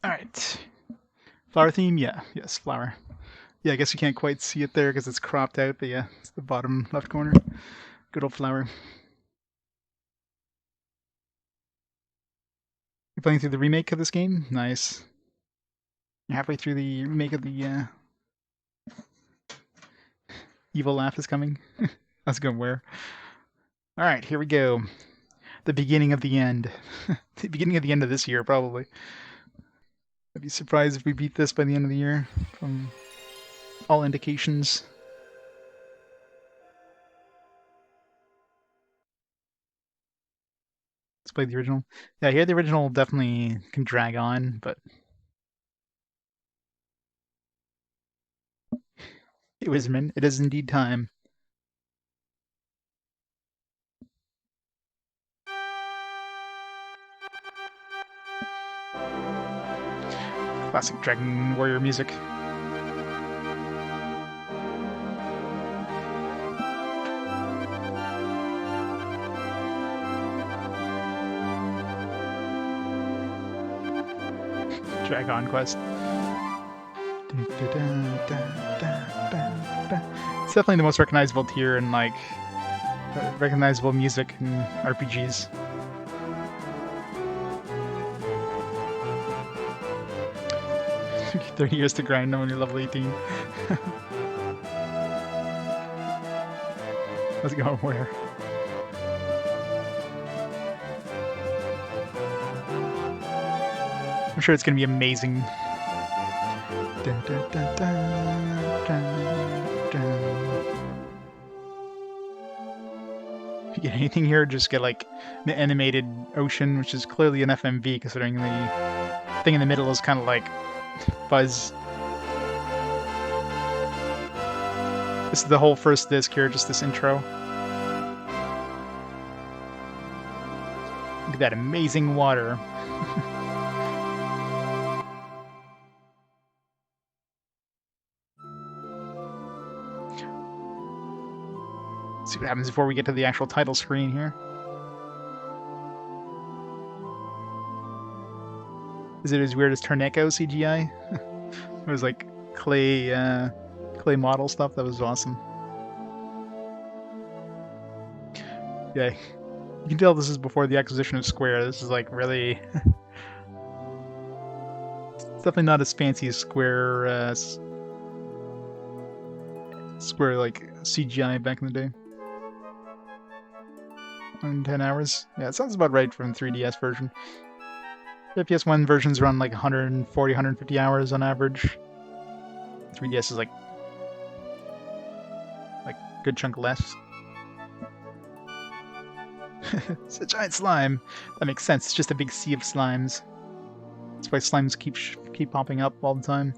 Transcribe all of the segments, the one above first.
Alright. Flower theme? Yeah. Yes, flower. Yeah, I guess you can't quite see it there because it's cropped out, but yeah, it's the bottom left corner. Good old flower. You're playing through the remake of this game? Nice. You're halfway through the remake of the Evil Laugh is coming. That's going where? Alright, here we go. The beginning of the end. The beginning of the end of this year, probably. I'd be surprised if we beat this by the end of the year, from all indications. Let's play the original. Yeah, here the original definitely can drag on, but it was it is indeed time. Classic Dragon Warrior music. Dragon Quest. It's definitely the most recognizable tier in like recognizable music in RPGs. Took you 30 years to grind when you're level 18. Let's go where? I'm sure it's gonna be amazing. Dun, dun, dun, dun, dun, dun. If you get anything here, just get like the animated ocean, which is clearly an FMV, considering the thing in the middle is kind of like fuzz. This is the whole first disc here, just this intro. Look at that amazing water. See what happens before we get to the actual title screen here. Is it as weird as Torneko CGI? It was like clay model stuff. That was awesome. Yeah, you can tell this is before the acquisition of Square. This is like really... It's definitely not as fancy as Square, Square like CGI back in the day. 110 hours? Yeah, it sounds about right from the 3DS version. The PS1 versions run like 140, 150 hours on average. 3DS is like a good chunk less. It's a giant slime. That makes sense. It's just a big sea of slimes. That's why slimes keep popping up all the time.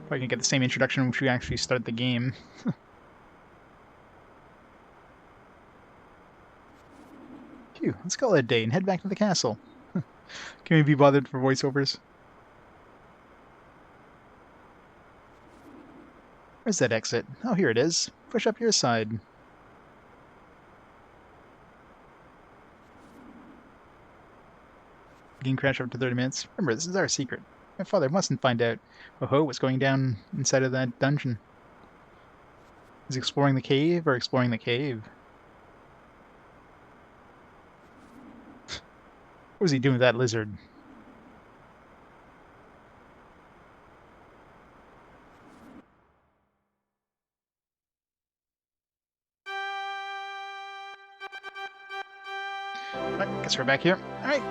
If I can get the same introduction in which we actually start the game. Phew, let's call it a day and head back to the castle. Can we be bothered for voiceovers? Where's that exit? Oh, here it is. Push up your side. Game crash up to 30 minutes. Remember, this is our secret. My father mustn't find out. Oh-ho, what's going down inside of that dungeon? Is he exploring the cave or exploring the cave? What was he doing with that lizard? Alright, guess we're back here. Alright.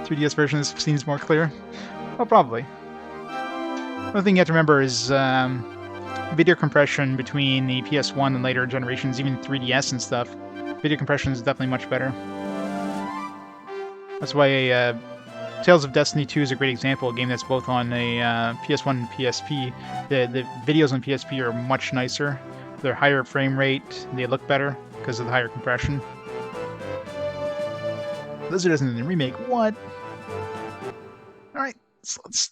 3DS version seems more clear. Well, probably. One thing you have to remember is video compression between the PS1 and later generations, even 3DS and stuff. Video compression is definitely much better. That's why Tales of Destiny 2 is a great example, a game that's both on a PS1 and PSP. The videos on PSP are much nicer. They're higher frame rate, they look better because of the higher compression. Blizzard isn't in the remake. What? Alright, so let's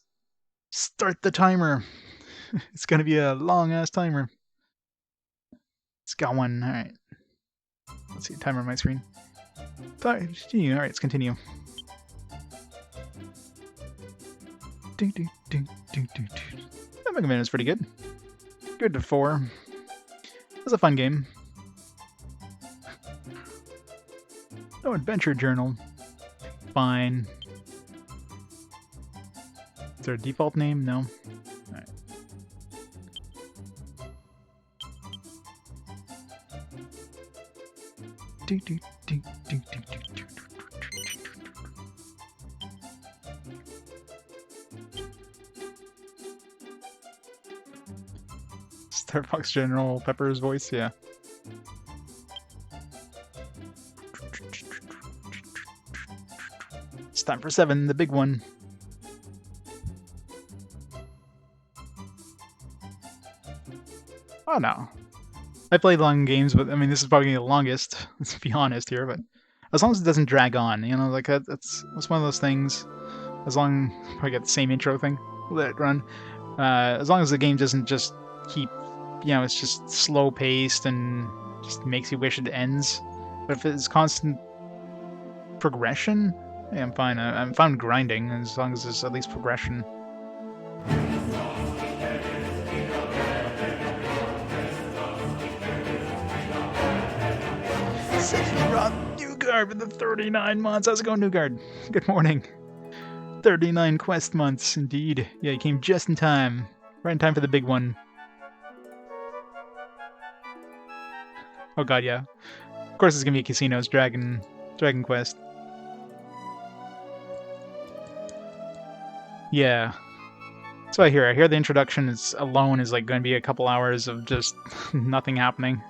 start the timer. It's gonna be a long-ass timer. It's got one. Alright. Let's see, timer on my screen. Continue. Alright, let's continue. That Mega Man is pretty good. Good to 4. It was a fun game. No adventure journal. Fine. Is there a default name? No. Alright. Starbucks General Pepper's voice, yeah. It's time for 7, the big one. Oh no. I played long games, but I mean, this is probably the longest, let's be honest here, but as long as it doesn't drag on, you know, like that's one of those things. As long I get the same intro thing, let it run. As long as the game doesn't just keep, you know, it's just slow paced and just makes you wish it ends. But if it's constant progression, yeah, I'm fine. I'm fine grinding as long as there's at least progression. Newgard with the 39 months. How's it going, Newgard? Good morning. 39 quest months, indeed. Yeah, you came just in time. Right in time for the big one. Oh god, yeah. Of course it's gonna be a Casino's Dragon Quest. Yeah. That's what I hear. I hear the introduction alone is like gonna be a couple hours of just nothing happening.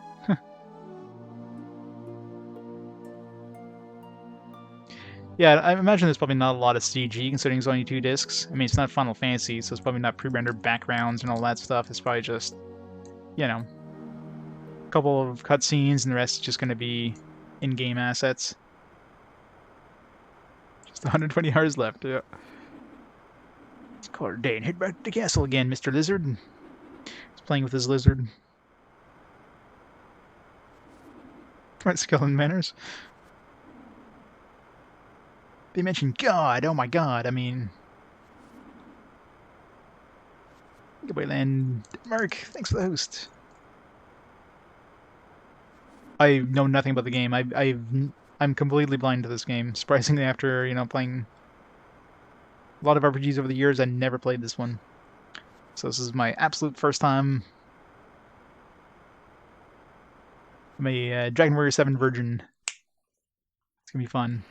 Yeah, I imagine there's probably not a lot of CG considering it's only 2 discs. I mean, it's not Final Fantasy, so it's probably not pre-rendered backgrounds and all that stuff. It's probably just, you know, a couple of cutscenes and the rest is just going to be in-game assets. Just 120 hours left, yeah. Let's call it a day and head back to the castle again, Mr. Lizard. He's playing with his lizard. Right, skeleton manners. They mentioned God, oh my god, I mean... Goodbye, Land. Mark, thanks for the host. I know nothing about the game. I'm completely blind to this game. Surprisingly, after, you know, playing a lot of RPGs over the years, I never played this one. So this is my absolute first time. I'm a Dragon Warrior 7 virgin. It's gonna be fun.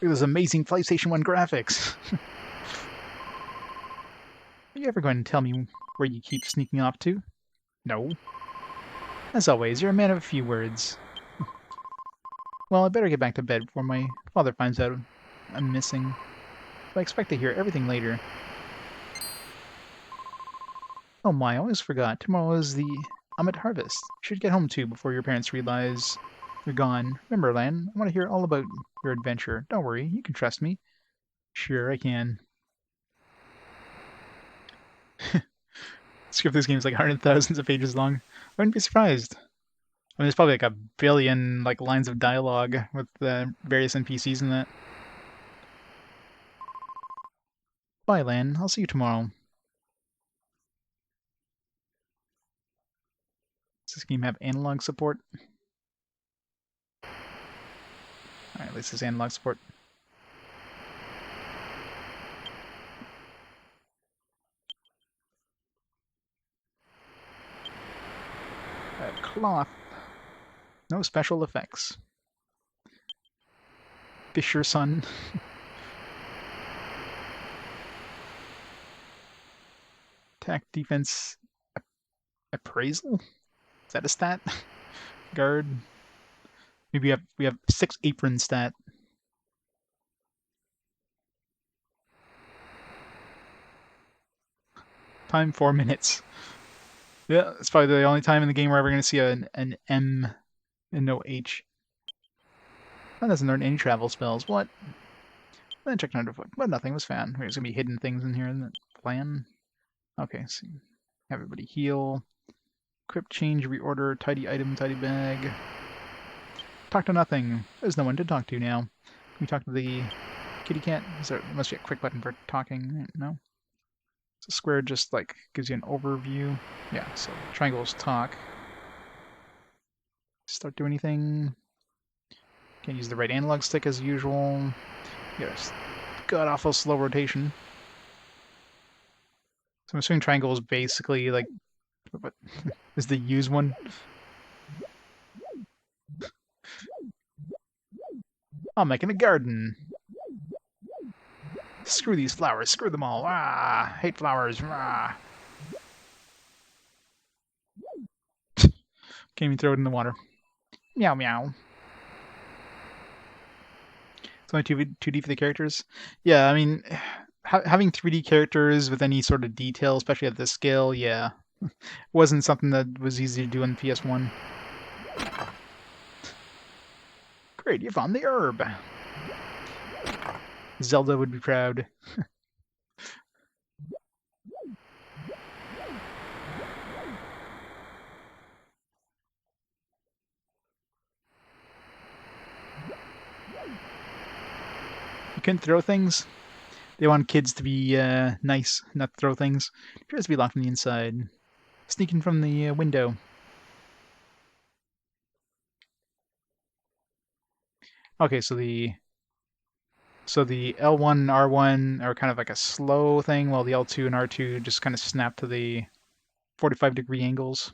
Look at those amazing PlayStation 1 graphics. Are you ever going to tell me where you keep sneaking off to? No. As always, you're a man of a few words. Well, I better get back to bed before my father finds out I'm missing. I expect to hear everything later. Oh my, I always forgot. Tomorrow is the Amit harvest. You should get home too before your parents realize you're gone. Remember, Lan, I want to hear all about your adventure. Don't worry, you can trust me. Sure, I can. Script this game is like hundreds of thousands of pages long. I wouldn't be surprised. I mean, there's probably like a billion like lines of dialogue with various NPCs in that. Bye, Lan. I'll see you tomorrow. Does this game have analog support? Alright, at least it's analog support. Cloth. No special effects. Fisher Son. Attack, defense, appraisal? Is that a stat? Guard. Maybe we have 6 apron stat. Time 4 minutes. Yeah, it's probably the only time in the game we're ever going to see an M and no H. That doesn't learn any travel spells. What? Then checked under foot, but nothing was found. There's gonna be hidden things in here in the plan. Okay, so everybody heal. Equip, change, reorder, tidy item, tidy bag. Talk to nothing. There's no one to talk to now. Can we talk to the kitty cat? There must be a quick button for talking. No? So square just like gives you an overview. Yeah, so triangles talk. Start do anything. Can't use the right analog stick as usual. Yes, god awful slow rotation. So I'm assuming triangle is basically like, what is the use one? I'm making a garden. Screw these flowers, screw them all. Ah, hate flowers. Ah. Can't even throw it in the water. Meow meow. It's only 2D for the characters. Yeah, I mean, having 3D characters with any sort of detail, especially at this scale, yeah, wasn't something that was easy to do on PS1. Great, you found the herb. Zelda would be proud. You couldn't throw things? They want kids to be nice, not throw things. It appears to be locked on the inside. Sneaking from the window. Okay, so the L1 and R1 are kind of like a slow thing, while the L2 and R2 just kind of snap to the 45-degree angles.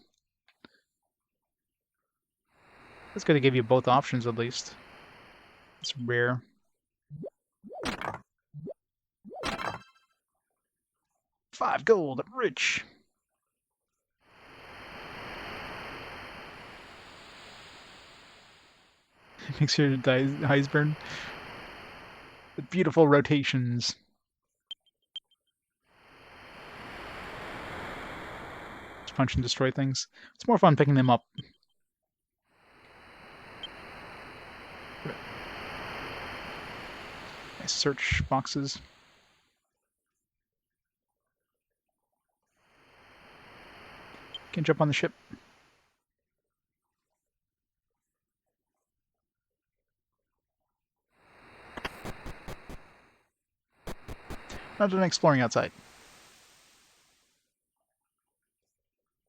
That's going to give you both options at least. It's rare. $5 gold, I'm rich. Makes your eyes burn. The beautiful rotations. Just punch and destroy things. It's more fun picking them up. Nice search boxes. Can jump on the ship. Not done exploring outside.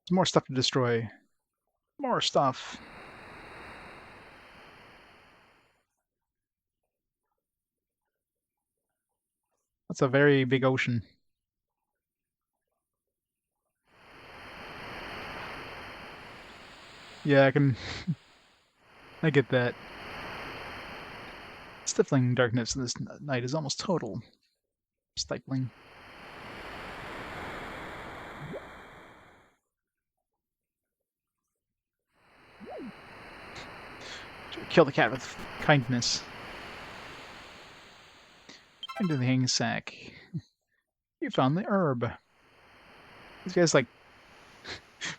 There's more stuff to destroy. More stuff. That's a very big ocean. Yeah, I can... I get that. Stifling darkness this night is almost total. Stifling. Kill the cat with kindness. Into the hanging sack. You found the herb. These guys, like,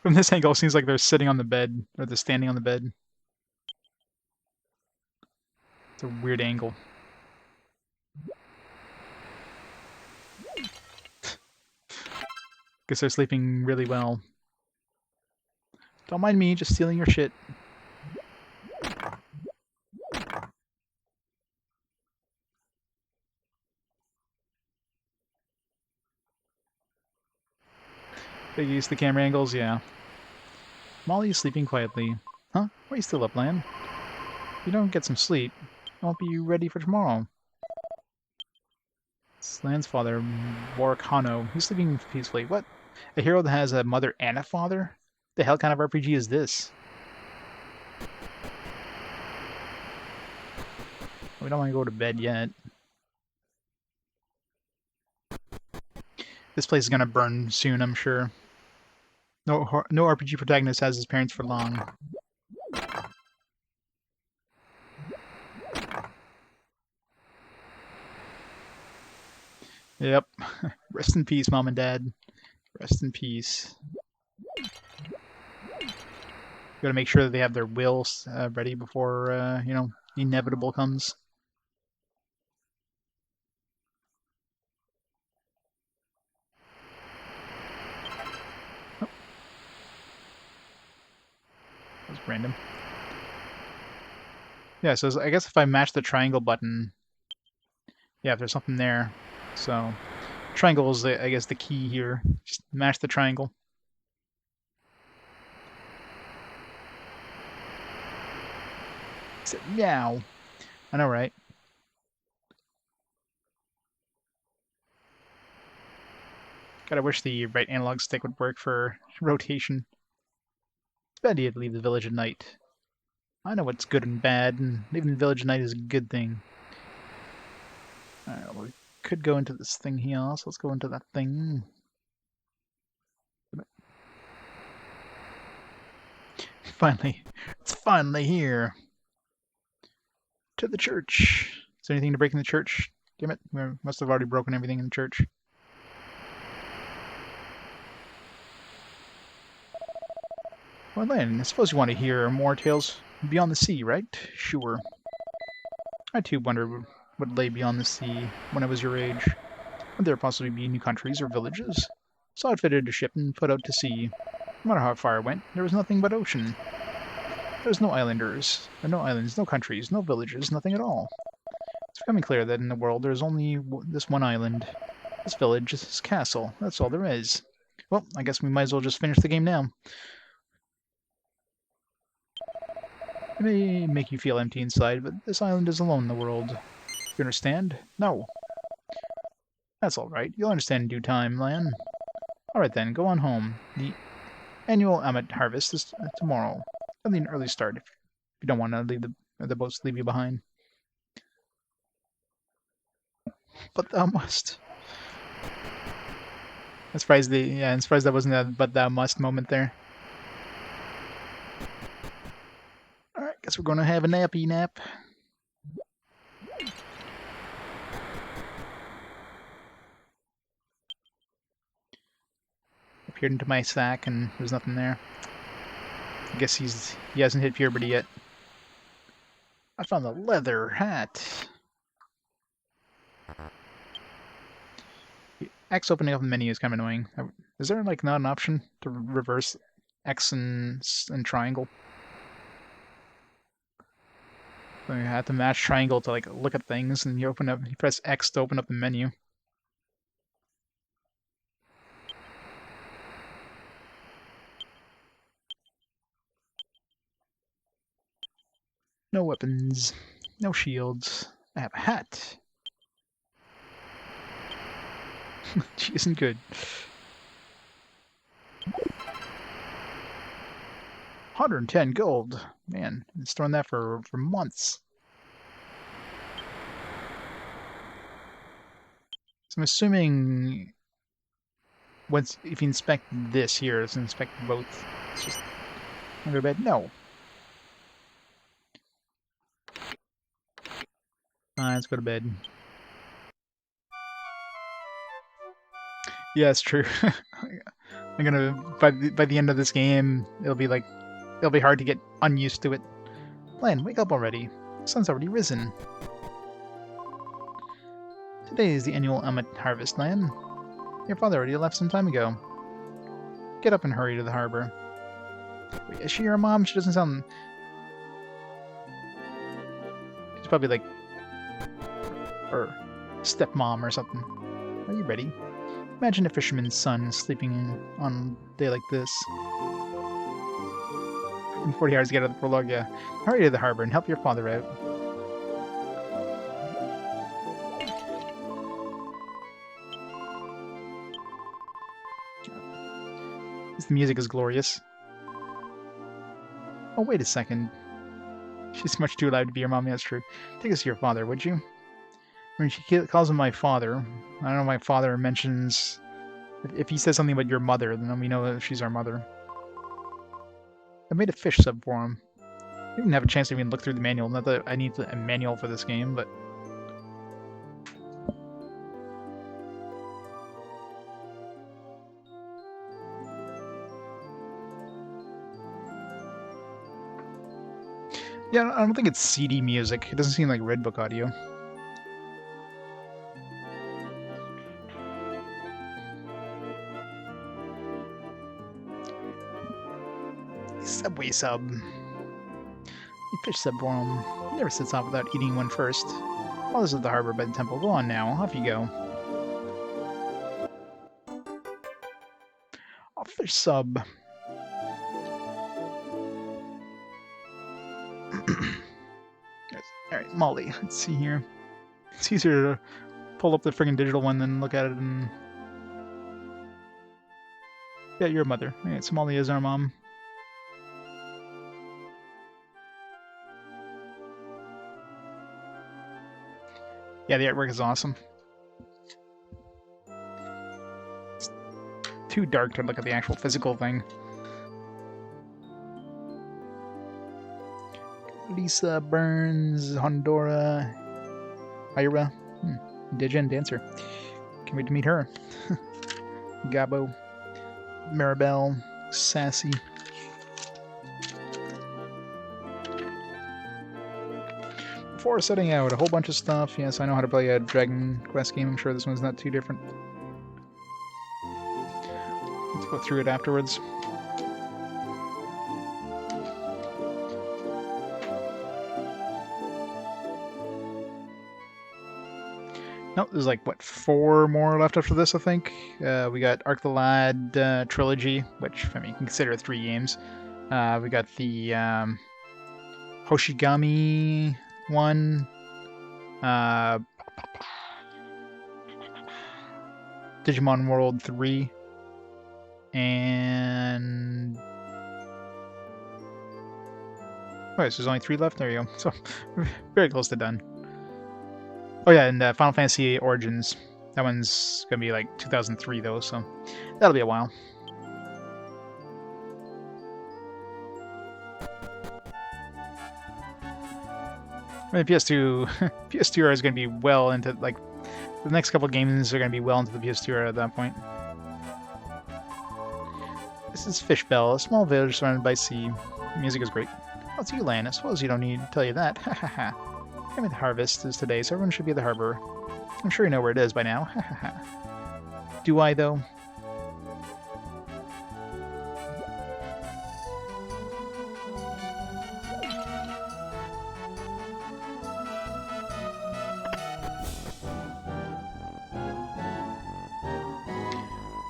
from this angle, it seems like they're sitting on the bed, or they're standing on the bed. It's a weird angle. Guess they're sleeping really well. Don't mind me, just stealing your shit. Big use the camera angles, yeah. Molly is sleeping quietly. Huh? Why are you still up, Lan? If you don't get some sleep, I won't be ready for tomorrow. It's Lan's father, Warwick Hano. He's sleeping peacefully. What? A hero that has a mother and a father? The hell kind of RPG is this? We don't want to go to bed yet. This place is gonna burn soon, I'm sure. No RPG protagonist has his parents for long. Yep. Rest in peace, Mom and Dad. Rest in peace. Gotta make sure that they have their wills ready before, you know, the inevitable comes. random. Yeah, so I guess if I match the triangle button, yeah, if there's something there. So triangle is, I guess, the key here. Just match the triangle. Said meow. I know, right? God, I wish the right analog stick would work for rotation. It's bad you had to leave the village at night. I know what's good and bad, and leaving the village at night is a good thing. Alright, we could go into this thing here, so let's go into that thing. Finally, it's finally here. To the church. Is there anything to break in the church? Damn it, we must have already broken everything in the church. Well then, I suppose you want to hear more tales beyond the sea, right? Sure. I too wondered what lay beyond the sea when I was your age. Would there possibly be new countries or villages? So I outfitted a ship and put out to sea. No matter how far I went, there was nothing but ocean. There was no islanders, no islands, no countries, no villages, nothing at all. It's becoming clear that in the world there is only this one island, this village, this castle. That's all there is. Well, I guess we might as well just finish the game now. It may make you feel empty inside, but this island is alone in the world. You understand? No. That's all right. You'll understand in due time, Lan. All right then, go on home. The annual Amit harvest is tomorrow. At an early start if you don't want to leave the boats leave you behind. But thou must. I'm surprised I'm surprised that wasn't a but thou must moment there. Alright, guess we're gonna have a nappy nap. I peered into my sack and there's nothing there. I guess he hasn't hit puberty yet. I found a leather hat. X opening up the menu is kind of annoying. Is there like not an option to reverse X and triangle? So you have to match triangle to like look at things, and you press X to open up the menu. No weapons, no shields. I have a hat. She isn't good. 110 gold. Man, I've been storing that for months. So I'm assuming if you inspect this here, let's inspect both. It's just go to bed. No. Let's go to bed. Yeah, it's true. I'm gonna by the end of this game, it'll be hard to get unused to it. Lan, wake up already. The sun's already risen. Today is the annual Amit harvest, Lan. Your father already left some time ago. Get up and hurry to the harbor. Wait, is she your mom? She doesn't sound... She's probably like... or stepmom or something. Are you ready? Imagine a fisherman's son sleeping on a day like this. In 40 hours to get out of the prologue, yeah. Hurry to the harbor and help your father out. The music is glorious. Oh, wait a second. She's much too loud to be your mom, that's true. Take us to your father, would you? When she calls him my father, I don't know, my father mentions... If he says something about your mother, then we know that she's our mother. I made a fish sub for him. I didn't have a chance to even look through the manual. Not that I need a manual for this game, but... Yeah, I don't think it's CD music. It doesn't seem like Red Book audio. Subway sub. Fish sub for him. He never sits off without eating one first. Oh, this is the harbor by the temple. Go on now. Off you go. Oh, fish sub. Alright, Molly. Let's see here. It's easier to pull up the friggin' digital one than look at it and... Yeah, you're a mother. Alright, so Molly is our mom. Yeah, the artwork is awesome. It's too dark to look at the actual physical thing. Lisa Burns, Hondora, Ira, Indigen dancer. Can't wait to meet her. Gabo, Maribel, Sassy. Before setting out, a whole bunch of stuff. Yes, I know how to play a Dragon Quest game. I'm sure this one's not too different. Let's go through it afterwards. No, there's like, what, 4 more left after this, I think? We got Arc the Lad Trilogy, which, I mean, you can consider 3 games. We got the Hoshigami one, Digimon World 3, and... Okay, so there's only 3 left? There you go. So, very close to done. Oh yeah, and Final Fantasy Origins. That one's gonna be like 2003 though, so that'll be a while. I mean, PS2 era is gonna be well into, like, the next couple games are gonna be well into the PS2 era at that point. This is Fishbel, a small village surrounded by sea. The music is great. Oh, it's you, Lan. I suppose you don't need to tell you that. Ha ha ha. I mean, the harvest is today, so everyone should be at the harbor. I'm sure you know where it is by now. Ha ha ha. Do I, though?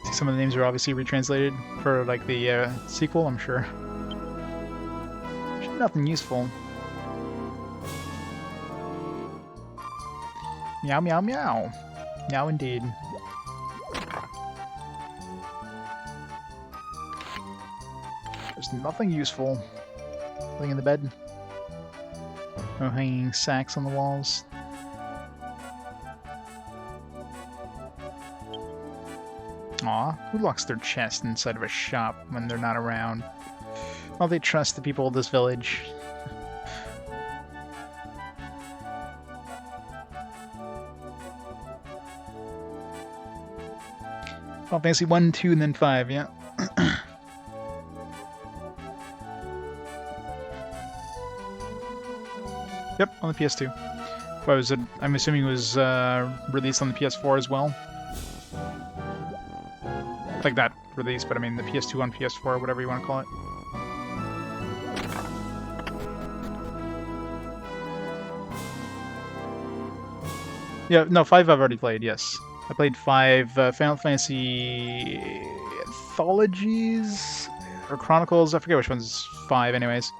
See, some of the names are obviously retranslated for, like, the sequel, I'm sure. Nothing useful. Meow, meow, meow. Meow indeed. There's nothing useful. Nothing in the bed. No hanging sacks on the walls. Aw, who locks their chest inside of a shop when they're not around? Well, they trust the people of this village. Final Fantasy 1, 2, and then 5, yeah. Yep, on the PS2. What was it? I'm assuming it was released on the PS4 as well. Like that release, but I mean the PS2 on PS4, whatever you want to call it. Yeah, no, 5 I've already played, yes. I played 5 Final Fantasy Anthologies or Chronicles. I forget which one's 5, anyways.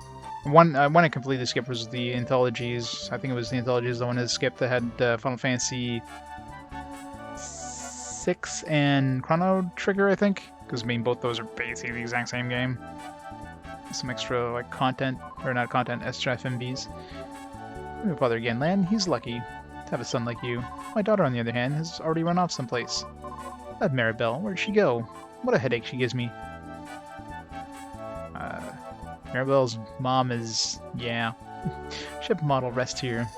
One I completely skipped was the Anthologies. I think it was the Anthologies. The one I skipped that had Final Fantasy 6 and Chrono Trigger, I think, because I mean both those are basically the exact same game. Some extra like content, or not content, extra FMVs. My father again, Lan. He's lucky to have a son like you. My daughter, on the other hand, has already run off someplace. That Maribel, where'd she go? What a headache she gives me. Maribel's mom is... yeah. Ship model rest here.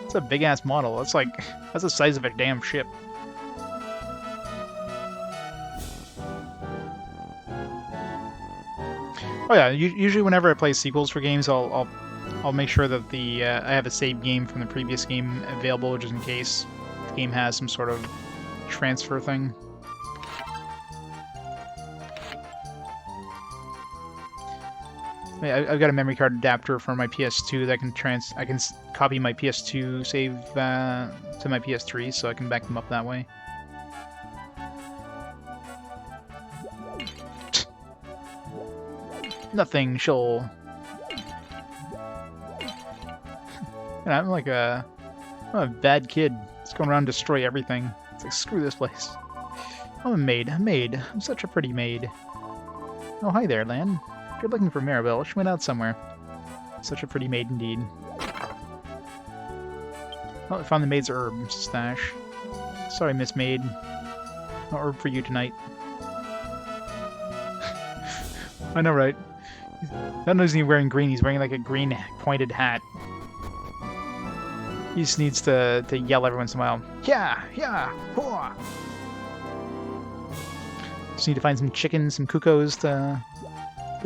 It's a big-ass model. That's like... that's the size of a damn ship. Oh yeah, usually whenever I play sequels for games, I'll make sure that the I have a saved game from the previous game available, just in case the game has some sort of transfer thing. I've got a memory card adapter for my PS2 that I can copy my PS2 save to my PS3, so I can back them up that way. Nothing, she'll... And I'm like I'm a bad kid. Just going around and destroy everything. It's like, screw this place. I'm a maid. I'm such a pretty maid. Oh, hi there, Lan. Good looking for Maribel. She went out somewhere. Such a pretty maid indeed. Oh, I found the maid's herb stash. Sorry, Miss Maid. No herb for you tonight. I know, right? That isn't even wearing green. He's wearing like a green pointed hat. He just needs to yell every once in a while. Yeah, hoo-ah. Just need to find some chickens, some cuckoos to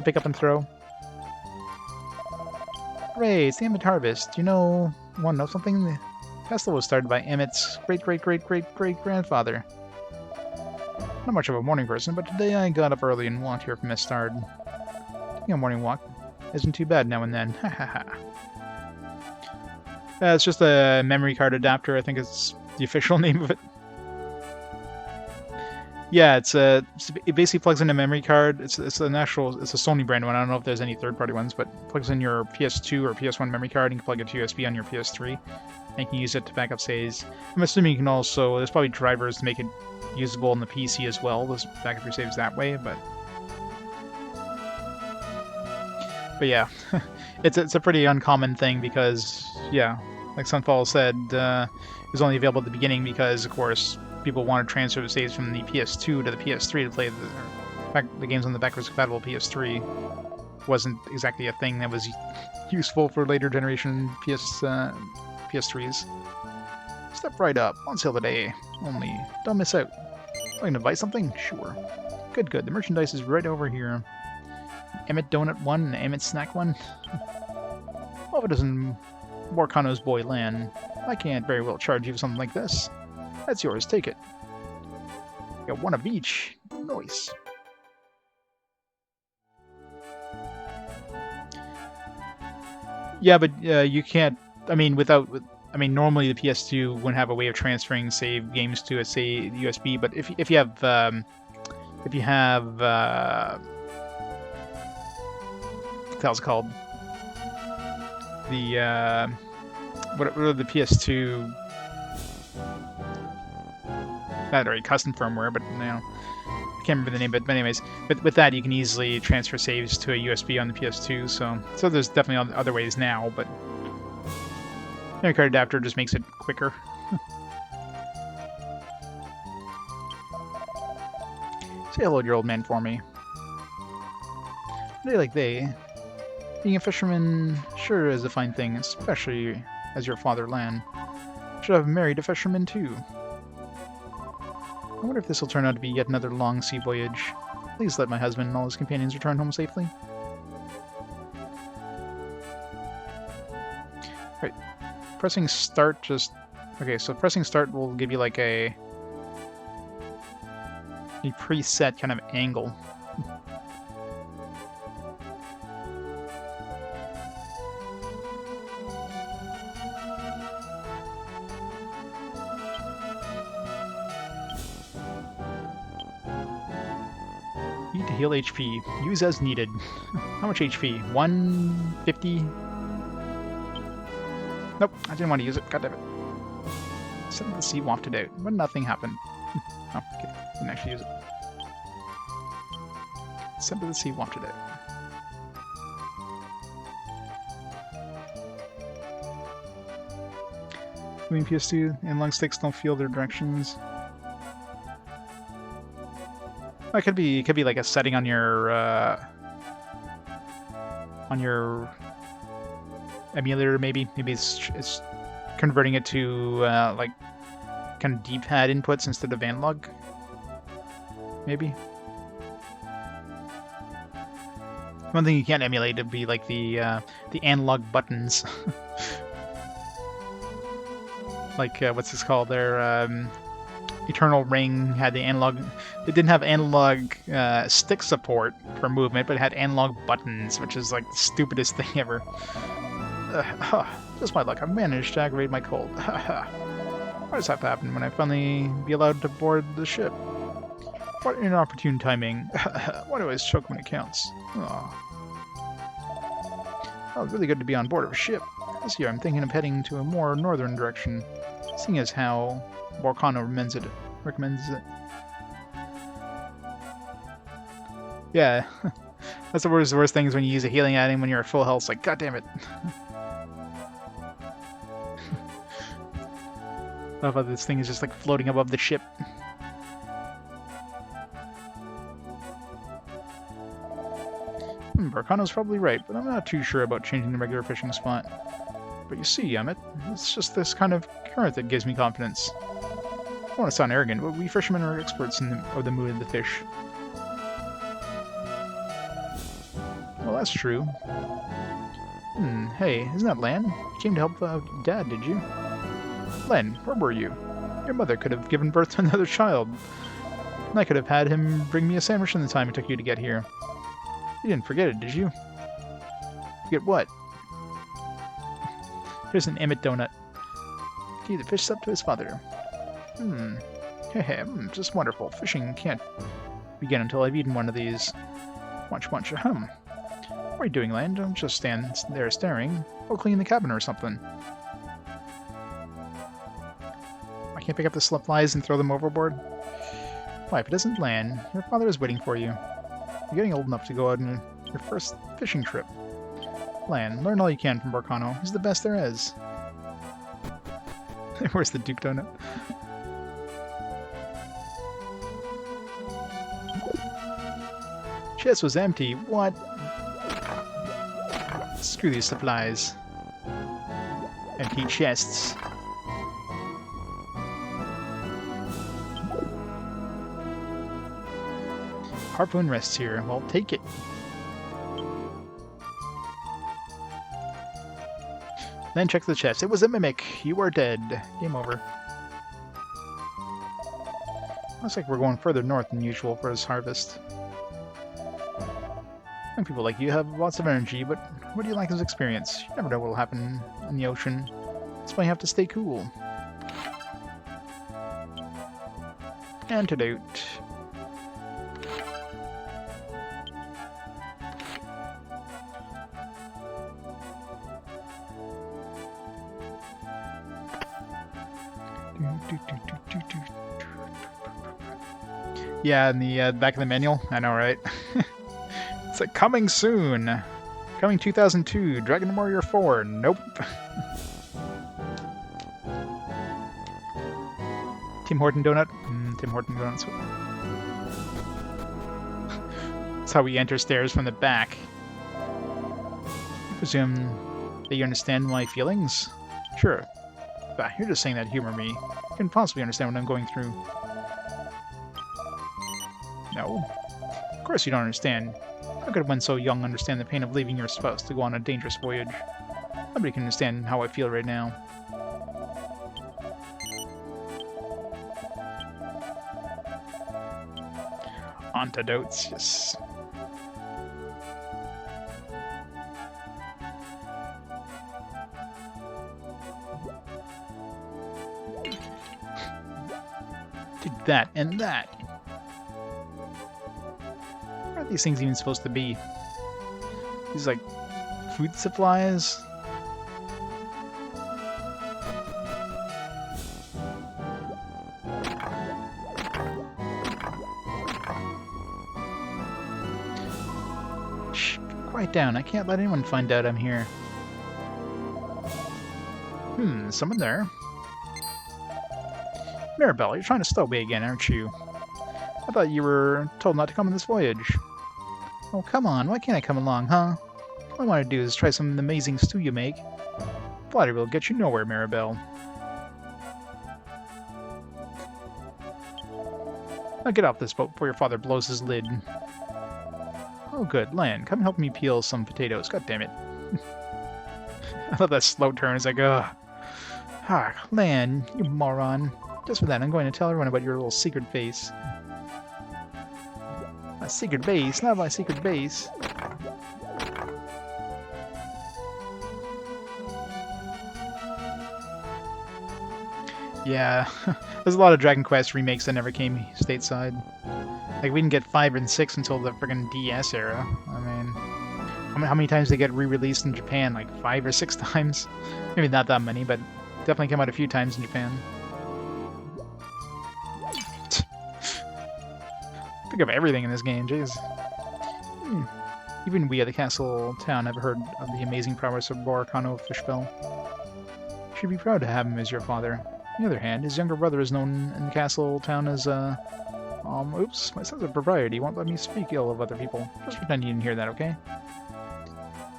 pick up and throw. Hooray, it's the Emmett harvest. You know, want to know something? The festival was started by Emmett's great-great-great-great-great-grandfather. Not much of a morning person, but today I got up early and walked here from Estard. Taking a morning walk isn't too bad now and then. Ha ha ha. It's just a memory card adapter. I think it's the official name of it. Yeah, it basically plugs in a memory card. It's a Sony brand one. I don't know if there's any third-party ones, but it plugs in your PS2 or PS1 memory card, and you can plug it to USB on your PS3, and you can use it to back up saves. I'm assuming you can also, there's probably drivers to make it usable on the PC as well. Those back up your saves that way, but yeah, it's a pretty uncommon thing because, yeah, like Sunfall said, it was only available at the beginning because, of course, people want to transfer the saves from the PS2 to the PS3 to play the games on the backwards compatible PS3. Wasn't exactly a thing that was useful for later generation PS3s. Step right up, on sale today. Only don't miss out. Looking to buy something? Sure. Good. The merchandise is right over here. Emmett Donut 1 and Emmett Snack 1. Well, if it doesn't Morcano's boy Lan, I can't very well charge you for something like this. That's yours, take it. Got one of each. Nice. Yeah, but you can't. I mean, normally the PS2 wouldn't have a way of transferring save games to a say USB. But if you have what's it called? The what are the PS2? Not already custom firmware, but you know, I can't remember the name. But anyways, with that you can easily transfer saves to a USB on the PS2. So there's definitely other ways now, but memory card adapter just makes it quicker. Say hello to your old man for me. They like they. Being a fisherman sure is a fine thing, especially as your father Lan. Should have married a fisherman too. I wonder if this will turn out to be yet another long sea voyage. Please let my husband and all his companions return home safely. Right. Pressing start just... Okay, so pressing start will give you like a preset kind of angle. Need to heal HP. Use as needed. How much HP? 150? Nope, I didn't want to use it. God damn it. Sent to the sea wafted out, but nothing happened. Oh, okay. Didn't actually use it. Sent to the sea wafted out. Moving PS2 and lung sticks don't feel their directions. It could be like a setting on your emulator, maybe. Maybe it's converting it to like kind of D-pad inputs instead of analog. Maybe. One thing you can't emulate would be like the analog buttons. Like what's this called? They're Eternal Ring had the analog. It didn't have analog stick support for movement, but it had analog buttons, which is like the stupidest thing ever. Just my luck. I've managed to aggravate my cold. Why does that happen when I finally be allowed to board the ship? What inopportune timing. Why do I always choke when it counts? Oh, it's really good to be on board of a ship. This year I'm thinking of heading to a more northern direction, seeing as how Volcano recommends it. Yeah, that's the worst thing is when you use a healing item when you're at full health. It's like, god damn it. I love how this thing is just like floating above the ship. Volcano's probably right, but I'm not too sure about changing the regular fishing spot. But you see, Emmett, it's just this kind of current that gives me confidence. I don't want to sound arrogant, but we fishermen are experts of the mood of the fish. Well, that's true. Hey, isn't that Lan? You came to help Dad, did you? Len, where were you? Your mother could have given birth to another child. And I could have had him bring me a sandwich in the time it took you to get here. You didn't forget it, did you? Forget what? Here's an Emmett donut. Gave the fish up to his father. Just wonderful. Fishing can't begin until I've eaten one of these. Munch, munch, ahem. What are you doing, Lan? Don't just stand there staring. Go clean the cabin or something. I can't pick up the slip flies and throw them overboard? Why, if it isn't Lan, your father is waiting for you. You're getting old enough to go out on your first fishing trip. Lan, learn all you can from Volcano. He's the best there is. Where's the Duke donut? Chest was empty. What? Screw these supplies. Empty chests. Harpoon rests here. Well, take it. Then check the chest. It was a mimic. You are dead. Game over. Looks like we're going further north than usual for this harvest. Young people like you have lots of energy, but what do you like as experience? You never know what will happen in the ocean. That's why you have to stay cool. Antidote. Yeah, in the back of the manual. I know, right? It's like, coming soon. Coming 2002. Dragon Warrior 4. Nope. Tim Horton donut. Tim Horton donuts. That's how we enter stairs from the back. I presume that you understand my feelings? Sure. Bah, you're just saying that to humor me. You can possibly understand what I'm going through. No. Of course you don't understand. How could one so young understand the pain of leaving your spouse to go on a dangerous voyage? Nobody can understand how I feel right now. Antidotes, yes. Take that and that. What are these things even supposed to be? These, like, food supplies? Shh, quiet down. I can't let anyone find out I'm here. Someone there. Mirabelle, you're trying to stow me again, aren't you? I thought you were told not to come on this voyage. Oh, come on. Why can't I come along, huh? All I want to do is try some amazing stew you make. Flattery will get you nowhere, Mirabelle. Now get off this boat before your father blows his lid. Oh, good. Lan, come help me peel some potatoes. God damn it. I love that slow turn. It's like, ugh. Ah, Lan, you moron. Just for that, I'm going to tell everyone about your little secret base. A secret base? Not my secret base. Yeah, there's a lot of Dragon Quest remakes that never came stateside. Like, we didn't get 5 and 6 until the friggin' DS era. I mean, how many times they get re-released in Japan? Like 5 or 6 times? Maybe not that many, but definitely came out a few times in Japan. Think of everything in this game, jeez. Even we at the castle town have heard of the amazing prowess of Boracano Fishbel. You should be proud to have him as your father. On the other hand, his younger brother is known in the castle town as, oops, my sense of propriety won't let me speak ill of other people. Just pretend you didn't hear that, okay?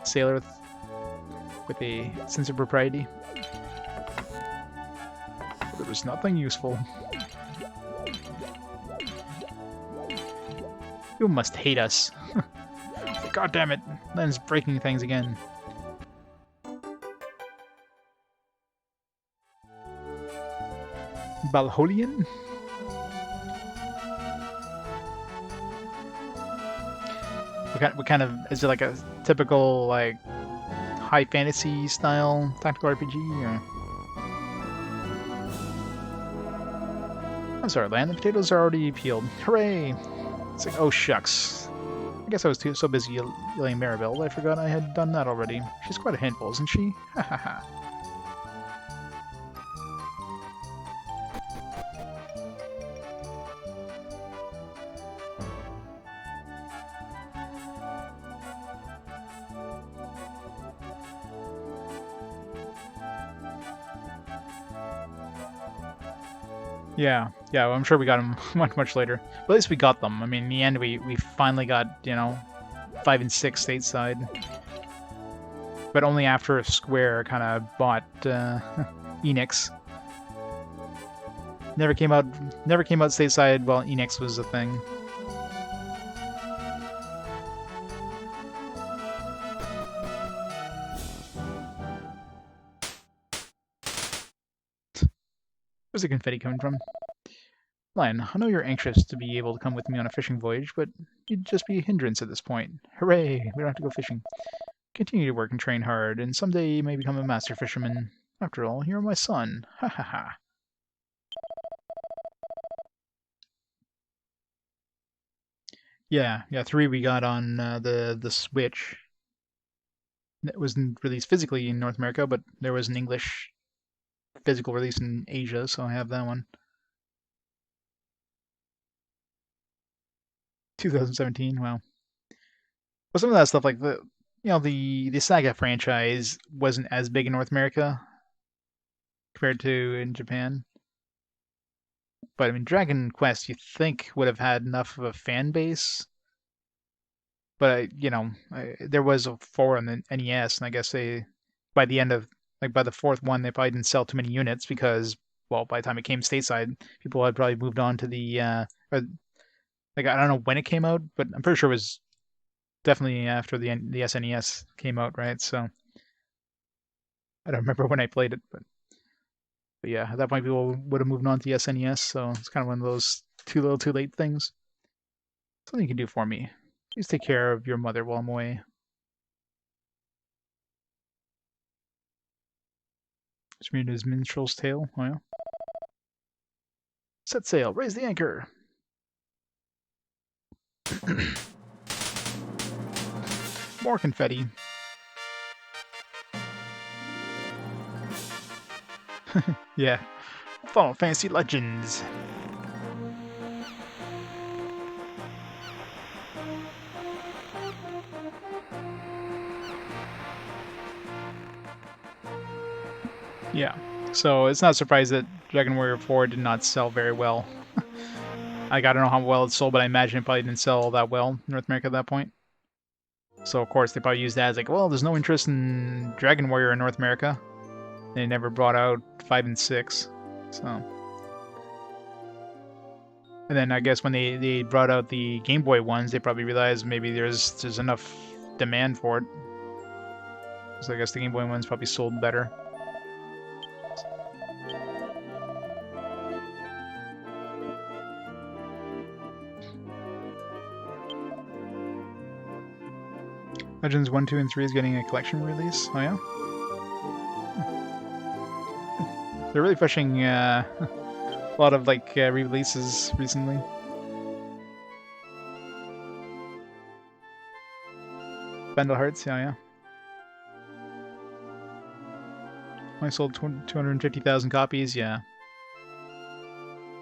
Sailor with a sense of propriety. There was nothing useful. You must hate us. God damn it, Len's breaking things again. Balholian? What kind of, is it like a typical, like, high fantasy style tactical RPG, or? I'm sorry, Lan, the potatoes are already peeled. Hooray! It's like, oh shucks. I guess I was so busy yelling Maribel that I forgot I had done that already. She's quite a handful, isn't she? Ha ha ha. Yeah, well, I'm sure we got them much later. But at least we got them. I mean, in the end, we finally got, you know, 5 and 6 stateside. But only after Square kind of bought Enix. Never came out stateside while Enix was a thing. Where's the confetti coming from? Lion, I know you're anxious to be able to come with me on a fishing voyage, but you'd just be a hindrance at this point. Hooray! We don't have to go fishing. Continue to work and train hard, and someday you may become a master fisherman. After all, you're my son. Ha ha ha. Yeah, 3 we got on the Switch. It wasn't released physically in North America, but there was an English physical release in Asia, so I have that one. 2017, wow. Well, some of that stuff, like the Saga franchise wasn't as big in North America compared to in Japan. But I mean, Dragon Quest, you think would have had enough of a fan base. But there was a 4 on the NES, and I guess by the end of by the 4th one, they probably didn't sell too many units because, well, by the time it came stateside, people had probably moved on to the I don't know when it came out, but I'm pretty sure it was definitely after the SNES came out, right? So I don't remember when I played it, but yeah, at that point people would have moved on to the SNES, so it's kind of one of those too little too late things. Something you can do for me. Please take care of your mother while I'm away. Just read his minstrel's tale. Oh yeah. Set sail, raise the anchor. More confetti. Yeah. Final Fantasy Legends. Yeah. So it's not surprised that Dragon Warrior 4 did not sell very well. I don't know how well it sold, but I imagine it probably didn't sell that well in North America at that point. So of course they probably used that as like, well, there's no interest in Dragon Warrior in North America. They never brought out 5 and 6. So, and then I guess when they brought out the Game Boy ones, they probably realized maybe there's enough demand for it. So I guess the Game Boy ones probably sold better. Legends 1, 2, and 3 is getting a collection release. Oh yeah? They're really pushing a lot of like re-releases recently. Bundle Hearts, yeah. Only sold 250,000 copies, yeah.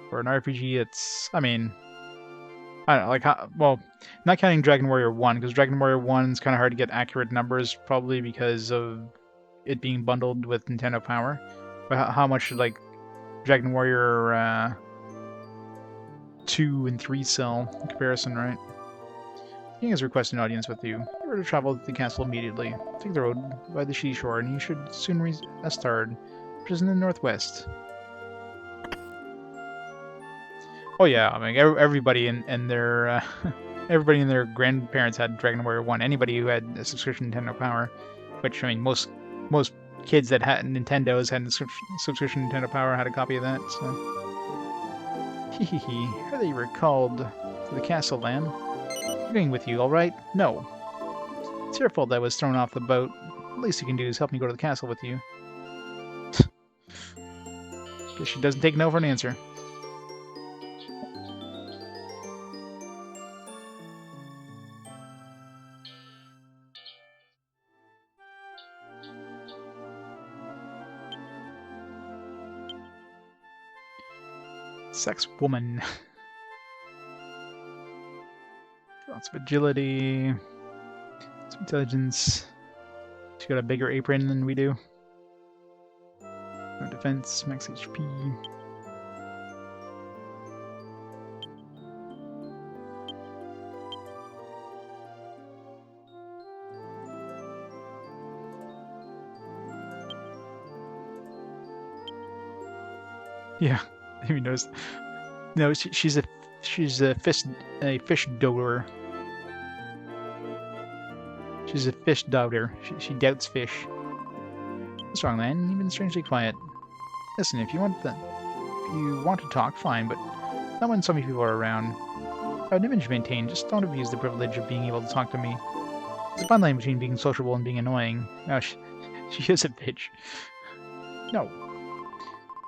For an RPG, it's, I mean, I don't know, like, well, not counting Dragon Warrior 1, because Dragon Warrior 1 is kind of hard to get accurate numbers, probably because of it being bundled with Nintendo Power. But how much should, like, Dragon Warrior 2 and 3 sell in comparison, right? King has requested an audience with you. You are to travel to the castle immediately. Take the road by the seashore, and you should soon reach Estard, which is in the northwest. Oh yeah, I mean everybody in their everybody and their grandparents had Dragon Warrior 1. Anybody who had a subscription to Nintendo Power, which I mean most kids that had Nintendos had a subscription to Nintendo Power had a copy of that. So, hee. Are they recalled to the castle, lamb? I'm going with you, all right? No. It's your fault I was thrown off the boat. The least you can do is help me go to the castle with you. Guess she doesn't take no for an answer. Sex woman. Lots of agility, some intelligence. She got a bigger apron than we do. No defense, max HP. Yeah, I didn't even notice. No, she's a fish doubter. She's a fish doubter. She doubts fish. What's wrong, man? You've been strangely quiet. Listen, if you want to talk, fine, but not when so many people are around. I have an image to maintain. Just don't abuse the privilege of being able to talk to me. There's a fine line between being sociable and being annoying. Oh, she is a bitch. No.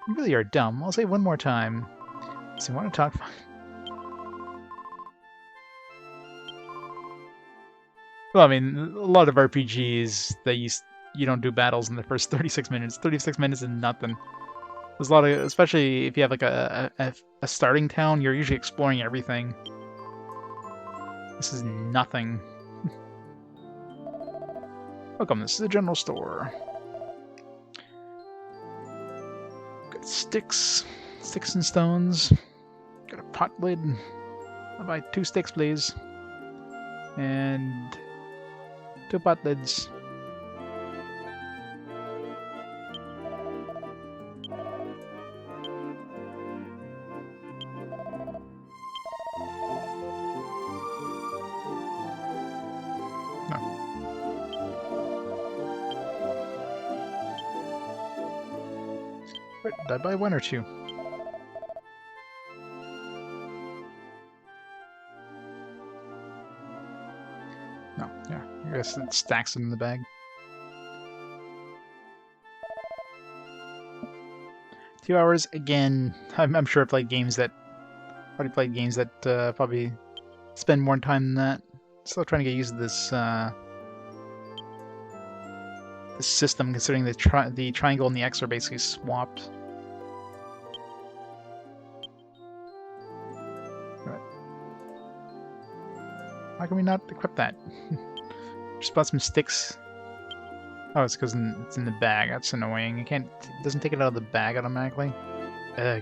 You really are dumb. I'll say it one more time. So you want to talk? Fine. Well, I mean, a lot of RPGs, you don't do battles in the first 36 minutes. 36 minutes is nothing. There's a lot of, especially if you have like a starting town, you're usually exploring everything. This is nothing. Welcome, this is the general store. Got sticks and stones. Got a pot lid. I'll buy 2 sticks, please. And 2 pot lids. Wait, did I buy 1 or 2? No, yeah. I guess it stacks in the bag. Two hours again. I'm sure I played games that probably spend more time than that. Still trying to get used to this this system, considering the triangle and the X are basically swapped. How can we not equip that? Just bought some sticks. Oh, it's because it's in the bag. That's annoying. It doesn't take it out of the bag automatically. Ugh.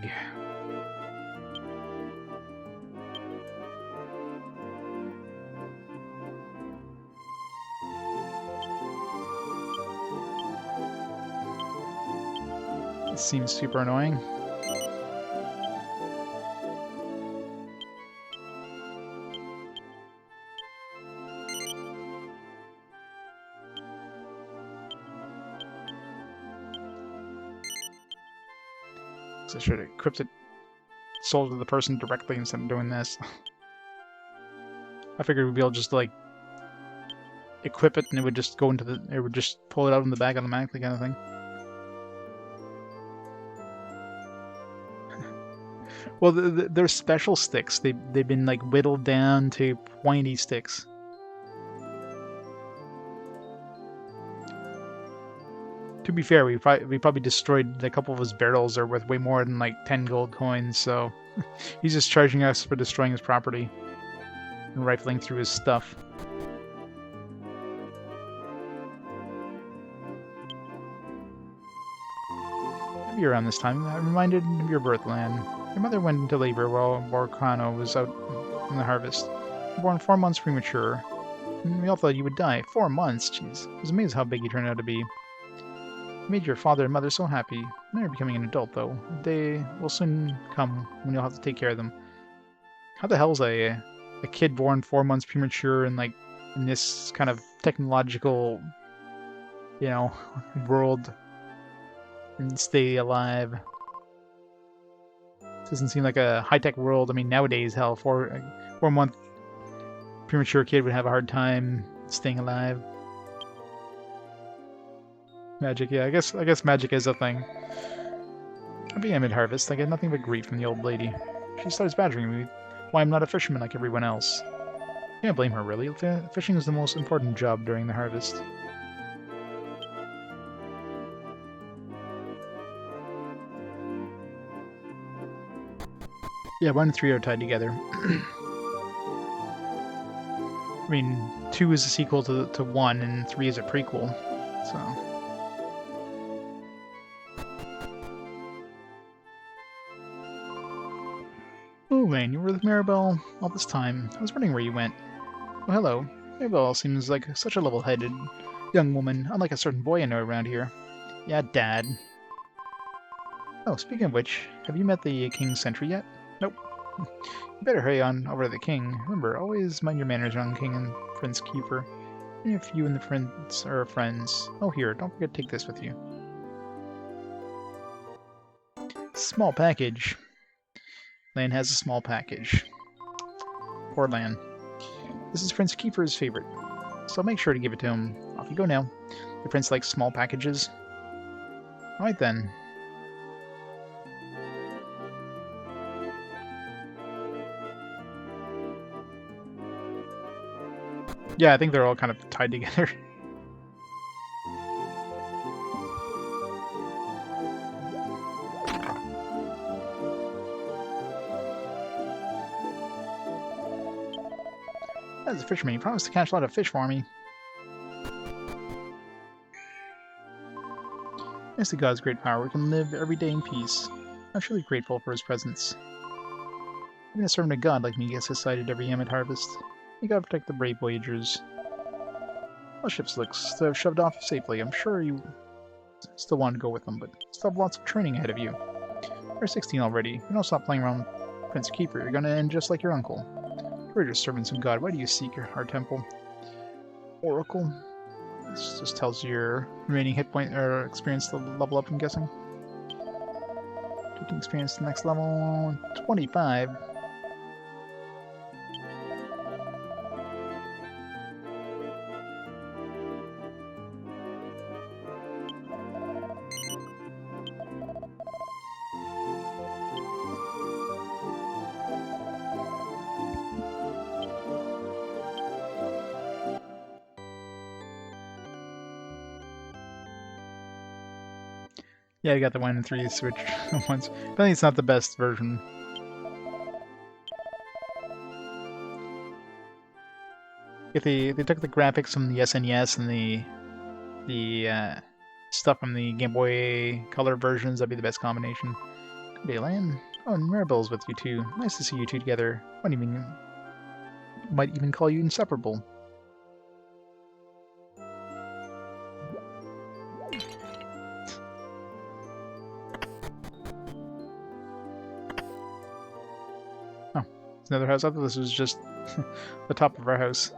This seems super annoying. I should have equipped it sold to the person directly instead of doing this. I figured we'd be able to just like equip it and it would just go into it would just pull it out in the bag automatically, kind of thing. Well, they're special sticks. They've been like whittled down to pointy sticks. To be fair, we probably destroyed a couple of his barrels. Are worth way more than like 10 gold coins. So he's just charging us for destroying his property and rifling through his stuff. Maybe around this time, I'm reminded of your birthland. Your mother went into labor while Borcano was out in the harvest. Born 4 months premature. And we all thought you would die. 4 months? Jeez. I was amazed how big you turned out to be. You made your father and mother so happy. Now you're becoming an adult, though. They will soon come when you'll have to take care of them. How the hell is a kid born 4 months premature and, like, in this kind of technological, you know, world and stay alive? Doesn't seem like a high-tech world. I mean, nowadays, hell, 4-month premature kid would have a hard time staying alive. Magic, yeah, I guess magic is a thing. I'll be mid-harvest. I get nothing but grief from the old lady. She starts badgering me why I'm not a fisherman like everyone else. Can't blame her, really. Fishing is the most important job during the harvest. Yeah, 1 and 3 are tied together. I mean, 2 is a sequel to 1, and 3 is a prequel, so... Oh, Wayne, you were with Maribel all this time. I was wondering where you went. Oh, hello. Maribel seems like such a level-headed young woman, unlike a certain boy I know around here. Yeah, Dad. Oh, speaking of which, have you met the King's sentry yet? Nope. You better hurry on over to the King. Remember, always mind your manners around King and Prince Kiefer. Even if you and the Prince are friends. Oh, here, don't forget to take this with you. Small package. Lan has a small package. Poor Lan. This is Prince Kiefer's favorite, so make sure to give it to him. Off you go now. The prince likes small packages. Alright then. Yeah, I think they're all kind of tied together. As a fisherman, you promised to catch a lot of fish for me. Thanks to God's great power, we can live every day in peace. I'm truly grateful for his presence. Even a servant of God like me gets excited every year at harvest. You gotta protect the brave voyagers. All ships looks to have shoved off safely. I'm sure you still want to go with them, but still have lots of training ahead of you. You're 16 already. You don't stop playing around with Prince Kiefer. You're gonna end just like your uncle. We're just servants of God. Why do you seek our temple? Oracle? This just tells you your remaining hit point or experience to level up, I'm guessing. Taking experience to the next level. 25. Yeah, I got the 1 and 3 switch once. I think it's not the best version. If they took the graphics from the SNES and the stuff from the Game Boy Color versions, that'd be the best combination. Good day, Lan. Oh, and Maribel's with you too. Nice to see you two together. Might even call you inseparable. There's another house. I thought this was just the top of our house.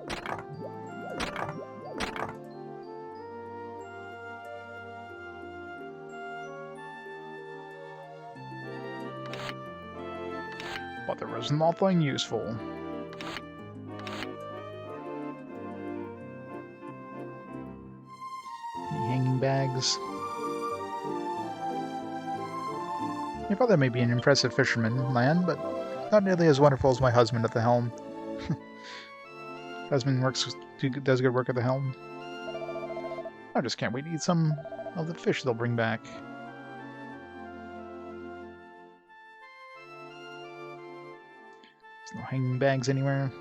But there was nothing useful. hanging bags. Your father may be an impressive fisherman, lad, but not nearly as wonderful as my husband at the helm. Husband does good work at the helm. I just can't wait to eat some of the fish they'll bring back. There's no hanging bags anywhere.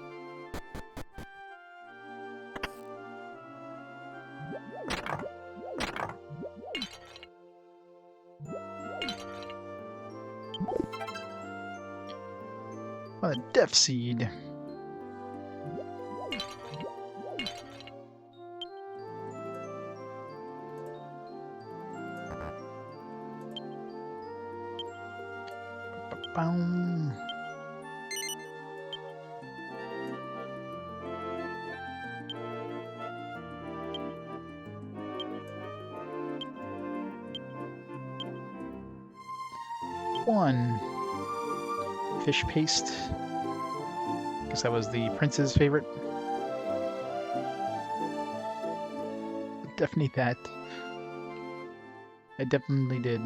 Oh, the Death Seed. Boom. One. Fish paste. Guess that was the prince's favorite. Definitely that. I definitely did.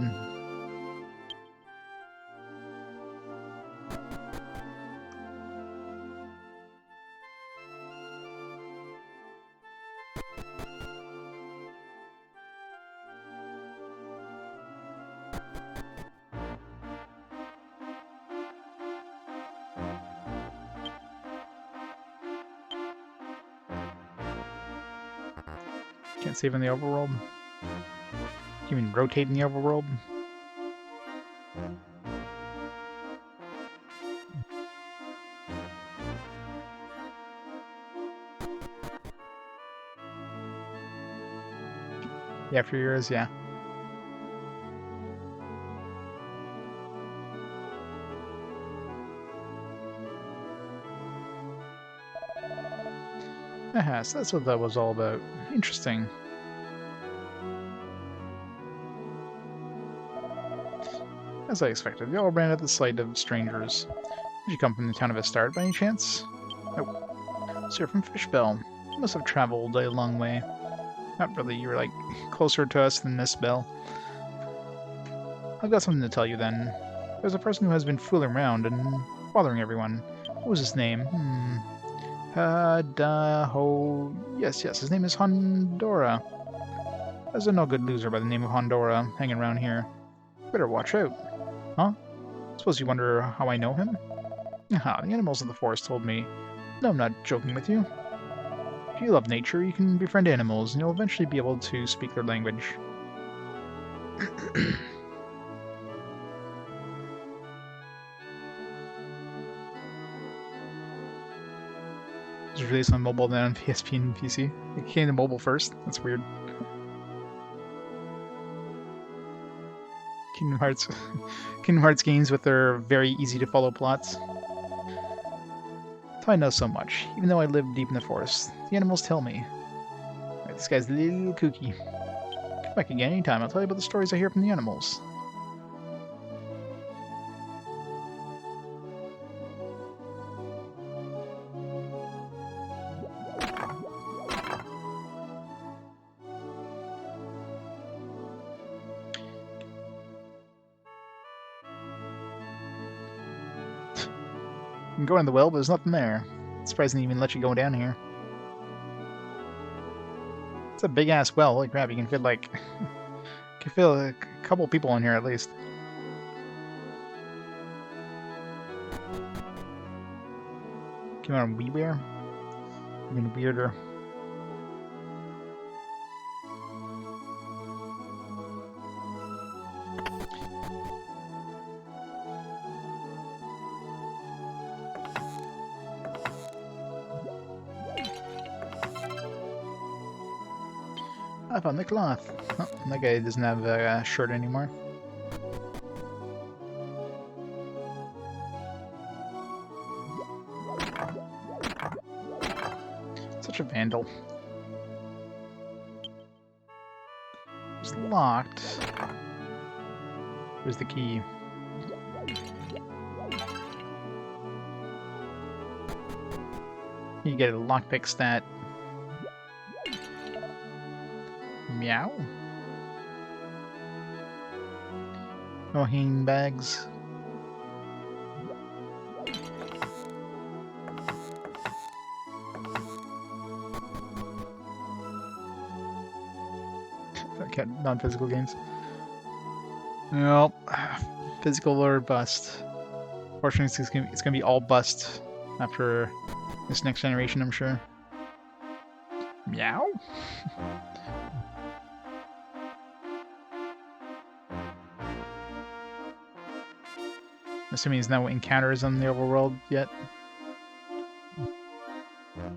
Can't save in the overworld? You mean rotate in the overworld? Yeah, for yours, yeah. Aha, so that's what that was all about. Interesting. As I expected, they all ran at the sight of strangers. Did you come from the town of Estard by any chance? Nope. So you're from Fishbel. You must have traveled a long way. Not really, you were like closer to us than this bell. I've got something to tell you then. There's a person who has been fooling around and bothering everyone. What was his name? Yes, his name is Hondora. There's a no good loser by the name of Hondora hanging around here. Better watch out. Huh? Suppose you wonder how I know him? Aha, the animals of the forest told me. No, I'm not joking with you. If you love nature, you can befriend animals, and you'll eventually be able to speak their language. It was released on mobile, then on PSP and PC. It came to mobile first. That's weird. Kingdom Hearts games with their very easy to follow plots. I know so much, even though I live deep in the forest. The animals tell me. Right, this guy's a little kooky. Come back again anytime, I'll tell you about the stories I hear from the animals. You can go in the well, but there's nothing there. It's surprising they even let you go down here. It's a big ass well. Holy crap! You can fit like, a couple people in here at least. Came out on WiiWare. I mean weirder. I found the cloth. Oh, that guy doesn't have a shirt anymore. Such a vandal. It's locked. Where's the key? You get a lockpick stat. Meow. No hanging bags. Okay, non-physical games. Nope. Physical or bust. Fortunately, it's gonna be all bust after this next generation, I'm sure. Meow? Assuming there's no encounters on the overworld yet.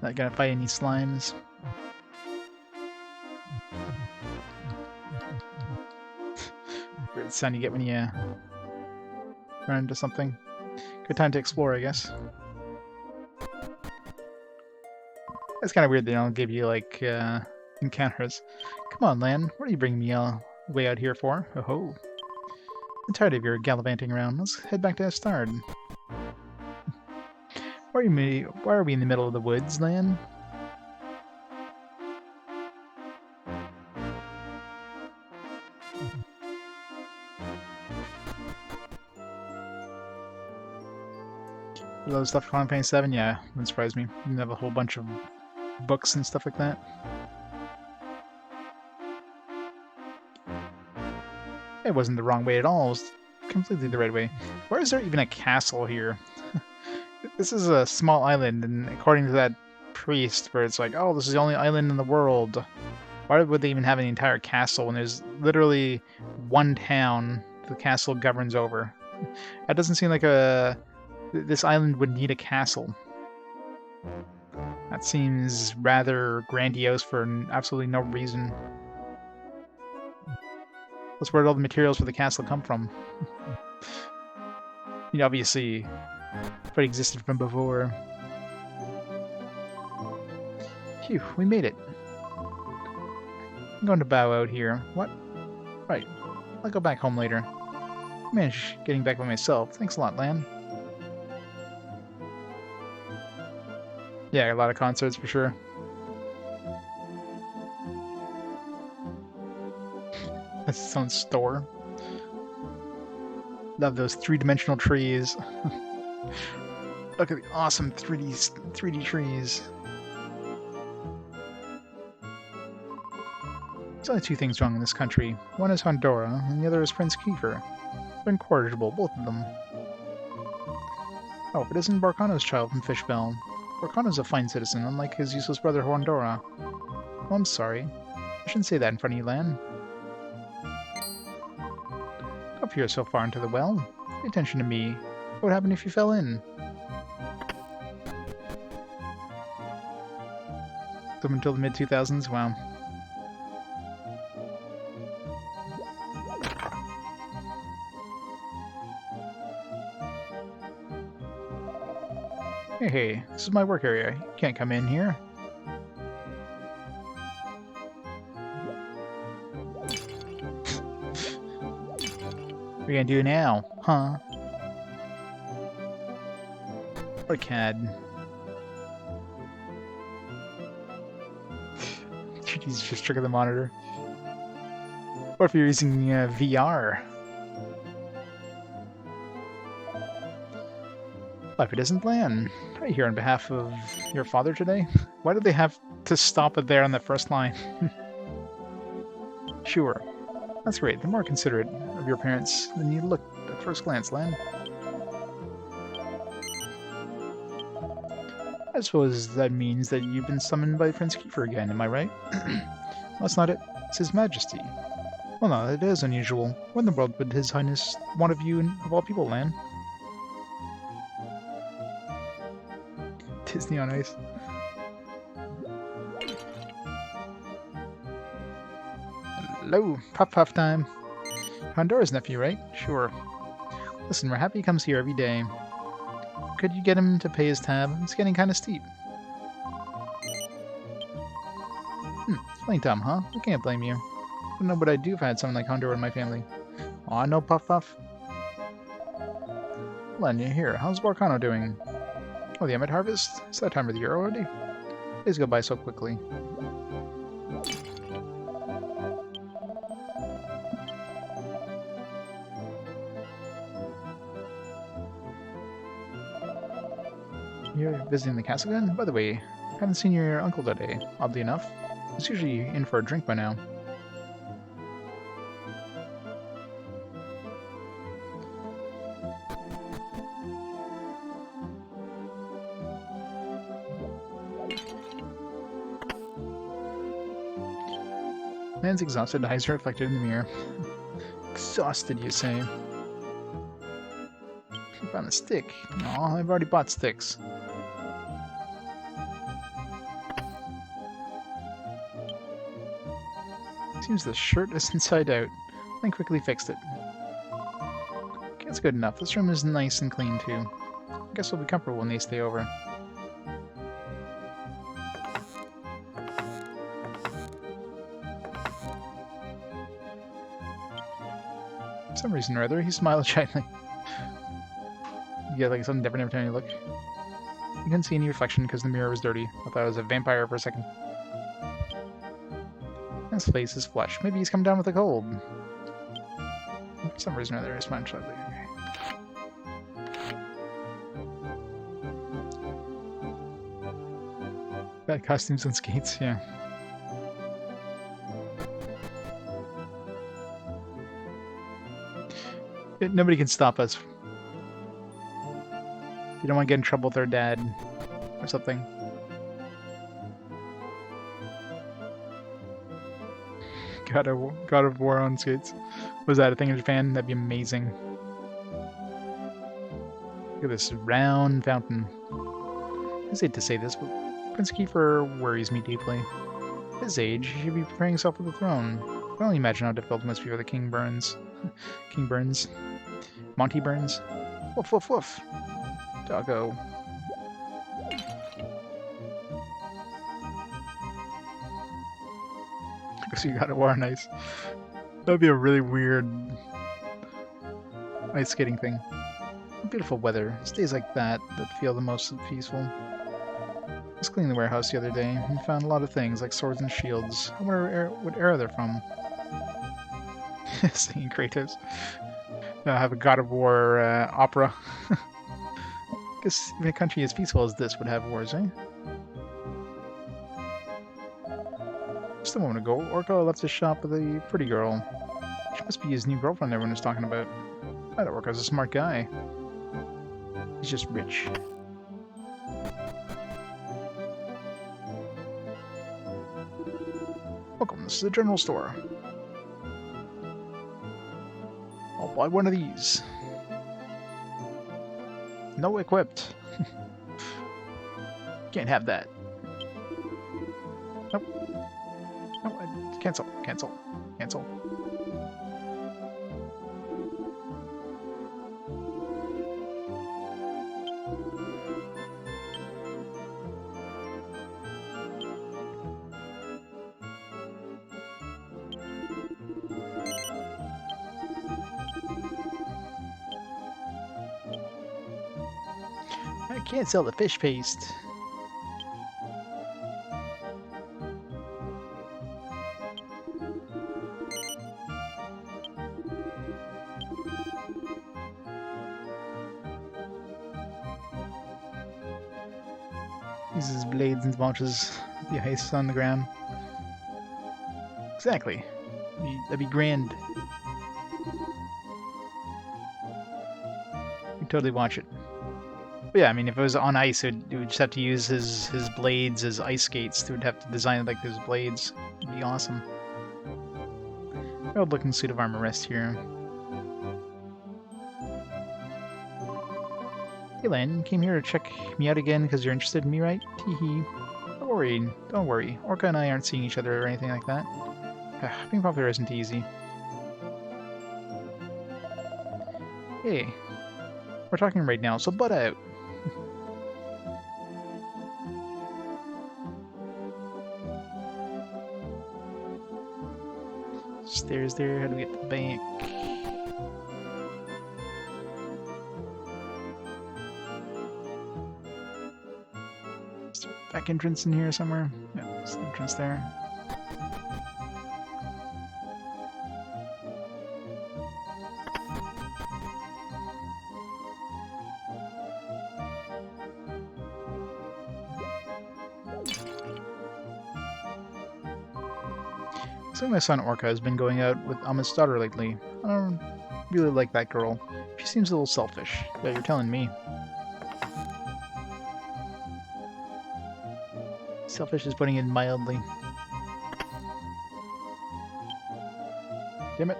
Not gonna fight any slimes. Weird sound you get when you run into something. Good time to explore, I guess. It's kind of weird they don't give you, like, encounters. Come on, Lan. What are you bringing me way out here for? Oh-ho. I'm tired of your gallivanting around. Let's head back to Estard. Why are we in the middle of the woods, Lan? Those stuff from Final Fantasy VII? Yeah, wouldn't surprise me. You have a whole bunch of books and stuff like that. It wasn't the wrong way at all. It was completely the right way. Why is there even a castle here? This is a small island, and according to that priest, where it's like, oh, this is the only island in the world. Why would they even have an entire castle when there's literally one town the castle governs over? That doesn't seem like this island would need a castle. That seems rather grandiose for absolutely no reason. Plus, where did all the materials for the castle come from? You know, obviously, it existed from before. Phew, we made it. I'm going to bow out here. What? Right. I'll go back home later. I managed getting back by myself. Thanks a lot, Lan. Yeah, a lot of concerts for sure. That's its own store. Love those three-dimensional trees. Look at the awesome 3D trees. There's only two things wrong in this country. One is Honduras, and the other is Prince Kiefer. They're incorrigible, both of them. Oh, but isn't Barcano's child from Fishbel? Barcano's a fine citizen, unlike his useless brother Honduras. Oh, I'm sorry. I shouldn't say that in front of you, Lan. Up here so far into the well. Pay attention to me. What would happen if you fell in? Up until the mid-2000s? Wow. Hey, this is my work area. You can't come in here. What are you gonna do now, huh? What a cad. Jeez, just trigger the monitor. What if you're using VR? Life, it isn't Lan. Are you here on behalf of your father today? Why did they have to stop it there on the first line? Sure. That's great. They're more considerate of your parents than you look at first glance, Lan. I suppose that means that you've been summoned by Prince Kiefer again, am I right? That's not it. It's His Majesty. Well, no, it is unusual. When in the world would His Highness want of you and of all people, Lan? Disney on Ice. Hello, puff time. Honduras nephew, right? Sure. Listen, we're happy he comes here every day. Could you get him to pay his tab? It's getting kind of steep. Playing dumb, huh? I can't blame you. I don't know what I'd do if I had someone like Honduras in my family. Aw, no puff. Len, you're here. How's Barcano doing? Oh, the Emmet harvest? It's that time of the year already? Days go by so quickly. You're visiting the castle again? By the way, I haven't seen your uncle today, oddly enough. He's usually in for a drink by now. Man's exhausted, eyes are reflected in the mirror. Exhausted, you say? You found a stick. Aw, I've already bought sticks. Seems the shirt is inside out. I quickly fixed it. Okay, that's good enough. This room is nice and clean, too. I guess we'll be comfortable when they stay over. For some reason or other, he smiled shyly. Yeah, like something different every time you look. You couldn't see any reflection because the mirror was dirty. I thought it was a vampire for a second. His face is flushed. Maybe he's come down with a cold. For some reason or other, I smiled slightly. Bad costumes and skates, yeah. Nobody can stop us. You don't want to get in trouble with their dad or something. God of War on skates. Was that a thing in Japan? That'd be amazing. Look at this round fountain. I hate to say this, but Prince Kiefer worries me deeply. At his age, he should be preparing himself for the throne. I can only imagine how difficult it must be for the King Burns. King Burns. Monty Burns. Woof woof woof. Doggo. So you got a war on ice. That'd be a really weird ice skating thing. Beautiful weather. It's days like that feel the most peaceful. I was cleaning the warehouse the other day and found a lot of things like swords and shields. I wonder what era they're from. Singing Kratos. I have a God of War opera. Guess even a country as peaceful as this would have wars, eh? Just a moment ago, Orca left his shop with a pretty girl. She must be his new girlfriend everyone was talking about. I thought Orca's a smart guy. He's just rich. Welcome, this is the general store. I'll buy one of these. No equipped. Can't have that. Nope. No, cancel. Cancel. Cancel. I can't sell the fish paste. Uses blades and launches the ice on the ground. Exactly. That'd be grand. You'd totally watch it. But yeah, I mean, if it was on ice, it would just have to use his blades as ice skates. They would have to design it like his blades. It'd be awesome. Old looking suit of armor rest here. Hey Lan, you came here to check me out again because you're interested in me, right? Teehee. Don't worry. Orca and I aren't seeing each other or anything like that. Being popular isn't easy. Hey. We're talking right now, so butt out. Stairs there, how do we get to the bank? Is there a back entrance in here somewhere? Yeah, there's an entrance there. So my son Orca has been going out with Ahmed's daughter lately. I don't really like that girl. She seems a little selfish. Yeah, you're telling me. Selfish is putting it mildly. Damn it.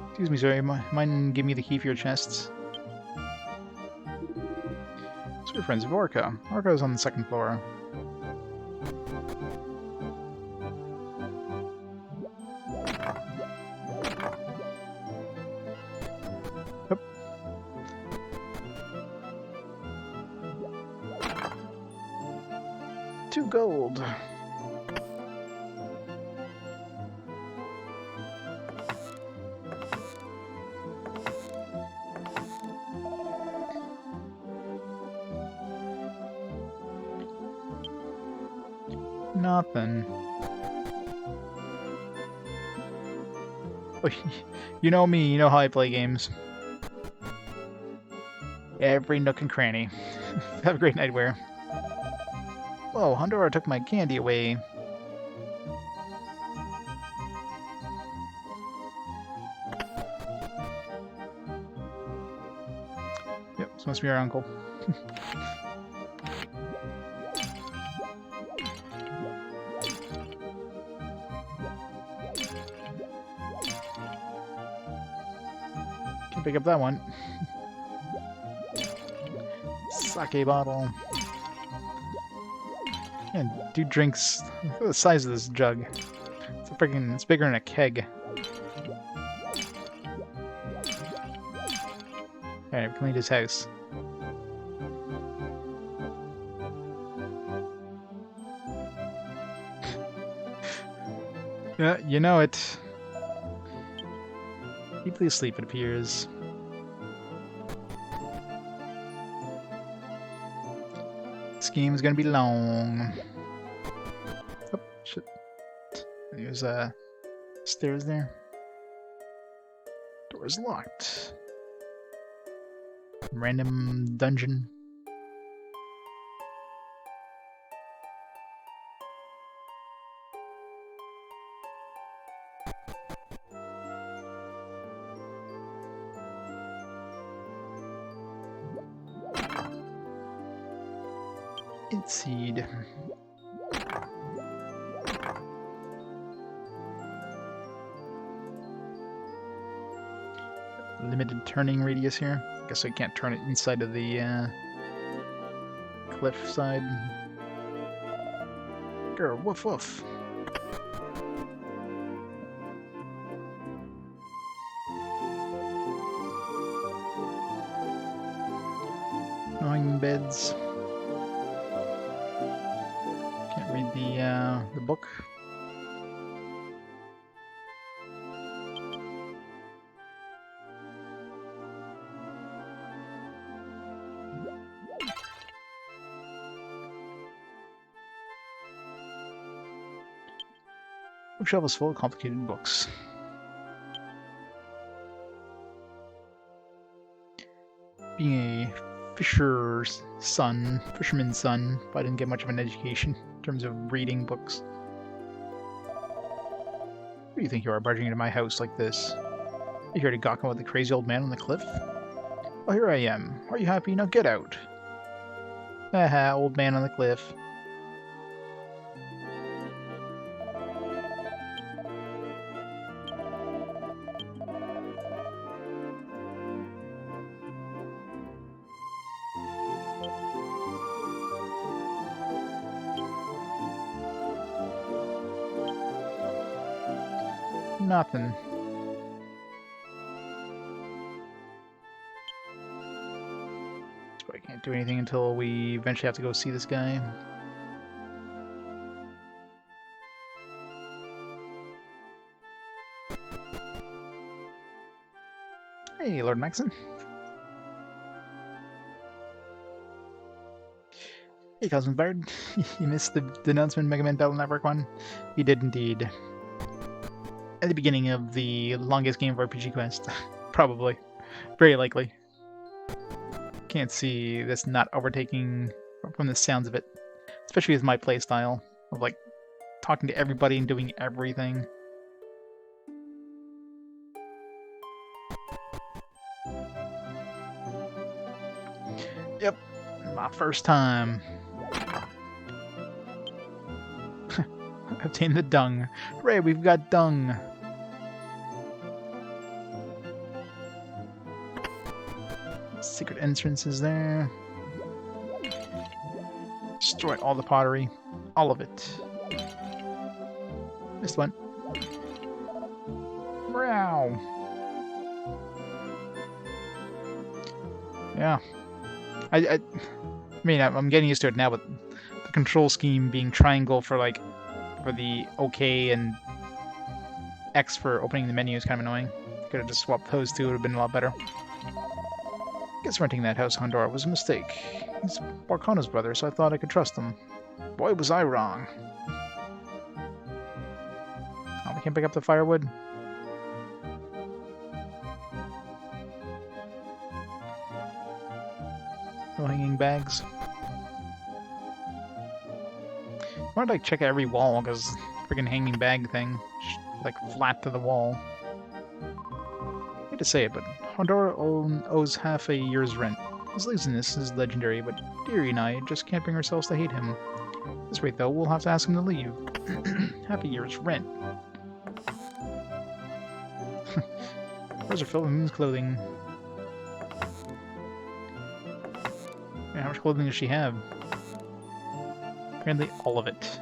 Excuse me, sir. Mind give me the key for your chests? So we're friends of Orca. Orca is on the second floor. Yep. 2 gold. Nothing. You know me, you know how I play games. Every nook and cranny. Have a great night, Ware. Whoa, Honduras took my candy away. Yep, this must be our uncle. Can pick up that one. Sake bottle. And dude drinks. Look at the size of this jug. It's bigger than a keg. Alright, we cleaned his house. Yeah, you know it. Deeply asleep, it appears. This game is gonna be long. Oh, shit. There's stairs there. Door's locked. Random dungeon. Seed. Limited turning radius here. Guess I can't turn it inside of the cliff side. Girl, woof woof. Gnawing beds. Read the book. Bookshelf is full of complicated books. Being a fisherman's son, but I didn't get much of an education in terms of reading books. Who do you think you are, barging into my house like this? Are you here to gawk about the crazy old man on the cliff? Oh, here I am. Are you happy? Now get out. Haha, old man on the cliff. Nothing. So I can't do anything until we eventually have to go see this guy. Hey, Lord Maxon. Hey, Cosmic Bard. You missed the announcement Mega Man Battle Network one? You did indeed. At the beginning of the longest game of RPG Quest. Probably. Very likely. Can't see this not overtaking from the sounds of it. Especially with my playstyle of like talking to everybody and doing everything. Yep, my first time. Obtain the dung. Hooray, we've got dung. Secret entrance is there. Destroy all the pottery. All of it. Missed one. Meow. Yeah. I mean, I'm getting used to it now, but the control scheme being triangle for like for the OK and X for opening the menu is kind of annoying. Could have just swapped those two; it would have been a lot better. Guess renting that house, Honora, was a mistake. He's Barcana's brother, so I thought I could trust him. Boy, was I wrong. Oh, we can't pick up the firewood? No hanging bags. I wanted to like check every wall, because freaking hanging bag thing, like flat to the wall. I hate to say it, but Honora owes half a year's rent. His laziness is legendary, but Deary and I just can't bring ourselves to hate him. At this rate, though, we'll have to ask him to leave. Half a year's rent. Clothes are filled with Moon's clothing. Man, how much clothing does she have? Apparently all of it.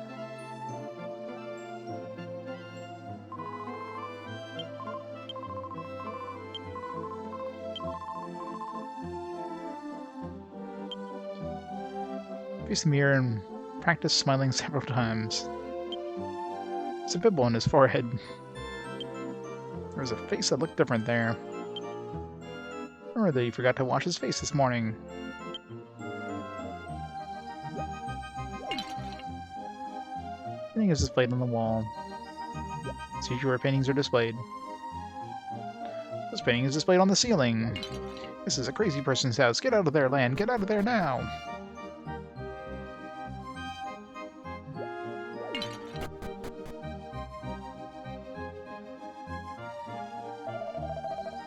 Face the mirror and practice smiling several times. There's a pimple on his forehead. There was a face that looked different there. Or that he forgot to wash his face this morning. Painting is displayed on the wall. See where paintings are displayed. This painting is displayed on the ceiling. This is a crazy person's house. Get out of there, land. Get out of there now.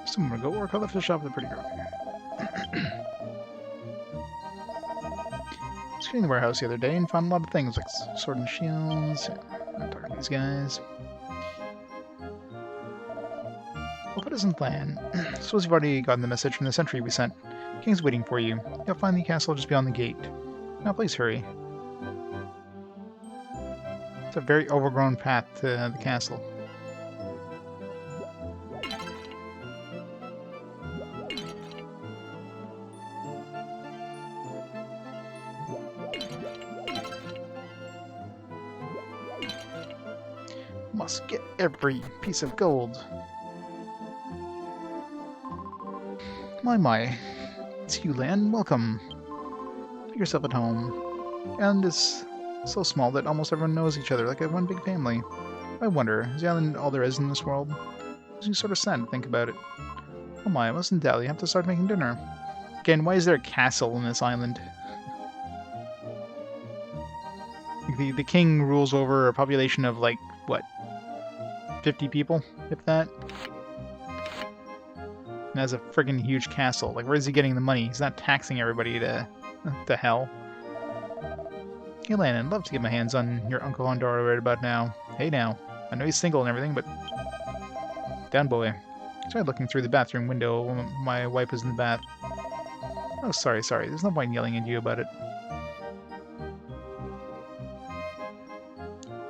Someone go work on the fish shop with a pretty girl. I was cleaning the warehouse the other day and found a lot of things like sword and shields. I'm not talking to these guys. Well, what isn't plan? Suppose you've already gotten the message from the sentry we sent. King's waiting for you. You'll find the castle just beyond the gate. Now please hurry. It's a very overgrown path to the castle. Must get every piece of gold. My, it's you, Lan. Welcome. Make yourself at home. And it's so small that almost everyone knows each other, like a one big family. I wonder, is the island all there is in this world? It's sort of sad to think about it. Oh my, I mustn't doubt you have to start making dinner. Again, why is there a castle in this island? The king rules over a population of, like, what, 50 people, if that? And has a friggin' huge castle. Like, where's he getting the money? He's not taxing everybody to hell. Hey, Lan, I'd love to get my hands on your Uncle Honora right about now. Hey, now. I know he's single and everything, but... Down, boy. I tried looking through the bathroom window when my wife was in the bath. Oh, sorry. There's no point yelling at you about it.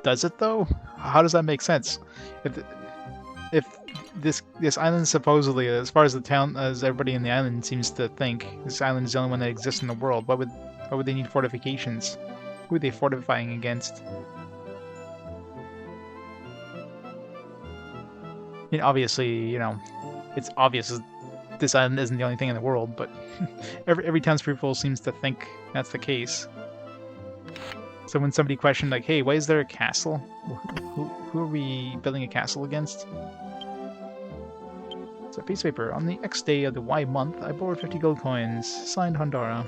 Does it, though? How does that make sense? If this island supposedly, as far as the town, as everybody in the island seems to think, this island is the only one that exists in the world, why would they need fortifications? Who are they fortifying against? I mean, obviously, you know, it's obvious this island isn't the only thing in the world, but every townspeople seems to think that's the case. So when somebody questioned, like, hey, why is there a castle? Who are we building a castle against? It's a piece of paper. On the X day of the Y month, I borrowed 50 gold coins. Signed, Honora.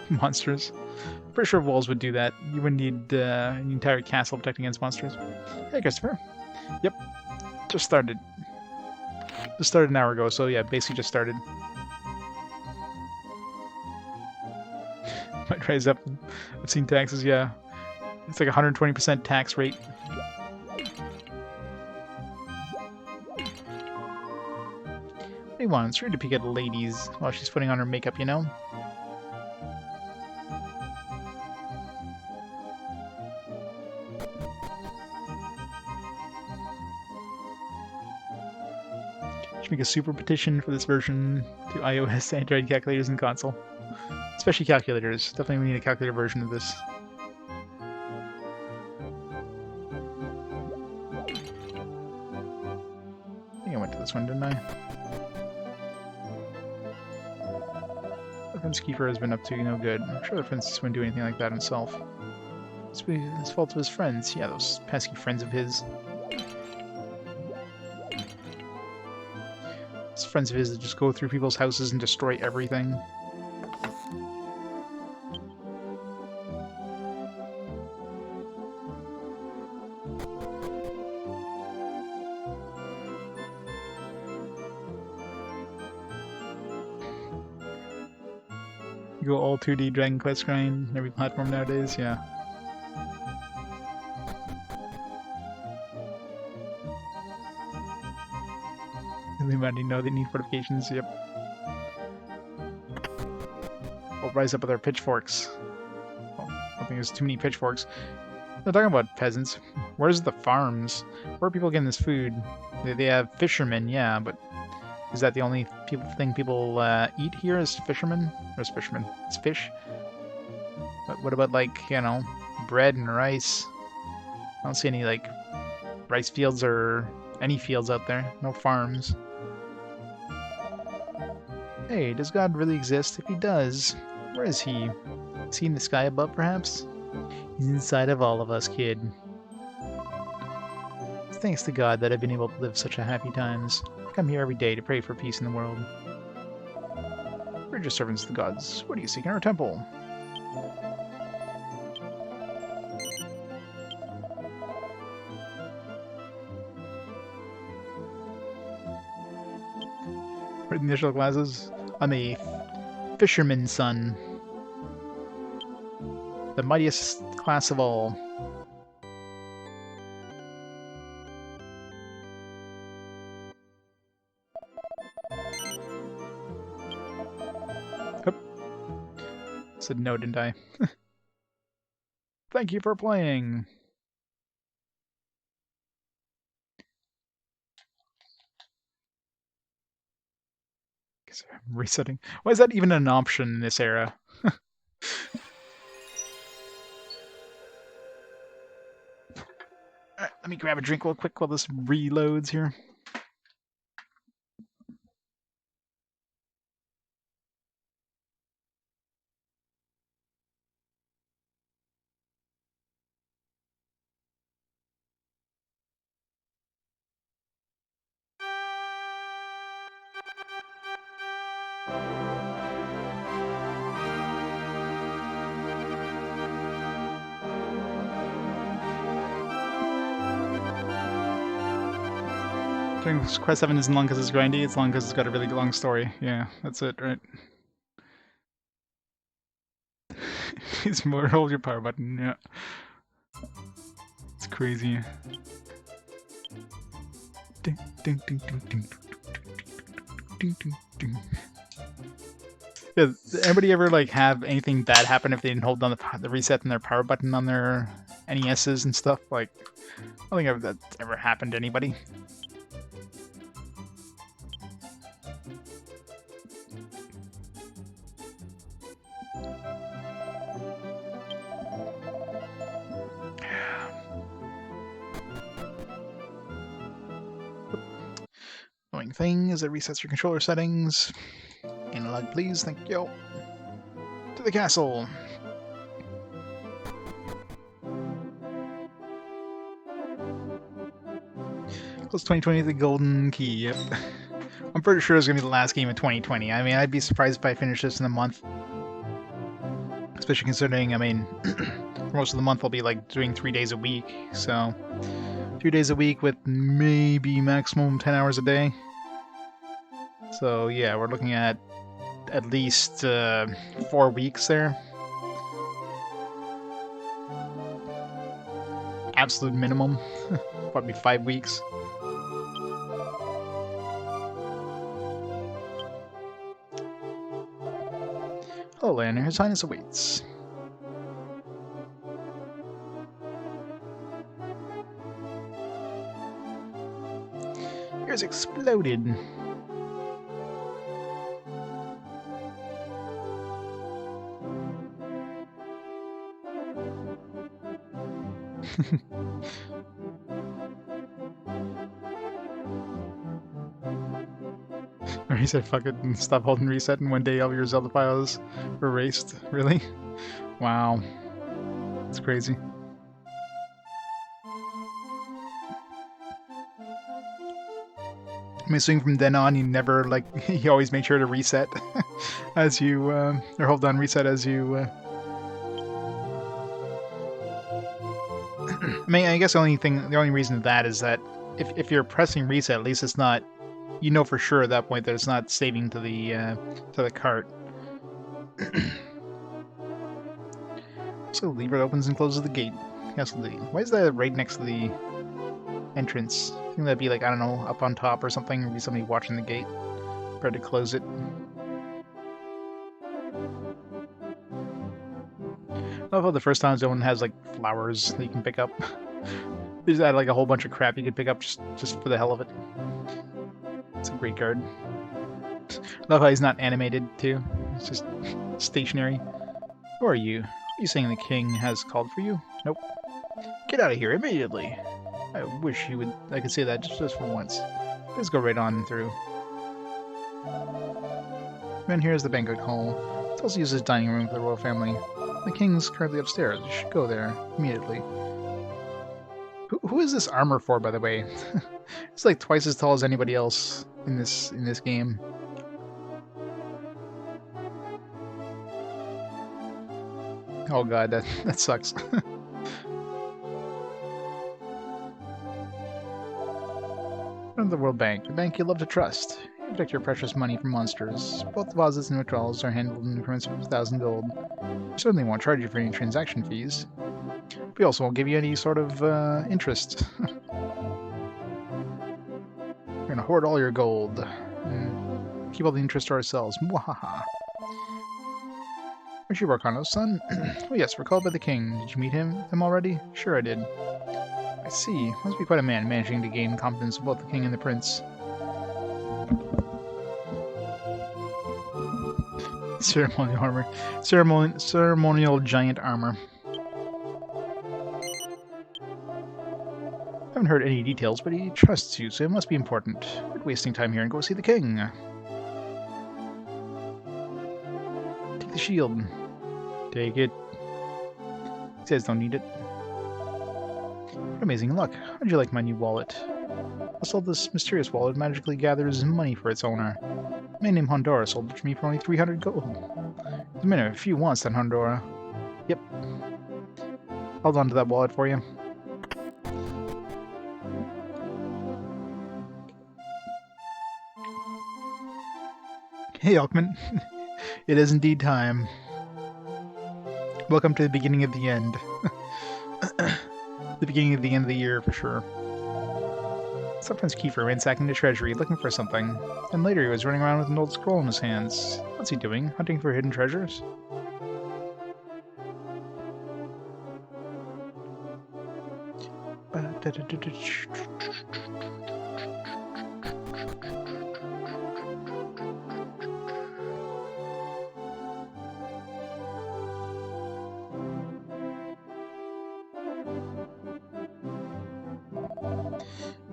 Monsters. Pretty sure walls would do that. You wouldn't need an entire castle protecting against monsters. Hey, Christopher. Yep. Just started. Just started an hour ago, so yeah, basically just started. Might rise up. I've seen taxes, yeah. It's like 120% tax rate. What do you want? It's rude to peek at ladies while she's putting on her makeup, you know? Should make a super petition for this version to iOS, Android calculators, and console. Especially calculators. Definitely we need a calculator version of this. I think I went to this one, didn't I? Prince Kiefer has been up to no good. I'm sure the Prince wouldn't do anything like that himself. It's his fault of his friends. Yeah, those pesky friends of his. Those friends of his that just go through people's houses and destroy everything. You go all 2D Dragon Quest grind, every platform nowadays, yeah. Anybody know they need fortifications? Yep. We'll rise up with our pitchforks. Well, I don't think there's too many pitchforks. They're talking about peasants. Where's the farms? Where are people getting this food? They have fishermen, yeah, but is that the only thing people eat here is fishermen? Or is fishermen? It's fish? But what about, like, you know, bread and rice? I don't see any, like, rice fields or any fields out there. No farms. Hey, does God really exist? If he does, where is he? Is he in the sky above, perhaps? He's inside of all of us, kid. It's thanks to God that I've been able to live such a happy times. I come here every day to pray for peace in the world. We're just servants of the gods. What do you seek in our temple? For the initial classes, I'm a fisherman son. The mightiest class of all. Oop. Said no, didn't I? Thank you for playing. I'm resetting. Why is that even an option in this era? Alright, let me grab a drink real quick while this reloads here. Quest 7 isn't long because it's grindy, it's long because it's got a really long story. Yeah, that's it, right? It's more hold your power button, yeah. It's crazy. Ding, ding, ding, ding, ding, ding, ding, ding. Yeah, anybody ever like have anything bad happen if they didn't hold down the reset and their power button on their NESs and stuff? Like, I don't think that's ever happened to anybody. Annoying thing is it resets your controller settings. Analog, please. Thank you. To the castle. Plus 2020, the golden key. Yep. I'm pretty sure it's gonna be the last game of 2020. I mean, I'd be surprised if I finish this in a month. Especially considering, I mean, for most of the month I'll be like doing 3 days a week, so 2 days a week with maybe maximum 10 hours a day. So yeah, we're looking at least 4 weeks there. Absolute minimum, probably 5 weeks. Hello, Leonard. His Highness awaits. Yours exploded. Or he said, fuck it, and stop holding reset, and one day all your Zelda files were erased. Really? Wow. That's crazy. I'm assuming from then on, you never, like, you always make sure to reset as you, or hold down reset as you, I mean, I guess the only reason of that is that if you're pressing reset, at least it's not, you know for sure at that point that it's not saving to the cart. So the lever opens and closes the gate. Castle D. Why is that right next to the entrance? I think that'd be like, I don't know, up on top or something, or be somebody watching the gate. Try to close it. I love how the first time zone has like flowers that you can pick up. They just add like a whole bunch of crap you can pick up just for the hell of it. It's a great card. Love how he's not animated too. It's just stationary. Who are you? Are you saying the king has called for you? Nope. Get out of here immediately. I wish I could say that just for once. Let's go right on through. And here's the banquet hall. It's also used as dining room for the royal family. The king's currently upstairs. You should go there immediately. Who is this armor for, by the way? It's like twice as tall as anybody else in this game. Oh god, that sucks. From the World Bank, the bank you love to trust. You protect your precious money from monsters. Both deposits and withdrawals are handled in increments of 1,000 gold. We certainly won't charge you for any transaction fees. We also won't give you any sort of interest. We're gonna hoard all your gold and keep all the interest to ourselves. Mwahaha. Aren't you Barcano's son? Oh yes, we're called by the king. Did you meet him already? Sure I did. I see. Must be quite a man managing to gain confidence of both the king and the prince. Ceremonial armor. Ceremonial giant armor. I haven't heard any details, but he trusts you, so it must be important. Quit wasting time here and go see the king. Take the shield. Take it. He says don't need it. What amazing luck. How'd you like my new wallet? Also, this mysterious wallet magically gathers money for its owner. A man named Honduras sold it to me for only 300 gold. Wait a minute, if you wants that Honduras. Yep. Hold on to that wallet for you. Hey, Alkman. It is indeed time. Welcome to the beginning of the end. The beginning of the end of the year, for sure. Sometimes Kiefer ransacking the treasury, looking for something. Then later he was running around with an old scroll in his hands. What's he doing? Hunting for hidden treasures?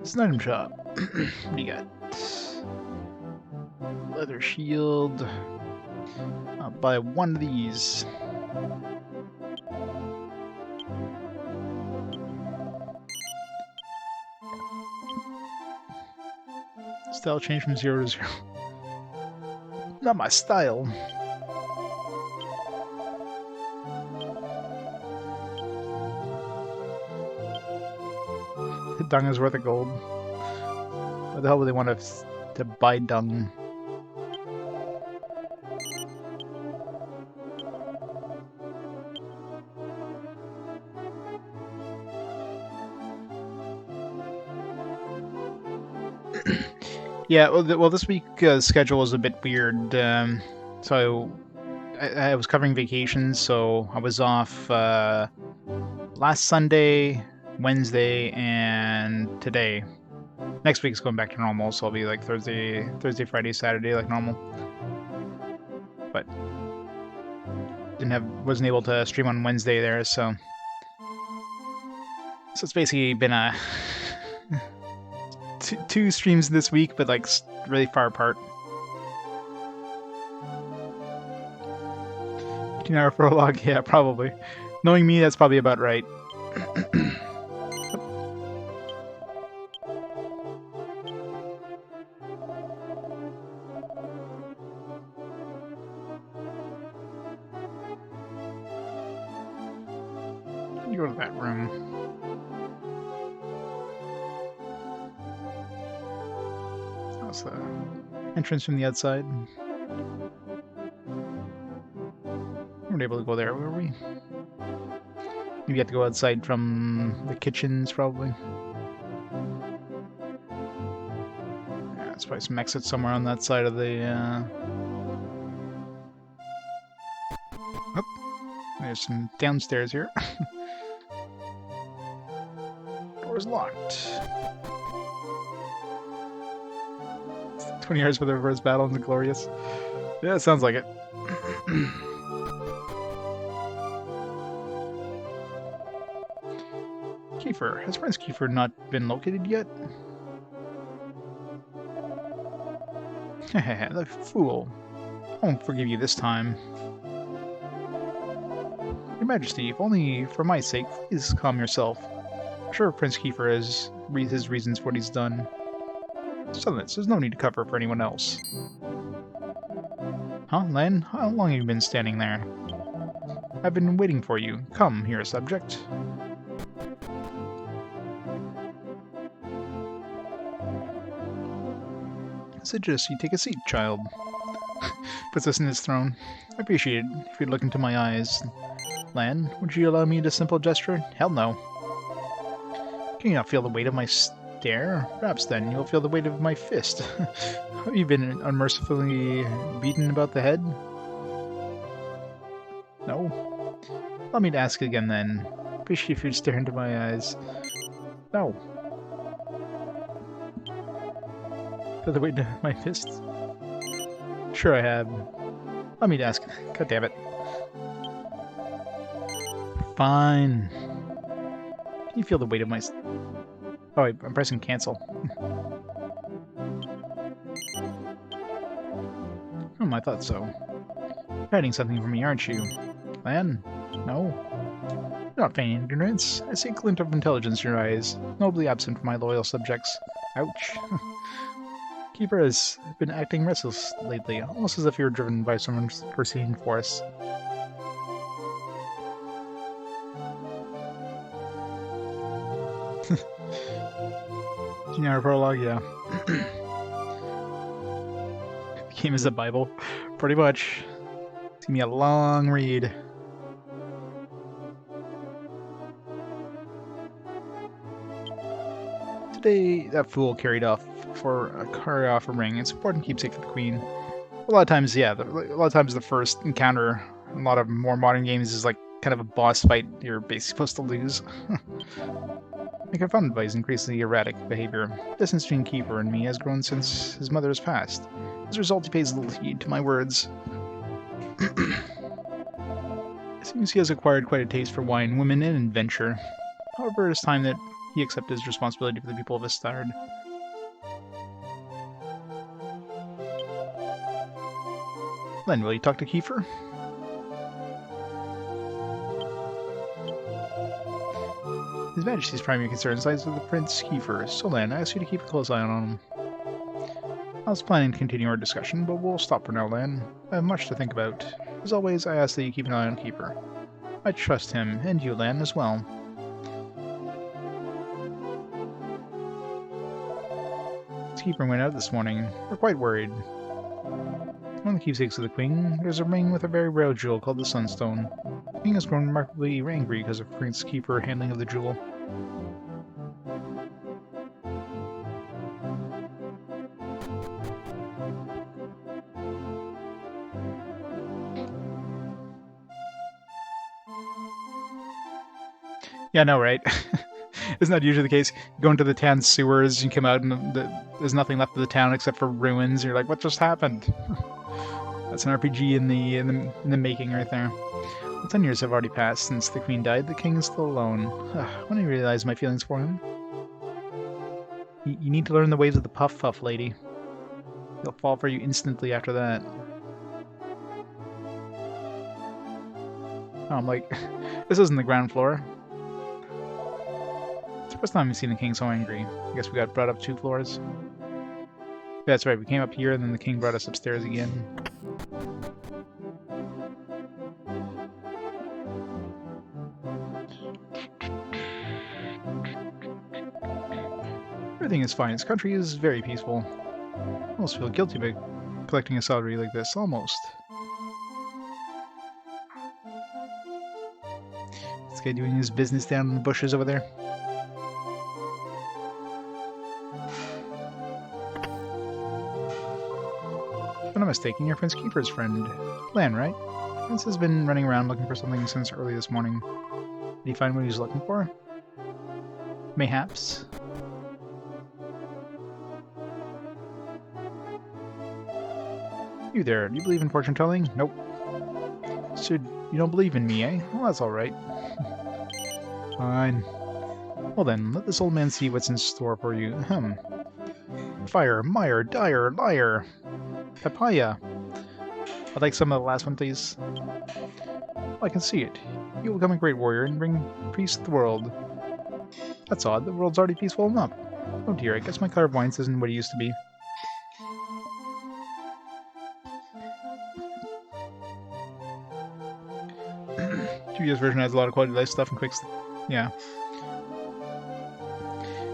It's an item shop. What do you got? Leather shield. I'll buy one of these. Style change from 0 to 0. Not my style. dung is worth a gold. What the hell would they want to buy dung? Yeah, well, this week's schedule was a bit weird. So I was covering vacations, so I was off last Sunday, Wednesday, and today. Next week's going back to normal, so I'll be like Thursday, Friday, Saturday, like normal. But wasn't able to stream on Wednesday there, so it's basically been a two streams this week, but like really far apart. 15-hour prologue, yeah, probably. Knowing me, that's probably about right. You go to that room. That's the entrance from the outside. We weren't able to go there, were we? Maybe you have to go outside from the kitchens, probably. Yeah, there's probably some exits somewhere on that side of the, Oh, there's some downstairs here. Door's locked. 20 years for the reverse battle and the glorious. Yeah, it sounds like it. Kiefer. Has Prince Kiefer not been located yet? Hehe, the fool. I won't forgive you this time. Your Majesty, if only for my sake, please calm yourself. I'm sure Prince Kiefer has his reasons for what he's done. Silence, there's no need to cover for anyone else. Huh, Len? How long have you been standing there? I've been waiting for you. Come, here, subject. I suggest you take a seat, child. Puts us in his throne. I appreciate it if you'd look into my eyes. Lan, would you allow me a simple gesture? Hell no. Can you not feel the weight of my stare? Perhaps then you'll feel the weight of my fist. Have you been unmercifully beaten about the head? No? Allow me to ask again then. Appreciate if you'd stare into my eyes. No. Feel the weight of my fist? Sure I have. Allow me to ask. God damn it. Fine. Can you feel the weight of my... Oh, wait, I'm pressing cancel. I thought so. You're hiding something from me, aren't you? Lan? No? You're not feigning ignorance. I see a glint of intelligence in your eyes, nobly absent from my loyal subjects. Ouch. Kiefer has been acting restless lately, almost as if you were driven by some unforeseen force. Our prologue, yeah. The game is a Bible, pretty much. It's gonna be a long read. Today, that fool carried off a ring. It's important keepsake for the queen. A lot of times, yeah. A lot of times, the first encounter in a lot of more modern games is like kind of a boss fight you're basically supposed to lose. I'm confounded by his increasingly erratic behavior. Distance between Kiefer and me has grown since his mother has passed. As a result, he pays little heed to my words. It seems he has acquired quite a taste for wine, women, and adventure. However, it is time that he accept his responsibility for the people of Estard. Len, will you talk to Kiefer? His Majesty's primary concern lies with the Prince Kiefer, so Len, I ask you to keep a close eye on him. I was planning to continue our discussion, but we'll stop for now, Len. I have much to think about. As always, I ask that you keep an eye on Kiefer. I trust him, and you, Len, as well. Kiefer went out this morning. We're quite worried. One of the keepsakes of the Queen, there's a ring with a very rare jewel called the Sunstone. The King has grown remarkably angry because of Prince Kiefer's handling of the jewel. Yeah, no, right? Isn't that usually the case? You go into the town sewers, you come out, and there's nothing left of the town except for ruins. You're like, what just happened? That's an RPG in the making right there. Well, 10 years have already passed since the Queen died. The King is still alone. When I realize my feelings for him. You need to learn the ways of the puff, lady. He'll fall for you instantly after that. Oh, I'm like, this isn't the ground floor. It's the first time we've seen the King so angry. I guess we got brought up 2 floors. That's right, we came up here and then the King brought us upstairs again. Everything is fine. His country is very peaceful. I almost feel guilty about collecting a salary like this. Almost. This guy doing his business down in the bushes over there. If I'm not mistaken, you're Prince Kiefer's friend. Lan, right? Prince has been running around looking for something since early this morning. Did he find what he was looking for? Mayhaps. You there, do you believe in fortune telling? Nope. So, you don't believe in me, eh? Well, that's alright. Fine. Well then, let this old man see what's in store for you. Fire, mire, dire, liar. Papaya. I'd like some of the last one, please. I can see it. You will become a great warrior and bring peace to the world. That's odd, the world's already peaceful enough. Oh dear, I guess my clairvoyance isn't what it used to be. 2DS version has a lot of quality of life stuff and quick yeah.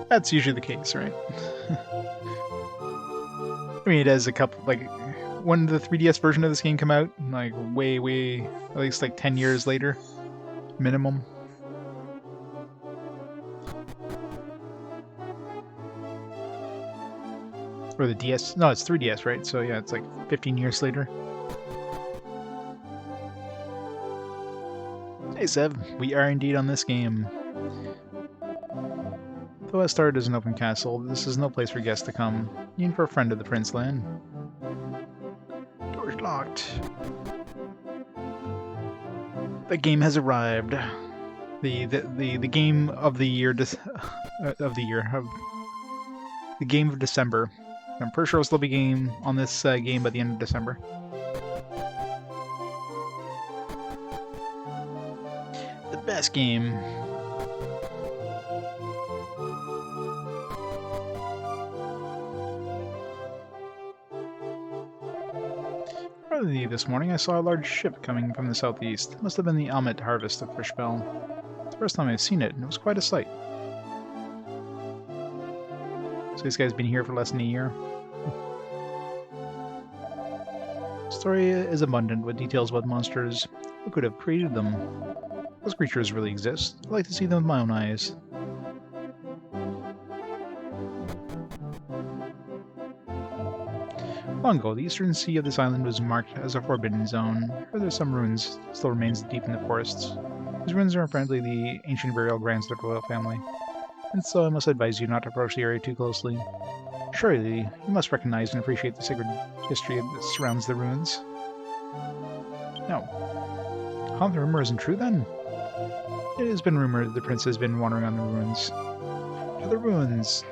That's usually the case, right? I mean, it has a couple, like, when did the 3DS version of this game come out? Like, way, at least like 10 years later. Minimum. Or the DS, no, it's 3DS, right? So yeah, it's like 15 years later. Hey Sev, we are indeed on this game. Though Estard is an open castle, this is no place for guests to come, even for a friend of the Prince Land. Door's locked. The game has arrived. The game of the year the game of December. I'm pretty sure it'll still be game on this game by the end of December. The best game. Early this morning I saw a large ship coming from the southeast. It must have been the almond harvest of Fishbel. It's the first time I've seen it, and it was quite a sight. So this guy's been here for less than a year. The story is abundant with details about monsters. Who could have created them? Those creatures really exist. I'd like to see them with my own eyes. Long ago, the eastern sea of this island was marked as a forbidden zone. Here there's some ruins still remains deep in the forests. These ruins are apparently the ancient burial grounds of the royal family, and so I must advise you not to approach the area too closely. Surely, you must recognize and appreciate the sacred history that surrounds the ruins. No. Huh, the rumor isn't true then? It has been rumored the prince has been wandering on the ruins. To the ruins!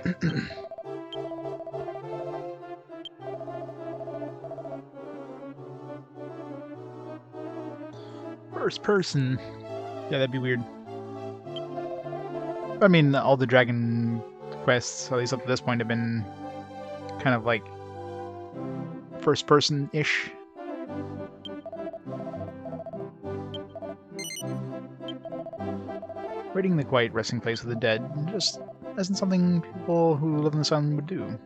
First person. Yeah, that'd be weird. I mean, all the dragon quests, at least up to this point, have been kind of like first person-ish. Raiding the quiet resting place of the dead just isn't something people who live in this island would do.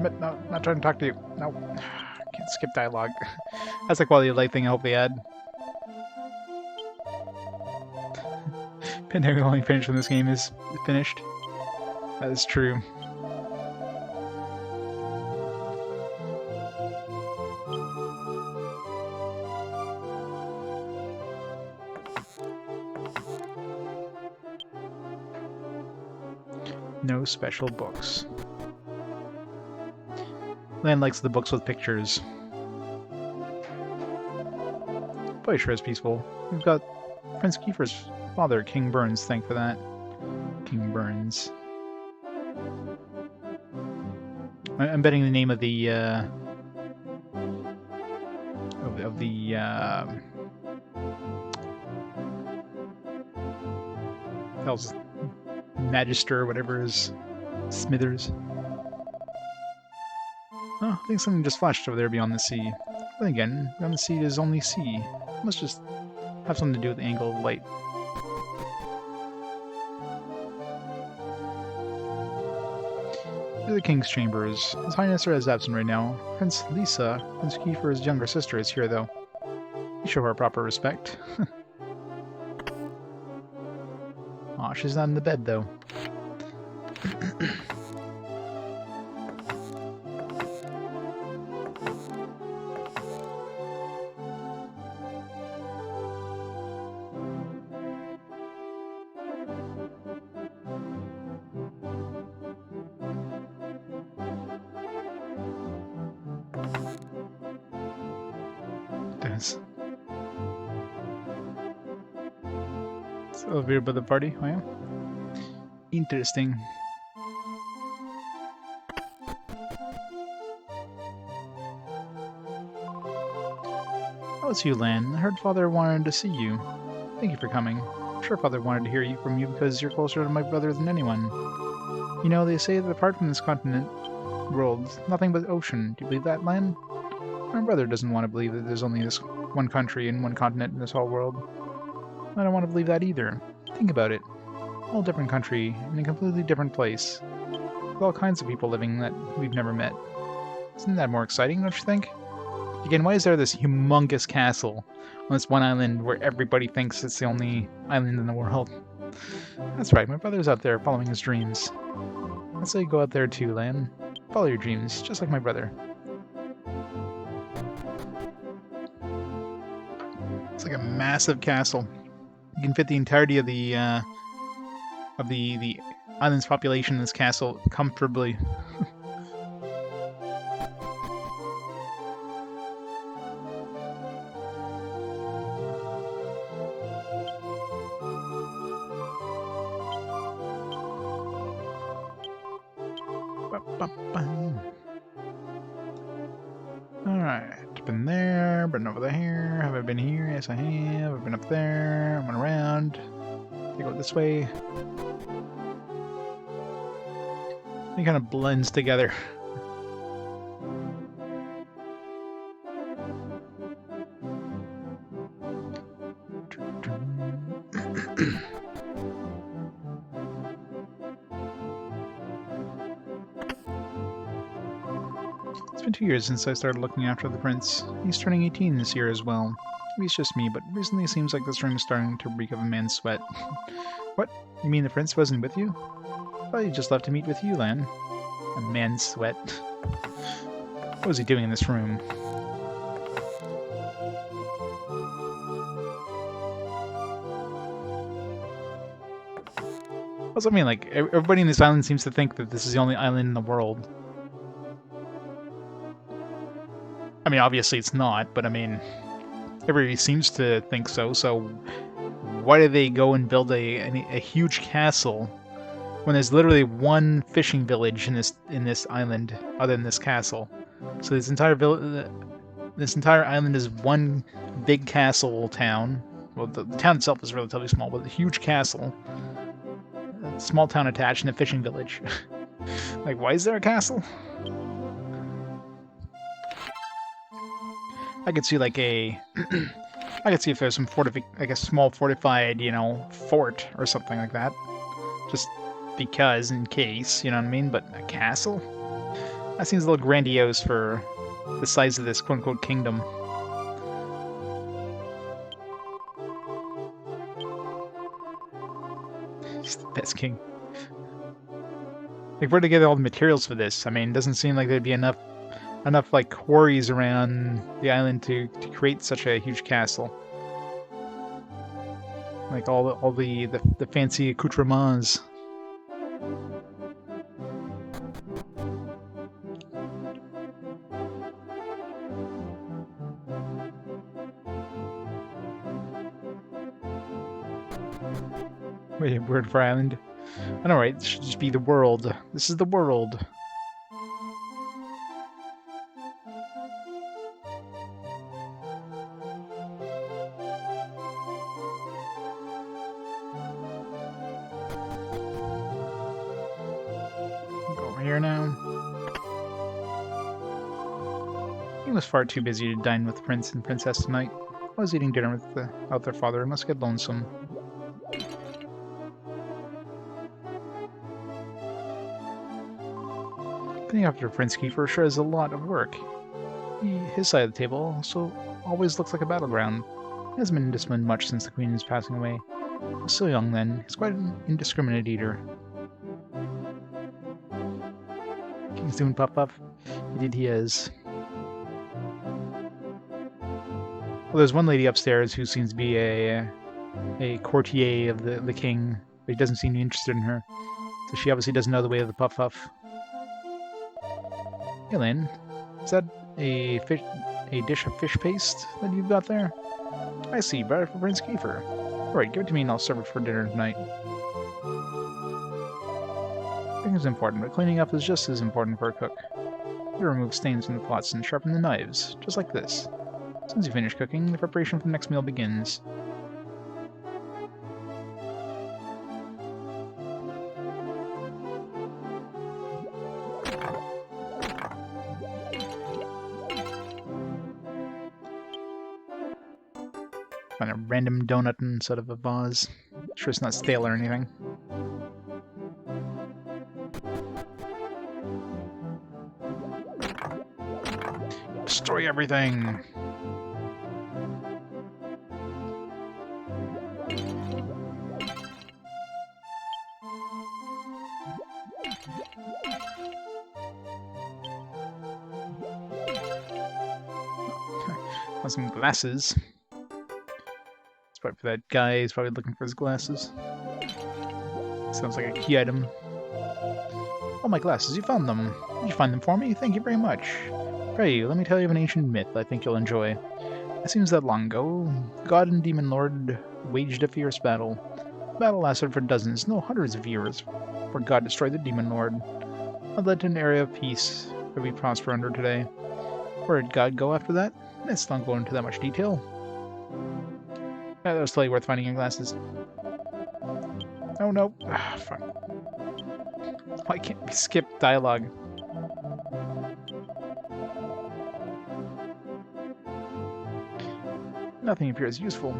Damn it, no, not trying to talk to you. No. Can't skip dialogue. That's a quality of life thing I hope they add. Pandemic only finished when this game is finished. That is true. No special books. Lan likes the books with pictures. Boy, sure is peaceful. We've got Prince Kiefer's father, King Burns, thank for that. King Burns. I'm betting the name of the hell's Magister or whatever is Smithers. Oh, I think something just flashed over there beyond the sea. Then again, beyond the sea is only sea. Must just have something to do with the angle of light. These are the King's chambers. His Highness is absent right now. Prince Lisa, Prince Kiefer's younger sister, is here though. You show her proper respect. Aw, she's not in the bed though. It's elevator by the party, oh yeah? Interesting. Oh, it's you, Lan. I heard Father wanted to see you. Thank you for coming. I'm sure Father wanted to hear from you because you're closer to my brother than anyone. You know, they say that apart from this continent world, nothing but ocean. Do you believe that, Lan? My brother doesn't want to believe that there's only this one country and one continent in this whole world. I don't want to believe that either. Think about it. A whole different country, in a completely different place. With all kinds of people living that we've never met. Isn't that more exciting, don't you think? Again, why is there this humongous castle on this one island where everybody thinks it's the only island in the world? That's right, my brother's out there following his dreams. I'd say go out there too, Lan. Follow your dreams, just like my brother. It's like a massive castle. You can fit the entirety of the island's population in this castle comfortably. Alright, been there, been over there, have I been here? Yes I have, I've been up there, I went around, I go this way. It kind of blends together. It's been 2 years since I started looking after the prince. He's turning 18 this year as well. Maybe it's just me, but recently it seems like this room's starting to reek of a man's sweat. What? You mean the prince wasn't with you? I thought he just left to meet with you, Lan. A man's sweat. What was he doing in this room? What's I mean? Like, everybody in this island seems to think that this is the only island in the world. I mean, obviously it's not, but I mean, everybody seems to think so, so why do they go and build a huge castle when there's literally one fishing village in this island other than this castle? So this entire island is one big castle town. Well, the town itself is relatively small, but a huge castle. A small town attached and a fishing village. Like, why is there a castle? I could see like I could see if there's some like a small fortified, you know, fort or something like that. Just because, in case, you know what I mean? But a castle? That seems a little grandiose for the size of this quote-unquote kingdom. He's the best king. Like, where to get all the materials for this? I mean, it doesn't seem like there'd be enough like quarries around the island to create such a huge castle. Like all the fancy accoutrements. Wait, word for island? I know, right? This should just be the world. This is the world. Go over here now. He was far too busy to dine with the prince and princess tonight. I was eating dinner without their father. It must get lonesome. Looking after Prince Kiefer sure is a lot of work. His side of the table also always looks like a battleground. He hasn't been disciplined much since the queen is passing away. He was so young then. He's quite an indiscriminate eater. King's doing puff. Indeed he is. Well, there's one lady upstairs who seems to be a courtier of the king, but he doesn't seem interested in her. So she obviously doesn't know the way of the puff. Hey, Lynn, is that a dish of fish paste that you've got there? I see, better for Prince Kiefer. Alright, give it to me and I'll serve it for dinner tonight. Cooking is important, but cleaning up is just as important for a cook. You remove stains from the pots and sharpen the knives, just like this. As soon as you finish cooking, the preparation for the next meal begins. Find a random donut instead of a vase. Sure it's not stale or anything. Destroy everything! Want some glasses. It's probably for that guy. He's probably looking for his glasses. Sounds like a key item. Oh, my glasses, you found them. Did you find them for me? Thank you very much. Pray, let me tell you of an ancient myth I think you'll enjoy. It seems that long ago, God and Demon Lord waged a fierce battle. The battle lasted for dozens, no hundreds of years, where God destroyed the Demon Lord. It led to an area of peace that we prosper under today. Where did God go after that? Let's not go into that much detail. That was totally worth finding your glasses. Oh no. Ah, fuck. Why can't we skip dialogue? Nothing appears useful.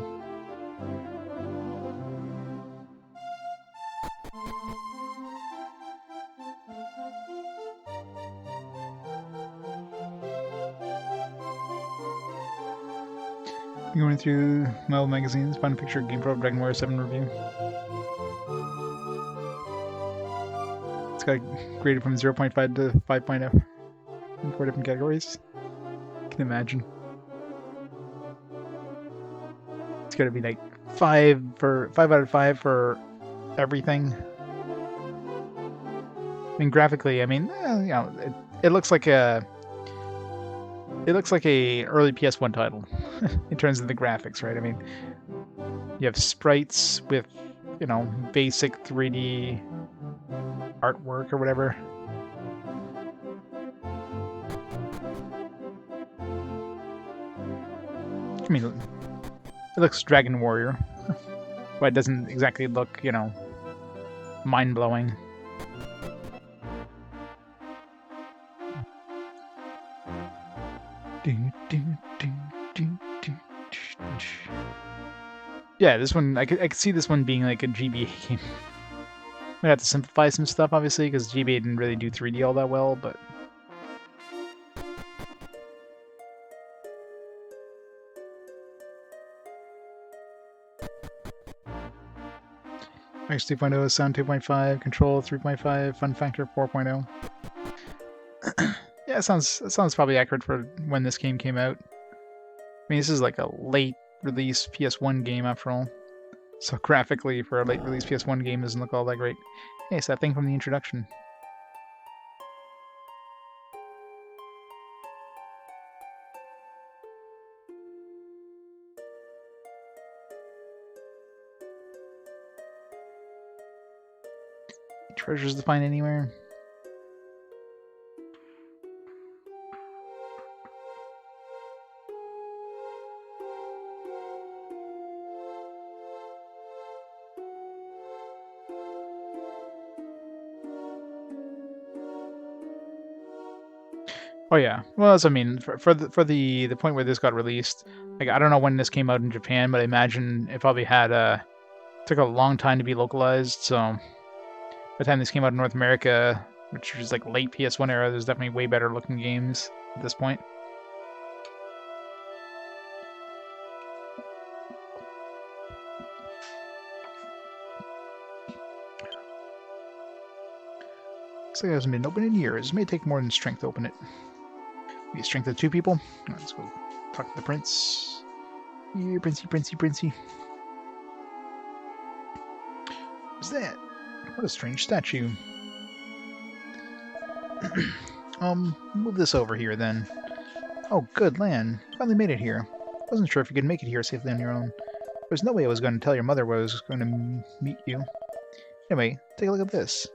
Going through my old magazines, find a picture of GamePro Dragon Warrior 7 review. It's got graded from 0.5 to 5.0 in 4 different categories. I can imagine. It's got to be like 5 out of 5 for everything. I mean, graphically, I mean, you know, it looks like a early PS1 title in terms of the graphics, right? I mean, you have sprites with, you know, basic 3D artwork or whatever. I mean, it looks Dragon Warrior, but it doesn't exactly look, you know, mind-blowing. Yeah, this one, I could see this one being like a GBA game. We have to simplify some stuff, obviously, because GBA didn't really do 3D all that well, but X 2.0, sound 2.5, control 3.5, fun factor 4.0. Yeah, it sounds probably accurate for when this game came out. I mean, this is like a late release PS1 game after all. So graphically, for a late release PS1 game, doesn't look all that great. Hey, it's that thing from the introduction. Treasures to find anywhere? Oh yeah. Well, I mean, for the point where this got released, like I don't know when this came out in Japan, but I imagine it probably had took a long time to be localized. So by the time this came out in North America, which was like late PS1 era, there's definitely way better looking games at this point. Looks like it hasn't been open in years. It may take more than strength to open it. Be a strength of 2 people. Right, let's go talk to the prince. Here, princey, princey, princey. What's that? What a strange statue. Move this over here then. Oh, good land. Finally made it here. Wasn't sure if you could make it here safely on your own. There's no way I was going to tell your mother where I was going to meet you. Anyway, take a look at this.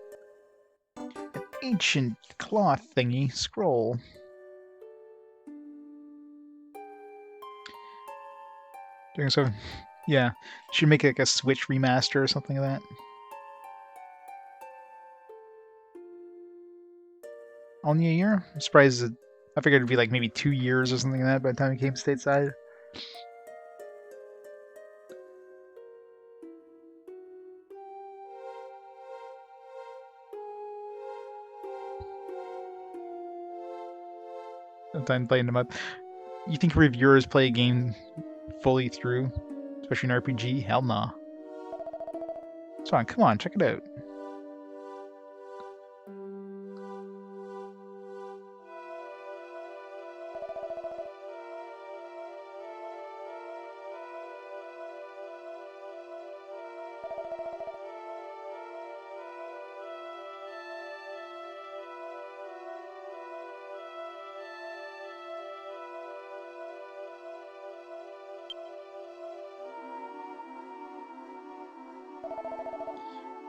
An ancient cloth thingy scroll. Doing so, yeah. Should make like a Switch remaster or something like that. Only a year? I'm surprised. I figured it'd be like maybe 2 years or something like that by the time it came stateside. Sometimes playing them up. You think reviewers play a game fully through, especially an RPG? Hell nah. So come on, check it out.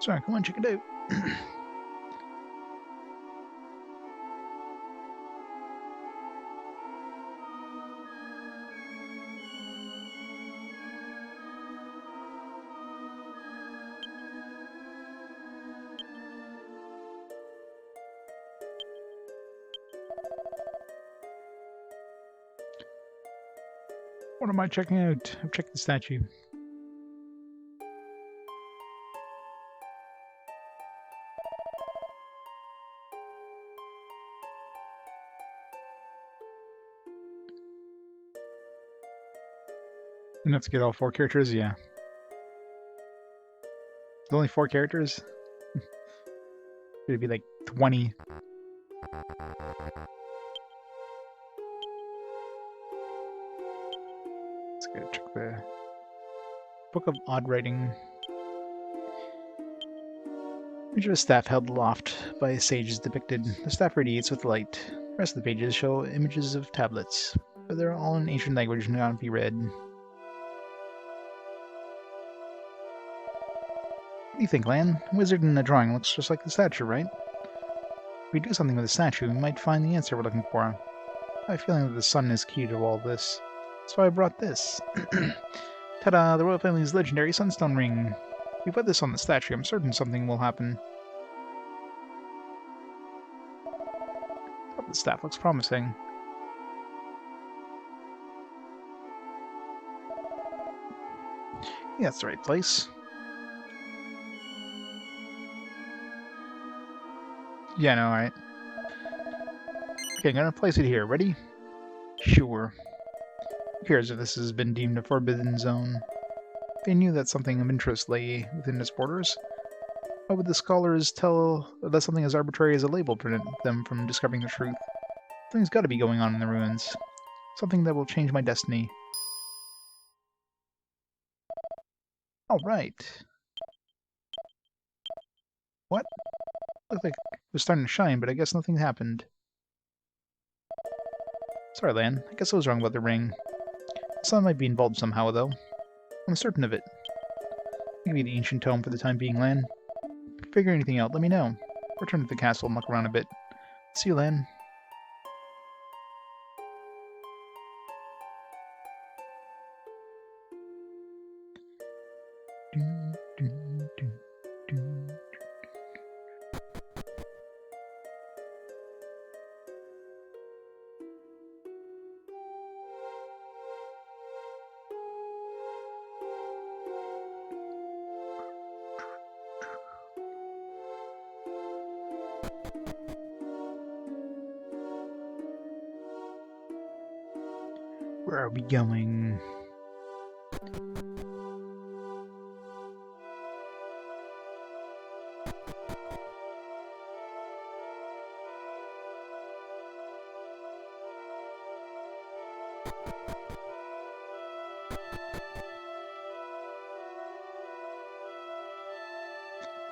Sorry, come on, check it out. What am I checking out? I've checked the statue. Enough to get all 4 characters? Yeah. There's only 4 characters? It'd be like 20. Let's go check the Book of Odd Writing. Image of a staff held aloft by a sage is depicted. The staff radiates with light. The rest of the pages show images of tablets, but they're all in ancient language and cannot be read. What do you think, Lan? A wizard in a drawing looks just like the statue, right? If we do something with the statue, we might find the answer we're looking for. I have a feeling that the sun is key to all this. That's why I brought this. Ta-da! The royal family's legendary sunstone ring. If we put this on the statue, I'm certain something will happen. The staff looks promising. Yeah, that's the right place. Yeah, no, alright. Okay, I'm gonna place it here. Ready? Sure. Who cares if this has been deemed a forbidden zone? They knew that something of interest lay within its borders. Why would the scholars tell that something as arbitrary as a label prevent them from discovering the truth? Something's got to be going on in the ruins. Something that will change my destiny. All right. What? Looked like it was starting to shine, but I guess nothing happened. Sorry, Lan. I guess I was wrong about the ring. The sun might be involved somehow, though. I'm certain of it. Give me the ancient tome for the time being, Lan. If you figure anything out, let me know. Return to the castle and look around a bit. See you, Lan. Where are we going?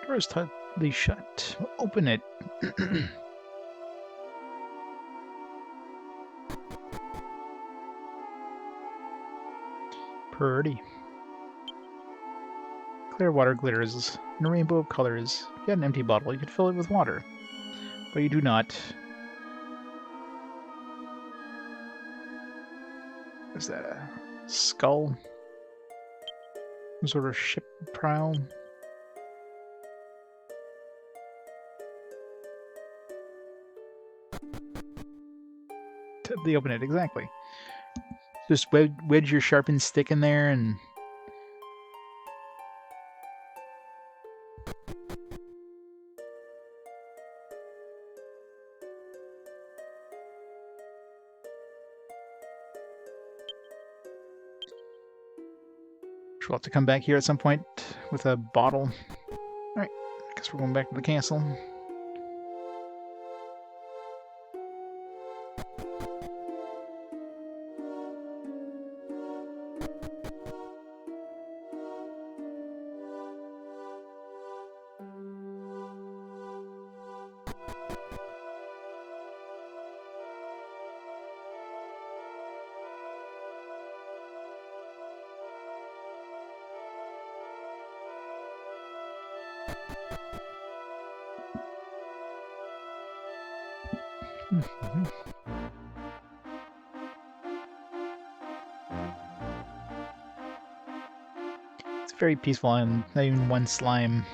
Door is tightly shut. Open it. Pretty. Clear water glitters in a rainbow of colors. If you had an empty bottle, you could fill it with water. But you do not. Is that a skull? Some sort of ship prow? They open it, exactly. Just wedge your sharpened stick in there and... We'll have to come back here at some point with a bottle. Alright, I guess we're going back to the castle. It's very peaceful and not even one slime.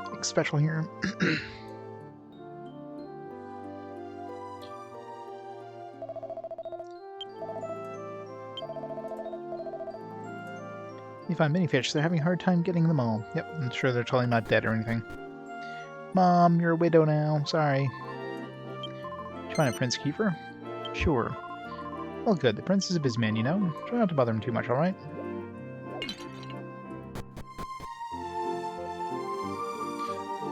Nothing special here. You find many fish, they're having a hard time getting them all. Yep, I'm sure they're totally not dead or anything. Mom, you're a widow now. Sorry. Did you find a Prince Kiefer? Sure. Well, good. The prince is a busy man, you know. Try not to bother him too much, alright?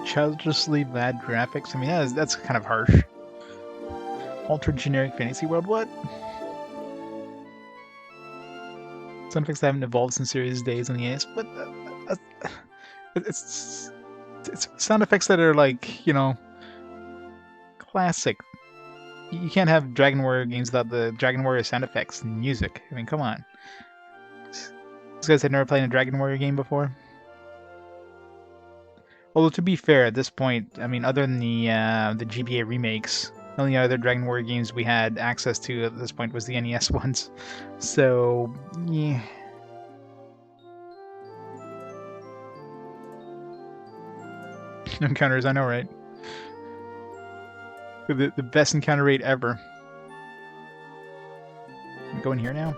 Childishly bad graphics? I mean, that's kind of harsh. Ultra generic fantasy world? What? Sound effects that haven't evolved since series days on the NES, but it's sound effects that are like, you know, classic. You can't have Dragon Warrior games without the Dragon Warrior sound effects and music. I mean, come on. These guys had never played a Dragon Warrior game before. Although to be fair, at this point, I mean, other than the GBA remakes, the only other Dragon Warrior games we had access to at this point was the NES ones. So, yeah. Encounters, I know, right? The best encounter rate ever. Go in here now.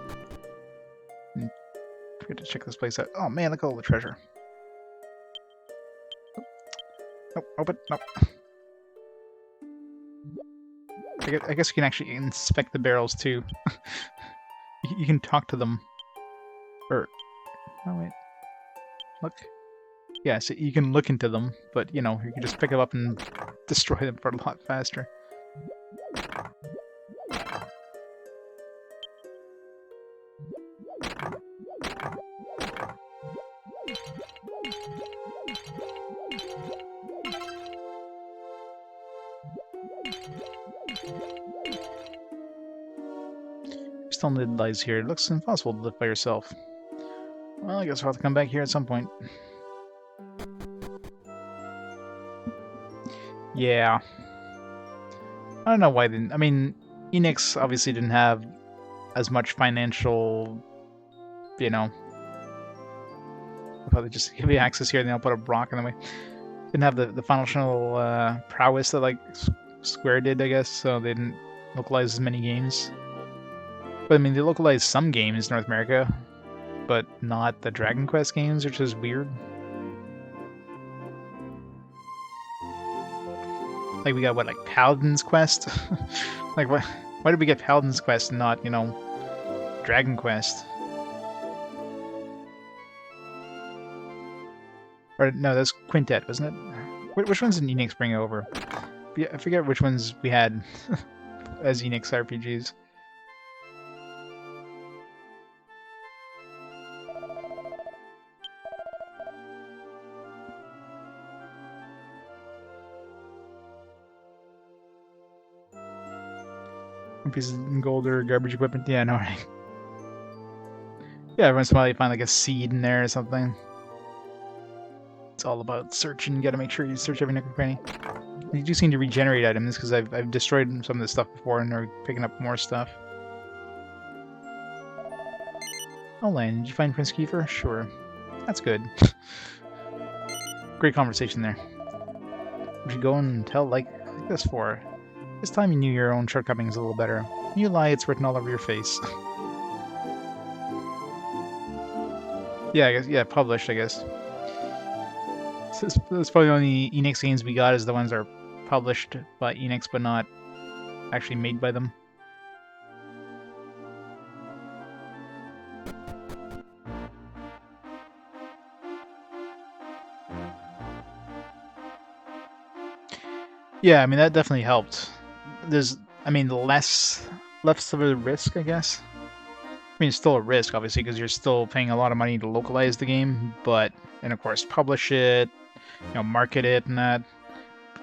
Forget to check this place out. Oh man, look at all the treasure. Nope, open. Nope. I guess you can actually inspect the barrels too. You can talk to them. Or oh wait, look. Yeah, so you can look into them, but you know you can just pick them up and destroy them for a lot faster. Still lies here. It looks impossible to live by yourself. Well, I guess we'll have to come back here at some point. Yeah. I don't know why they didn't. I mean, Enix obviously didn't have as much financial, you know. Probably just give you access here and they'll put a block in the way. Didn't have the financial prowess that like Square did, I guess, so they didn't localize as many games. But I mean, they localized some games in North America, but not the Dragon Quest games, which is weird. Like we got what, like Paladin's Quest? Like what? Why did we get Paladin's Quest and not, you know, Dragon Quest? Or no, that's Quintet, wasn't it? Which ones did Enix bring over? I forget which ones we had as Enix RPGs. Pieces of gold or garbage equipment. Yeah, no, right. Yeah, every once in a while you find like a seed in there or something. It's all about searching. You gotta make sure you search every nook and cranny. You do seem to regenerate items because I've destroyed some of this stuff before and they're picking up more stuff. Oh, Lan, did you find Prince Kiefer? Sure. That's good. Great conversation there. We should go and tell like this for. This time you knew your own shortcomings a little better. You lie, it's written all over your face. Yeah, I guess. Yeah, published, I guess. That's probably the only Enix games we got is the ones that are published by Enix but not actually made by them. Yeah, I mean that definitely helped. There's, I mean, less of a risk, I guess. I mean, it's still a risk, obviously, because you're still paying a lot of money to localize the game, and of course, publish it, you know, market it and that.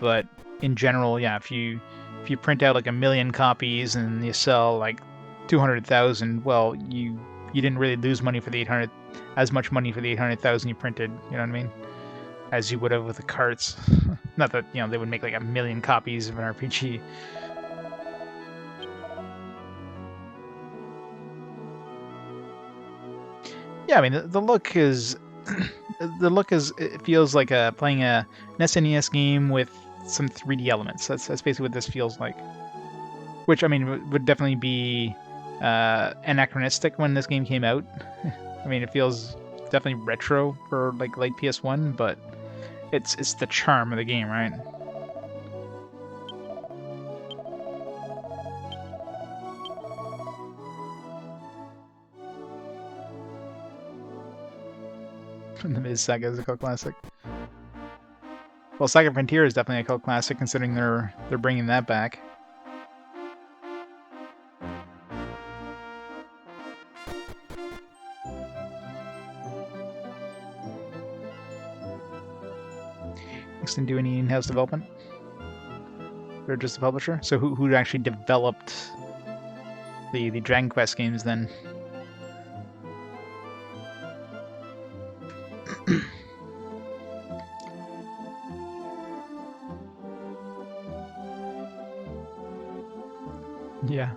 But in general, yeah, if you print out like 1 million copies and you sell like 200,000, well, you didn't really lose money for the 800, as much money for the 800,000 you printed. You know what I mean? As you would have with the carts. Not that, you know, they would make like 1 million copies of an RPG. Yeah, I mean the look is it feels like playing an SNES game with some 3D elements. That's basically what this feels like. Which I mean would definitely be anachronistic when this game came out. I mean it feels definitely retro for like late PS1, but it's the charm of the game, right? The Miz Saga is a cult classic. Well, Saga Frontier is definitely a cult classic, considering they're bringing that back. Next, didn't do any in-house development. They're just a publisher. So who actually developed the Dragon Quest games then? Yeah.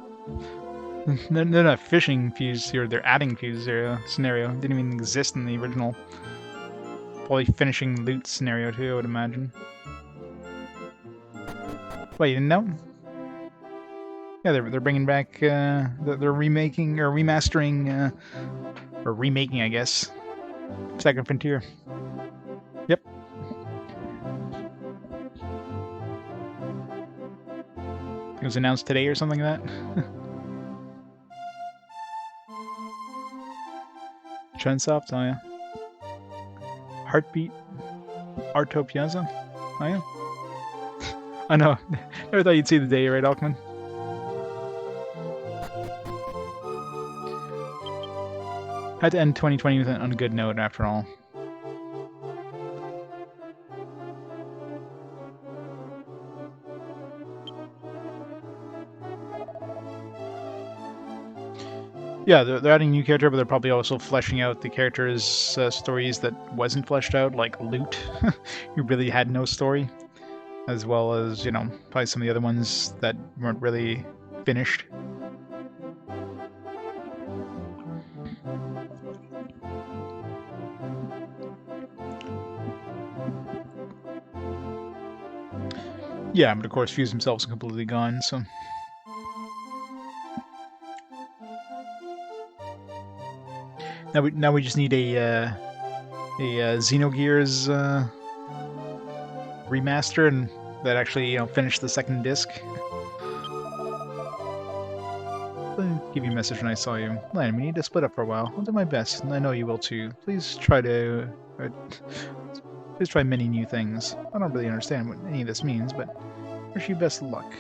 They're not fishing fuse here, they're adding fuse scenario. It didn't even exist in the original. Probably finishing loot scenario too, I would imagine. Wait, you didn't know? Yeah, they're bringing back, they're remaking, or remastering, or remaking, I guess, Second Frontier. Yep. It was announced today or something like that. Chunsoft, oh yeah. Heartbeat, Arto Piazza, oh yeah. I know, never thought you'd see the day, right, Alkman? Had to end 2020 on a good note, after all. Yeah, they're adding new character, but they're probably also fleshing out the characters' stories that wasn't fleshed out, like Lute, who really had no story, as well as, you know, probably some of the other ones that weren't really finished. Yeah, but of course Fuse himself's completely gone, so... Now we just need a Xenogears remaster, and that actually, you know, finish the second disc. I'll give you a message when I saw you. Lan, we need to split up for a while. I'll do my best, and I know you will too. Please try to... please try many new things. I don't really understand what any of this means, but wish you best of luck.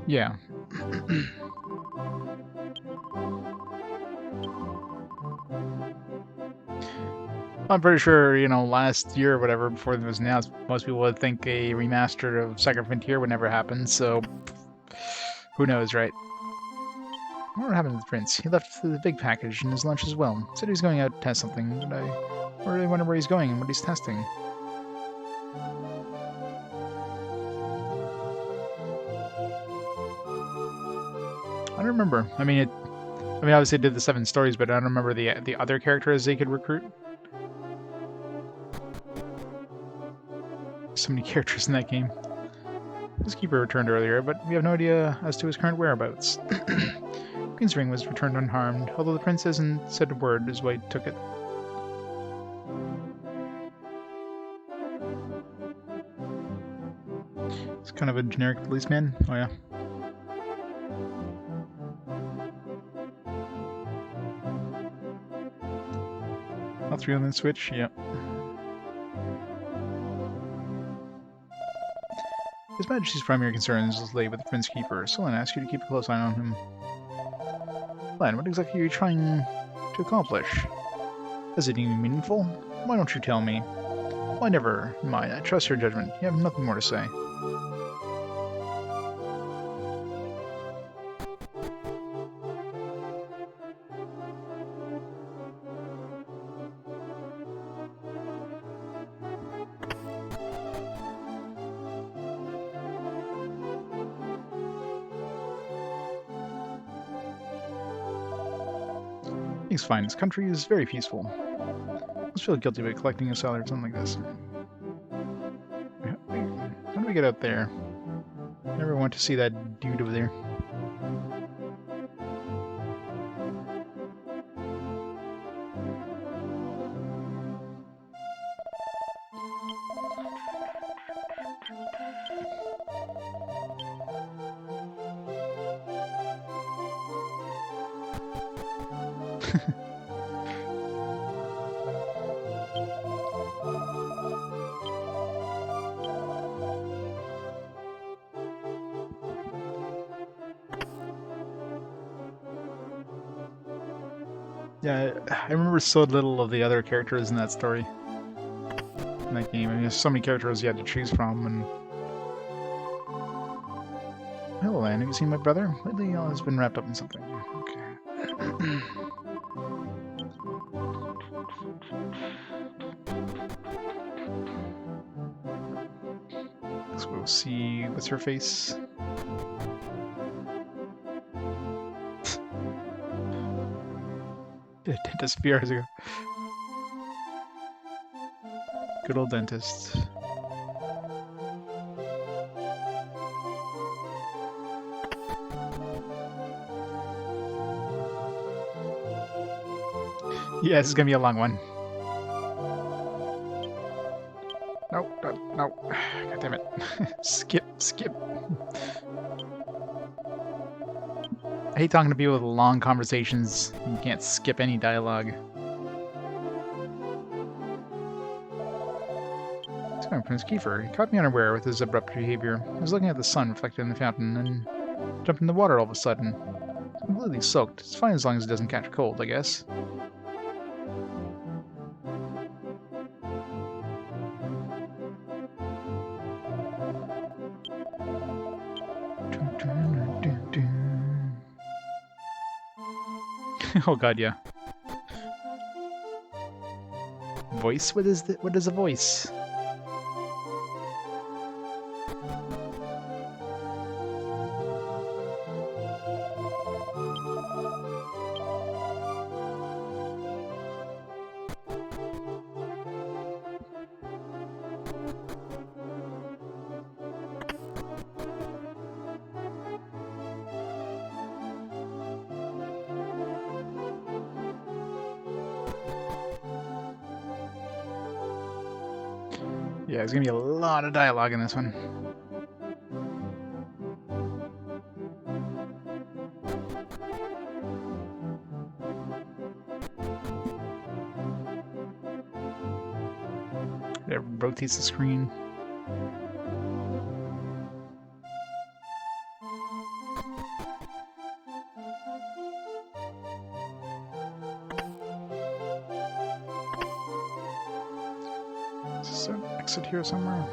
Yeah. I'm pretty sure, you know, last year or whatever, before it was announced, most people would think a remaster of Second Frontier would never happen, so... who knows, right? What happened to the prince? He left the big package and his lunch as well. Said he was going out to test something, but I really wonder where he's going and what he's testing. I don't remember. I mean, obviously it did the 7 stories, but I don't remember the other characters they could recruit. So many characters in that game. His keeper returned earlier, but we have no idea as to his current whereabouts. Queen's ring was returned unharmed, although the prince hasn't said a word as why he took it. It's kind of a generic policeman. Oh yeah. All 3 on the switch, yep. His Majesty's primary concern is laid with the Prince Kiefer, so I'll ask you to keep a close eye on him. Lan, what exactly are you trying to accomplish? Is it even meaningful? Why don't you tell me? Why, never mind, I trust your judgment. You have nothing more to say. He's fine. This country is very peaceful. I just feel guilty about collecting a salary or something like this. How do we get out there? Never want to see that dude over there. Yeah, I remember so little of the other characters in that story. In that game. I mean, there's so many characters you had to choose from, and... Hello, Lan. Have you seen my brother? Lately, he's been wrapped up in something. Okay. Let's go see... what's her face? Dentist a few hours ago. Good old dentist. Yeah, this is gonna be a long one. Nope. Skip, skip. I hate talking to people with long conversations. You can't skip any dialogue. So, Prince Kiefer. He caught me unaware with his abrupt behavior. I was looking at the sun reflected in the fountain and jumped in the water all of a sudden. It's completely soaked. It's fine as long as it doesn't catch cold, I guess. Oh god, yeah. Voice? What is a voice? Yeah, there's gonna be a lot of dialogue in this one. It rotates the screen. Is there an exit here somewhere?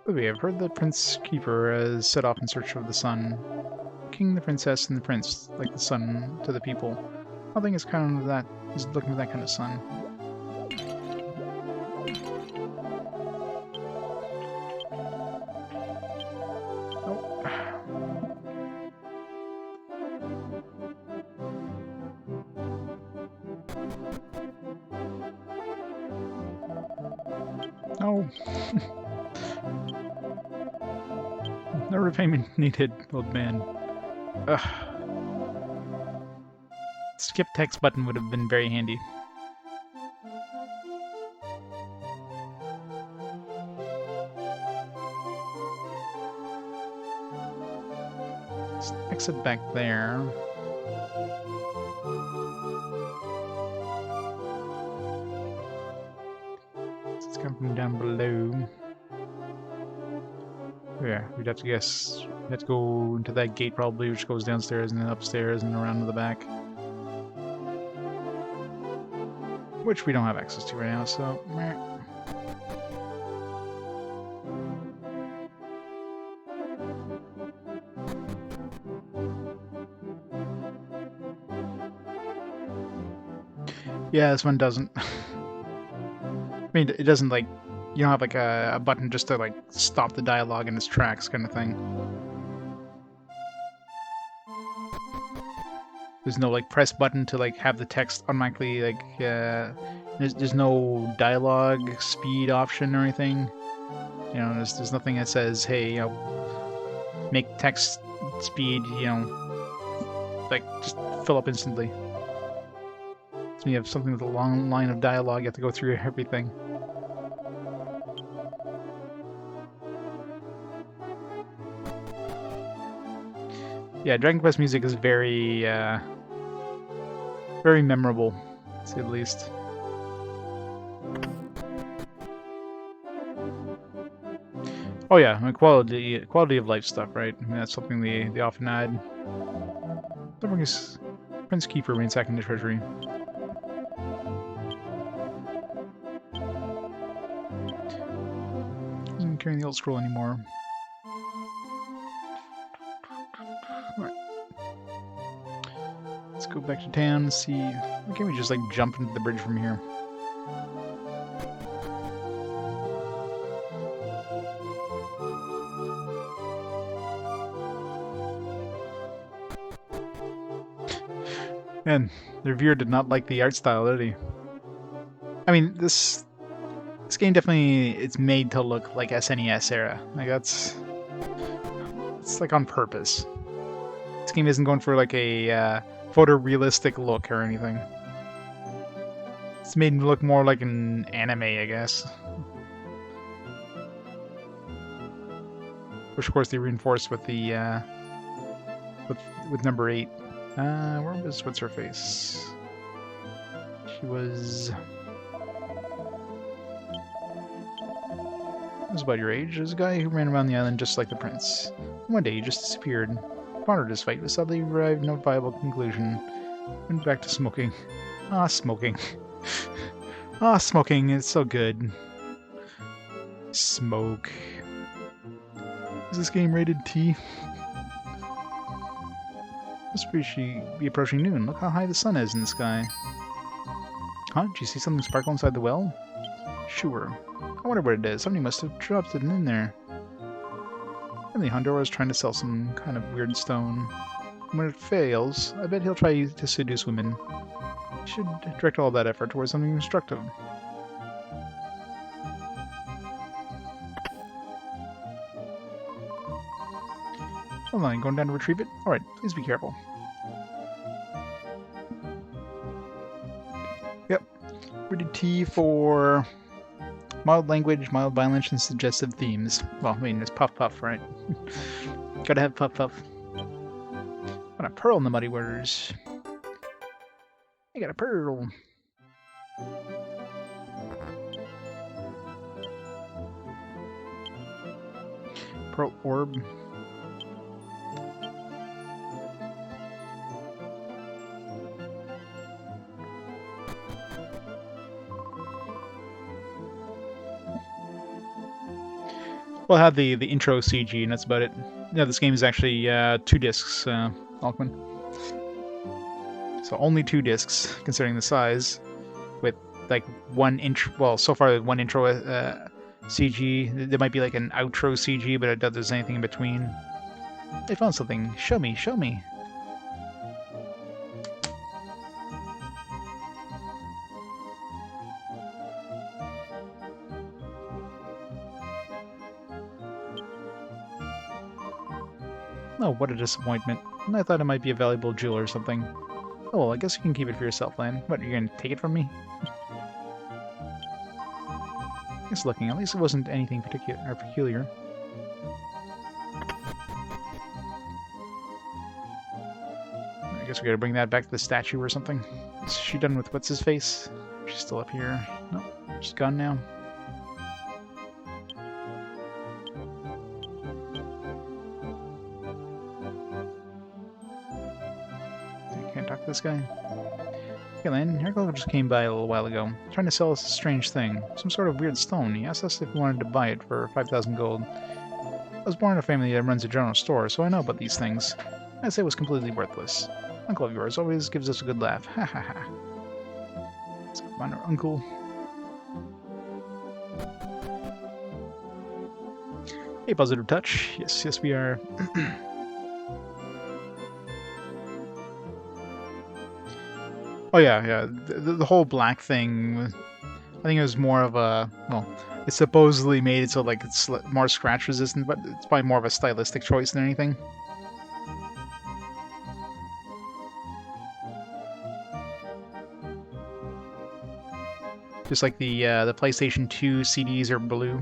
We have heard that Prince Kiefer has set off in search of the sun. King, the princess, and the prince, like the sun to the people. I think it's kind of that. He's looking for that kind of sun. Oh. No repayment needed, old man. Ugh. Skip text button would have been very handy. Let's exit back there. Let's come from down below. Yeah, we'd have to guess. We'd have to go into that gate probably, which goes downstairs and then upstairs and around to the back. Which we don't have access to right now, so... meh. Yeah, this one doesn't. I mean, it doesn't, like... You don't have, like, a button just to, like, stop the dialogue in its tracks kind of thing. There's no, like, press button to, like, have the text automatically, like, there's no dialogue speed option or anything. You know, there's nothing that says, hey, you know, make text speed, you know, like, just fill up instantly. So you have something with a long line of dialogue, you have to go through everything. Yeah, Dragon Quest music is very, very memorable, to say the least. Oh yeah, I mean, quality of life stuff, right? I mean, that's something they often add. Prince Kiefer ransacked in the treasury. Isn't carrying the old scroll anymore. Alright. Let's go back to town and see. Why can't we just like jump into the bridge from here? Man, the reviewer did not like the art style, did he? I mean, this game definitely it's made to look like SNES era. Like it's like on purpose. This game isn't going for like a photorealistic look or anything. It's made me look more like an anime, I guess. Which, of course, they reinforced with the with number 8. Where was what's her face? She was about your age. There's a guy who ran around the island just like the prince. One day he just disappeared. Pondered his fate, but sadly arrived no viable conclusion. Went back to smoking. Ah, smoking. Ah, smoking. It's so good. Smoke. Is this game rated T? Must be approaching noon. Look how high the sun is in the sky. Huh? Did you see something sparkle inside the well? Sure. I wonder what it is. Somebody must have dropped it in there. Really, Hondora's trying to sell some kind of weird stone. When it fails, I bet he'll try to seduce women. He should direct all that effort towards something constructive. Hold on, going down to retrieve it? Alright, please be careful. Yep. Rated T for mild language, mild violence, and suggestive themes. Well, I mean, it's Puff Puff, right? Gotta have Puff Puff. Got a pearl in the muddy waters. I got a pearl. Pearl orb. We'll have the intro CG, and that's about it. Yeah, this game is actually 2 discs, Alkman. So only 2 discs, considering the size, with like 1 intro. Well, so far 1 intro CG. There might be like an outro CG, but I doubt there's anything in between. I found something. Show me, show me. Oh, what a disappointment. I thought it might be a valuable jewel or something. Oh, well, I guess you can keep it for yourself, Lan. What, you're gonna take it from me? Just looking, at least it wasn't anything particular or peculiar. I guess we gotta bring that back to the statue or something. Is she done with what's-his-face? She's still up here. Nope, she's gone now. This guy. Hey, Lan, Hercule just came by a little while ago, trying to sell us a strange thing. Some sort of weird stone. He asked us if we wanted to buy it for 5,000 gold. I was born in a family that runs a general store, so I know about these things. I'd say it was completely worthless. Uncle of yours always gives us a good laugh. Ha ha ha. Let's go find our uncle. Hey, Positive Touch. Yes, yes we are. Oh yeah. The whole black thing, I think it was more of a, well, it's supposedly made it so like it's more scratch resistant, but it's probably more of a stylistic choice than anything. Just like the PlayStation 2 CDs are blue.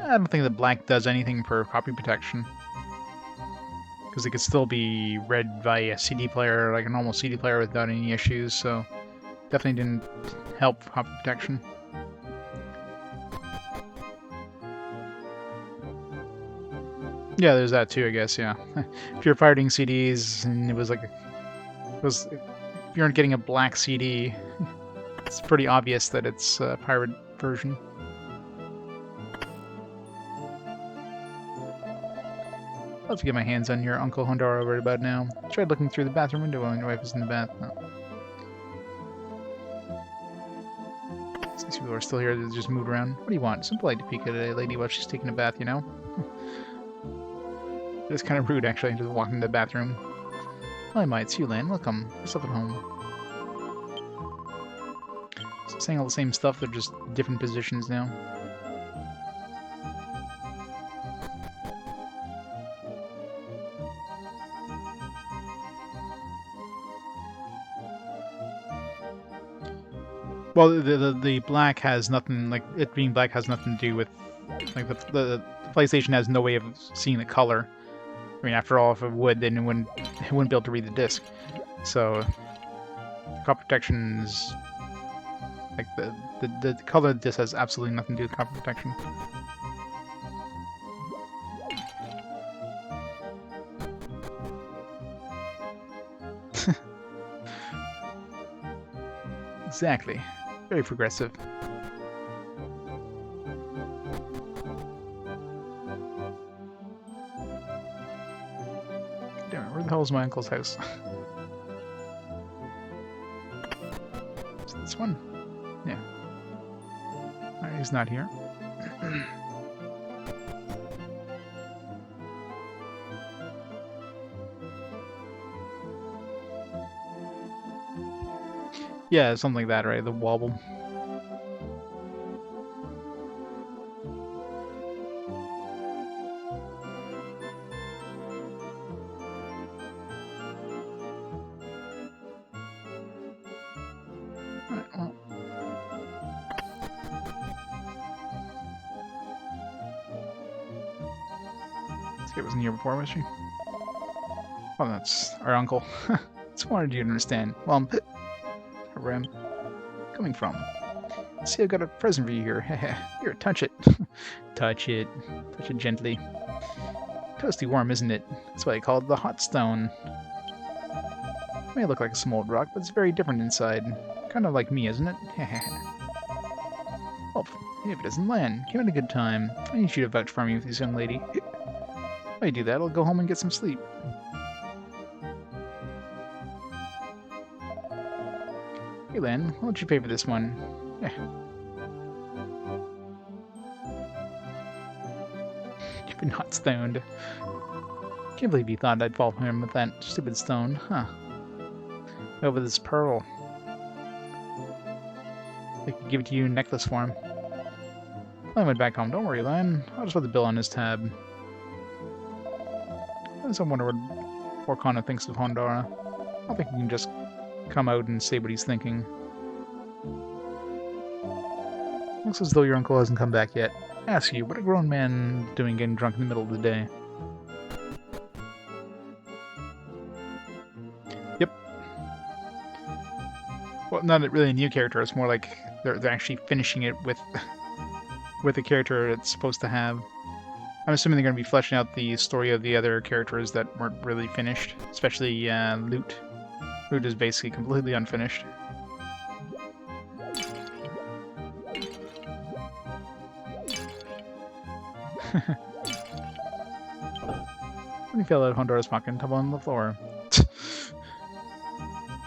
I don't think that black does anything for copy protection. Because it could still be read by a CD player, like a normal CD player without any issues, so definitely didn't help copy protection. Yeah, there's that too, I guess, yeah. If you're pirating CDs and it was like, if you aren't getting a black CD, it's pretty obvious that it's a pirate version. I'll have to get my hands on your Uncle Hondara right about now. I tried looking through the bathroom window while your wife is in the bath. No. These people are still here, they just moved around. What do you want? It's polite to peek at a lady while she's taking a bath, you know? It's kind of rude, actually, just walking into the bathroom. Hi, Ma, it's you, Lan. Welcome. Yourself at home. Saying all the same stuff, they're just different positions now. Well, the black has nothing, like, it being black has nothing to do with, like, the PlayStation has no way of seeing the color. I mean, after all, if it would, then it wouldn't be able to read the disc. So, crop protection is, like, the color of the disc has absolutely nothing to do with crop protection. Exactly. Very progressive. Damn it, where the hell is my uncle's house? Is it this one? Yeah. Alright, he's not here. Yeah, something like that, right? The wobble. Alright, well. This guy wasn't here before, was she? Oh, that's our uncle. Just wanted you to understand. Well, where I'm coming from. See, I've got a present for you here. Here, touch it. Touch it. Touch it gently. Toasty warm, isn't it? That's why I call it the hot stone. It may look like a small rock, but it's very different inside. Kind of like me, isn't it? Well, if it doesn't land, give it a good time. I need you to vouch for me with this young lady. While you do that, I'll go home and get some sleep. Hey, Len, why don't you pay for this one? You've been hot stoned. Can't believe you thought I'd fall for him with that stupid stone, huh? Over this pearl. I could give it to you in necklace form. I went back home. Don't worry, Len. I'll just put the bill on his tab. I just wonder what Orkana thinks of Hondara. I don't think he can just come out and say what he's thinking. Looks as though your uncle hasn't come back yet. Ask you, what a grown man doing getting drunk in the middle of the day? Yep. Well, not really a new character. It's more like they're actually finishing it with the character it's supposed to have. I'm assuming they're going to be fleshing out the story of the other characters that weren't really finished, especially Lute. Lute is basically completely unfinished. When he fell out of Hondara's pocket and tumbled on the floor.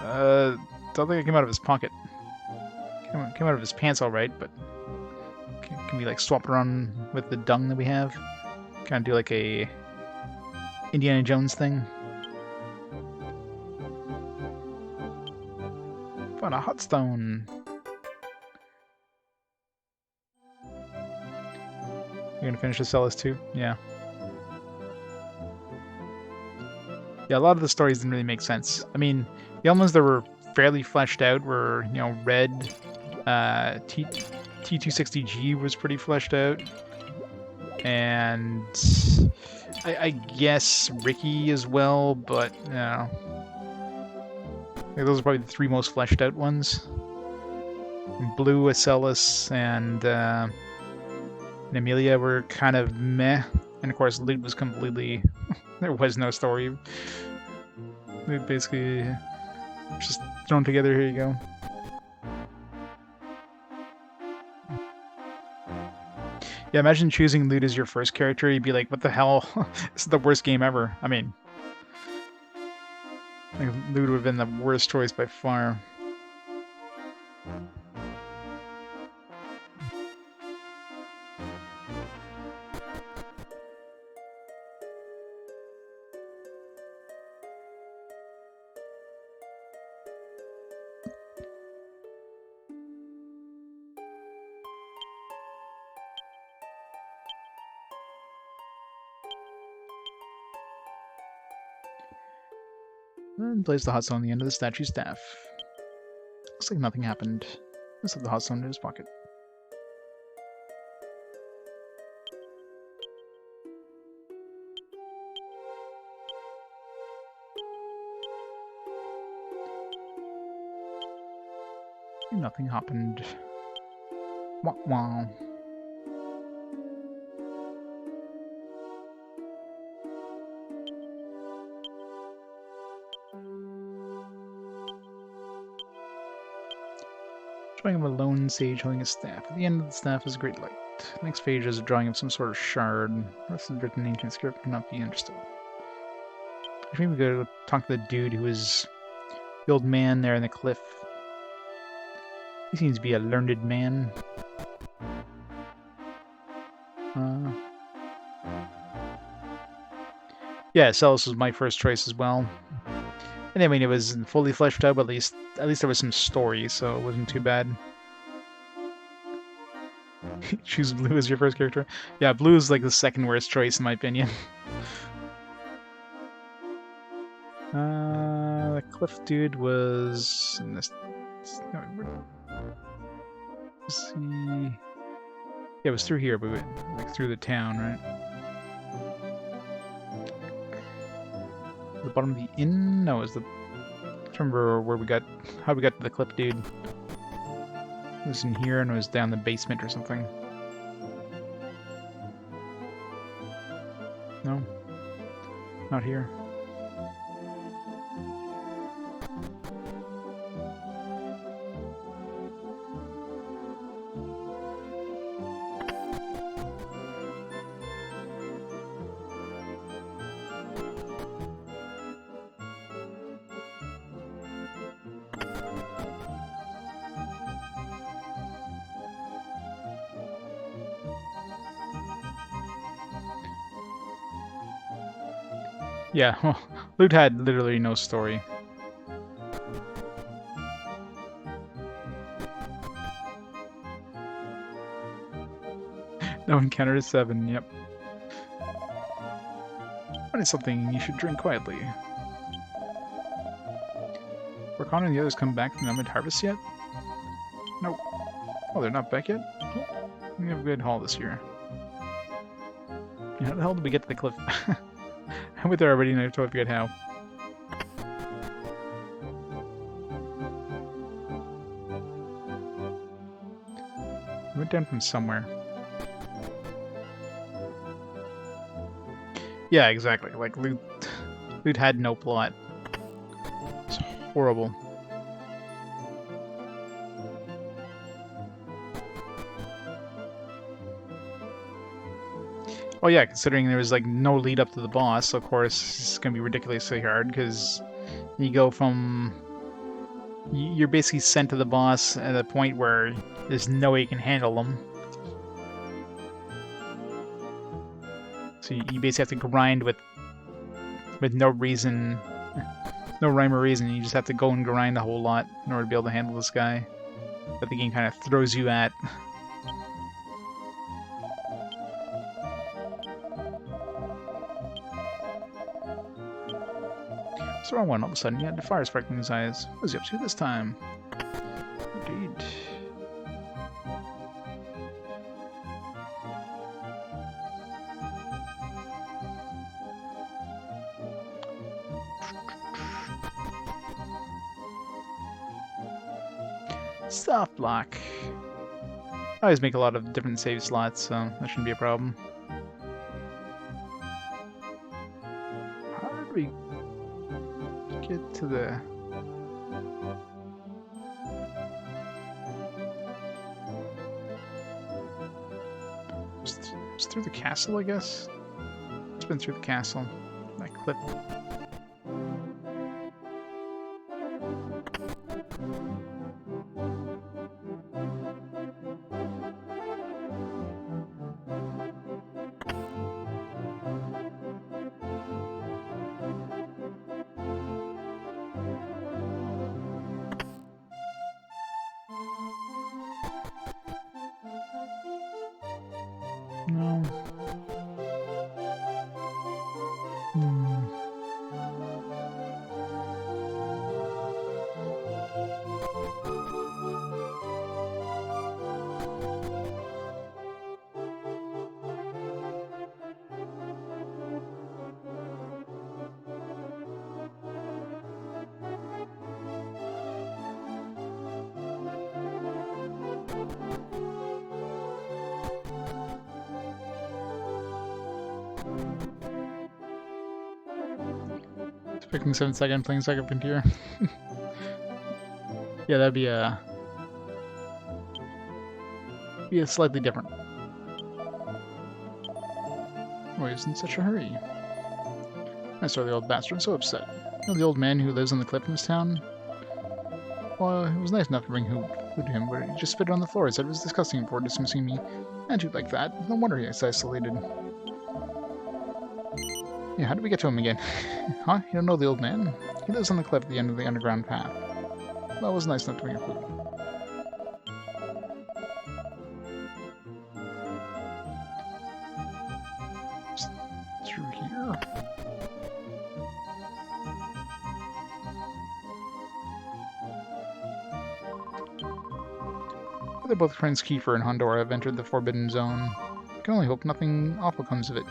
Don't think it came out of his pocket. Came out of his pants, all right, but can we like swap it around with the dung that we have? Kind of do like a Indiana Jones thing. Found a hot stone. You're gonna finish the Celis too? Yeah. Yeah, a lot of the stories didn't really make sense. I mean, the elements that were fairly fleshed out were, you know, Red, T260G was pretty fleshed out, and I guess Ricky as well, but you know, I think those are probably the three most fleshed out ones. Blue, Acelis, and Amelia were kind of meh, and of course Lute was completely... there was no story. Lute basically just thrown together, here you go. Yeah, imagine choosing Lute as your first character, you'd be like, what the hell? This is the worst game ever. I mean, I think Lute would have been the worst choice by far. And place the hot stone on the end of the statue staff. Looks like nothing happened. Let's have the hot stone in his pocket. Nothing happened. Wah wah. Drawing of a lone sage holding a staff. At the end of the staff is a great light. The next page is a drawing of some sort of shard. The rest is written in ancient script, cannot be understood. I think we go talk to the dude who was the old man there in the cliff. He seems to be a learned man. Yeah, Celis was my first choice as well. And I mean, it wasn't fully fleshed out, but at least there was some story, so it wasn't too bad. Choose Blue as your first character. Yeah, Blue is like the second worst choice in my opinion. The cliff dude was in this. Let's see. Yeah, it was through here, but like through the town, right? The bottom of the inn? No, it was the. I don't remember where we got. How we got to the cliff dude. It was in here and it was down the basement or something. No, not here. Yeah, well, Loot had literally no story. No encounter is 7, yep. What is something you should drink quietly? Were Connor and the others come back from the mid-harvest yet? Nope. Oh, they're not back yet? Oh, we have a good haul this year. How the hell did we get to the cliff? I'm with her already and I totally forget how. We went down from somewhere. Yeah, exactly. Like, Loot had no plot. It's horrible. Oh yeah, considering there was like no lead up to the boss, of course it's gonna be ridiculously hard because you go from you're basically sent to the boss at a point where there's no way you can handle them. So you basically have to grind with no reason, no rhyme or reason. You just have to go and grind a whole lot in order to be able to handle this guy. But the game kind of throws you at. It's the wrong one all of a sudden. He had the fire sparkling in his eyes. What was he up to this time? Indeed. Soft lock. I always make a lot of different save slots, so that shouldn't be a problem. How did we get to the... It's through the castle, I guess? It's been through the castle. That clip. No. Picking 7-second, playing Second Frontier. Yeah, that'd be a slightly different. Why is in such a hurry? I saw the old bastard so upset. You know the old man who lives on the cliff in this town? Well, it was nice enough to bring food to him, but he just spit it on the floor and said it was disgusting for dismissing me. Attitude like that. No wonder he is isolated. Yeah, how did we get to him again? Huh? You don't know the old man? He lives on the cliff at the end of the underground path. Well, it was nice enough to bring your food. Through here. They're both friends Kiefer and Honora have entered the Forbidden Zone. I can only hope nothing awful comes of it.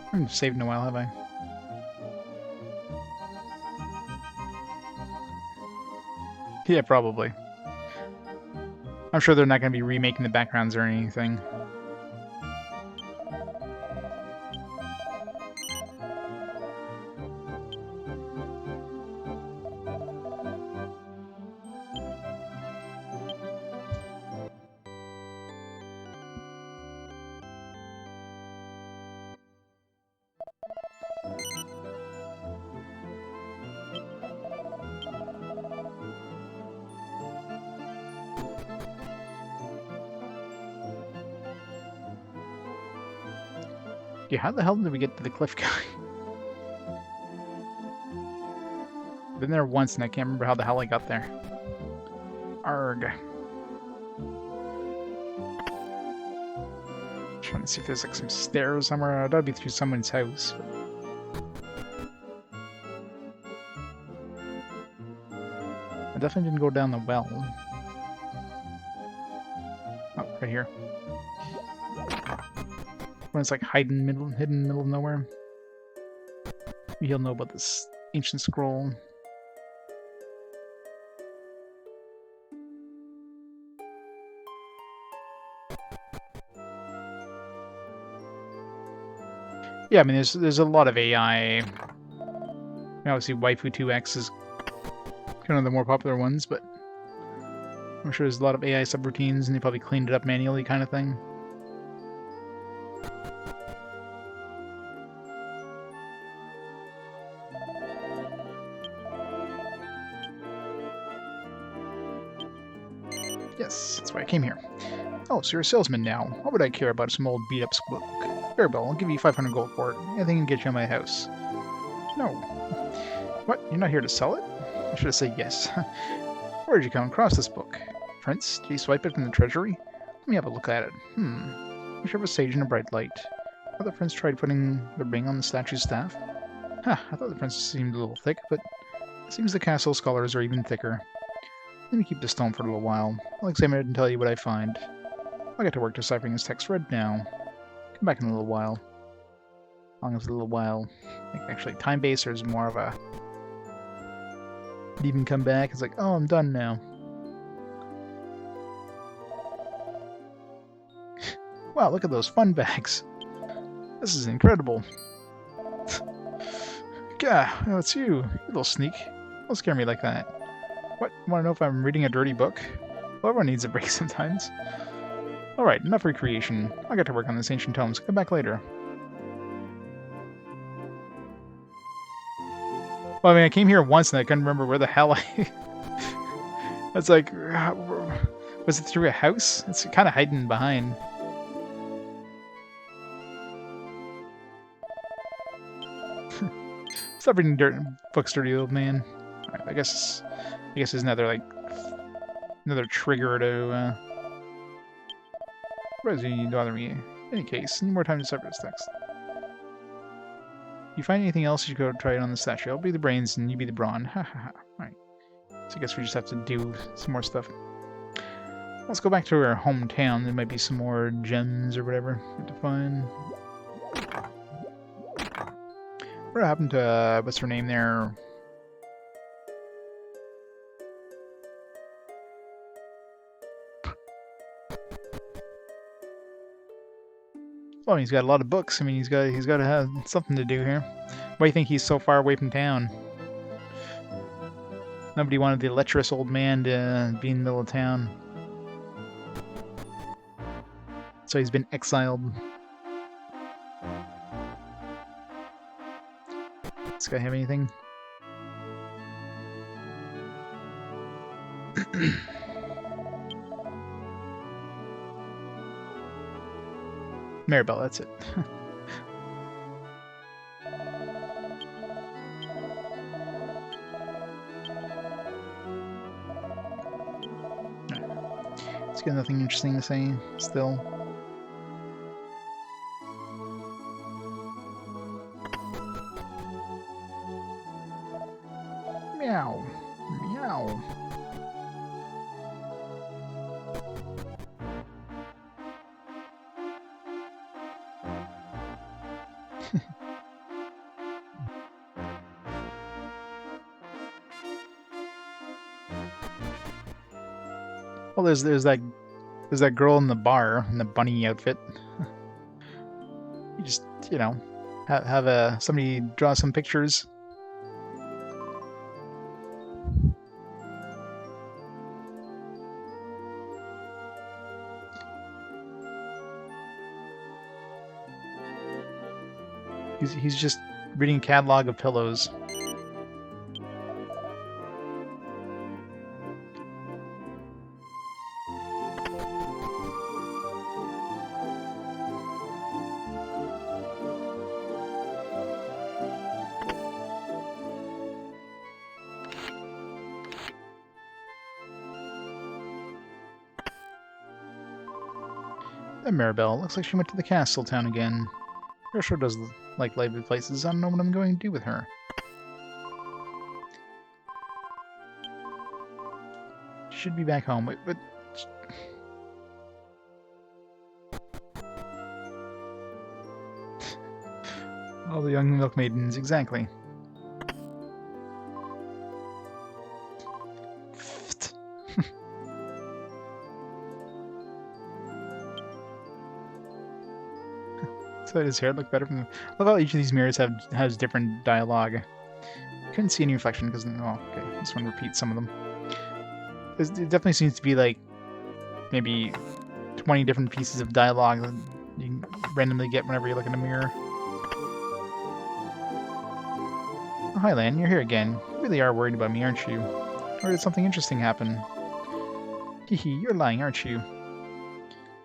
I haven't saved in a while, have I? Yeah, probably. I'm sure they're not going to be remaking the backgrounds or anything. Yeah, how the hell did we get to the cliff guy? Been there once and I can't remember how the hell I got there. Arg. Trying to see if there's like some stairs somewhere. That'd be through someone's house. I definitely didn't go down the well. Oh, right here. When it's like hidden in the middle of nowhere. Maybe he'll know about this ancient scroll. Yeah, I mean, there's a lot of AI. Obviously, Waifu 2X is kind of the more popular ones, but I'm sure there's a lot of AI subroutines, and they probably cleaned it up manually, kind of thing. Yes, that's why I came here. Oh, so you're a salesman now. What would I care about some old beat-up book? Very well, I'll give you 500 gold for it. Anything can get you in my house. No. What? You're not here to sell it? I should have said yes. Where did you come across this book? Prince, did you swipe it from the treasury? Let me have a look at it. You should have a sage and a bright light. Have the prince tried putting the ring on the statue's staff? I thought the prince seemed a little thick, but it seems the castle scholars are even thicker. Let me keep the stone for a little while. I'll examine it and tell you what I find. I'll get to work deciphering this text right now. Come back in a little while. How long is a little while? Like actually time-based, or is it more of a... even come back? It's like, oh, I'm done now. Wow, look at those fun bags. This is incredible. Gah, that's you. You little sneak. Don't scare me like that. What? Want to know if I'm reading a dirty book? Well, everyone needs a break sometimes. Alright, enough recreation. I'll get to work on this ancient tome, so come back later. Well, I mean, I came here once and I couldn't remember where the hell I... It's like... Was it through a house? It's kind of hiding behind. Stop reading books, dirty old man. Right, I guess there's another trigger to why does he need to bother me? In any case, need more time to decipher this text. You find anything else, you go try it on the statue. I'll be the brains and you be the brawn. Ha ha ha. Alright. So I guess we just have to do some more stuff. Let's go back to our hometown. There might be some more gems or whatever to find. What happened to, what's her name there? Well, he's got a lot of books. I mean, he's got to have something to do here. Why do you think he's so far away from town? Nobody wanted the lecherous old man to be in the middle of town. So he's been exiled. This guy have anything? Maribel, that's it. It's got nothing interesting to say still. Meow. Meow. Well, there's that girl in the bar in the bunny outfit. You just, you know, have somebody draw some pictures. He's just reading a catalog of pillows. And Maribel, looks like she went to the castle town again. Her sure does like lively places. I don't know what I'm going to do with her. She should be back home, but... All the young milk maidens, exactly. So does his hair look better from... Look how each of these mirrors has different dialogue. Couldn't see any reflection because... Oh, okay. This one repeats some of them. It definitely seems to be like maybe 20 different pieces of dialogue that you can randomly get whenever you look in a mirror. Oh, hi, Lan. You're here again. You really are worried about me, aren't you? Or did something interesting happen? Hehe, you're lying, aren't you?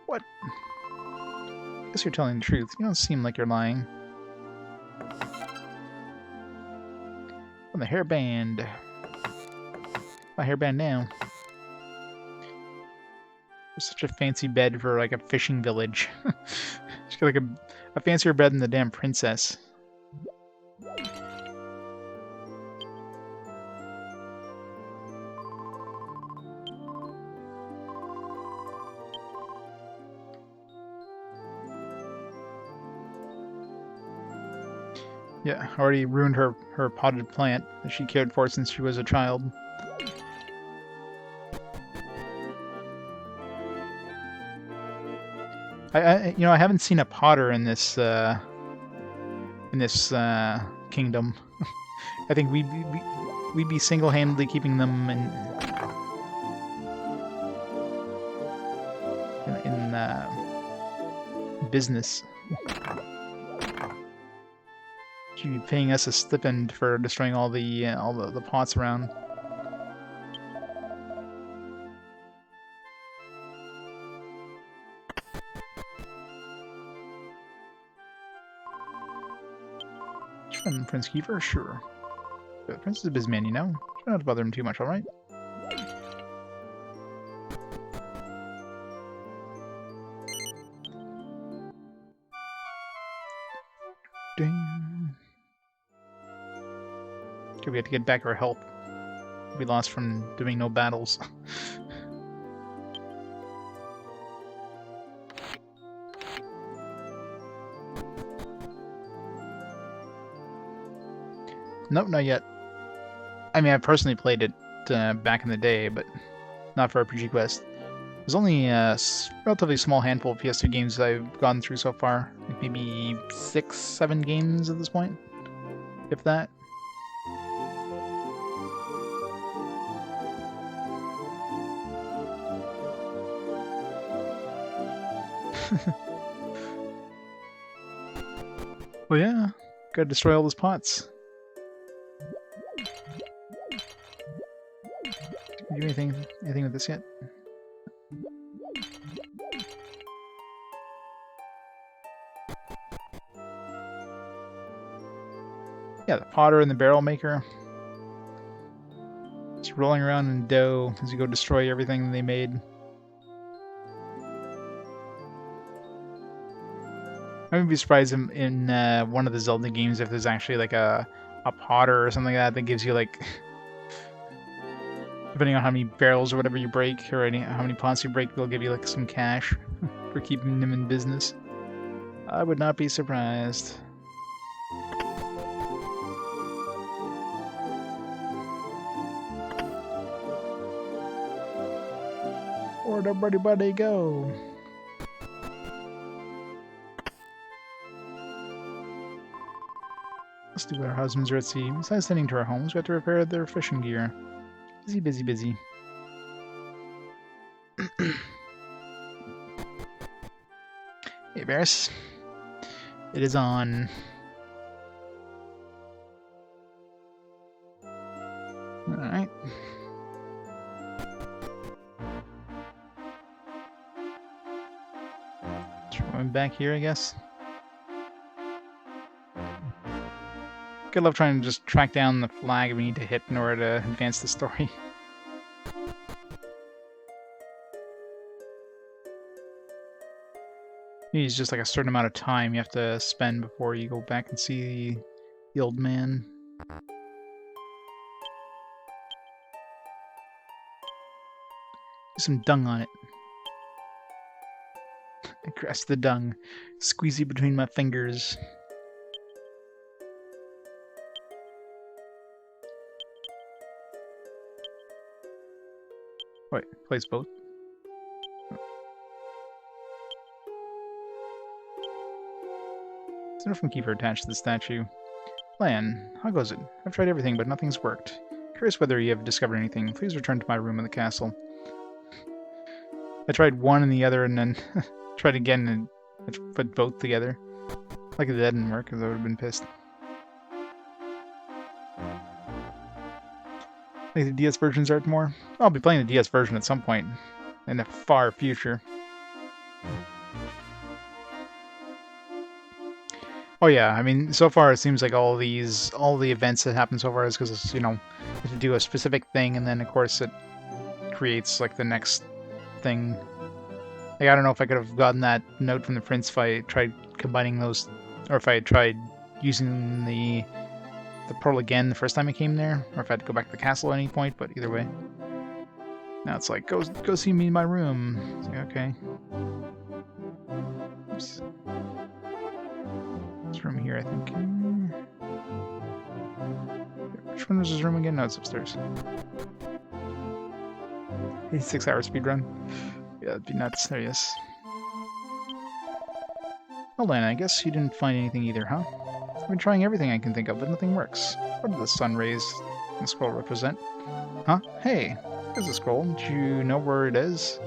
What? I guess you're telling the truth. You don't seem like you're lying. On the hairband. My hairband now. There's such a fancy bed for like a fishing village. She's got like a fancier bed than the damn princess. Yeah, already ruined her potted plant that she cared for since she was a child. I haven't seen a potter in this kingdom. I think we'd be single-handedly keeping them in business. She'd be paying us a stipend for destroying all the pots around. Prince Kiefer? Sure. But Prince is a businessman, you know? Try not to bother him too much, alright? Ding. Okay, we have to get back our health. We lost from doing no battles. Nope, not yet. I mean, I personally played it back in the day, but not for RPG Quest. There's only a relatively small handful of PS2 games I've gone through so far. Like maybe 6, 7 games at this point, if that. Well, yeah, gotta destroy all those pots. Did you do anything with this yet? Yeah, the potter and the barrel maker. Just rolling around in dough as you go destroy everything they made. I would be surprised in one of the Zelda games if there's actually like a potter or something like that gives you like, depending on how many barrels or whatever you break or how many pots you break, they'll give you like some cash for keeping them in business. I would not be surprised. Where'd everybody go? Let's do our husbands are at sea. Besides tending to our homes, we have to repair their fishing gear. Busy, busy, busy. Hey, Varys. It is on. Alright. Going back here, I guess. Good luck trying to just track down the flag we need to hit in order to advance the story. It's just like a certain amount of time you have to spend before you go back and see the old man. Some dung on it. I caress the dung, squeeze it between my fingers. Wait, place both? There's enough from Kiefer attached to the statue. Lan, how goes it? I've tried everything, but nothing's worked. Curious whether you have discovered anything. Please return to my room in the castle. I tried one and the other, and then tried again and put both together. Like that didn't work, because I would have been pissed. Like the DS versions art more? I'll be playing the DS version at some point in the far future. Oh yeah, I mean, so far it seems like all the events that happen so far is because, you know, you have to do a specific thing, and then of course it creates like the next thing. Like, I don't know if I could have gotten that note from the prince if I tried combining those, or if I had tried using the pearl again the first time I came there, or if I had to go back to the castle at any point, but either way. Now it's like, go see me in my room. It's like, okay. Oops. This room here, I think. Which one was his room again? No, it's upstairs. 86-hour speedrun. Yeah, that'd be nuts. There he is. Well, Lana, I guess you didn't find anything either, huh? I've been trying everything I can think of, but nothing works. What do the sun rays and the scroll represent? Huh? Hey, there's a scroll. Do you know where it is?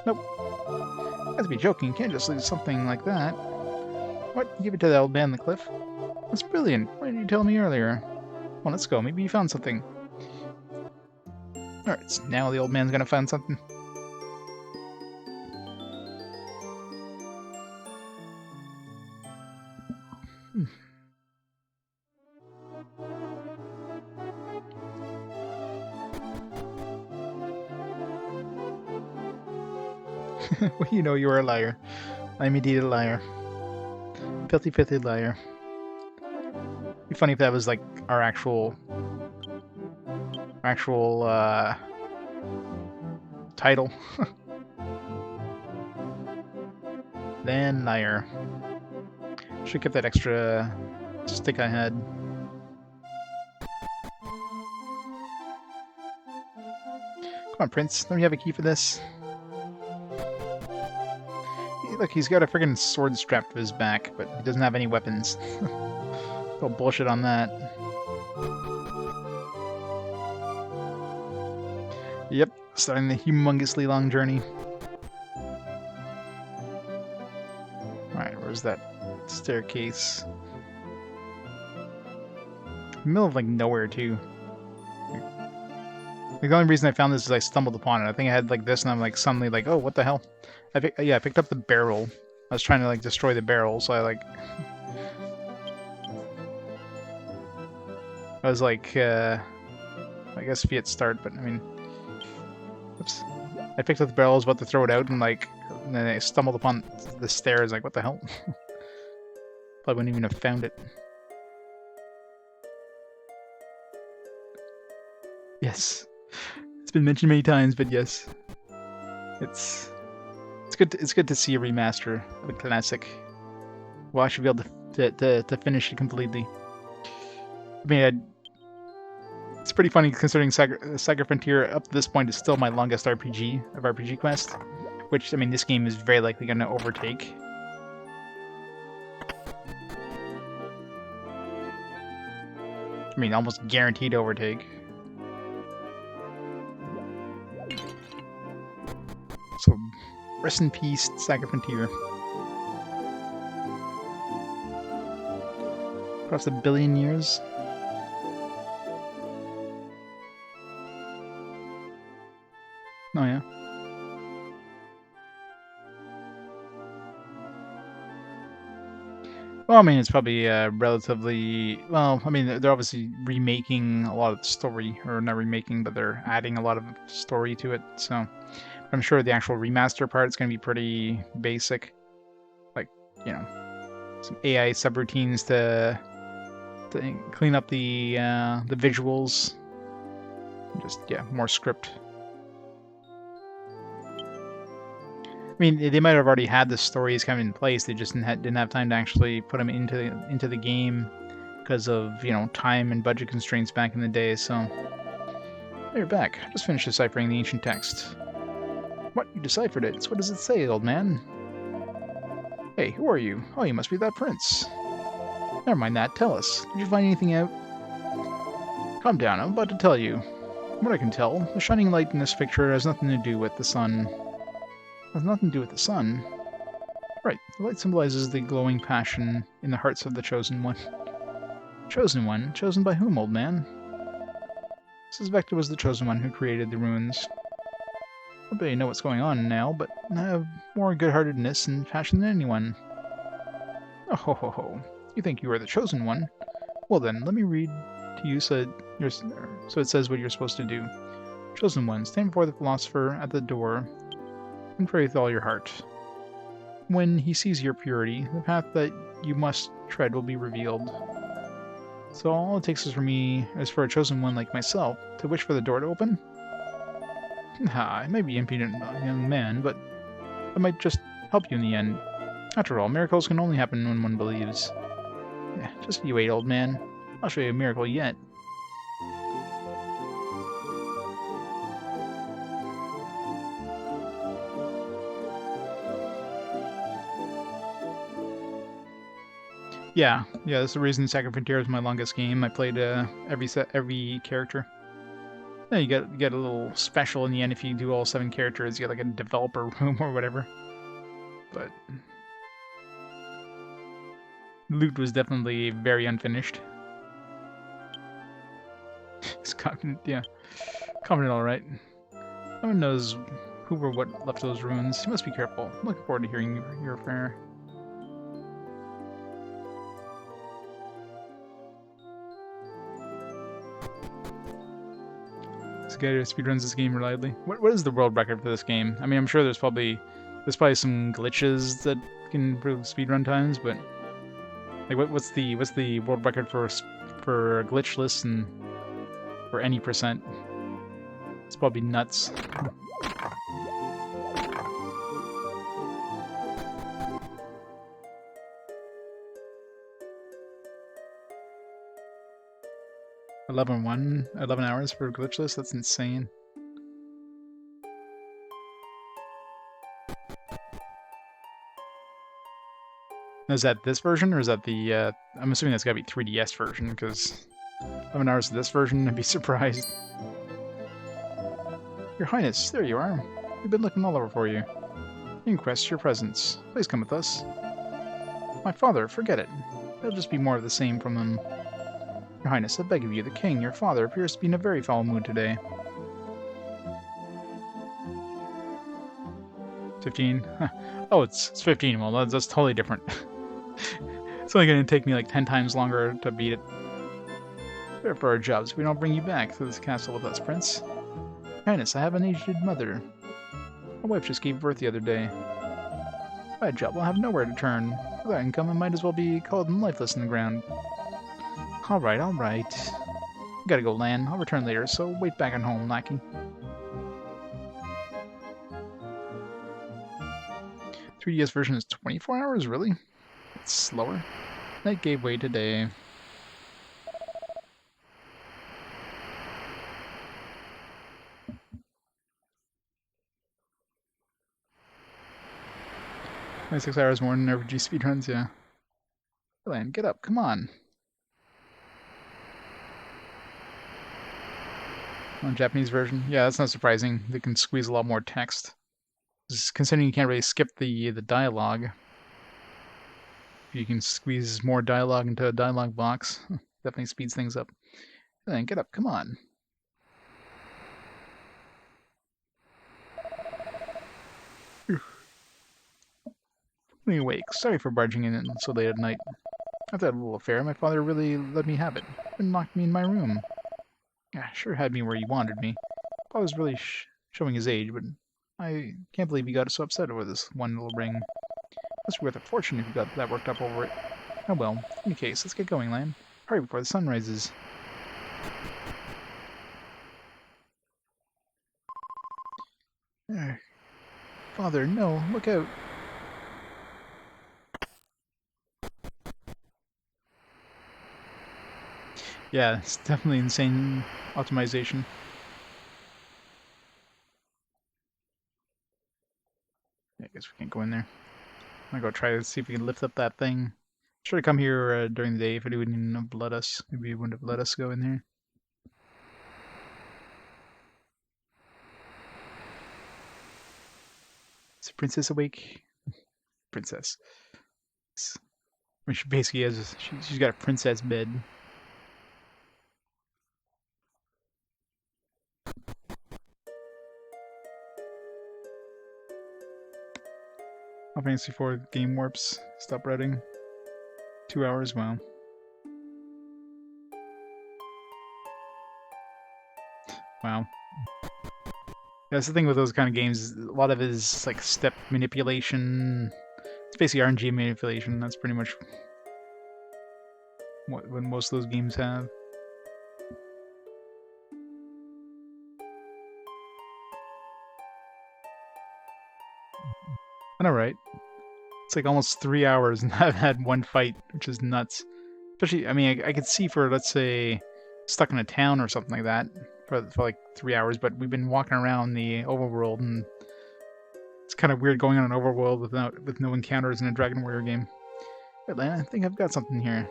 Nope. You have to be joking. You can't just leave something like that. What? You give it to the old man on the cliff? That's brilliant. Why didn't you tell me earlier? Well, let's go. Maybe you found something. Alright, so now the old man's gonna find something. Well, you know you are a liar. I'm indeed a liar. Filthy, filthy liar. It'd be funny if that was like our actual title. Then liar. Should get that extra stick I had. Come on, Prince. Don't you have a key for this? look, he's got a friggin' sword strapped to his back, but he doesn't have any weapons. No bullshit on that. Yep, starting the humongously long journey. Alright, where's that staircase? Middle of like nowhere too. Like, the only reason I found this is I stumbled upon it. I think I had like this, and I'm like suddenly like, oh, what the hell? I picked up the barrel. I was trying to like destroy the barrel, so I was like, I guess VII start, but I mean, oops. I picked up the barrel, I was about to throw it out, and then I stumbled upon the stairs. Like, what the hell? Probably wouldn't even have found it. Yes, it's been mentioned many times, but yes, it's good. It's good to see a remaster of a classic. We'll actually be able to finish it completely. I mean, it's pretty funny considering Saga Frontier up to this point is still my longest RPG of RPG Quest, which, I mean, this game is very likely going to overtake. I mean, almost guaranteed to overtake. So, rest in peace, Saga Frontier. Across 1 billion years. Oh yeah. Well, I mean, it's probably relatively... Well, I mean, they're obviously remaking a lot of the story. Or not remaking, but they're adding a lot of story to it, so... I'm sure the actual remaster part is going to be pretty basic. Like, you know, some AI subroutines to clean up the visuals. Just, yeah, more script. I mean, they might have already had the stories kind of in place. They just didn't have time to actually put them into the game because of, you know, time and budget constraints back in the day. So, hey, you're back. I just finished deciphering the ancient text. What? You deciphered it? So what does it say, old man? Hey, who are you? Oh, you must be that prince. Never mind that. Tell us. Did you find anything out? Calm down. I'm about to tell you. From what I can tell, the shining light in this picture has nothing to do with the sun. Has nothing to do with the sun. Right. The light symbolizes the glowing passion in the hearts of the Chosen One. Chosen One? Chosen by whom, old man? I suspect it was the Chosen One who created the runes. I bet you know what's going on now, but I have more good-heartedness and passion than anyone. Oh ho ho ho. You think you are the Chosen One? Well then, let me read to you so it says what you're supposed to do. Chosen One, stand before the philosopher at the door and pray with all your heart. When he sees your purity, the path that you must tread will be revealed. So all it takes is for a Chosen One like myself to wish for the door to open? I may be impudent, young man, but I might just help you in the end. After all, miracles can only happen when one believes. Yeah, just you wait, old man. I'll show you a miracle yet. Yeah, that's the reason Saga Frontier is my longest game. I played every character. Yeah, you get a little special in the end if you do all 7 characters. You get like a developer room or whatever. But loot was definitely very unfinished. It's confident, yeah. Confident, alright. No one knows who or what left those ruins. You must be careful. I'm looking forward to hearing your affair. This guy speedruns this game reliably. What is the world record for this game? I mean, I'm sure there's probably some glitches that can improve speedrun times, but like, what's the world record for glitchless and for any percent? It's probably nuts. $11 hours for glitchless? That's insane. Is that this version, or is that the, I'm assuming that's gotta be 3DS version, because 11 hours of this version, I'd be surprised. Your Highness, there you are. We've been looking all over for you. We request your presence. Please come with us. My father, forget it. It'll just be more of the same from him. Your Highness, I beg of you, the king, your father, appears to be in a very foul mood today. 15? Huh. Oh, it's 15. Well, that's totally different. It's only going to take me like 10 times longer to beat it. Fair for our jobs, we don't bring you back to this castle with us, Prince. Your Highness, I have an aged mother. My wife just gave birth the other day. My job will have nowhere to turn. Without income, I might as well be cold and lifeless in the ground. Alright, alright. Gotta go land. I'll return later, so wait back at home, lackey. 3DS version is 24 hours, really? It's slower. Night gave way today. Only 6 hours more than RPG speedruns, yeah. Land, get up, come on. On Japanese version? Yeah, that's not surprising. They can squeeze a lot more text. Just considering you can't really skip the dialogue. If you can squeeze more dialogue into a dialogue box, definitely speeds things up. Then get up, come on. Be awake. Sorry for barging in so late at night. After that little affair, my father really let me have it. And locked me in my room. Yeah, sure had me where he wanted me. Father's really showing his age, but I can't believe he got so upset over this one little ring. Must be worth a fortune if you got that worked up over it. Oh well, in any case, let's get going, Lan. Hurry before the sun rises. Father, no, look out. Yeah, it's definitely insane optimization. Yeah, I guess we can't go in there. I'm gonna go try to see if we can lift up that thing. Should have come here during the day if it wouldn't have let us. Maybe it wouldn't have let us go in there. Is the princess awake? Princess. I mean, she basically has. She's got a princess bed. Final Fantasy 4 game warps. Stop writing. 2 hours. Wow. Wow. That's the thing with those kind of games. A lot of it is like step manipulation. It's basically RNG manipulation. That's pretty much what most of those games have. I know, right? It's like almost 3 hours and I've had one fight, which is nuts. Especially, I mean, I could see for, let's say, stuck in a town or something like that for like 3 hours, but we've been walking around the overworld and it's kind of weird going on an overworld with no encounters in a Dragon Warrior game. Wait, Lana, I think I've got something here.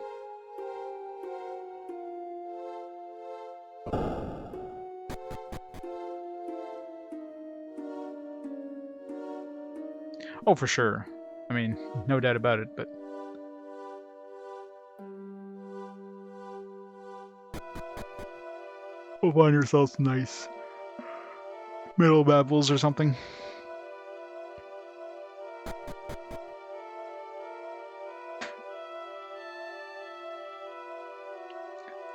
Oh, for sure. I mean, no doubt about it, but... We'll find yourselves nice middle babbles or something.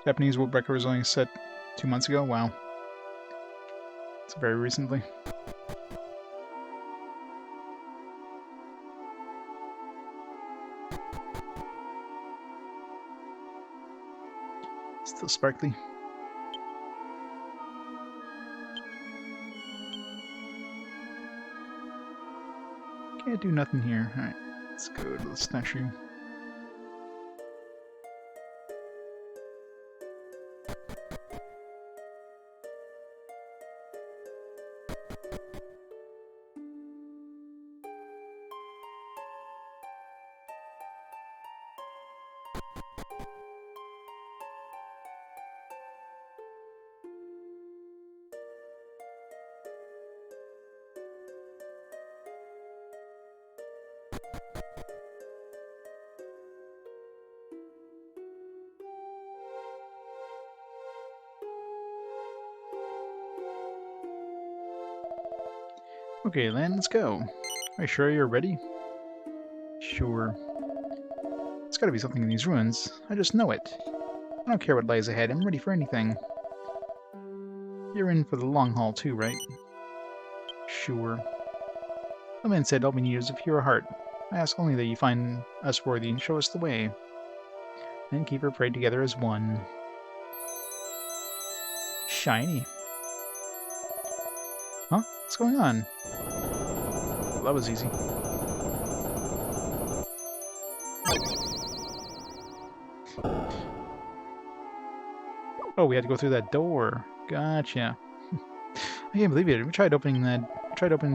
Japanese World Record was only set 2 months ago? Wow. It's very recently. Still sparkly. Can't do nothing here. Alright, let's go to the statue. Okay, Lan, let's go. Are you sure you're ready? Sure. There's gotta be something in these ruins. I just know it. I don't care what lies ahead. I'm ready for anything. You're in for the long haul too, right? Sure. The man said all we need is a pure heart. I ask only that you find us worthy and show us the way. Then Kiefer prayed together as one. Shiny. Huh? What's going on? Well, that was easy. Oh, we had to go through that door. Gotcha. I can't believe it. We tried opening the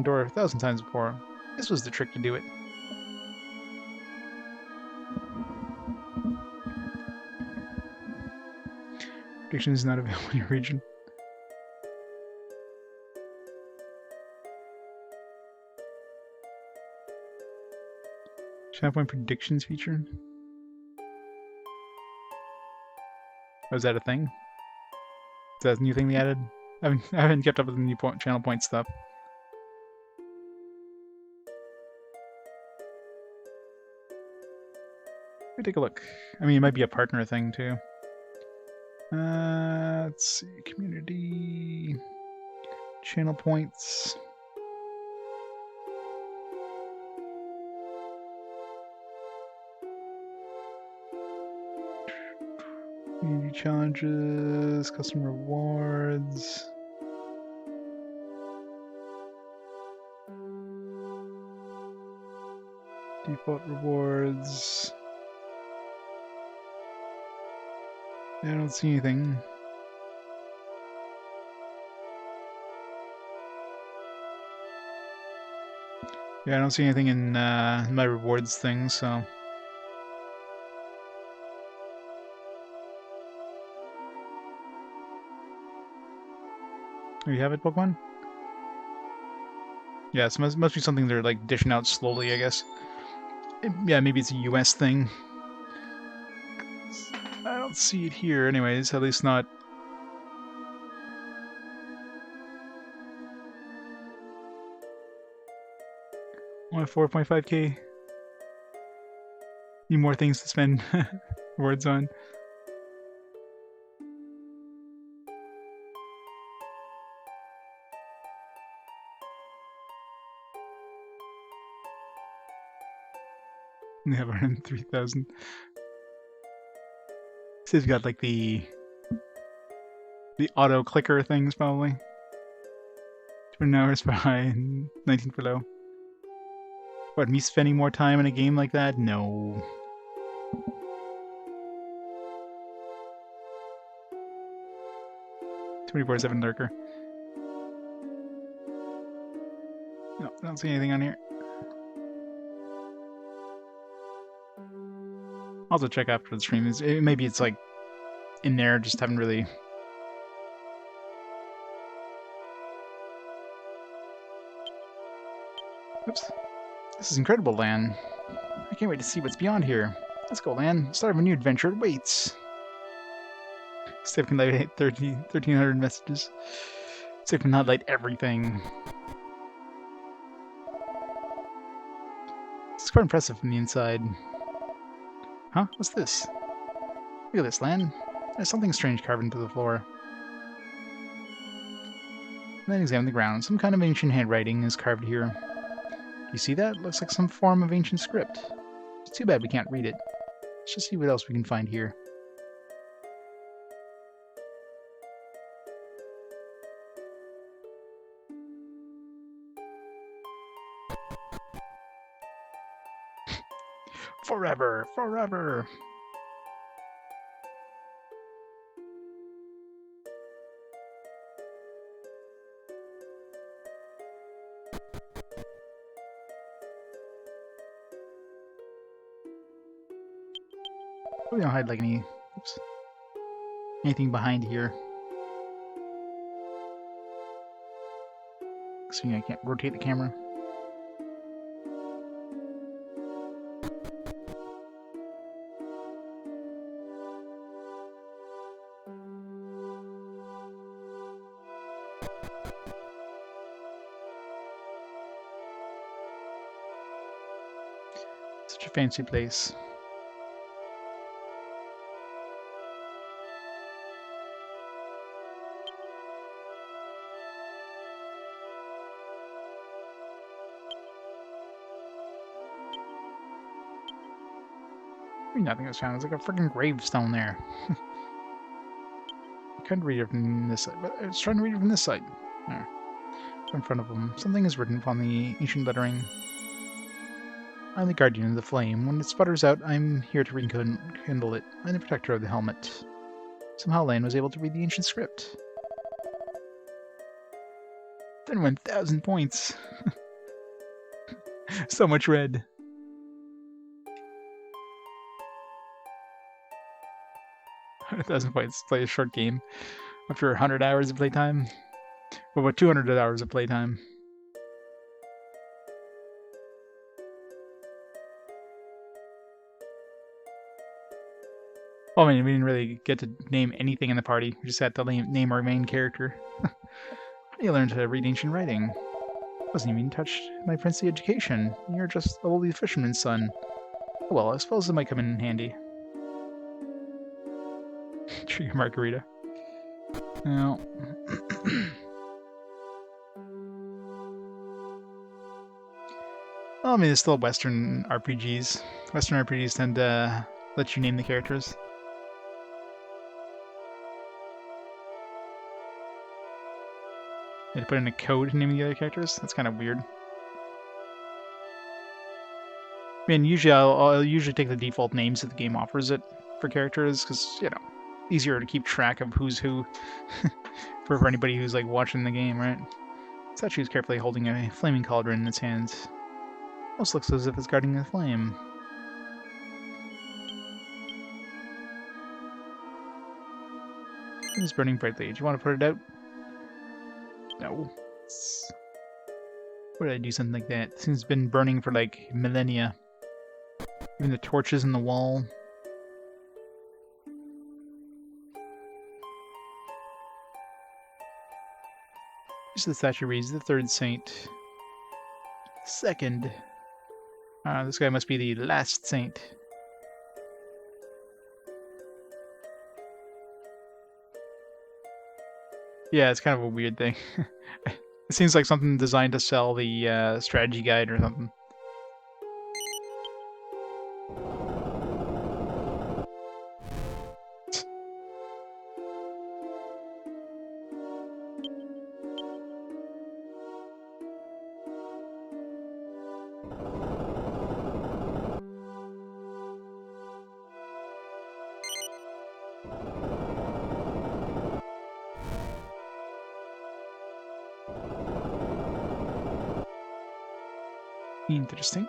door 1,000 times before. This was the trick to do it. Prediction is not available in your region. Channel point predictions feature? Oh, is that a thing? Is that a new thing they added? I haven't kept up with the new channel point stuff. Let me take a look. I mean, it might be a partner thing too. Let's see. Community. Channel points. Community challenges. Custom rewards. Default rewards. I don't see anything. Yeah, I don't see anything in my rewards thing, so... Oh, you have it, Pokemon? Yeah, so must be something they're like dishing out slowly, I guess. Yeah, maybe it's a US thing. I don't see it here anyways, at least not... Only 4.5k. Need more things to spend words on. They have around 3,000. So he's got like the auto clicker things probably. 20 hours for high and 19 for low. What, me spending more time in a game like that? No. "24/7 lurker." No, I don't see anything on here. I'll also check after the stream. Maybe it's like in there, just haven't really... Oops. This is incredible, Lan. I can't wait to see what's beyond here. Let's go, Lan. Start of a new adventure awaits. Steph can light 1,300 messages. Steph can not light everything. It's quite impressive from the inside. Huh? What's this? Look at this, Lan. There's something strange carved into the floor. Then examine the ground. Some kind of ancient handwriting is carved here. Do you see that? Looks like some form of ancient script. It's too bad we can't read it. Let's just see what else we can find here. Forever! Forever! We don't hide like anything behind here. Assuming I can't rotate the camera. Such a fancy place. Nothing was found. It's like a freaking gravestone there. I couldn't read it from this side, but I was trying to read it from this side. There. In front of him. Something is written upon the ancient lettering. I'm the guardian of the flame. When it sputters out, I'm here to rekindle it. I'm the protector of the helmet. Somehow Lan was able to read the ancient script. 31,000 points. So much red. 100,000 points. Play a short game. After 100 hours of playtime. Well, about 200 hours of playtime. Well, I mean, we didn't really get to name anything in the party. We just had to name our main character. You learned to read ancient writing. Wasn't even touched my princely education. You're just a lowly fisherman's son. Well, I suppose it might come in handy. Tree margarita. Well. Well, I mean, it's still Western RPGs. Western RPGs tend to let you name the characters. You had to put in a code naming the other characters? That's kind of weird. I mean, usually I'll usually take the default names that the game offers it for characters, because, you know, easier to keep track of who's who for anybody who's, like, watching the game, right? Statue is carefully holding a flaming cauldron in its hands. Almost looks as if it's guarding the flame. It is burning brightly. Do you want to put it out? No. Why did I do something like that? This thing's been burning for like millennia. Even the torches in the wall. This is the statue reads the third saint. Second. This guy must be the last saint. Yeah, it's kind of a weird thing. It seems like something designed to sell the strategy guide or something. Interesting.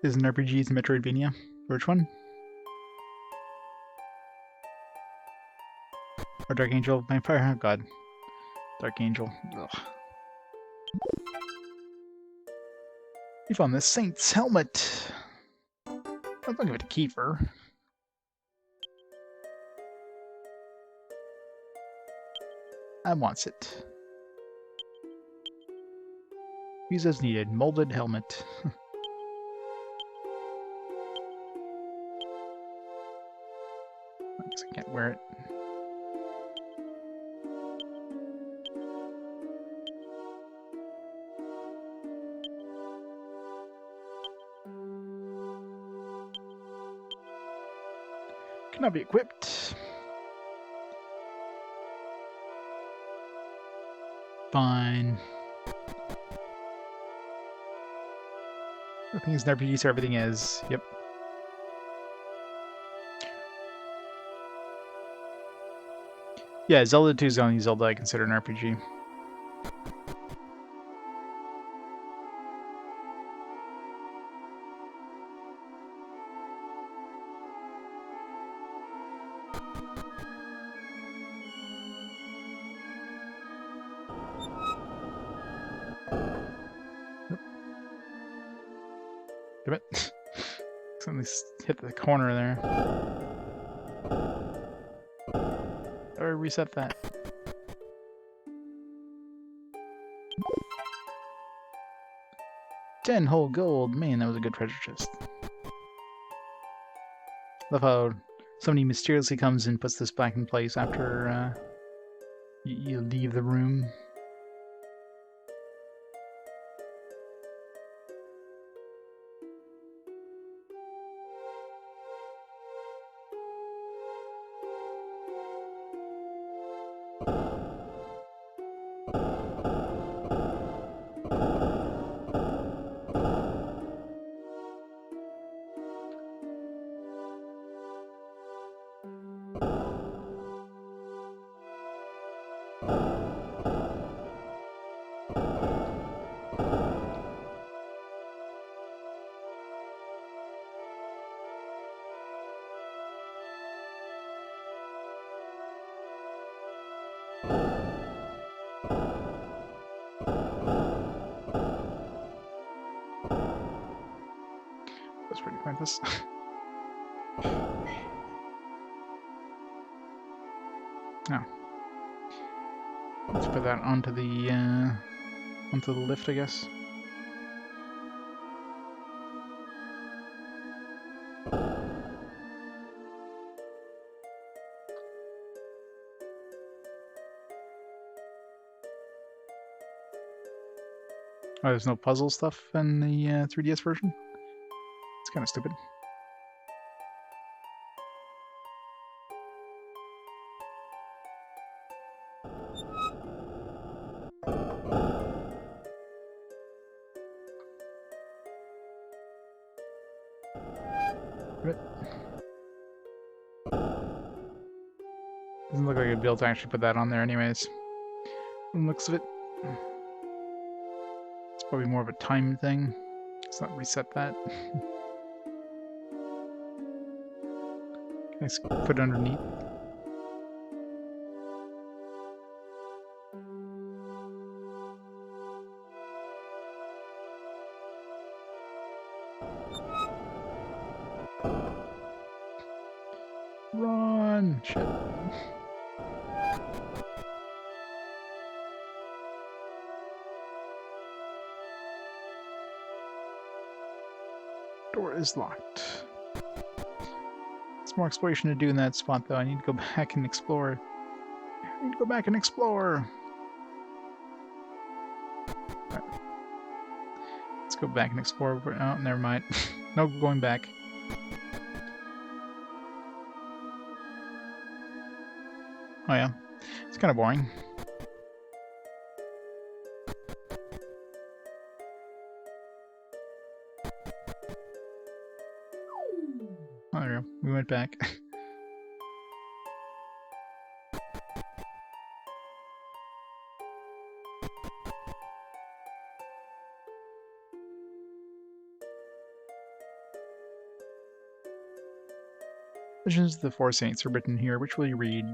This is an RPG, it's Metroidvania. Which one? Or Dark Angel Vampire? Oh god. Dark Angel. Ugh. You found the Saint's helmet. I'll give it to Kiefer. I wants it. Use as needed. Molded helmet. I can't wear it. Cannot be equipped. Fine. Everything is an RPG, so everything is. Yep. Yeah, Zelda 2 is the only Zelda I consider an RPG. Damn it. Something hit the corner there. Or reset that. Ten whole gold. Man, that was a good treasure chest. Love how somebody mysteriously comes and puts this back in place after you leave the room. That's pretty pointless. Oh. Let's put that onto the lift, I guess. Oh, there's no puzzle stuff in the 3DS version? It's kind of stupid. Doesn't look like I'd be able to actually put that on there anyways. From the looks of it. It's probably more of a time thing. Let's not reset that. Let's put it underneath. Run! Shit. Door is locked. There's more exploration to do in that spot, though. I need to go back and explore. I need to go back and explore. Right. Let's go back and explore. Oh, never mind. No going back. Oh yeah, it's kind of boring. Oh, there we go. We went back. Legends of the Four Saints are written here. Which will you read?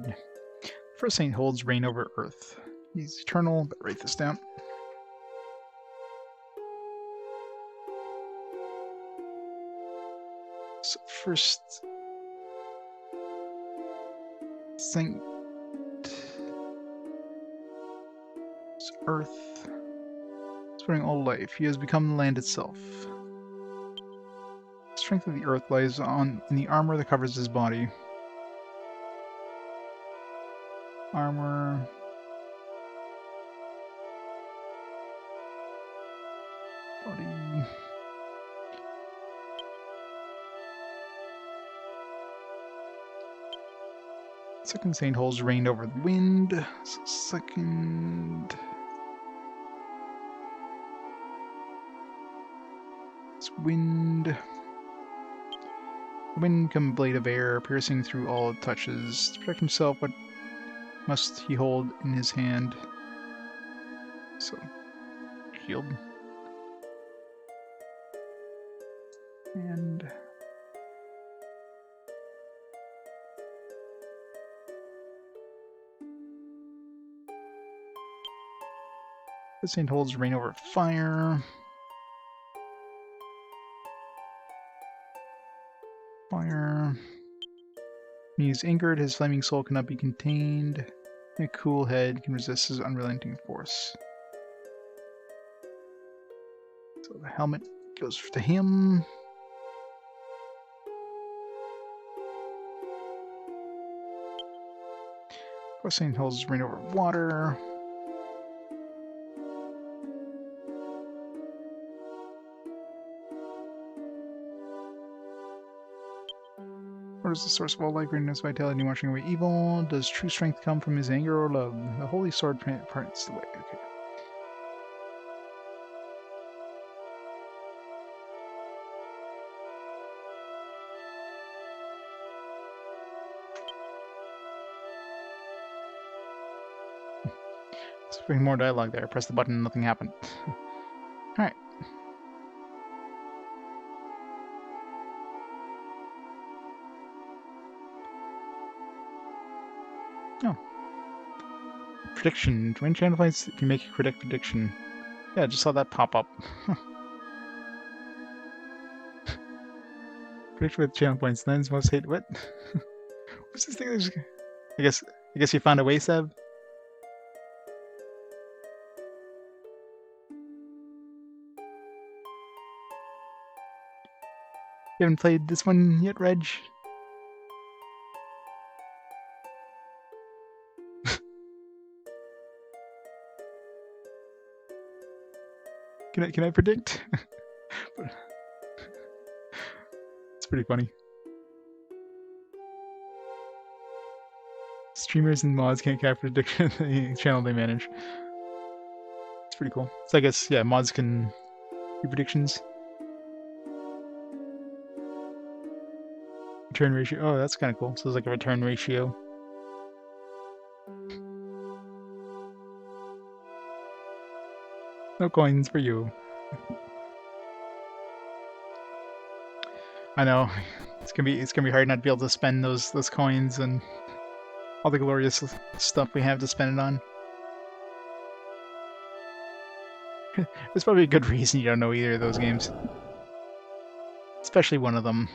The first saint holds reign over Earth. He's eternal, but write this down. So first saint is Earth, spreading all life. He has become the land itself. The strength of the Earth lies in the armor that covers his body. Armor. Body. Second saint holds reign over the wind. So second. It's wind. The wind can blade of air, piercing through all it touches. To protect himself, but must he hold in his hand. So, shield. And this hand holds reign over fire. Fire. When he is anchored, his flaming soul cannot be contained. A cool head can resist his unrelenting force. So the helmet goes to him. Crossing holds reign over water. What is the source of all life, greatness, vitality, washing away evil? Does true strength come from his anger or love? The holy sword parts the way. Okay. Let's bring more dialogue there. Press the button, nothing happened. Alright. Oh. Prediction. Join channel fights if you make a correct prediction. Yeah, I just saw that pop up. Prediction with channel points. Len's most hate. What? What's this thing? I guess you found a way, Seb. You haven't played this one yet, Reg? Can I predict? It's pretty funny. Streamers and mods can't cast prediction the channel they manage. It's pretty cool. So I guess, yeah, mods can do predictions. Return ratio. Oh, that's kind of cool. So it's like a return ratio. No coins for you. I know. It's gonna be hard not to be able to spend those coins and all the glorious stuff we have to spend it on. There's probably a good reason you don't know either of those games. Especially one of them.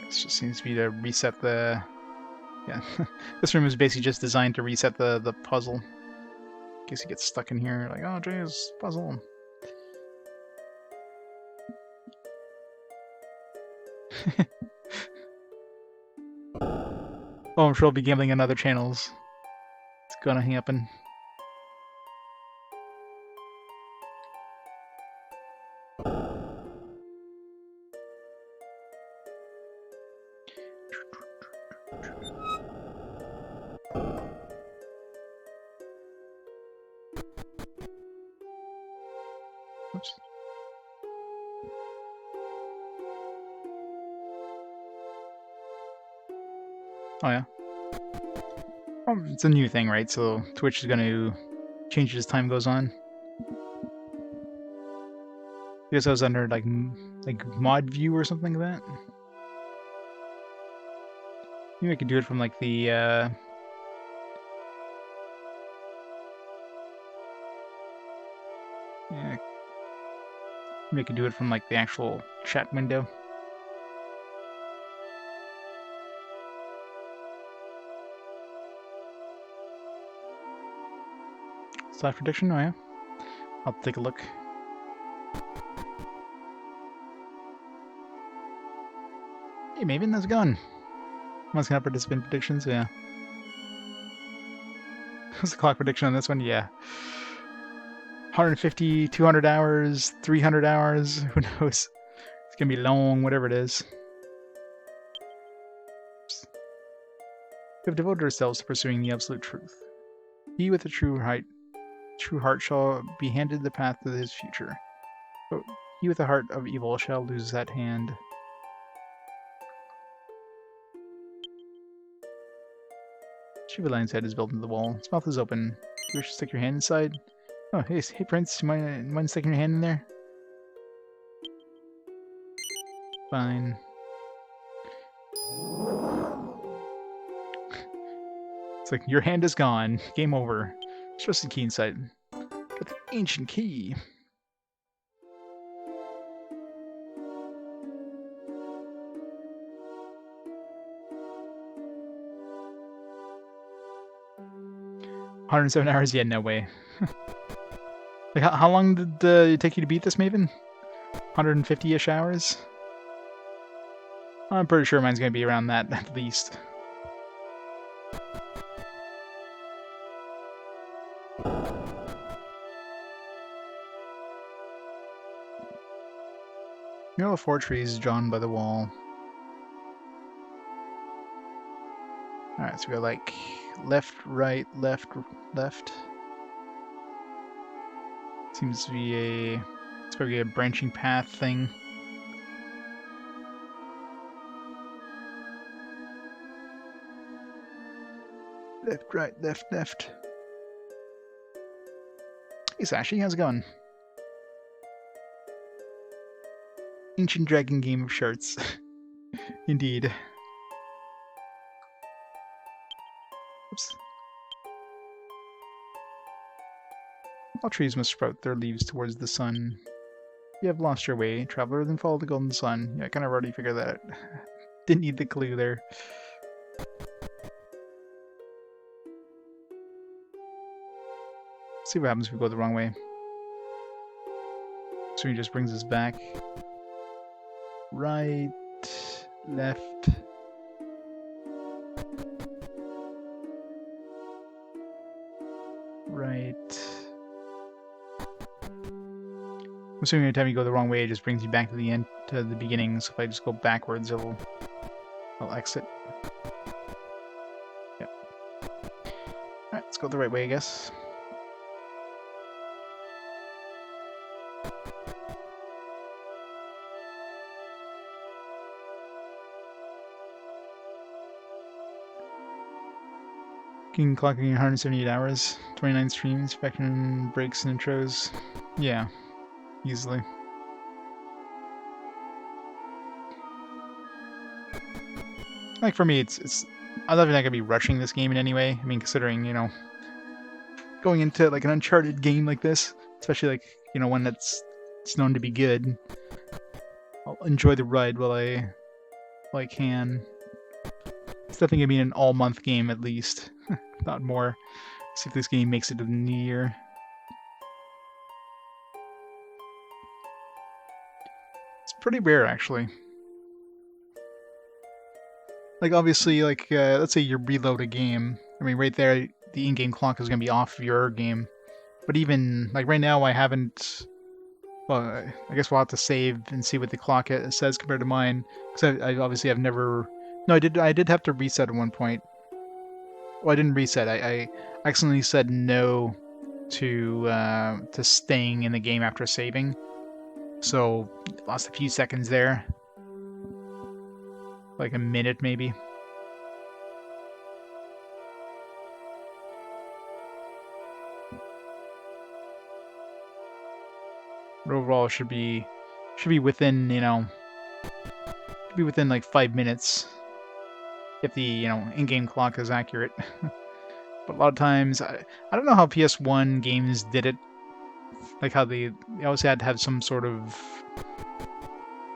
This just seems to be to reset the... Yeah, this room is basically just designed to reset the puzzle. In case you get stuck in here, like, oh, jeez, puzzle. Oh, I'm sure I'll be gambling on other channels. It's gonna happen. Oops. Oh yeah. It's a new thing, right? So Twitch is going to change as time goes on. I guess I was under like mod view or something like that. Maybe I could do it from like the yeah, maybe I could do it from like the actual chat window. Slash prediction? Oh yeah. I'll take a look. Hey, maybe how's it going? One's gonna participate in predictions, yeah. What's the clock prediction on this one? Yeah. 150, 200 hours, 300 hours, who knows? It's gonna be long, whatever it is. We have devoted ourselves to pursuing the absolute truth. He with the true height true heart shall be handed the path to his future. But he with the heart of evil shall lose that hand. Shivalion's head is built into the wall. Its mouth is open. Do you wish to stick your hand inside? Oh, hey Prince, you mind sticking your hand in there? Fine. It's like, your hand is gone. Game over. Trust the key inside. Got the ancient key. $107 hours? Yeah, no way. Like, how long did it take you to beat this, Maven? 150-ish hours? I'm pretty sure mine's gonna be around that, at least. Mural of 4 trees drawn by the wall. Alright, so we got like left, right, left, left. Seems to be it's probably a branching path thing. Left, right, left, left. Hey Sashi, how's it going? Ancient Dragon game of shards. Indeed. Oops. All trees must sprout their leaves towards the sun. You have lost your way, traveler, then follow the golden sun. Yeah, I kind of already figured that out. Didn't need the clue there. See what happens if we go the wrong way. So he just brings us back. Right, left. Right. I'm assuming every time you go the wrong way, it just brings you back to the end, to the beginning. So if I just go backwards, I'll exit. Yep. Alright, let's go the right way, I guess. Clocking 178 hours, 29 streams, factoring breaks and intros. Yeah, easily. Like for me, it's I'm not gonna be rushing this game in any way. I mean, considering, you know, going into like an Uncharted game like this, especially like, you know, one that's known to be good, I'll enjoy the ride while I can. It's definitely gonna be an all-month game at least, not more. See if this game makes it to the new year. It's pretty rare, actually. Like, obviously, like, let's say you reload a game. I mean, right there, the in-game clock is gonna be off your game. But even, like, right now, I haven't... Well, I guess we'll have to save and see what the clock says compared to mine. Because I obviously have never... No, I did have to reset at one point. Well, I didn't reset. I accidentally said no to staying in the game after saving. So, lost a few seconds there. Like a minute, maybe. But overall, should be within, you know, should be within like 5 minutes if the, you know, in-game clock is accurate. But a lot of times, I don't know how PS1 games did it. Like how they always had to have some sort of...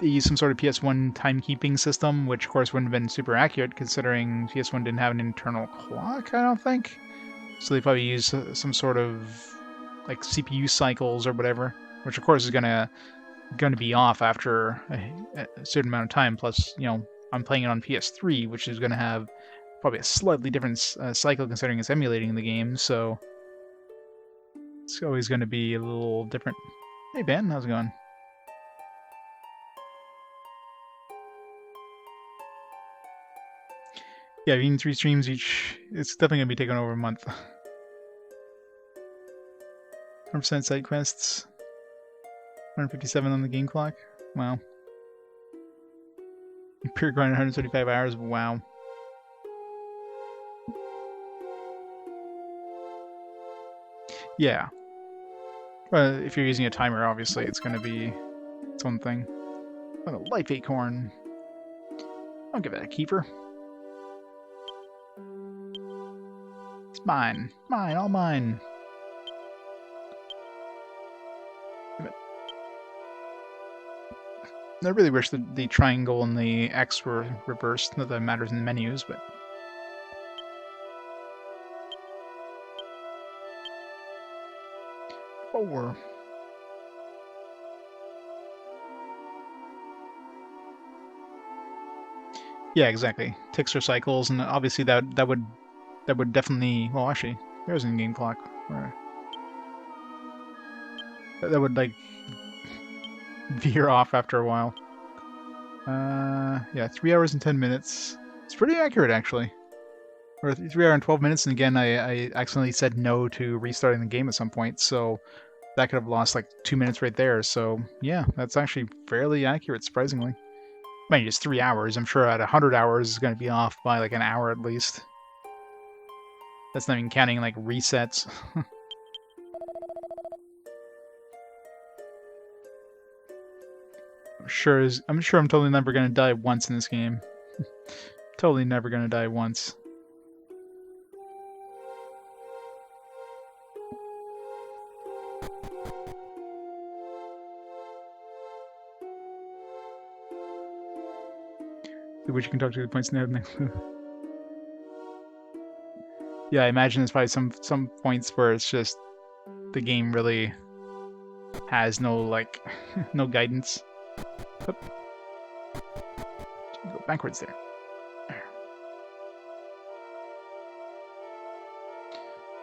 They used some sort of PS1 timekeeping system, which of course wouldn't have been super accurate considering PS1 didn't have an internal clock, I don't think. So they probably used some sort of like CPU cycles or whatever, which of course is gonna be off after a certain amount of time. Plus, you know, I'm playing it on PS3, which is gonna have probably a slightly different cycle considering it's emulating the game, so it's always gonna be a little different. Hey Ben, how's it going? Yeah, being 3 streams each, it's definitely gonna be taking over a month. 100% side quests. 157 on the game clock. Wow. Pure grind 135 hours. Wow. Yeah. Well, if you're using a timer, obviously it's going to be its own thing. What a life acorn. I'll give it a Kiefer. It's mine. Mine. All mine. I really wish that the triangle and the X were reversed. Not that it matters in the menus, but... Four. Yeah, exactly. Ticks or cycles, and obviously that would definitely... Well, actually, there's an in-game clock. Where... That would, like, veer off after a while. Yeah, 3 hours and 10 minutes. It's pretty accurate, actually. Or 3 hours and 12 minutes, and again, I accidentally said no to restarting the game at some point, so that could have lost like 2 minutes right there. So yeah, that's actually fairly accurate, surprisingly. I mean, it's 3 hours. I'm sure at 100 hours it's going to be off by like an hour at least. That's not even counting like resets. I'm sure I'm totally never going to die once in this game. Totally never going to die once. Which you can talk to the points in there. Yeah, I imagine there's probably some points where it's just the game really has no like no guidance. Oop. Go backwards there.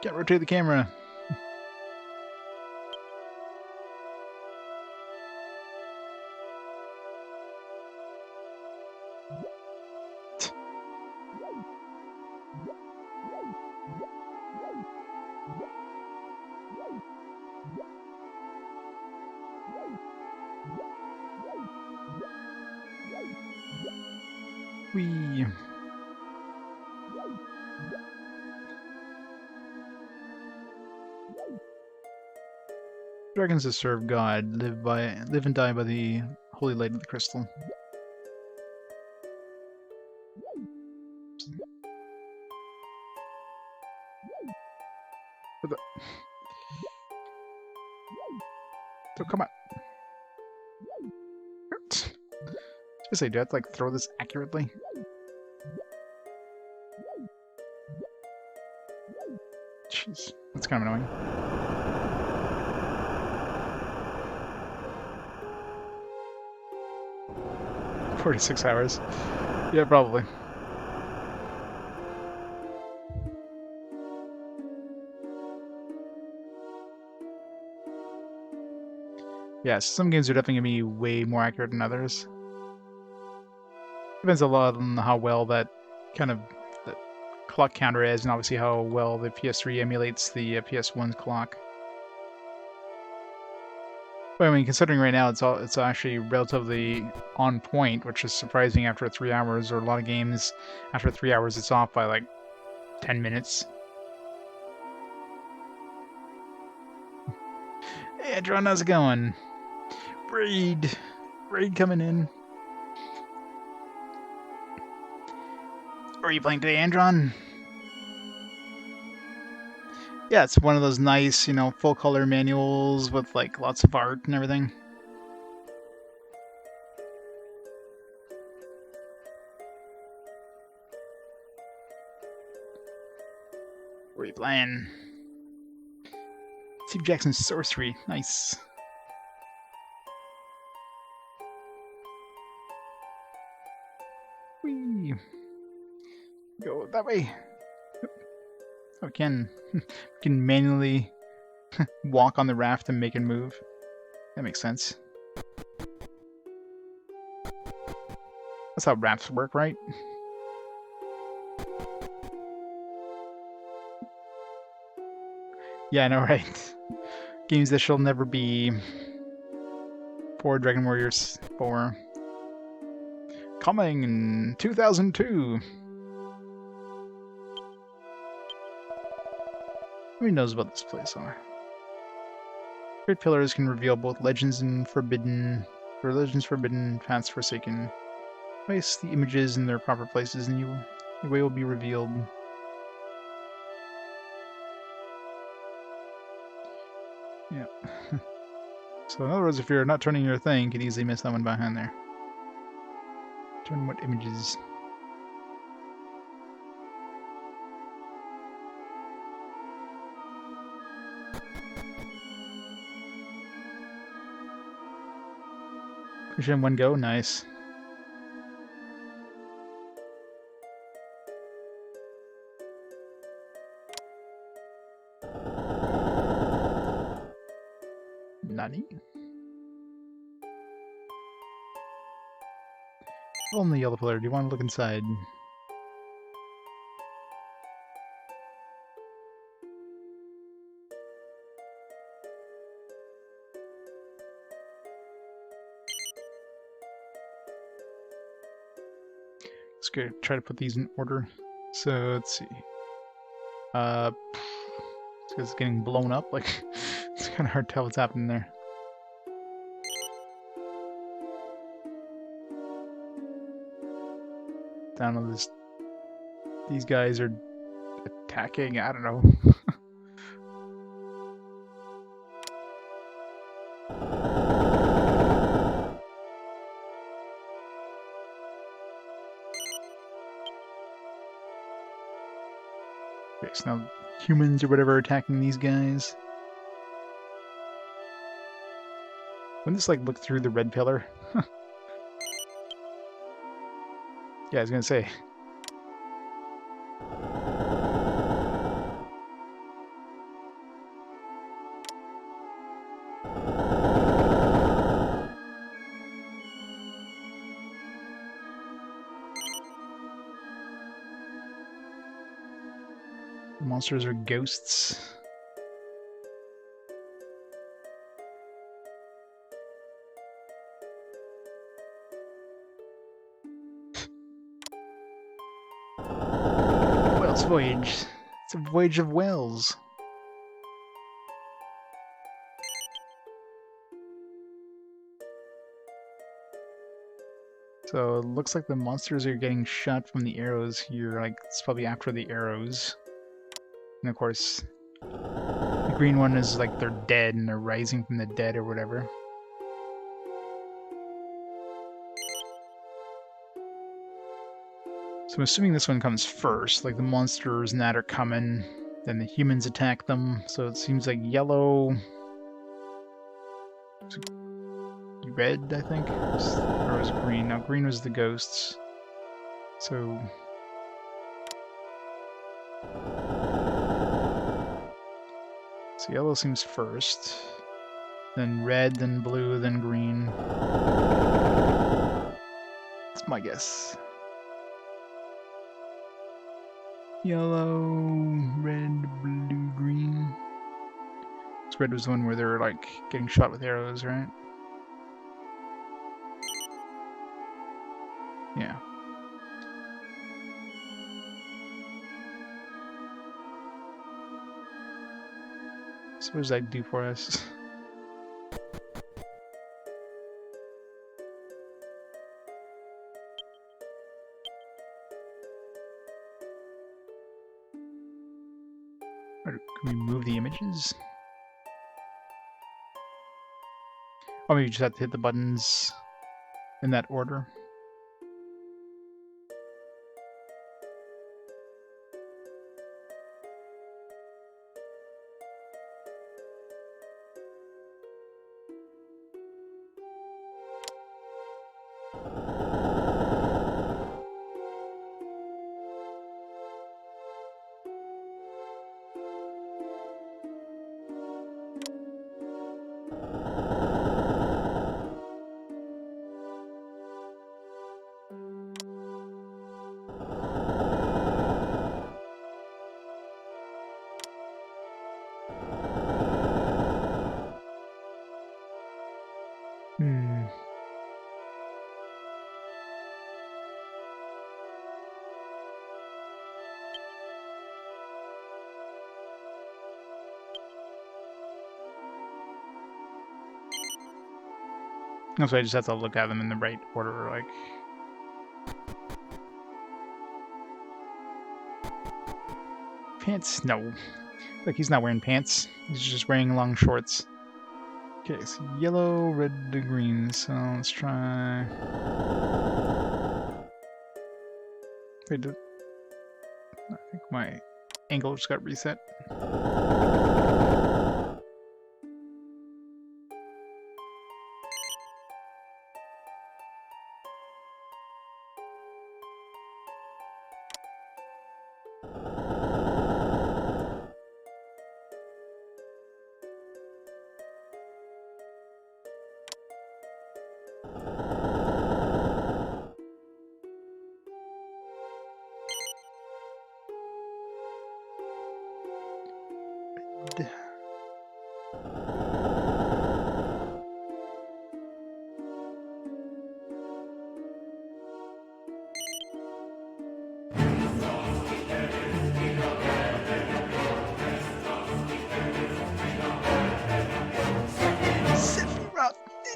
Can't rotate the camera. Whee. Dragons that serve God live and die by the holy light of the crystal. So come on. Seriously, do I have to like throw this accurately? Jeez, that's kind of annoying. "46 hours. Yeah, probably. Yeah, some games are definitely going to be way more accurate than others. Depends a lot on how well that kind of the clock counter is, and obviously how well the PS3 emulates the PS1's clock. But I mean, considering right now it's actually relatively on point, which is surprising after 3 hours, or a lot of games after 3 hours it's off by like 10 minutes. Hey, Adron, how's it going? Raid coming in. Are you playing today, Andron? Yeah, it's one of those nice, you know, full color manuals with like lots of art and everything. Where are you playing? Steve Jackson's Sorcery. Nice. Whee! Go that way. Oh, we can manually walk on the raft and make it move. That makes sense. That's how rafts work, right? Yeah, I know, right? Games that shall never be. For Dragon Warriors 4. Coming in 2002. Who knows about this place? Great Pillars can reveal both legends and forbidden, or legends forbidden, paths forsaken. Place the images in their proper places, and your way will be revealed. Yeah. So in other words, if you're not turning your thing, you could easily miss that one behind there. Turn what images? Push in one go, nice. Nani? On the yellow pillar, do you want to look inside? Let's go try to put these in order. So let's see. It's getting blown up. Like it's kind of hard to tell what's happening there. Down on this. These guys are attacking. I don't know. Okay, so now humans or whatever are attacking these guys. Wouldn't this like look through the red pillar? Yeah, I was gonna say. The monsters are ghosts. Whale's Voyage. It's a voyage of whales. So it looks like the monsters are getting shot from the arrows here. Like it's probably after the arrows. And of course, the green one is like they're dead and they're rising from the dead or whatever. So I'm assuming this one comes first, like the monsters and that are coming, then the humans attack them, so it seems like yellow... red, I think? Or was it green? No, green was the ghosts. So... So yellow seems first, then red, then blue, then green. That's my guess. Yellow, red, blue, green. This red was the one where they were like getting shot with arrows, right? Yeah. So what does that do for us? Or can we move the images? Or maybe you just have to hit the buttons in that order. That's why I just have to look at them in the right order, like... Pants? No. Like, he's not wearing pants. He's just wearing long shorts. Okay, so yellow, red, and green. So let's try... Wait, I think my angle just got reset.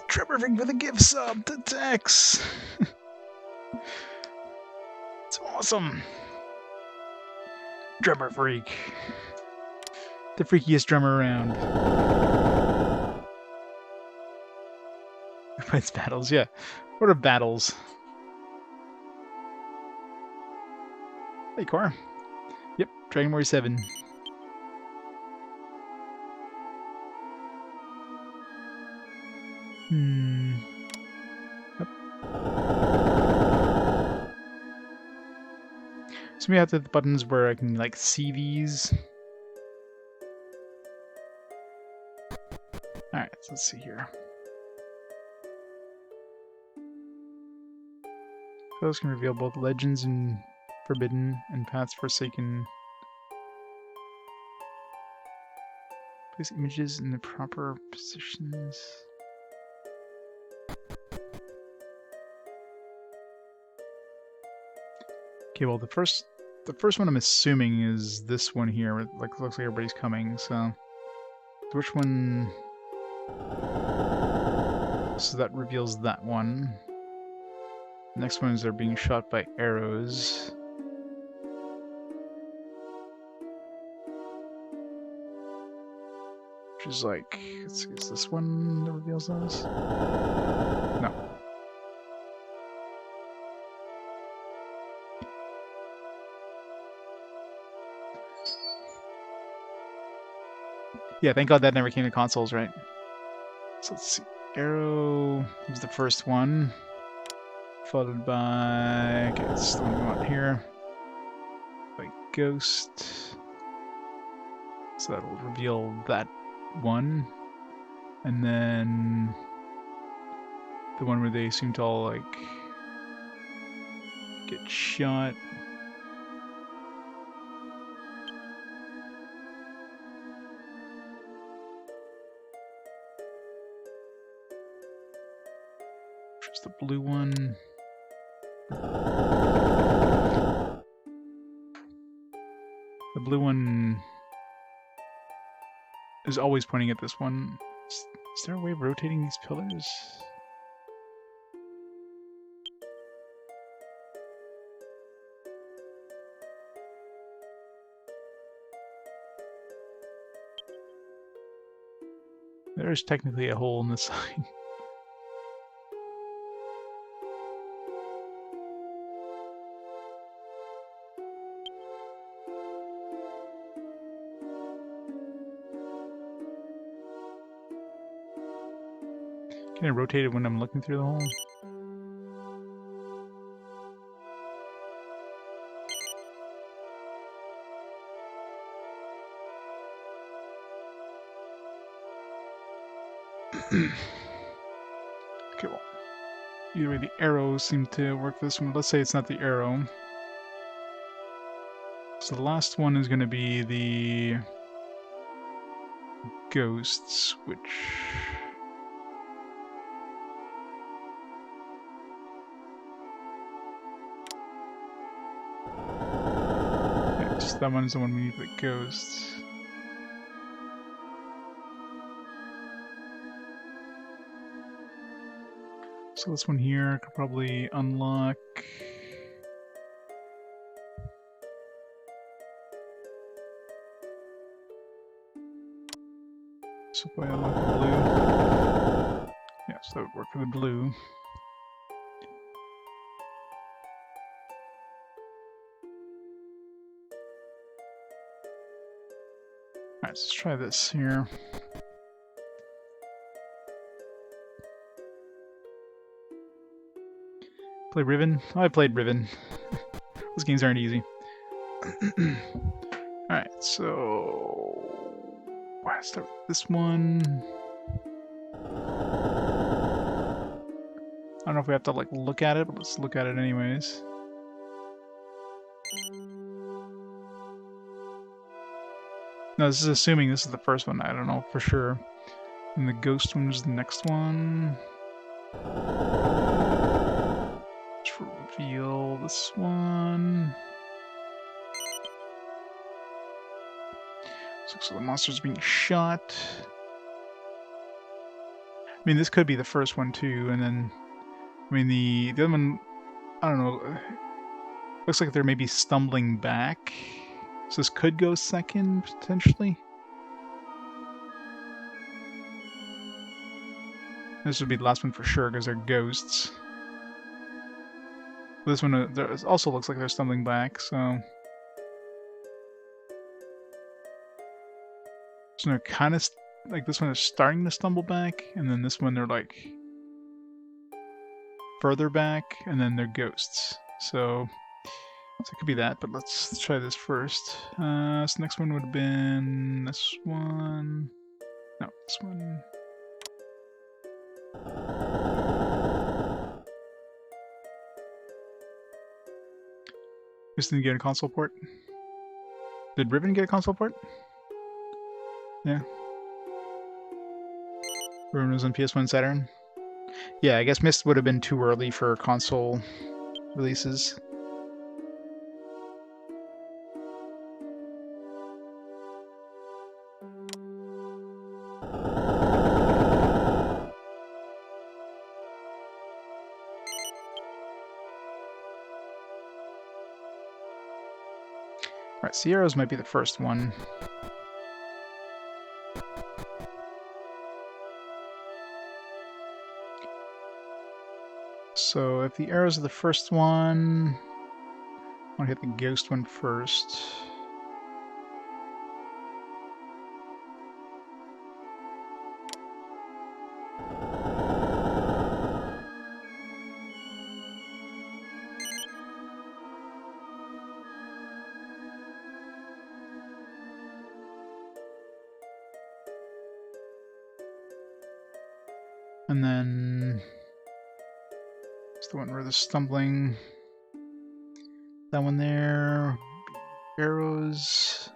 Trevor with a gift sub to Tex. It's awesome. Drummer freak. The freakiest drummer around. Who fights battles? Yeah. What are battles? Hey, Cora. Yep, Dragon Warrior 7. Yep. So we have the buttons where I can like see these. Alright, so let's see here. Those can reveal both legends and forbidden and paths forsaken. Place images in the proper positions. Okay, well the first one I'm assuming is this one here. Like looks like everybody's coming, so which one? So that reveals that one. The next one is they're being shot by arrows. Which is like, let's see, is this one that reveals those? No. Yeah, thank God that never came to consoles, right? So let's see. Arrow was the first one. Followed by... Okay, it's the one we want here. By Ghost. So that'll reveal that one. And then... the one where they seem to all, like... get shot. Which is the blue one. The blue one is always pointing at this one. Is there a way of rotating these pillars? There is technically a hole in the side. Can I rotate it when I'm looking through the hole? Okay, well, either way the arrows seem to work for this one. Let's say it's not the arrow. So the last one is going to be the ghosts, which... yeah, just that one is the one we need for the ghosts. So this one here I could probably unlock. So if I unlock the blue. Yeah, so that would work for the blue. Alright, let's try this here. Play Riven? Oh, I played Riven. Those games aren't easy. Alright, so... Let's start with this one. I don't know if we have to, like, look at it, but let's look at it anyways. No, this is assuming this is the first one. I don't know for sure. And the ghost one is the next one. Let's reveal this one. So the monster's being shot. I mean, this could be the first one too, and then... I mean, the other one... I don't know. Looks like they're maybe stumbling back. So this could go second, potentially. This would be the last one for sure, because they're ghosts. But this one also looks like they're stumbling back, so... So they're kind of... Like, this one is starting to stumble back, and then this one they're, like... further back, and then they're ghosts. So it could be that, but let's try this first. So the next one would have been this one. No, this one. Just didn't get a console port. Did Riven get a console port? Yeah. Riven was on PS1 Saturn. Yeah, I guess Myst would have been too early for console releases. Alright, Sierras might be the first one. So if the arrows are the first one, I want to hit the ghost one first. And then it's the one where the stumbling. That one there. Arrows.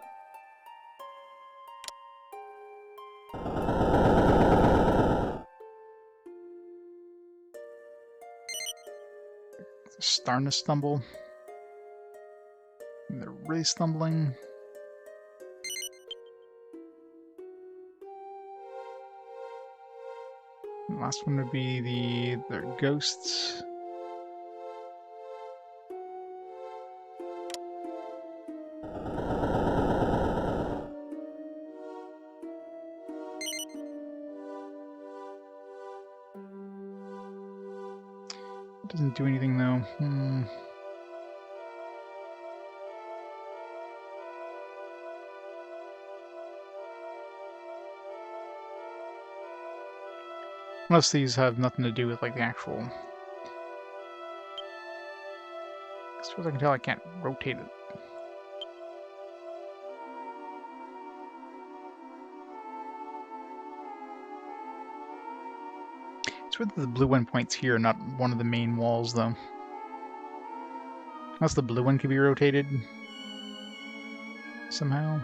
It's starting to stumble. And they're really stumbling. The last one would be their ghosts. It doesn't do anything though. Unless these have nothing to do with like the actual. As far as I can tell, I can't rotate it. It's weird that the blue one points here, not one of the main walls, though. Unless the blue one could be rotated somehow.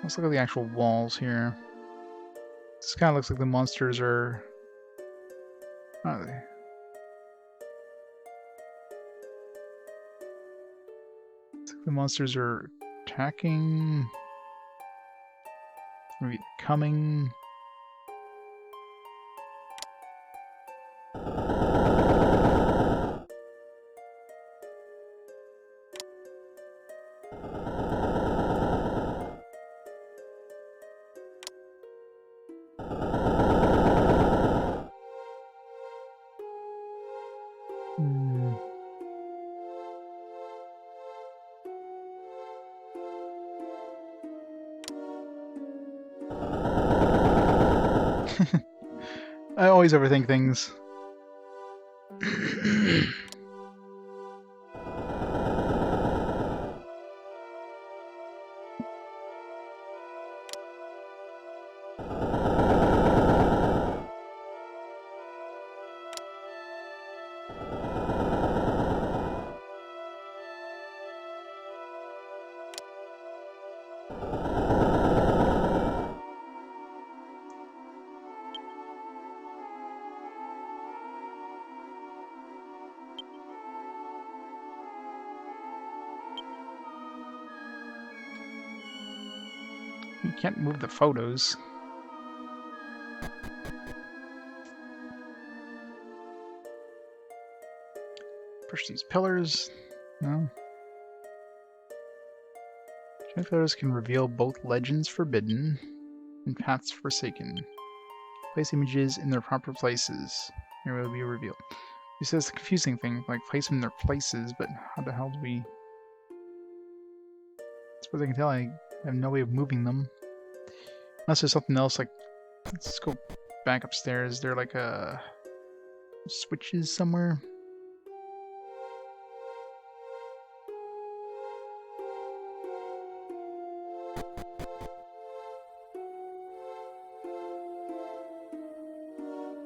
Let's look at the actual walls here. This kind of looks like the monsters are... Are they? Looks like the monsters are attacking. Maybe coming. I always overthink things. You can't move the photos. Push these pillars. No. Giant pillars can reveal both legends forbidden and paths forsaken. Place images in their proper places. Here will be revealed. He says the confusing thing, like place them in their places, but how the hell do we... As far as I can tell, I have no way of moving them. Unless there's something else, like... Let's go back upstairs. Is there like a... switches somewhere?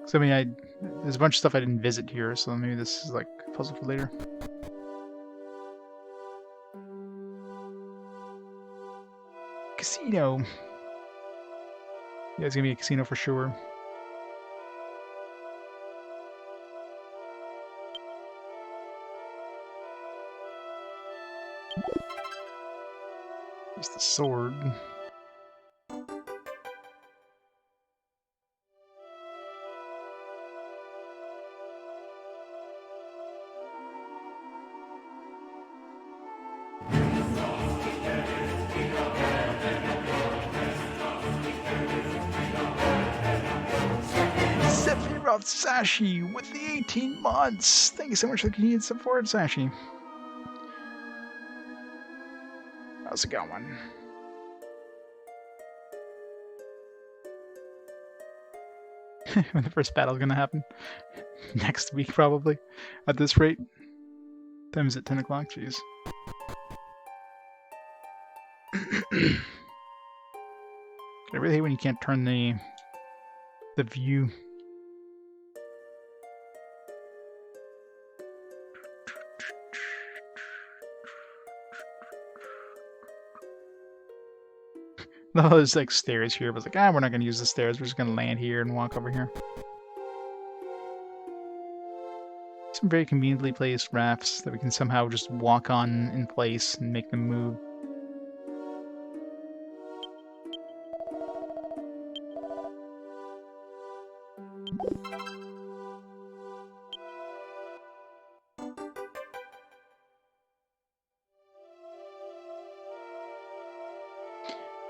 So, I mean, there's a bunch of stuff I didn't visit here, so maybe this is like a puzzle for later. Casino. Yeah, it's gonna be a casino for sure. There's the sword. Sashi with the 18 months. Thank you so much for the continued support, Sashi. How's it going? When the first battle's gonna happen? Next week, probably. At this rate. Time is at 10 o'clock, jeez. I really hate when you can't turn the view. No, there's like stairs here, but it's like, we're not gonna use the stairs, we're just gonna land here and walk over here. Some very conveniently placed rafts that we can somehow just walk on in place and make them move.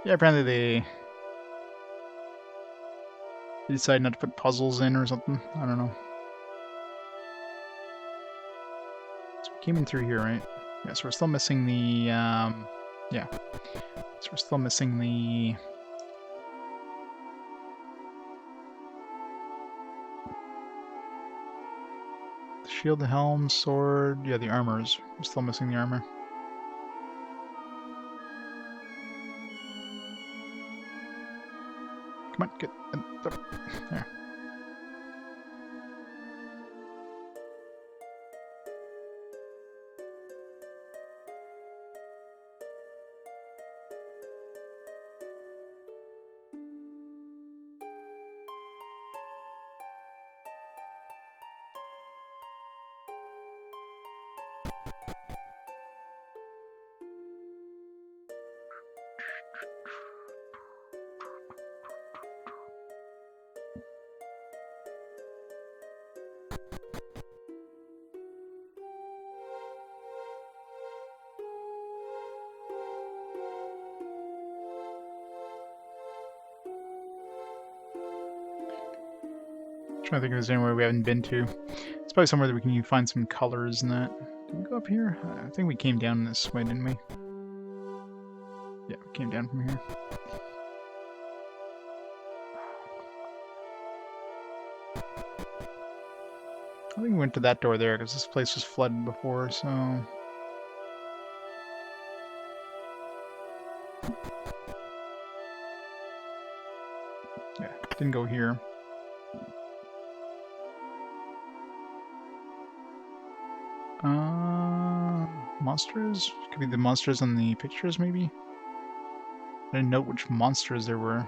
Yeah, apparently they decided not to put puzzles in or something. I don't know. So we came in through here, right? Yeah, so we're still missing the, yeah. So we're still missing the... shield, the helm, sword, yeah, the armors. We're still missing the armor. Come on, get there. Trying to think if there's anywhere we haven't been to. It's probably somewhere that we can find some colors and that. Did we go up here? I think we came down this way, didn't we? Yeah, we came down from here. I think we went to that door there because this place was flooded before, so... Yeah, didn't go here. Monsters? Could be the monsters on the pictures, maybe? I didn't note which monsters there were.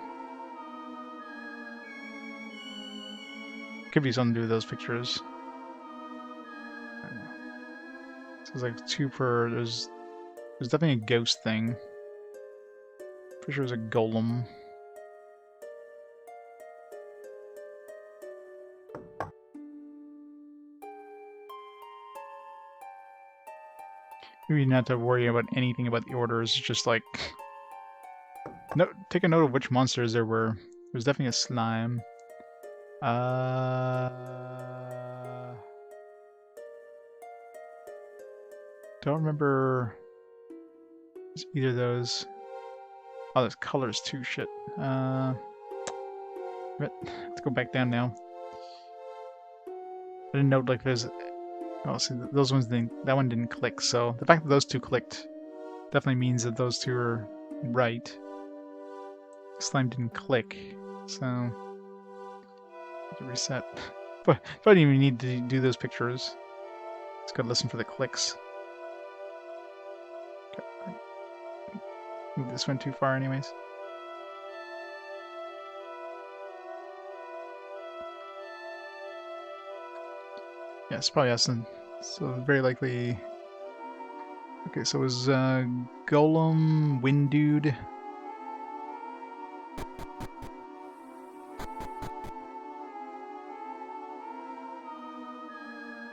Could be something to do with those pictures. I don't know. So it's like 2 per... There's definitely a ghost thing. Pretty sure it was a golem. Maybe not to worry about anything about the orders, just like... No, take a note of which monsters there were. There's definitely a slime. Don't remember either of those. Oh, there's colors too, shit. Let's go back down now. I didn't note like there's... Oh, see, those ones didn't... That one didn't click, so... The fact that those two clicked definitely means that those two are right. Slime didn't click, so... Have to reset. But I didn't even need to do those pictures. Just gotta listen for the clicks. Ooh, this went too far anyways. Yes, probably has some. So very likely... Okay, so it was Golem, Wind Dude.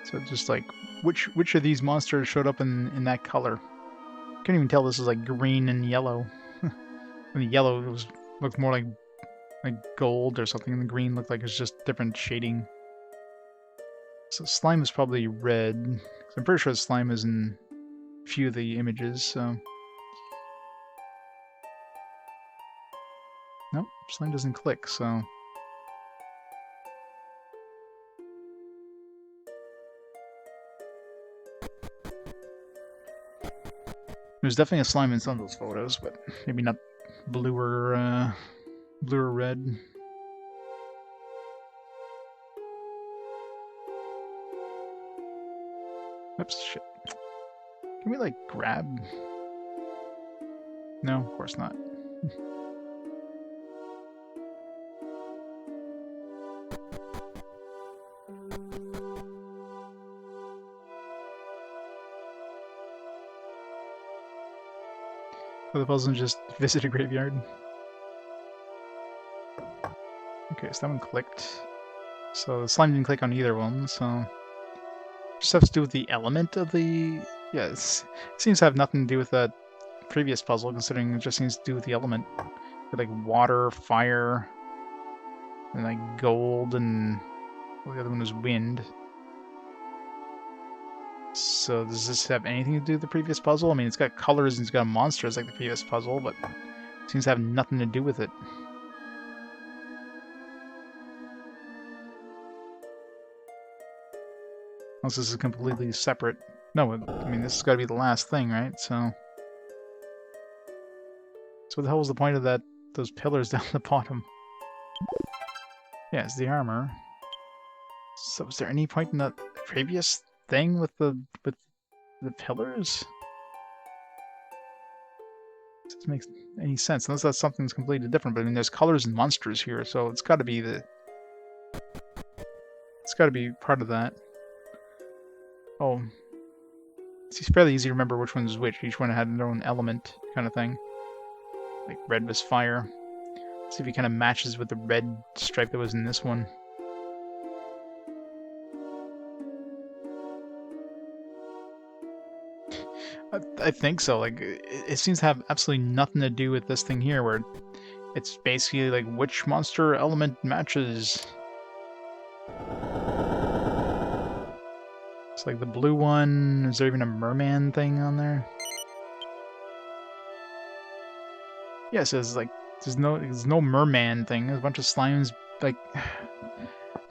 So just like, which of these monsters showed up in that color? Can't even tell this is like green and yellow. And the yellow looked more like gold or something, and the green looked like it's just different shading. So slime is probably red. I'm pretty sure slime is in a few of the images, so... Nope, slime doesn't click, so... There's definitely a slime in some of those photos, but maybe not blue or red. Oops, shit. Can we, like, grab? No, of course not. The puzzle just visit a graveyard. Okay, so that one clicked. So the slime didn't click on either one, so... Just has to do with the element of the... Yeah, it seems to have nothing to do with that previous puzzle, considering it just seems to do with the element. Like water, fire, and like gold, and... Well, the other one was wind. So does this have anything to do with the previous puzzle? I mean, it's got colors and it's got monsters like the previous puzzle, but it seems to have nothing to do with it. Unless this is completely separate. No, I mean, this has got to be the last thing, right? So what the hell was the point of that? Those pillars down the bottom? Yeah, it's the armor. So is there any point in that previous thing with the pillars? It doesn't make any sense unless that's something that's completely different. But I mean, there's colors and monsters here, so it's got to be part of that. Oh, it's fairly easy to remember which one's which. Each one had their own element, kind of thing. Like red was fire. Let's see if it kind of matches with the red stripe that was in this one. I think so. Like, it seems to have absolutely nothing to do with this thing here, where it's basically like which monster element matches. It's like the blue one. Is there even a merman thing on there? Yes, yeah, so it's like there's no merman thing. There's a bunch of slimes. Like,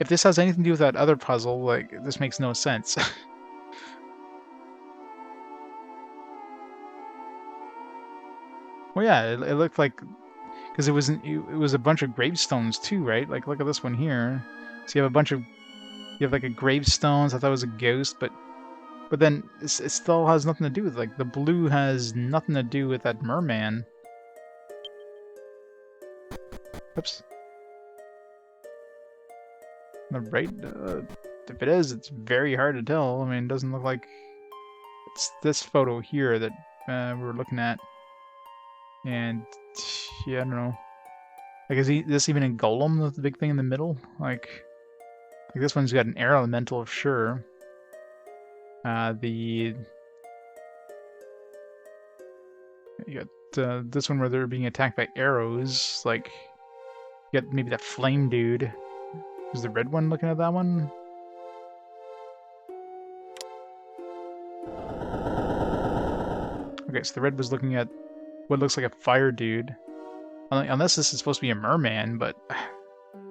If this has anything to do with that other puzzle, like, this makes no sense. Well, yeah, it looked like... Because it was a bunch of gravestones too, right? Like, look at this one here. So you have a bunch of... You have, like, a gravestones. I thought it was a ghost, but then it still has nothing to do with... Like, the blue has nothing to do with that merman. Oops. The right... if it is, it's very hard to tell. I mean, it doesn't look like... It's this photo here that we were looking at. And... Yeah, I don't know. Like, is this even a golem, the big thing in the middle? Like this one's got an air elemental, sure. You got this one where they're being attacked by arrows. Like, you got maybe that flame dude. Is the red one looking at that one? Okay, so the red was looking at what looks like a fire dude. Unless this is supposed to be a merman, but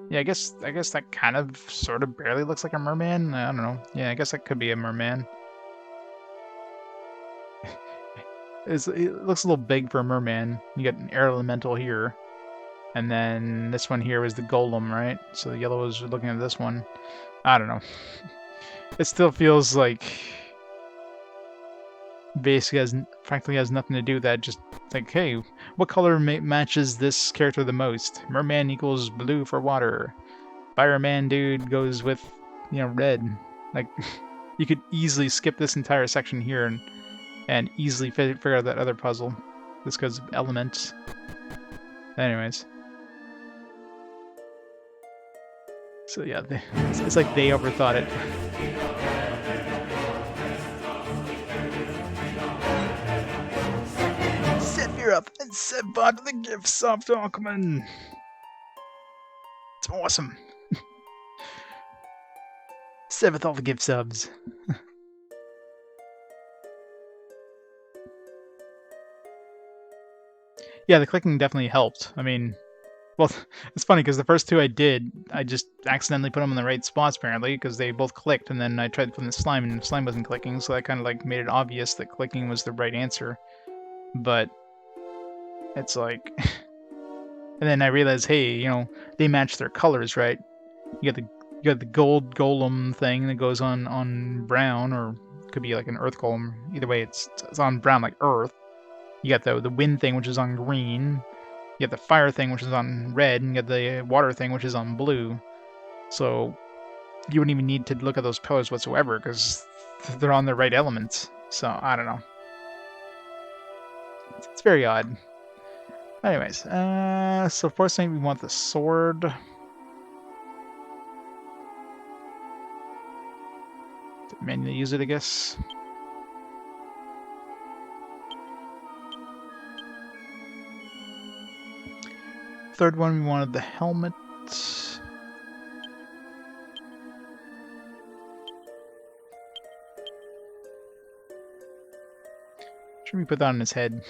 yeah, I guess that kind of sort of barely looks like a merman. I don't know. Yeah, I guess that could be a merman. It looks a little big for a merman. You got an air elemental here. And then this one here was the golem, right? So the yellow is looking at this one. I don't know. It still feels like basically practically has nothing to do with that. Just like, hey, what color matches this character the most? Merman equals blue for water. Fireman dude goes with, red. Like, you could easily skip this entire section here and easily figure out that other puzzle. This goes elements. Anyways. So yeah, it's like they overthought it. You're up and sent on to the gift sub, Donkman. It's awesome. Send with all the gift subs. Yeah, the clicking definitely helped. I mean, well, it's funny because the first two I just accidentally put them in the right spots apparently because they both clicked, and then I tried to put in the slime and the slime wasn't clicking, so that kind of like made it obvious that clicking was the right answer. But it's like, and then I realized, hey, they match their colors, right? You got the gold golem thing that goes on brown, or it could be like an earth golem. Either way, it's on brown like earth. You got the wind thing, which is on green. You got the fire thing, which is on red, and you got the water thing, which is on blue. So you wouldn't even need to look at those pillars whatsoever because they're on the right elements. So I don't know. It's very odd. Anyways, so first thing we want the sword. Manually use it, I guess. Third one, we wanted the helmet. Should we put that on his head?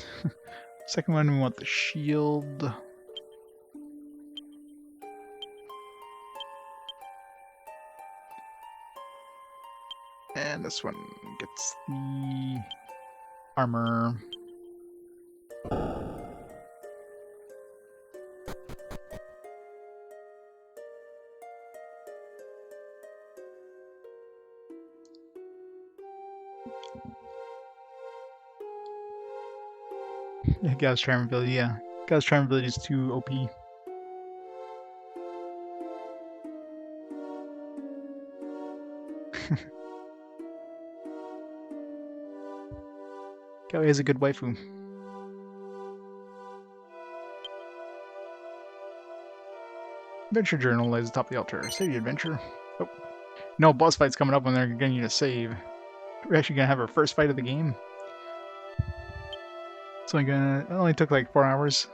Second one, we want the shield. And this one gets the armor. Yeah, Gauss charm ability, yeah. Gauss charm ability is too OP. Kelly is a good waifu. Adventure journal lays atop the altar. Save the adventure. Oh. No boss fight's coming up when they're getting you to save. We're actually gonna have our first fight of the game. It's only it only took like 4 hours.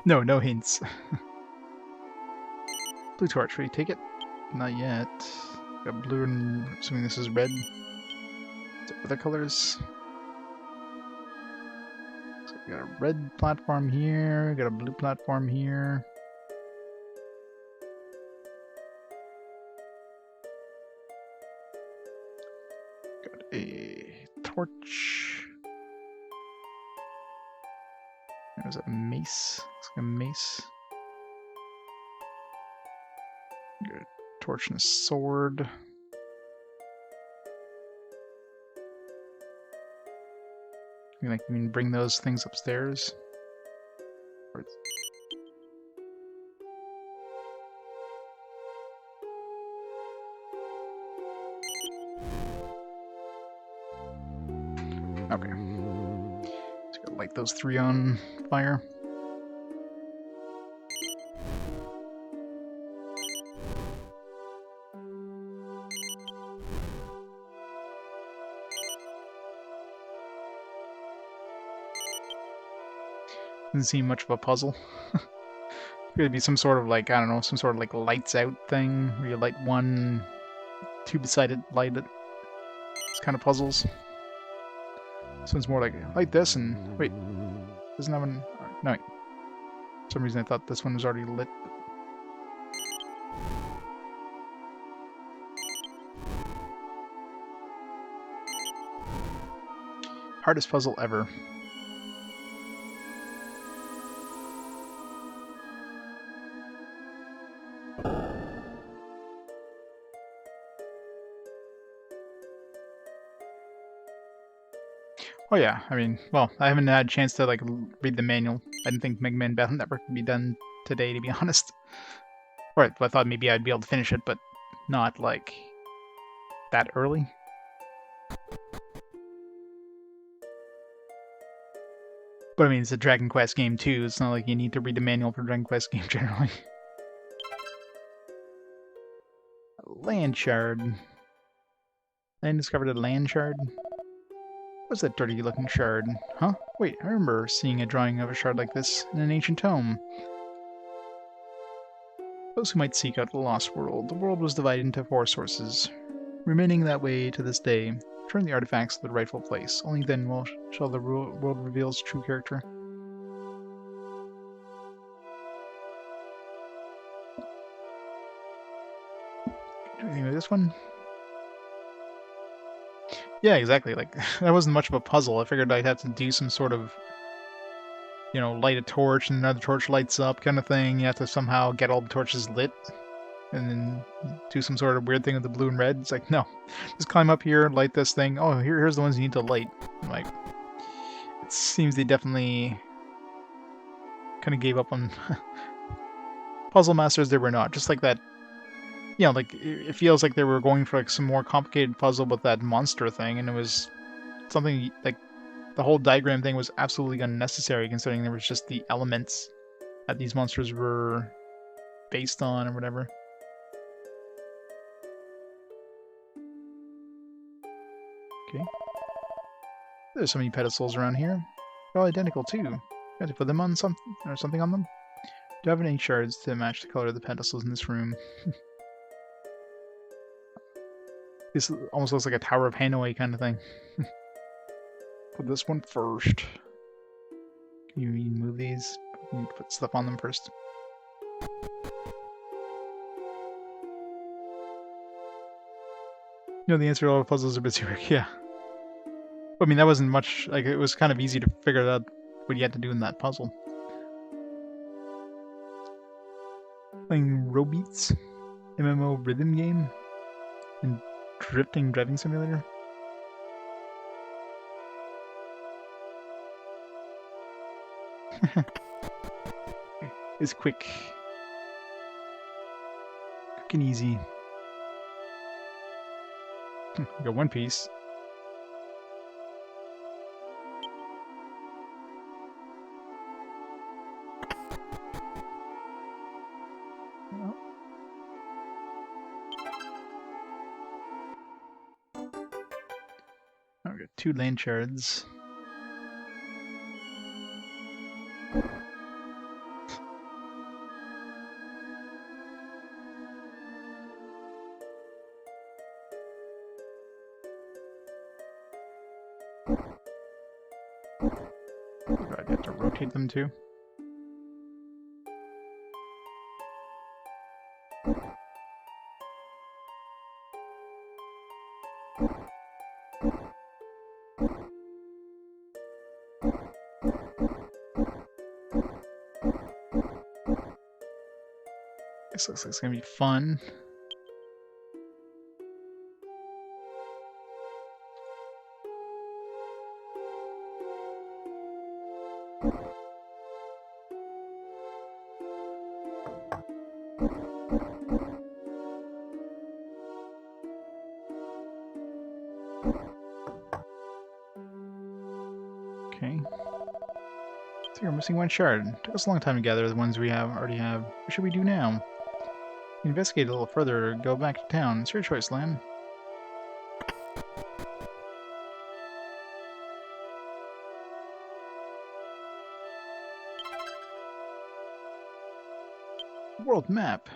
No hints. Blue torch, will you take it? Not yet. Got blue and assuming this is red. Is it other colors? So we got a red platform here, got a blue platform here. Got a torch. There's a mace. It's like a mace. Got a torch and a sword. You mean bring those things upstairs? Okay. Just gotta light those 3 on fire. Doesn't seem much of a puzzle. Could be some sort of like, I don't know, some sort of like lights out thing where you light one, 2 beside it, light it. It's kind of puzzles. This one's more like, light this and wait, doesn't have an, no wait. For some reason I thought this one was already lit. Hardest puzzle ever. Oh yeah, I mean, well, I haven't had a chance to like read the manual. I didn't think Mega Man Battle Network would be done today, to be honest. Right, I thought maybe I'd be able to finish it, but not like that early. But I mean, it's a Dragon Quest game too. It's not like you need to read the manual for Dragon Quest game generally. Land shard. I discovered a land shard. What's that dirty looking shard? Huh? Wait, I remember seeing a drawing of a shard like this in an ancient tome. Those who might seek out the lost world. The world was divided into 4 sources, remaining that way to this day. Return the artifacts to the rightful place. Only then shall the world reveal its true character. Do anything with this one? Yeah, exactly. Like, that wasn't much of a puzzle. I figured I'd have to do some sort of, you know, light a torch and another torch lights up kind of thing. You have to somehow get all the torches lit and then do some sort of weird thing with the blue and red. It's like, no. Just climb up here, light this thing. Oh, here's the ones you need to light. I'm like, it seems they definitely kind of gave up on puzzle masters. They were not. Just like that. You know, like, it feels like they were going for like some more complicated puzzle with that monster thing, and it was something like the whole diagram thing was absolutely unnecessary considering there was just the elements that these monsters were based on or whatever. Okay. There's so many pedestals around here. They're all identical too. You have to put them on something or something on them. Do you have any shards to match the color of the pedestals in this room? This almost looks like a Tower of Hanoi kind of thing. Put this one first. Can you move these? You need to put stuff on them first. You know the answer to all the puzzles are busy work, yeah. I mean, that wasn't much, like, it was kind of easy to figure out what you had to do in that puzzle. Playing Robeats, MMO rhythm game, and driving simulator. It's quick. Quick and easy. Got one piece. I've got 2 land shards. I'd have to rotate them too. This looks like it's gonna be fun. Okay. So you're missing one shard. Took us a long time to gather the ones we already have. What should we do now? Investigate a little further or go back to town. It's your choice, Lan. World map.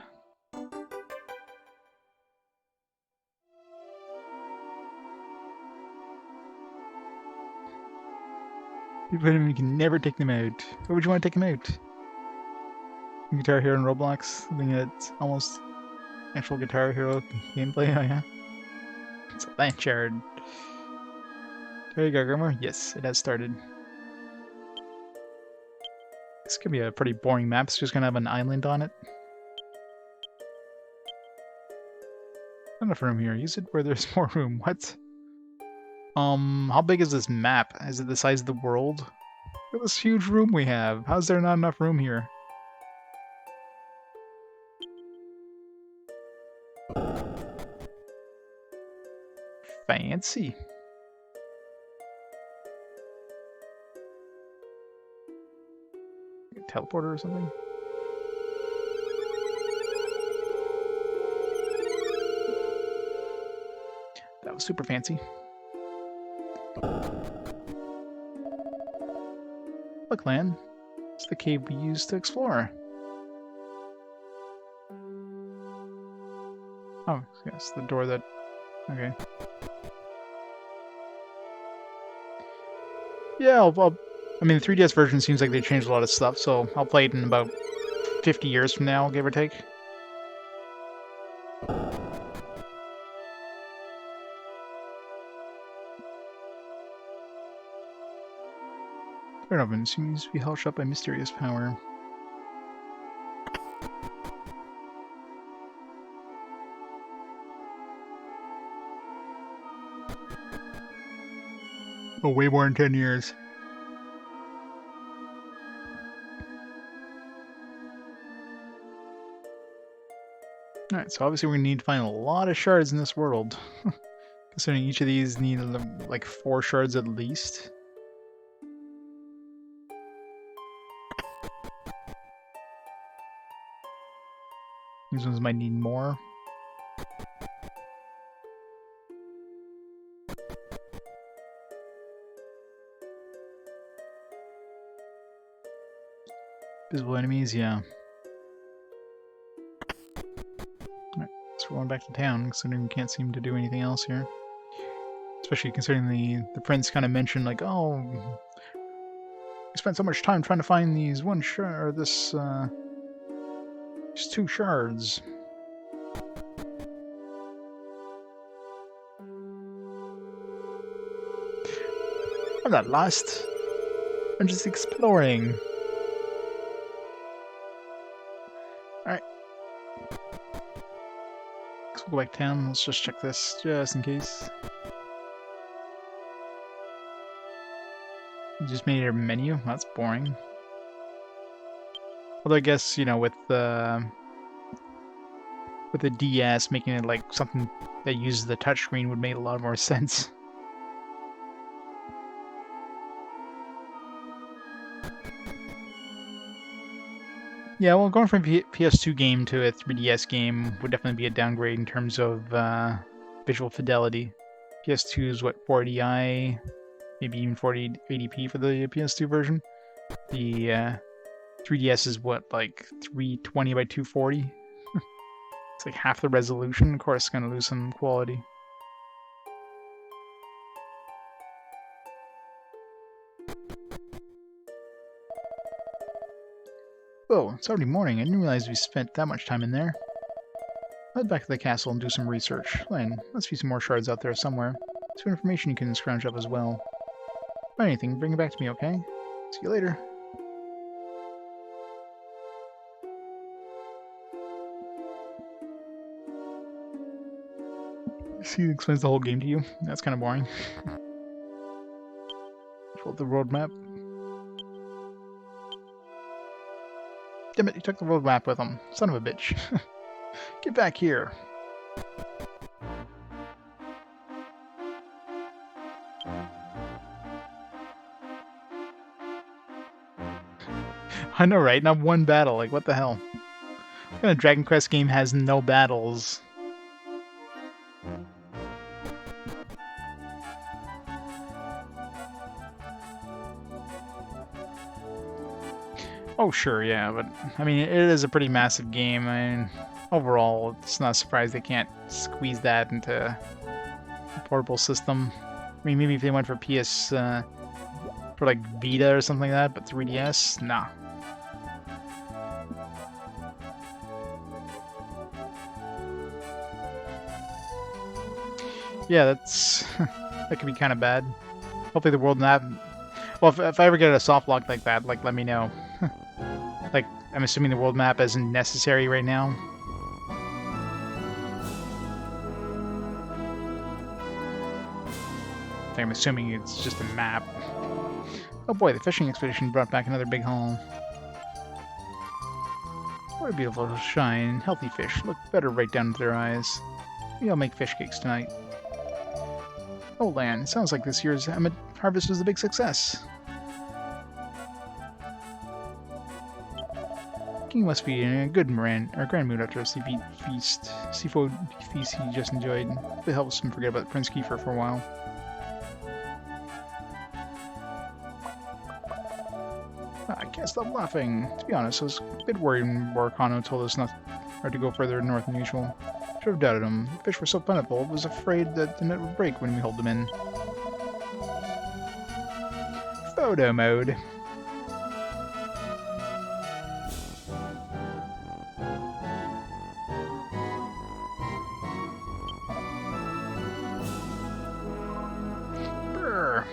You can never take them out. Why would you want to take them out? Guitar Hero and Roblox. I think it's almost actual Guitar Hero gameplay. Oh yeah. It's a land shard. There you go, Grimmer. Yes, it has started. This could be a pretty boring map. It's just gonna have an island on it. Not enough room here. Use it where there's more room. What? How big is this map? Is it the size of the world? Look at this huge room we have. How's there not enough room here? Fancy. A teleporter or something? That was super fancy. Look, Lan. It's the cave we used to explore. Oh, yes, the door that... Okay. Yeah, I mean, the 3DS version seems like they changed a lot of stuff, so I'll play it in about 50 years from now, give or take. Turn open seems to be held shut by mysterious power. Oh, way more than 10 years. Alright, so obviously we're going to need to find a lot of shards in this world. Considering each of these need like 4 shards at least. These ones might need more. Visible enemies, yeah. Alright, so we're going back to town, considering we can't seem to do anything else here. Especially considering the prince kind of mentioned, like, oh, we spent so much time trying to find these these 2 shards. I'm not lost. I'm just exploring. Alright. Let's go back to town. Let's just check this, just in case. You just made a menu? That's boring. Although I guess, you know, with the DS, making it like something that uses the touchscreen would make a lot more sense. Yeah, well, going from a PS2 game to a 3DS game would definitely be a downgrade in terms of visual fidelity. PS2 is what, 480i, maybe even 480p for the PS2 version. The 3DS is what, like 320 by 240? It's like half the resolution. Of course, it's going to lose some quality. Whoa, it's already morning. I didn't realize we spent that much time in there. I'll head back to the castle and do some research. Len, must be some more shards out there somewhere. Some information you can scrounge up as well. Find anything, bring it back to me, okay? See you later. See, it explains the whole game to you. That's kind of boring. Pull up the roadmap. Damn it, he took the roadmap with him. Son of a bitch. Get back here. I know, right? Not one battle. Like, what the hell? What kind of Dragon Quest game has no battles? Oh, sure, yeah, but, I mean, it is a pretty massive game. I mean, overall, it's not a surprise they can't squeeze that into a portable system. I mean, maybe if they went for for like Vita or something like that, but 3DS? Nah. Yeah, that could be kind of bad. Hopefully the world map... Well, if I ever get a soft lock like that, like, let me know. Like, I'm assuming the world map isn't necessary right now. I'm assuming it's just a map. Oh boy, the fishing expedition brought back another big haul. What a beautiful shine. Healthy fish. Look better right down into their eyes. Maybe I'll make fish cakes tonight. Oh, Lan, it sounds like this year's harvest was a big success. King must be in a good grand mood after a seafood feast he just enjoyed. It helps him forget about Prince Kiefer for a while. I can't stop laughing. To be honest, I was a bit worried when Boracano told us not to go further north than usual. Should have doubted him. The fish were so plentiful, I was afraid that the net would break when we hauled them in. Photo mode. Brr.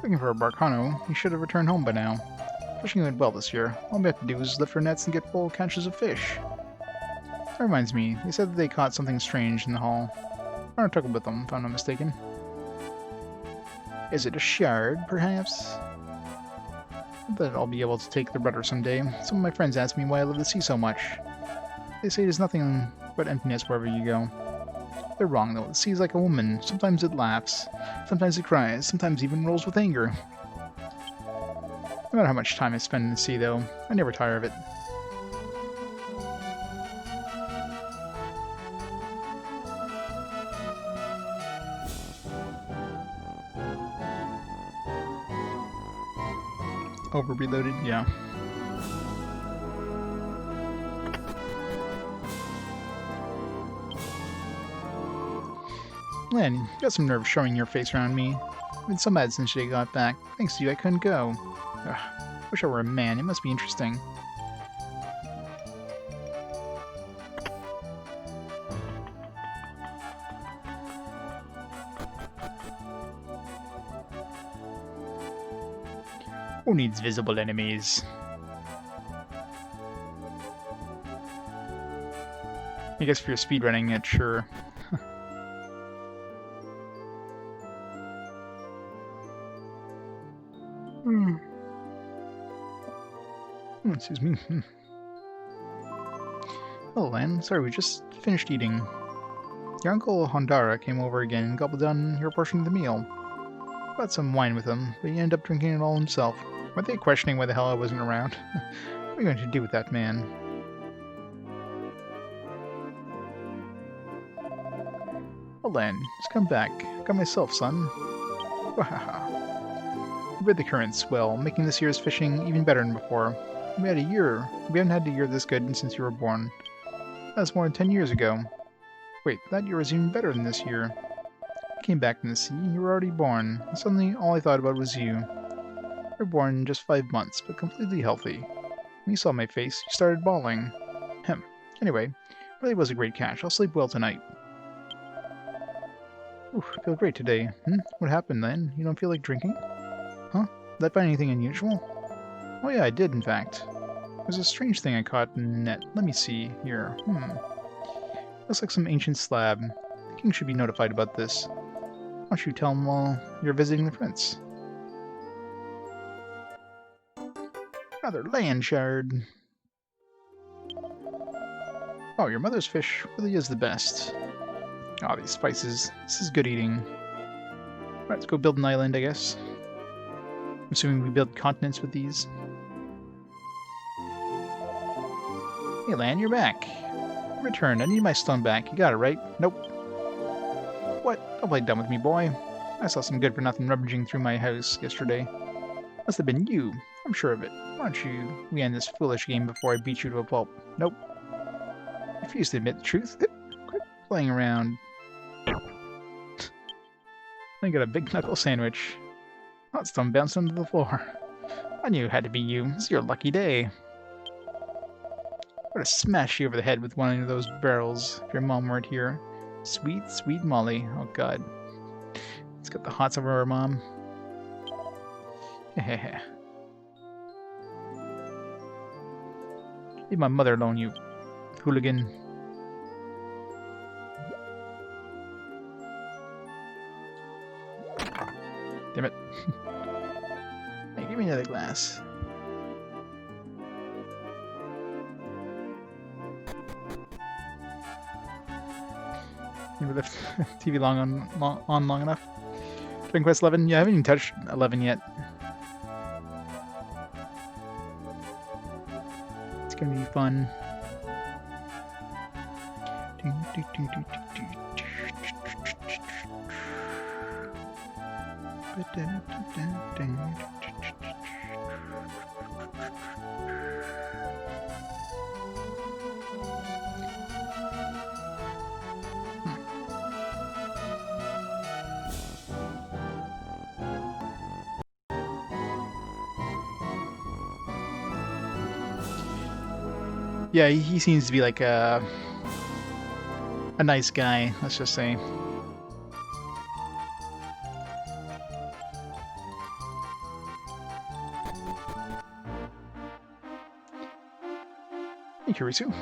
Looking for a Barcano, he should have returned home by now. Fishing went well this year. All we have to do is lift our nets and get full catches of fish. That reminds me, they said that they caught something strange in the hall. I want to talk with them, if I'm not mistaken. Is it a shard, perhaps? I bet I'll be able to take the rudder someday. Some of my friends ask me why I love the sea so much. They say there's nothing but emptiness wherever you go. They're wrong, though. The sea's like a woman. Sometimes it laughs, sometimes it cries, sometimes even rolls with anger. No matter how much time I spend in the sea, though, I never tire of it. Over reloaded, yeah. Lan, you got some nerve showing your face around me. I've been so mad since you got back. Thanks to you, I couldn't go. Ugh, wish I were a man. It must be interesting. Who needs visible enemies? I guess if you're speedrunning it, sure. Excuse me. Oh, Lan, sorry, we just finished eating. Your uncle Hondara came over again and gobbled down your portion of the meal. Brought some wine with him, but he ended up drinking it all himself. Weren't they questioning why the hell I wasn't around? What are you going to do with that man? Oh, Lan, just come back. I got myself, son. Wahaha. You read the current swell, making this year's fishing even better than before. We haven't had a year this good since you were born. That was more than 10 years ago. Wait, that year was even better than this year. I came back from the sea, you were already born, and suddenly all I thought about was you. You were born in just 5 months, but completely healthy. When you saw my face, you started bawling. Anyway, really was a great catch. I'll sleep well tonight. Ooh, I feel great today. What happened then? You don't feel like drinking? Huh? Did I find anything unusual? Oh yeah, I did, in fact. There's a strange thing I caught in the net. Let me see here. Looks like some ancient slab. The king should be notified about this. Why don't you tell him while you're visiting the prince? Another land shard. Oh, your mother's fish really is the best. Oh, these spices. This is good eating. Alright, let's go build an island, I guess. I'm assuming we build continents with these. Hey, Lan, you're back. Return. I need my stone back. You got it, right? Nope. What? Don't play dumb with me, boy. I saw some good-for-nothing rummaging through my house yesterday. Must have been you. I'm sure of it. Why don't we end this foolish game before I beat you to a pulp? Nope. Refuse to admit the truth. Quit playing around. I got a big knuckle sandwich. Hot stone bounced onto the floor. I knew it had to be you. It's your lucky day. I would have smashed you over the head with one of those barrels if your mom weren't here. Sweet, sweet Molly. Oh, God. Let's get the hots over our mom. Hehehe. Leave my mother alone, you hooligan. Damn it. Hey, give me another glass. Never left TV on long enough. Dragon Quest 11? Yeah, I haven't even touched 11 yet. It's gonna be fun. Yeah, he seems to be like a nice guy, let's just say. Hey, Kurisu.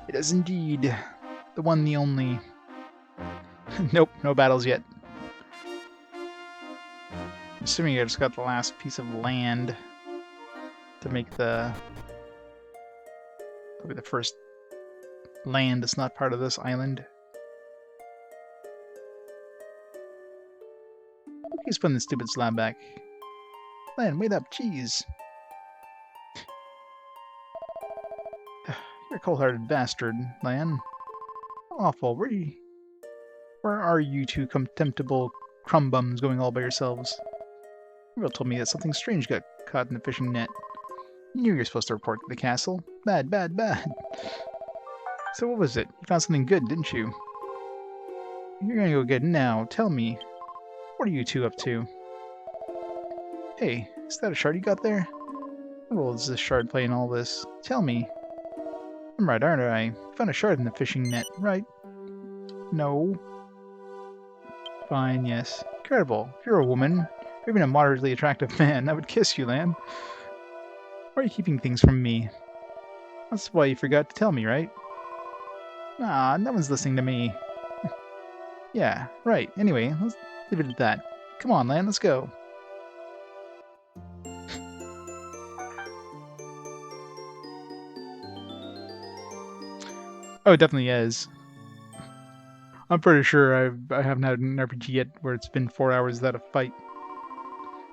It is indeed the one, the only. Nope, no battles yet. Assuming I just got the last piece of land to make probably the first land that's not part of this island. He's putting the stupid slab back. Lan, wait up, jeez. You're a cold-hearted bastard, Lan. Awful. Where are you two contemptible crumbums going all by yourselves? Will told me that something strange got caught in the fishing net. You knew you were supposed to report to the castle. Bad, bad, bad. So what was it? You found something good, didn't you? You're gonna go get it now. Tell me. What are you two up to? Hey, is that a shard you got there? What role does this shard play in all this? Tell me. I'm right, aren't I? Found a shard in the fishing net, right? No. Fine, yes. Incredible. If you're a woman, or even a moderately attractive man, I would kiss you, Lan. Why are you keeping things from me? That's why you forgot to tell me, right? Ah, no one's listening to me. Yeah, right. Anyway, let's leave it at that. Come on, Lan, let's go. Oh, it definitely is. I'm pretty sure I haven't had an RPG yet where it's been 4 hours without a fight.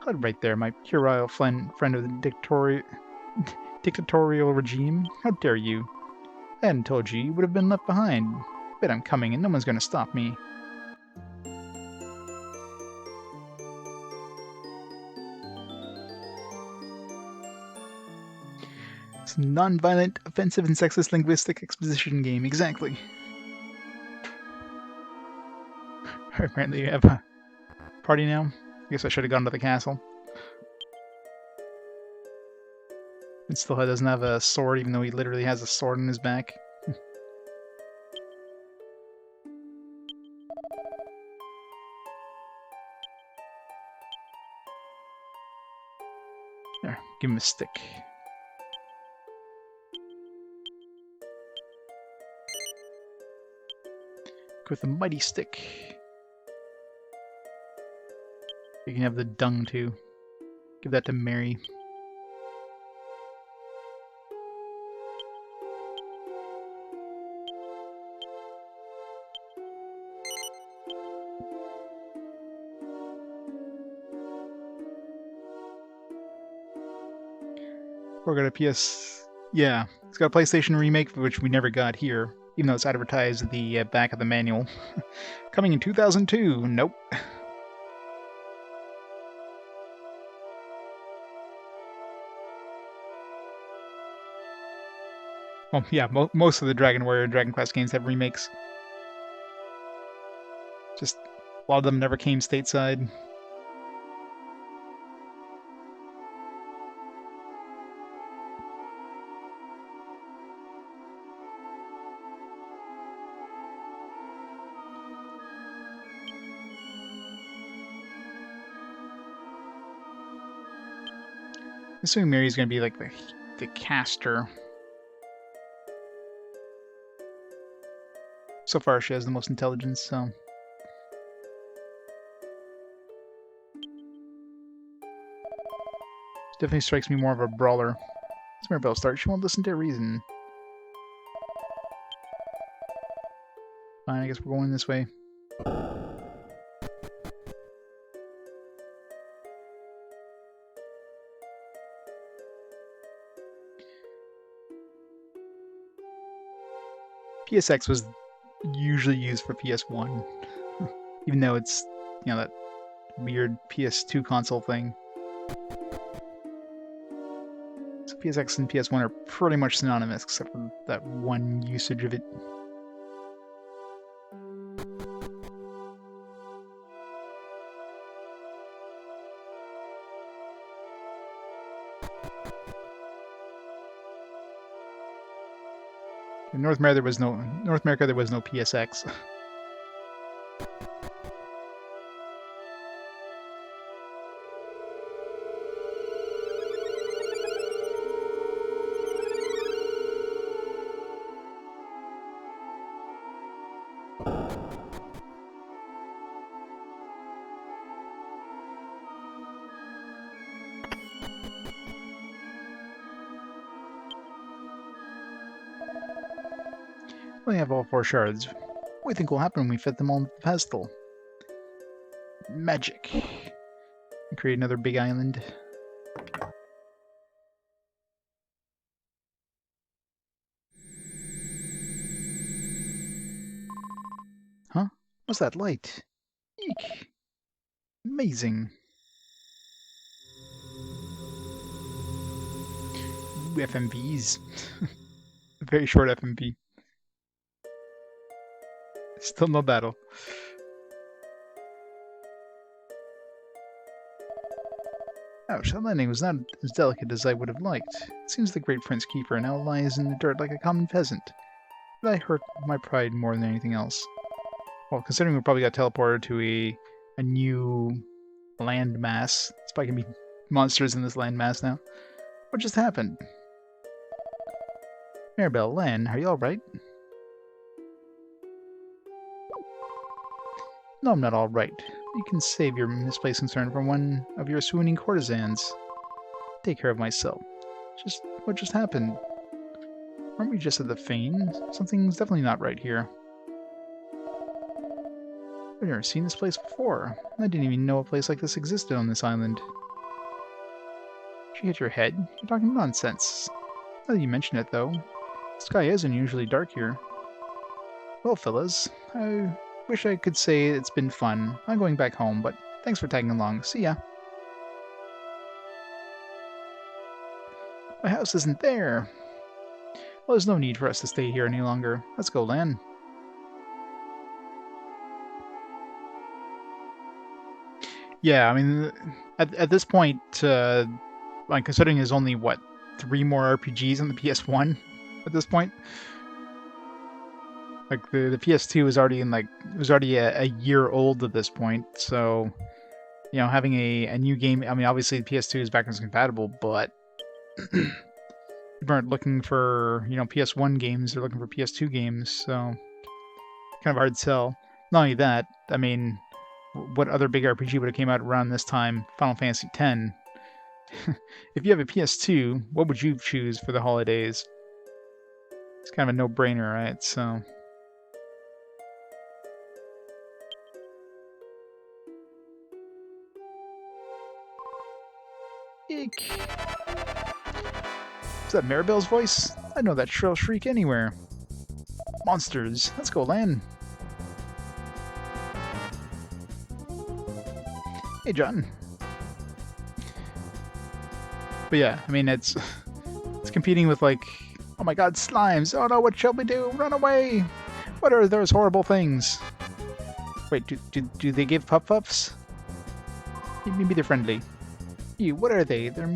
HUD right there, my puerile friend of the dictatorial regime. How dare you? I hadn't told you, you would have been left behind. Bet I'm coming and no one's gonna stop me. It's a non-violent, offensive, and sexist linguistic exposition game, exactly. Apparently you have a party now. I guess I should have gone to the castle. And still doesn't have a sword, even though he literally has a sword on his back. There, give him a stick. With a mighty stick. You can have the dung too. Give that to Mary. We're got a PS... Yeah, it's got a PlayStation remake, which we never got here, even though it's advertised at the back of the manual. Coming in 2002. Nope. Well, yeah, most of the Dragon Warrior and Dragon Quest games have remakes. Just a lot of them never came stateside. I'm assuming Mary's gonna be like the caster. So far, she has the most intelligence, so. Definitely strikes me more of a brawler. It's Mirabelle Stark. She won't listen to reason. Fine, I guess we're going this way. PSX was usually used for PS1, even though it's, you know, that weird PS2 console thing. So PSX and PS1 are pretty much synonymous, except for that one usage of it. In North America there was no PSX. We have all 4 shards. What do you think will happen when we fit them all on the pedestal? Magic. Create another big island. Huh? What's that light? Eek. Amazing. Ooh, FMVs. Very short FMV. Still no battle. Ouch, that landing was not as delicate as I would have liked. It seems the great Prince Kiefer now lies in the dirt like a common peasant. But I hurt my pride more than anything else. Well, considering we probably got teleported to a new landmass. It's probably gonna be monsters in this landmass now. What just happened? Mirabelle, Lan, are you alright? No, I'm not all right. You can save your misplaced concern from one of your swooning courtesans. Take care of myself. What just happened? Aren't we just at the Fane? Something's definitely not right here. I've never seen this place before. I didn't even know a place like this existed on this island. Did you hit your head? You're talking nonsense. Now that you mention it, though, the sky is unusually dark here. Well, fellas, I wish I could say it's been fun. I'm going back home, but thanks for tagging along. See ya. My house isn't there. Well, there's no need for us to stay here any longer. Let's go, Lan. Yeah, I mean, at this point, like considering there's only what 3 more RPGs on the PS1 at this point. Like the PS2 is already it was already a year old at this point, so having a new game. I mean, obviously the PS2 is backwards compatible, but people aren't looking for PS1 games; they're looking for PS2 games, so kind of hard sell. Not only that, I mean, what other big RPG would have came out around this time? Final Fantasy X. If you have a PS2, what would you choose for the holidays? It's kind of a no-brainer, right? So. Eek. Is that Maribel's voice? I know that shrill shriek anywhere. Monsters. Let's go land. Hey, John. But yeah, I mean, it's competing with like, oh my god, slimes. Oh no, what shall we do? Run away. What are those horrible things? Wait, do they give puff-puffs? Maybe they're friendly. Ew, what are they? Their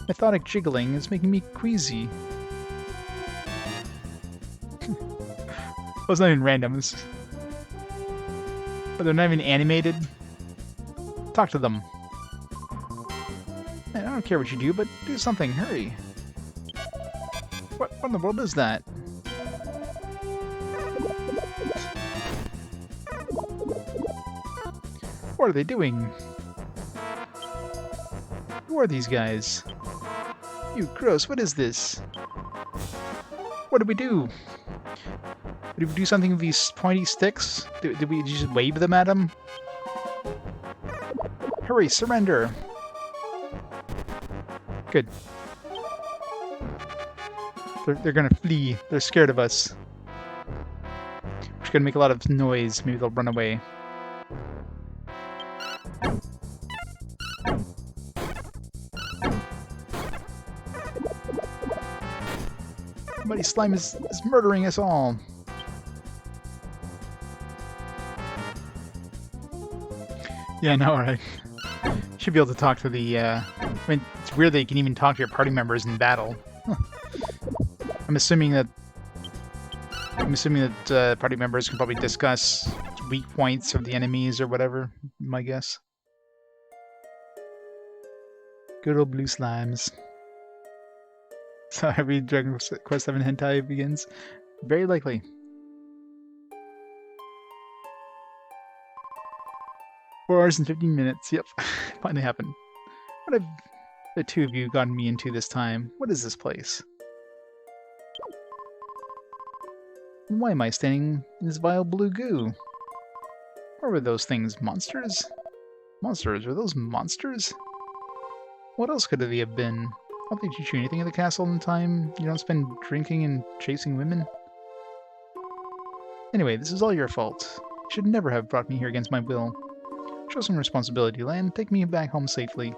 methodic jiggling is making me queasy. Those not even randoms. But they're not even animated. Talk to them. Man, I don't care what you do, but do something. Hurry. What in the world is that? What are they doing? Who are these guys? You gross, what is this? What did we do? Did we do something with these pointy sticks? Did we just wave them at them? Hurry, surrender! Good. They're gonna flee. They're scared of us. We're just gonna make a lot of noise. Maybe they'll run away. Muddy Slime is murdering us all. Yeah, I know, right? Should be able to talk to the, I mean, it's weird that you can even talk to your party members in battle. Huh. I'm assuming that party members can probably discuss weak points of the enemies or whatever, my guess. Good old blue slimes. So every Dragon Quest VII hentai begins? Very likely. Four hours and 15 minutes. Yep, finally happened. What have the two of you gotten me into this time? What is this place? Why am I standing in this vile blue goo? What were those things? Monsters? Monsters? Were those monsters? What else could they have been? I don't think you do anything at the castle in time. You don't spend drinking and chasing women. Anyway, this is all your fault. You should never have brought me here against my will. Show some responsibility, Lan. Take me back home safely.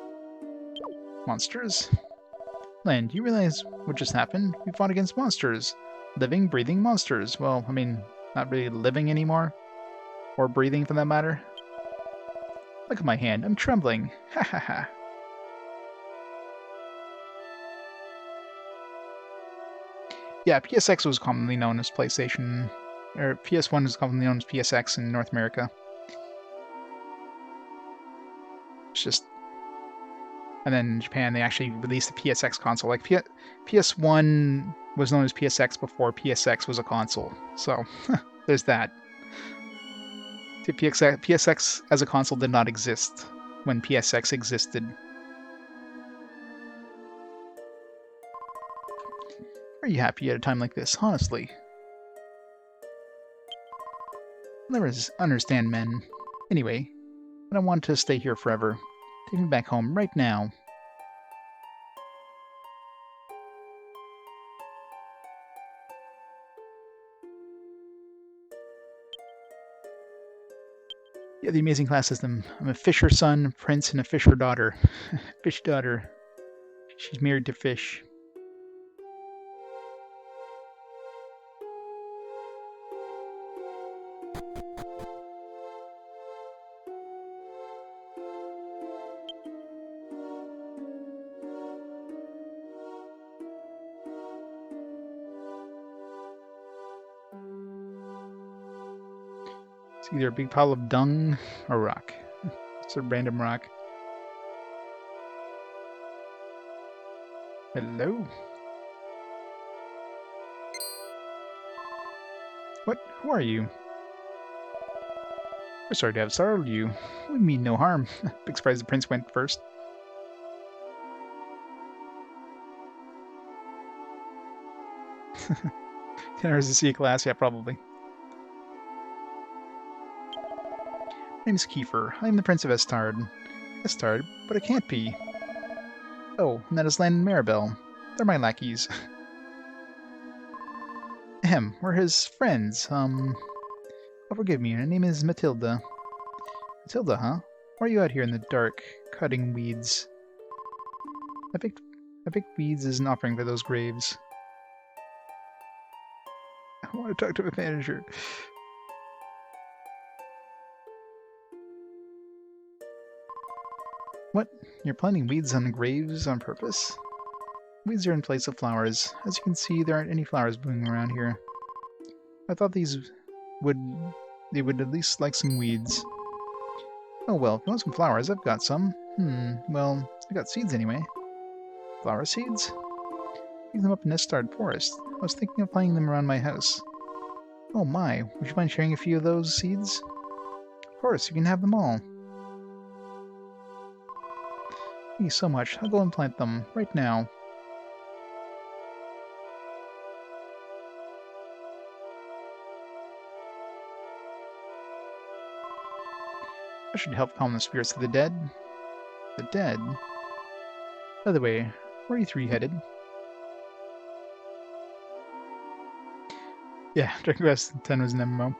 Monsters? Lan, do you realize what just happened? We fought against monsters. Living, breathing monsters. Well, I mean, not really living anymore. Or breathing, for that matter. Look at my hand. I'm trembling. Ha ha ha. Yeah, PSX was commonly known as PlayStation, or PS1 was commonly known as PSX in North America. It's just, and then in Japan they actually released the PSX console. Like PS1 was known as PSX before PSX was a console, so there's that. PSX as a console did not exist when PSX existed. Are you happy at a time like this, honestly? I'll never understand men. Anyway, I don't want to stay here forever. Take me back home right now. Yeah, the amazing class system. I'm a fisher son, prince, and a fisher daughter. Fish daughter. She's married to fish. It's either a big pile of dung or rock. It's a random rock. Hello? What? Who are you? We're sorry to have startled you. We mean no harm. Big surprise the prince went first. There's a sea class, yeah, probably. My name is Kiefer. I am the Prince of Estard. Estard? But it can't be. Oh, and that is Land and Maribel. They're my lackeys. Ahem, we're his friends. Oh, forgive me, her name is Matilda. Matilda, huh? Why are you out here in the dark, cutting weeds? I picked weeds as an offering for those graves. I want to talk to a manager. What? You're planting weeds on graves on purpose? Weeds are in place of flowers. As you can see, there aren't any flowers blooming around here. I thought they would at least like some weeds. Oh well, if you want some flowers, I've got some. Well, I got seeds anyway. Flower seeds? Pick them up in Estard Forest. I was thinking of planting them around my house. Oh my, would you mind sharing a few of those seeds? Of course, you can have them all. Thank you so much. I'll go and plant them right now. I should help calm the spirits of the dead. The dead? By the way, where are you three headed? Yeah, Dragon Quest X was an MMO.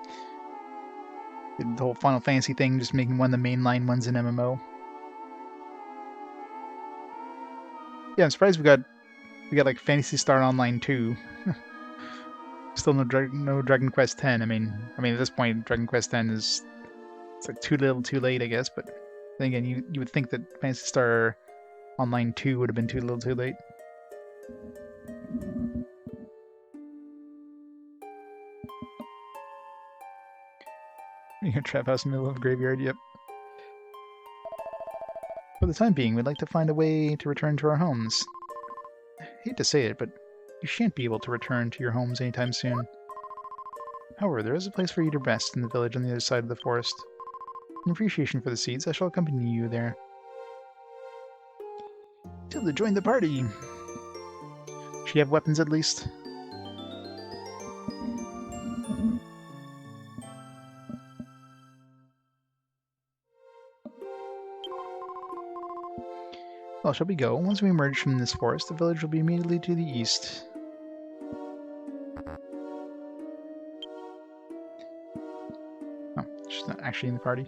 Did the whole Final Fantasy thing, just making one of the mainline ones an MMO. Yeah, I'm surprised we got like Phantasy Star Online 2. Still no Dragon Quest X. I mean at this point Dragon Quest X is like too little, too late, I guess. But then again, you would think that Phantasy Star Online 2 would have been too little, too late. Your trap house in the middle of a graveyard, yep. For the time being, we'd like to find a way to return to our homes. I hate to say it, but you shan't be able to return to your homes anytime soon. However, there is a place for you to rest in the village on the other side of the forest. In appreciation for the seeds, I shall accompany you there. Tilda joined the party! Does she have weapons at least? Well, shall we go? Once we emerge from this forest, the village will be immediately to the east. Oh, she's not actually in the party.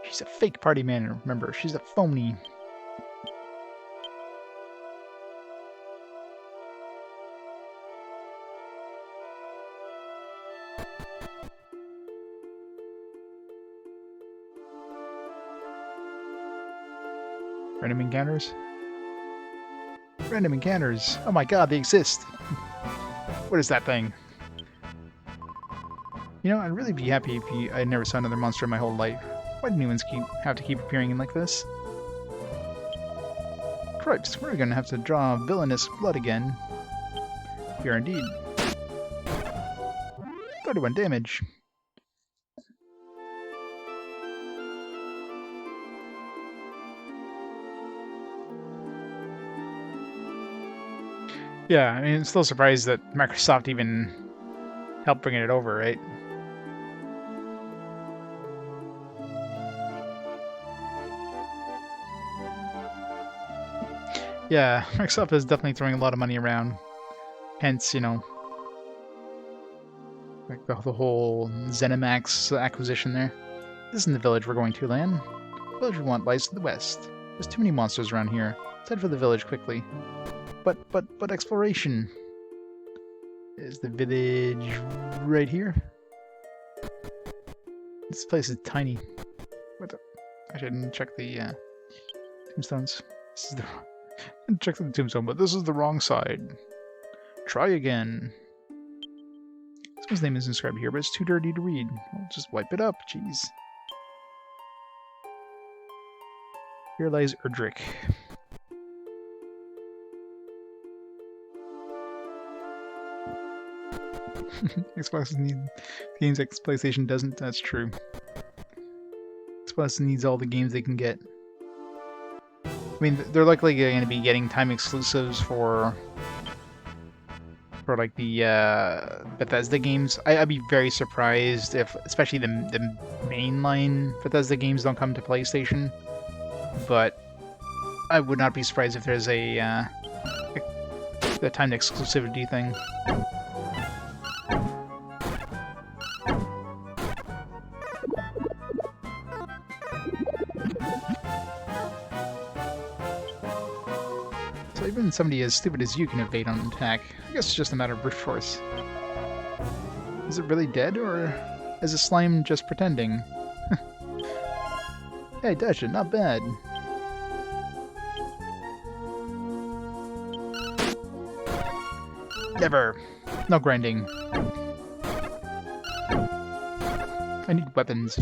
She's a fake party manager, remember, she's a phony. Random encounters? Random encounters! Oh my god, they exist! What is that thing? You know, I'd really be happy if I never saw another monster in my whole life. Why do new ones have to keep appearing in like this? Cripes, we're gonna have to draw villainous blood again. Here indeed. 31 damage. Yeah, I mean, I'm still surprised that Microsoft even helped bringing it over, right? Yeah, Microsoft is definitely throwing a lot of money around. Hence, you know, like the whole ZeniMax acquisition there. This isn't the village we're going to, Lan. The village we want lies to the west. There's too many monsters around here. Let's head for the village quickly. But exploration. Is the village right here? This place is tiny. What the? I shouldn't check the tombstones. This is the. I didn't check the tombstone, but this is the wrong side. Try again. Someone's name is inscribed here, but it's too dirty to read. I'll just wipe it up, jeez. Here lies Erdrick. Xbox needs games that PlayStation doesn't. That's true. Xbox needs all the games they can get. I mean, they're likely going to be getting time exclusives for like the Bethesda games. I'd be very surprised if, especially the mainline Bethesda games, don't come to PlayStation. But I would not be surprised if there's a timed exclusivity thing. So even somebody as stupid as you can evade on attack. I guess it's just a matter of brute force. Is it really dead, or is the slime just pretending? Hey, dodged it, not bad. Never. No grinding. I need weapons.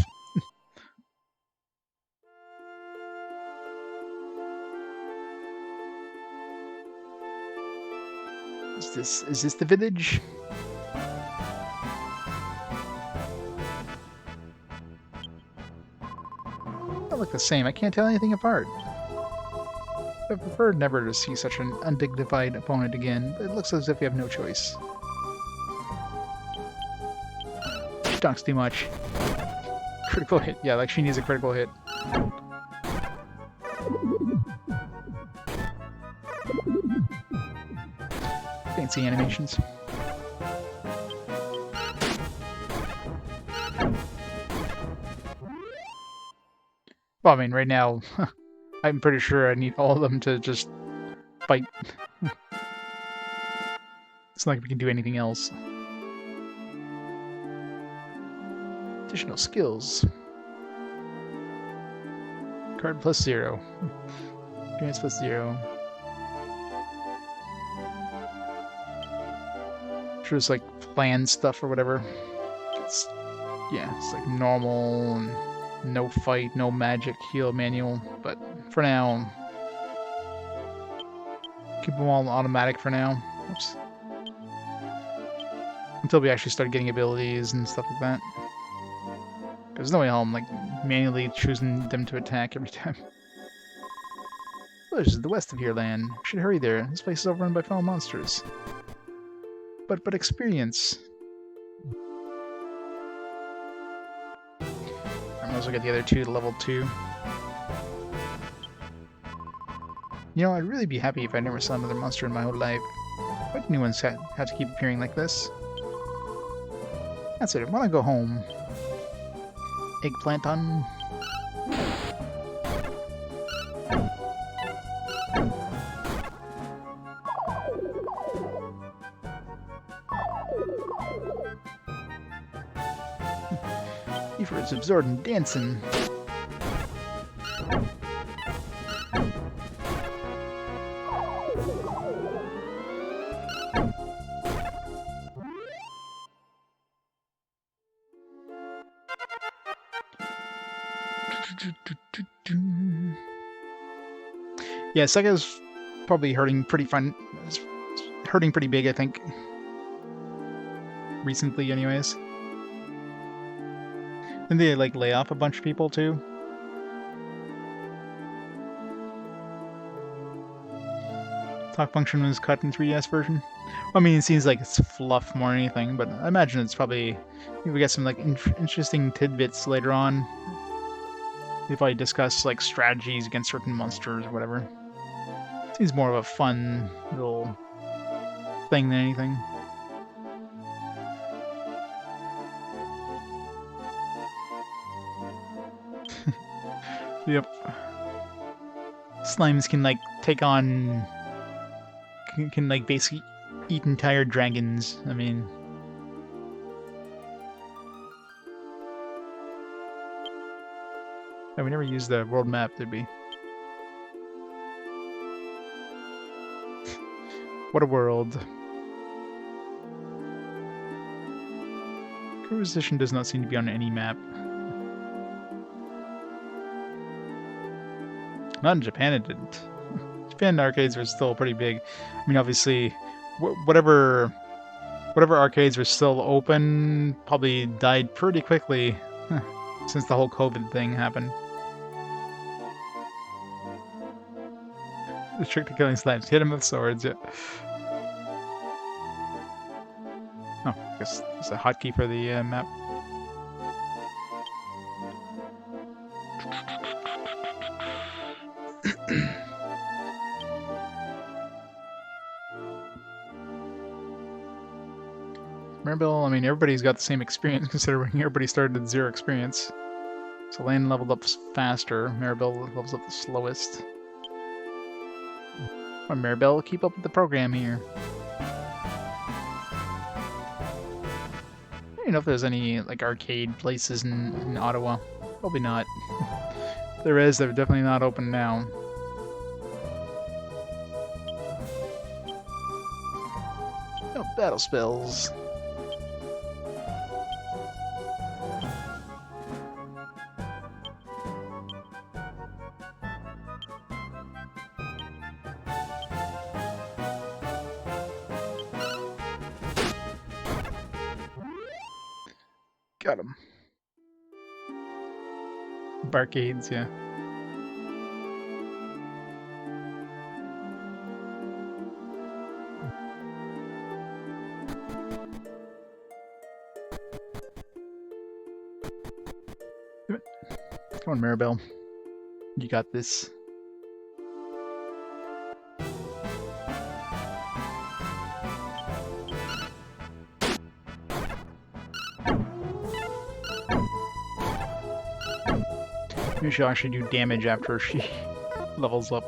Is this the village? They look the same. I can't tell anything apart. I prefer never to see such an undignified opponent again, but it looks as if you have no choice. She talks too much. Critical hit. Yeah, like she needs a critical hit. Fancy animations. Well, I mean, right now, I'm pretty sure I need all of them to just fight. It's not like we can do anything else. Additional skills. Card plus 0. Experience plus 0. Sure, it's like plan stuff or whatever. Yeah, it's like normal and no fight, no magic, heal manual. But for now, keep them all automatic for now. Oops. Until we actually start getting abilities and stuff like that. There's no way I'm like manually choosing them to attack every time. Well, this is the west of Hereland. We should hurry there. This place is overrun by foul monsters. But experience. I'm also get the other two to level 2. You know, I'd really be happy if I never saw another monster in my whole life. Why do new ones have to keep appearing like this? That's it. I want to go home. Eggplant on. Kiefer is absorbed in dancing. Yeah, Sega's probably hurting pretty hurting pretty big, I think. Recently, anyways. Didn't they, like, lay off a bunch of people, too? Talk function was cut in 3DS version. I mean, it seems like it's fluff more than anything, but I imagine it's probably... we get some, like, interesting tidbits later on. They probably discuss, like, strategies against certain monsters or whatever. Seems more of a fun little thing than anything. Yep. Slimes can, like, take on... can like, basically eat entire dragons. I mean... oh, we never used the world map, did we? What a world. Acquisition does not seem to be on any map. Not in Japan, it didn't. Japan arcades were still pretty big. I mean, obviously, whatever arcades were still open probably died pretty quickly since the whole COVID thing happened. The trick to killing slaves. Hit him with swords, yeah. Oh, I guess there's a hotkey for the map. Maribel, I mean, everybody's got the same experience considering everybody started at 0 experience. So Lane leveled up faster, Maribel levels up the slowest. Come on, Maribel, keep up with the program here. I don't know if there's any like arcade places in Ottawa. Probably not. If there is, they're definitely not open now. Oh, battle spells. Got him. Barcades, yeah. Come on, Maribel. You got this. Maybe she'll actually do damage after she levels up.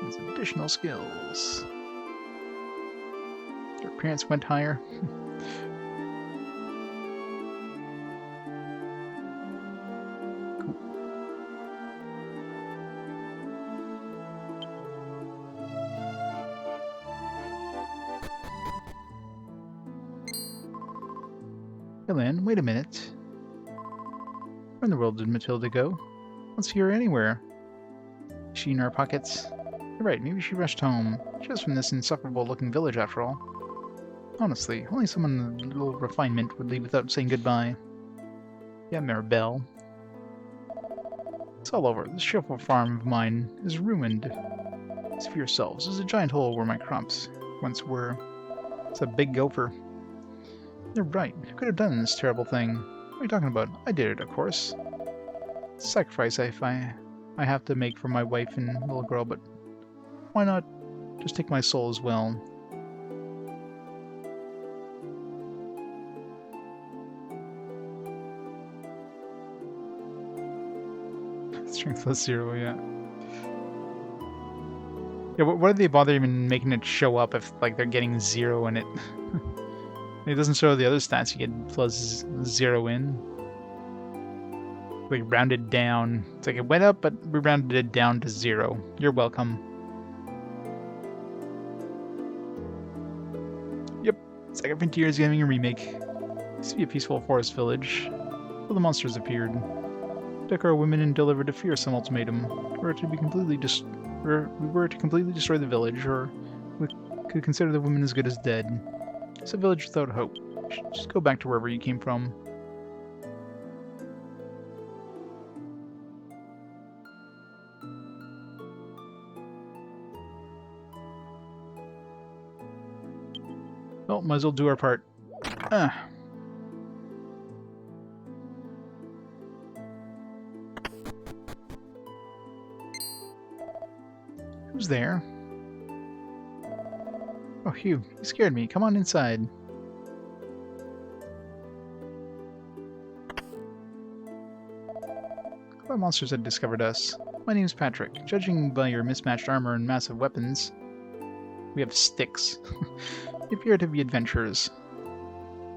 There's additional skills. Your appearance went higher. Lynn, wait a minute. Where in the world did Matilda go? I don't see her anywhere. Is she in our pockets? You're right, maybe she rushed home. She was from this insufferable-looking village, after all. Honestly, only someone with a little refinement would leave without saying goodbye. Yeah, Maribel. It's all over. This cheerful farm of mine is ruined. See for yourselves. There's a giant hole where my crops once were. It's a big gopher. You're right. Who could have done this terrible thing? What are you talking about? I did it, of course. It's a sacrifice I have to make for my wife and little girl, but why not just take my soul as well? Strength plus 0, yeah. Yeah, why do they bother even making it show up if, like, they're getting 0 in it? It doesn't show the other stats you get plus 0 in. Like, rounded down. It's like it went up, but we rounded it down to 0. You're welcome. Yep, Second Frontier is getting a remake. Used to be a peaceful forest village. Well, the monsters appeared. Took our women and delivered a fearsome ultimatum. We were to completely destroy the village, or we could consider the women as good as dead. It's a village without hope. You should just go back to wherever you came from. Well, might as well do our part. Who's there? Oh, Hugh, you scared me. Come on inside. What monsters had discovered us? My name's Patrick. Judging by your mismatched armor and massive weapons, we have sticks. You appear to be adventurers.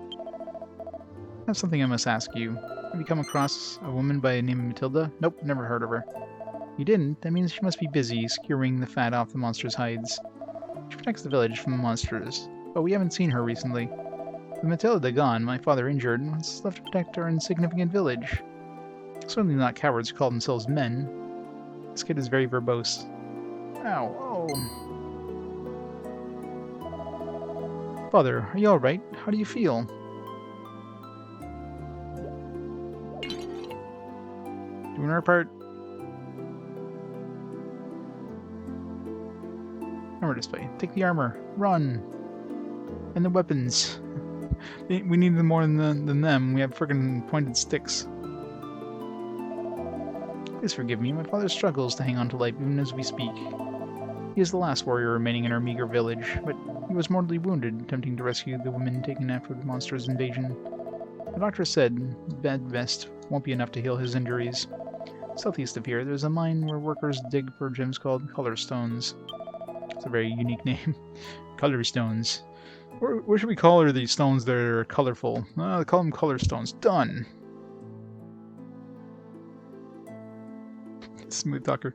I have something I must ask you. Have you come across a woman by the name of Matilda? Nope, never heard of her. You didn't? That means she must be busy skewering the fat off the monsters' hides. She protects the village from the monsters, but we haven't seen her recently. With Matilda gone, my father injured, and what's left to protect our insignificant village. Certainly not cowards who call themselves men. This kid is very verbose. Ow, oh. Father, are you alright? How do you feel? Doing our part. Armor display. Take the armor. Run! And the weapons. We need them more than them. We have frickin' pointed sticks. Please forgive me. My father struggles to hang on to life even as we speak. He is the last warrior remaining in our meager village, but he was mortally wounded attempting to rescue the women taken after the monster's invasion. The doctor said the bed vest won't be enough to heal his injuries. Southeast of here, there's a mine where workers dig for gems called color stones. It's a very unique name. Color stones. What should we call these stones that are colorful? Call them color stones. Done! Smooth talker.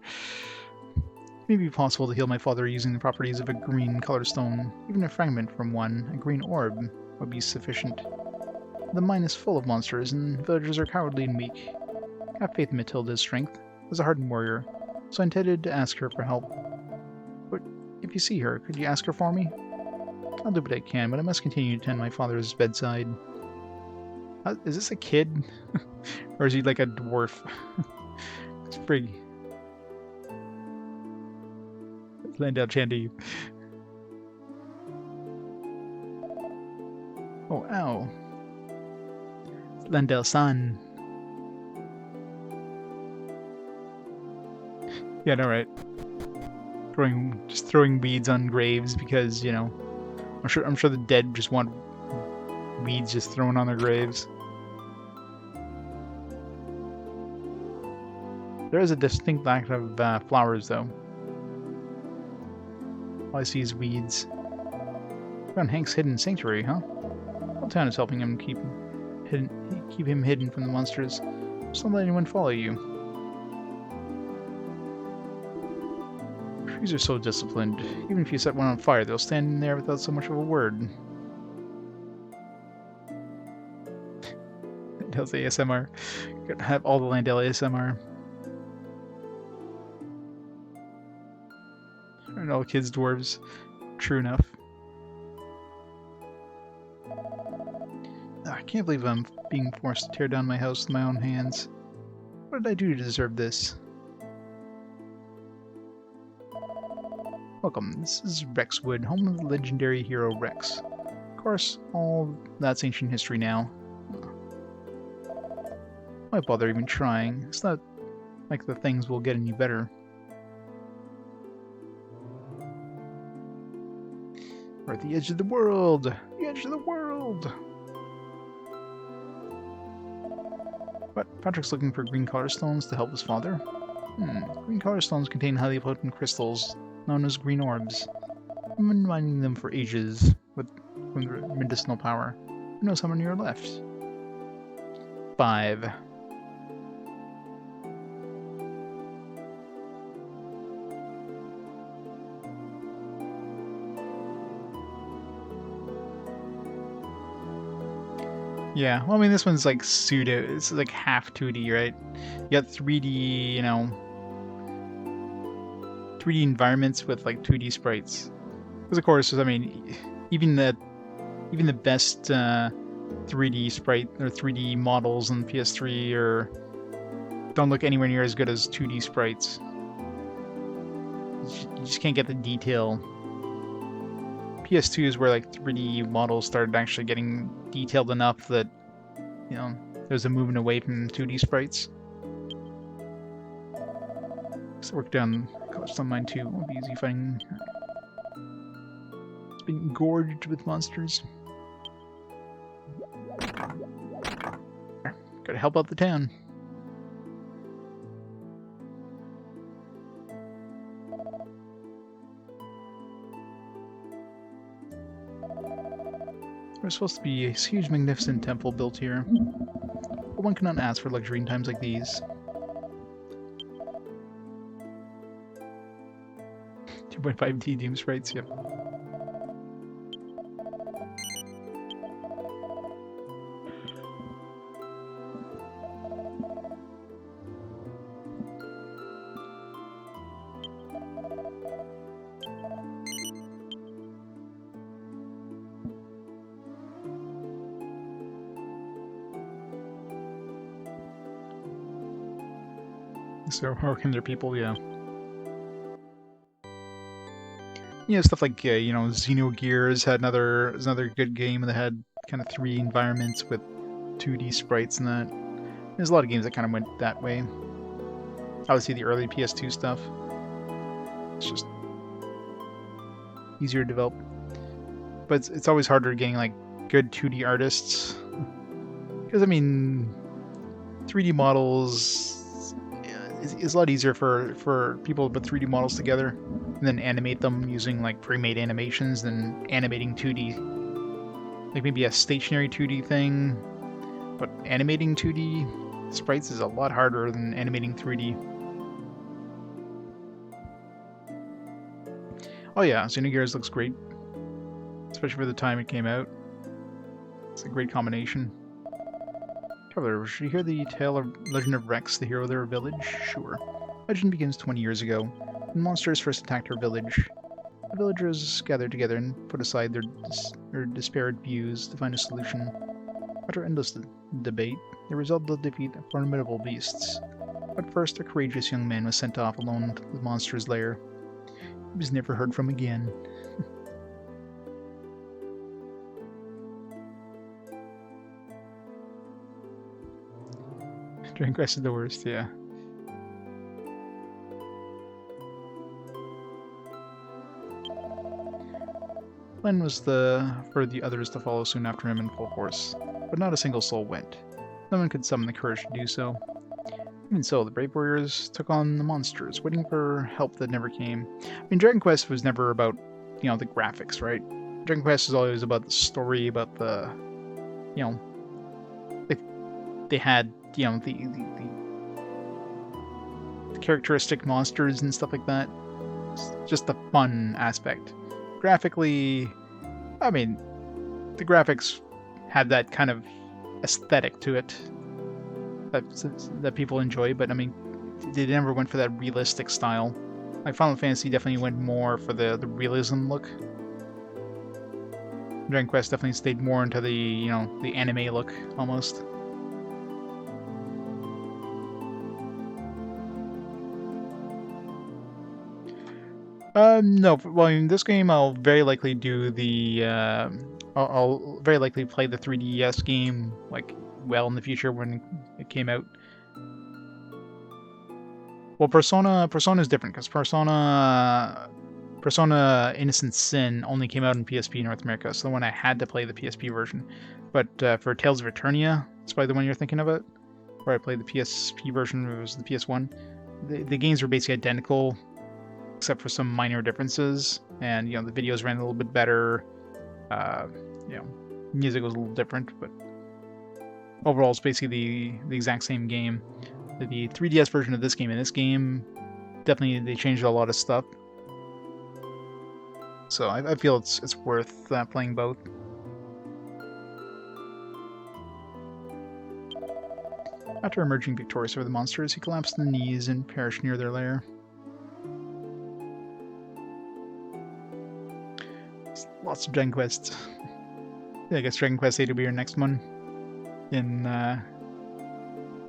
It may be possible to heal my father using the properties of a green color stone. Even a fragment from one, a green orb, would be sufficient. The mine is full of monsters, and villagers are cowardly and weak. I have faith in Matilda's strength. As a hardened warrior, so I intended to ask her for help. But if you see her, could you ask her for me? I'll do what I can, but I must continue to tend my father's bedside. Is this a kid? Or is he like a dwarf? It's pretty. Landau Chandy. Oh, ow. Landau-san. Yeah, no, right. Just throwing weeds on graves because, you know, I'm sure the dead just want weeds just thrown on their graves. There is a distinct lack of flowers, though. All I see is weeds. Found Hank's hidden sanctuary, huh? The whole town is helping him keep him hidden from the monsters. Just don't let anyone follow you. Trees are so disciplined. Even if you set one on fire, they'll stand in there without so much of a word. Landell's ASMR. Gotta have all the Landell ASMR. And all kids dwarves. True enough. I can't believe I'm being forced to tear down my house with my own hands. What did I do to deserve this? Welcome, this is Rexwood, home of the legendary hero Rex. Of course, all that's ancient history now. Why bother even trying? It's not like the things will get any better. We're at the edge of the world! The edge of the world! What? Patrick's looking for green color stones to help his father? Green color stones contain highly potent crystals, known as green orbs. I've been mining them for ages, with medicinal power. Who knows how many are left? 5. Yeah, well, I mean, this one's like pseudo. It's like half 2D, right? You got 3D, you know, 3D environments with like 2D sprites. Because of course, I mean, even the best 3D sprite or 3D models on PS3 don't look anywhere near as good as 2D sprites. You just can't get the detail. PS2 is where like 3D models started actually getting detailed enough that, you know, there's a movement away from 2D sprites. So work down Colorstone Mine 2. Won't be easy fighting. It's been gorged with monsters. Gotta help out the town. There's supposed to be a huge, magnificent temple built here. But one cannot ask for luxury in times like these. 2.5D Doom sprites, yep. So, how can there people, yeah. Yeah, stuff like, you know, Xenogears had another good game that had kind of 3 environments with 2D sprites and that. There's a lot of games that kind of went that way. Obviously, the early PS2 stuff. It's just easier to develop. But it's always harder getting, like, good 2D artists. Because, I mean, 3D models is a lot easier for people to put 3D models together and then animate them using, like, pre-made animations than animating 2D. Like, maybe a stationary 2D thing, but animating 2D sprites is a lot harder than animating 3D. Oh yeah, Xenogears looks great. Especially for the time it came out. It's a great combination. Traveler, should you hear the tale of Legend of Rex, the hero of their village? Sure. Legend begins 20 years ago, when monsters first attacked her village. The villagers gathered together and put aside their disparate views to find a solution. After endless debate, they resolved to defeat formidable beasts. But first, a courageous young man was sent off alone to the monster's lair. He was never heard from again. Dragon Quest is the worst, yeah. Plan was for the others to follow soon after him in full force, but not a single soul went. No one could summon the courage to do so. Even so, the brave warriors took on the monsters, waiting for help that never came. I mean, Dragon Quest was never about, you know, the graphics, right? Dragon Quest is always about the story, about the, you know, they had, you know, the characteristic monsters and stuff like that. It's just the fun aspect. Graphically, I mean, the graphics had that kind of aesthetic to it that people enjoy, but I mean, they never went for that realistic style. Like Final Fantasy definitely went more for the realism look. Dragon Quest definitely stayed more into the, you know, the anime look almost. No. Well, in this game, I'll very likely do the. I'll very likely play the 3DS game like well in the future when it came out. Well, Persona is different because Persona Innocent Sin only came out in PSP North America, so the one I had to play the PSP version. But for Tales of Eternia, it's probably the one you're thinking about, where I played the PSP version. It was the PS1. The games were basically identical, except for some minor differences, and you know the videos ran a little bit better. You know, music was a little different, but overall it's basically the exact same game. The 3DS version of this game and this game, definitely they changed a lot of stuff. So I feel it's worth playing both. After emerging victorious over the monsters, he collapsed to the knees and perished near their lair. Lots of Dragon Quest. Yeah, I guess Dragon Quest 8 will be your next one. In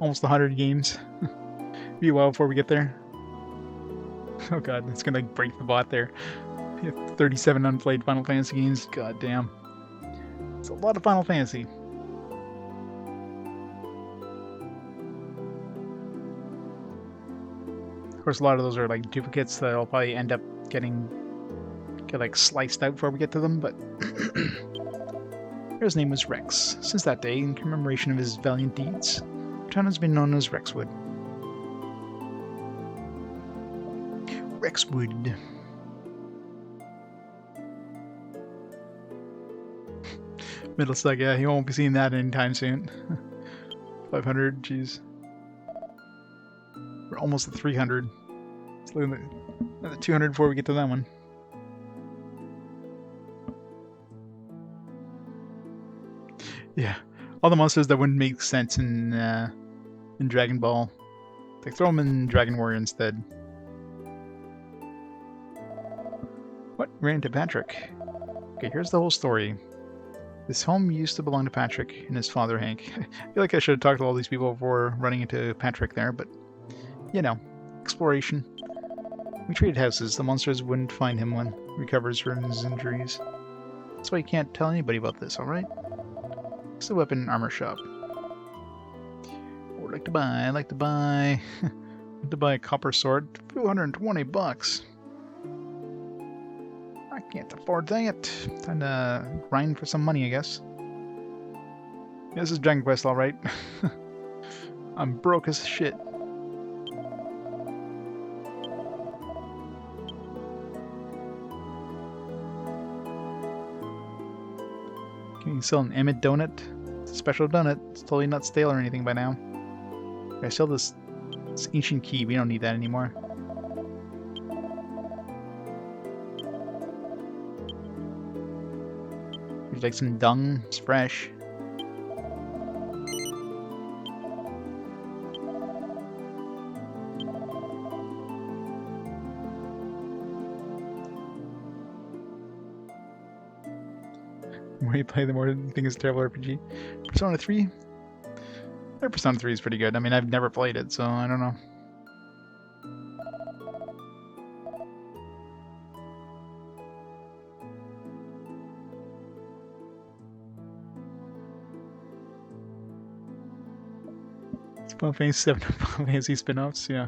almost 100 games. Be a while before we get there. Oh god, it's gonna break the bot there. 37 unplayed Final Fantasy games. God damn. It's a lot of Final Fantasy. Of course, a lot of those are like duplicates that I'll probably end up get like sliced out before we get to them, but his name was Rex. Since that day, in commemoration of his valiant deeds, the town has been known as Rexwood. Rexwood. Middlesex, yeah, he won't be seeing that anytime soon. 500, jeez. We're almost at 300. Let's look at the 200 before we get to that one. Yeah, all the monsters that wouldn't make sense in Dragon Ball. Like, throw them in Dragon Warrior instead. What? Ran into Patrick. Okay, here's the whole story. This home used to belong to Patrick and his father, Hank. I feel like I should have talked to all these people before running into Patrick there, but, you know, exploration. We traded houses. The monsters wouldn't find him when he recovers from his injuries. That's why you can't tell anybody about this, alright? It's the weapon and armor shop. I'd like to buy. I'd like to buy a copper sword. 220 bucks. I can't afford that. Time to grind for some money, I guess. Yeah, this is Dragon Quest, alright. I'm broke as shit. Can you sell an Emmett donut? It's a special donut. It's totally not stale or anything by now. I sell this ancient key. We don't need that anymore. Would you like some dung? It's fresh. The more you play, the more you think it's a terrible RPG. Persona 3? Persona 3 is pretty good. I mean, I've never played it, so I don't know. It's Final Fantasy 7 Final Fantasy spin-offs, yeah.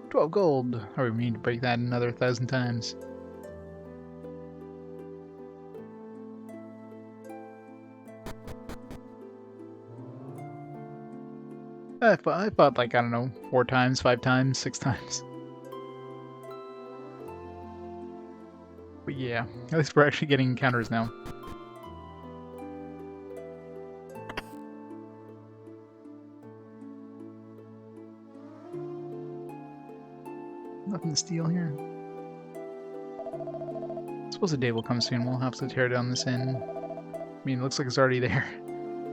$12 gold. Oh, we need to break that another 1,000 times. I fought like, I don't know, 4 times, 5 times, 6 times. But yeah, at least we're actually getting encounters now. Nothing to steal here. I suppose the day will come soon. We'll have to tear down this inn. I mean, it looks like it's already there.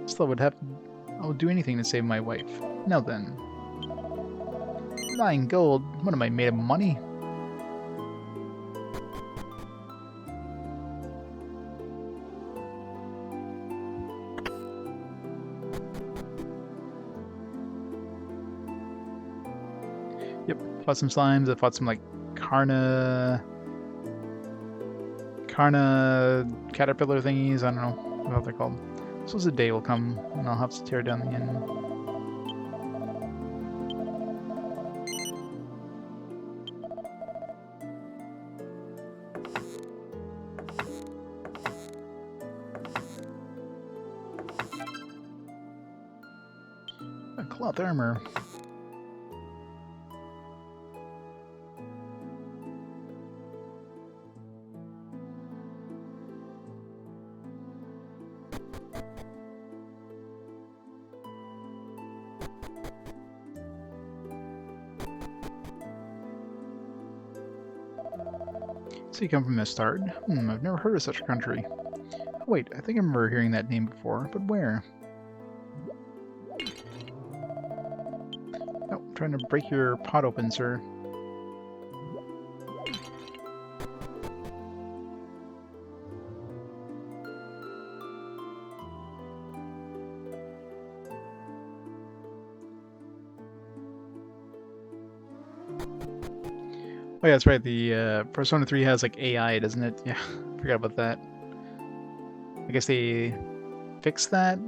Still, I would do anything to save my wife. Now then. 9 gold? What am I, made of money? Yep, fought some slimes. I fought some, like, Karna caterpillar thingies. I don't know what they're called. So the day will come, and I'll have to tear down the inn. A cloth armor. So you come from Estard? I've never heard of such a country. Oh, wait, I think I remember hearing that name before, but where? Oh, I'm trying to break your pot open, sir. Oh yeah, that's right. The Persona 3 has like AI, doesn't it? Yeah, forgot about that. I guess they fixed that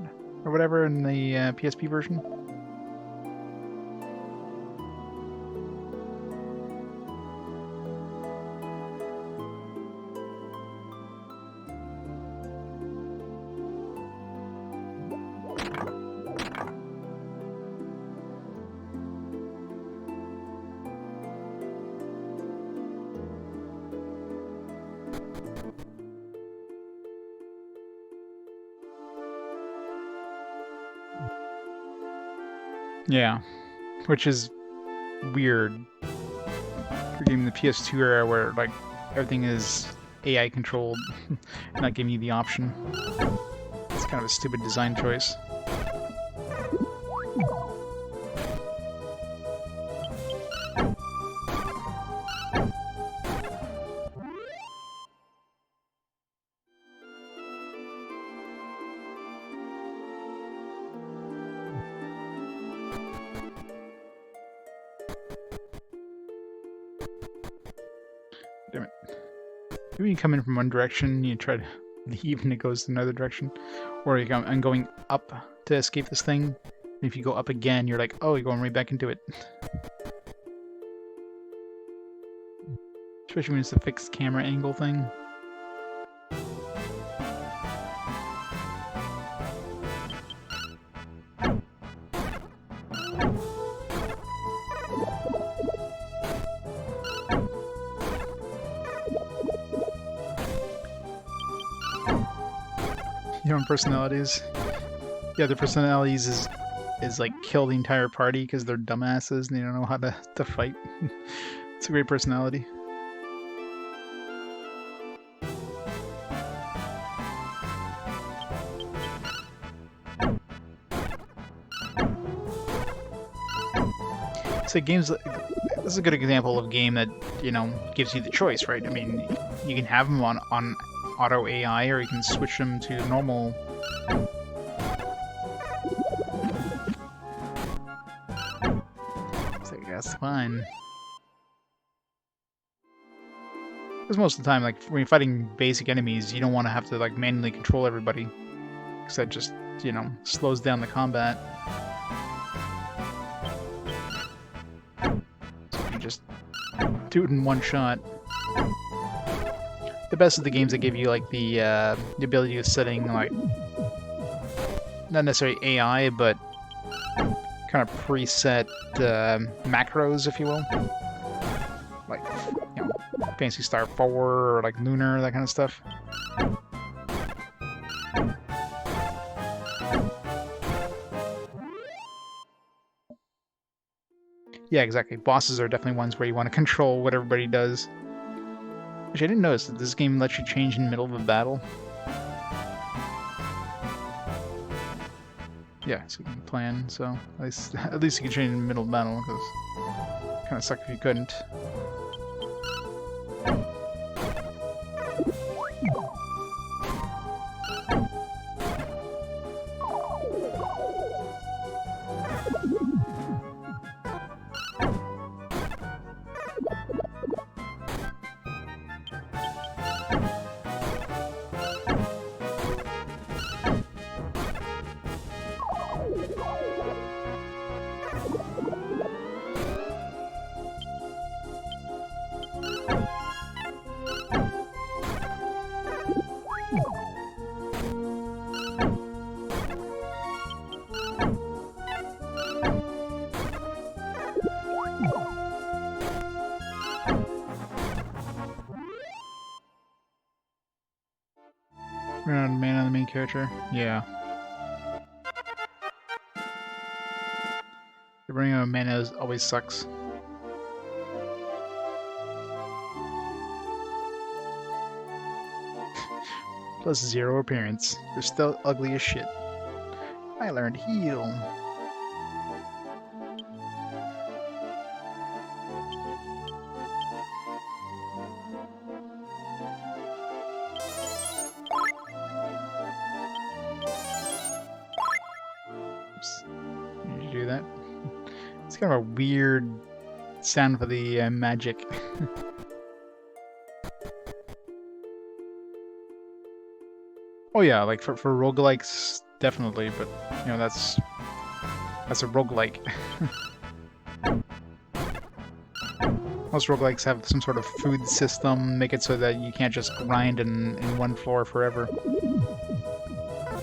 or whatever in the PSP version. Yeah, which is weird. We're getting the PS2 era where like everything is AI controlled, not giving you the option. It's kind of a stupid design choice. Damn it. Maybe you come in from one direction, you try to leave and it goes to another direction. Or I'm going up to escape this thing. And if you go up again, you're like, oh, you're going right back into it. Especially when it's a fixed camera angle thing. Your own personalities. Yeah, their personalities is like kill the entire party because they're dumbasses and they don't know how to fight. It's a great personality. So games, this is a good example of a game that, you know, gives you the choice, right? I mean, you can have them on auto AI or you can switch them to normal. So that's fine. Because most of the time, like, when you're fighting basic enemies, you don't want to have to, like, manually control everybody. Because that just, you know, slows down the combat. Just do it in one shot. The best of the games that give you like the ability of setting like not necessarily AI, but kind of preset macros, if you will, like, you know, Fantasy Star 4 or like Lunar, that kind of stuff. Yeah, exactly. Bosses are definitely ones where you want to control what everybody does. Which I didn't notice that this game lets you change in the middle of a battle. Yeah, so you can plan, so at least you can change in the middle of the battle, because it kind of suck if you couldn't. Run out of mana on the main character? Yeah. Running out of mana always sucks. Plus 0 appearance. They're still ugly as shit. I learned heal. Oops. Did you do that? It's kind of a weird sound for the magic. Oh yeah, like for roguelikes, definitely, but you know, that's a roguelike. Most roguelikes have some sort of food system, make it so that you can't just grind in one floor forever.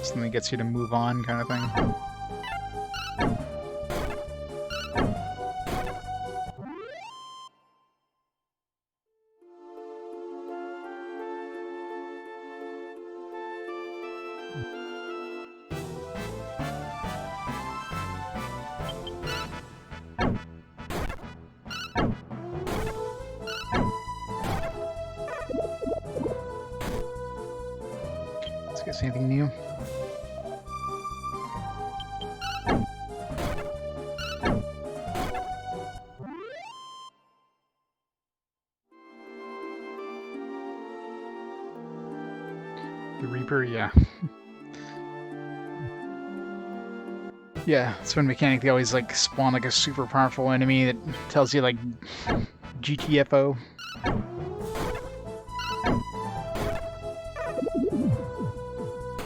Something that gets you to move on, kind of thing. Let's get anything new. The Reaper, yeah. Yeah, it's one mechanic. They always like spawn like a super powerful enemy that tells you like GTFO.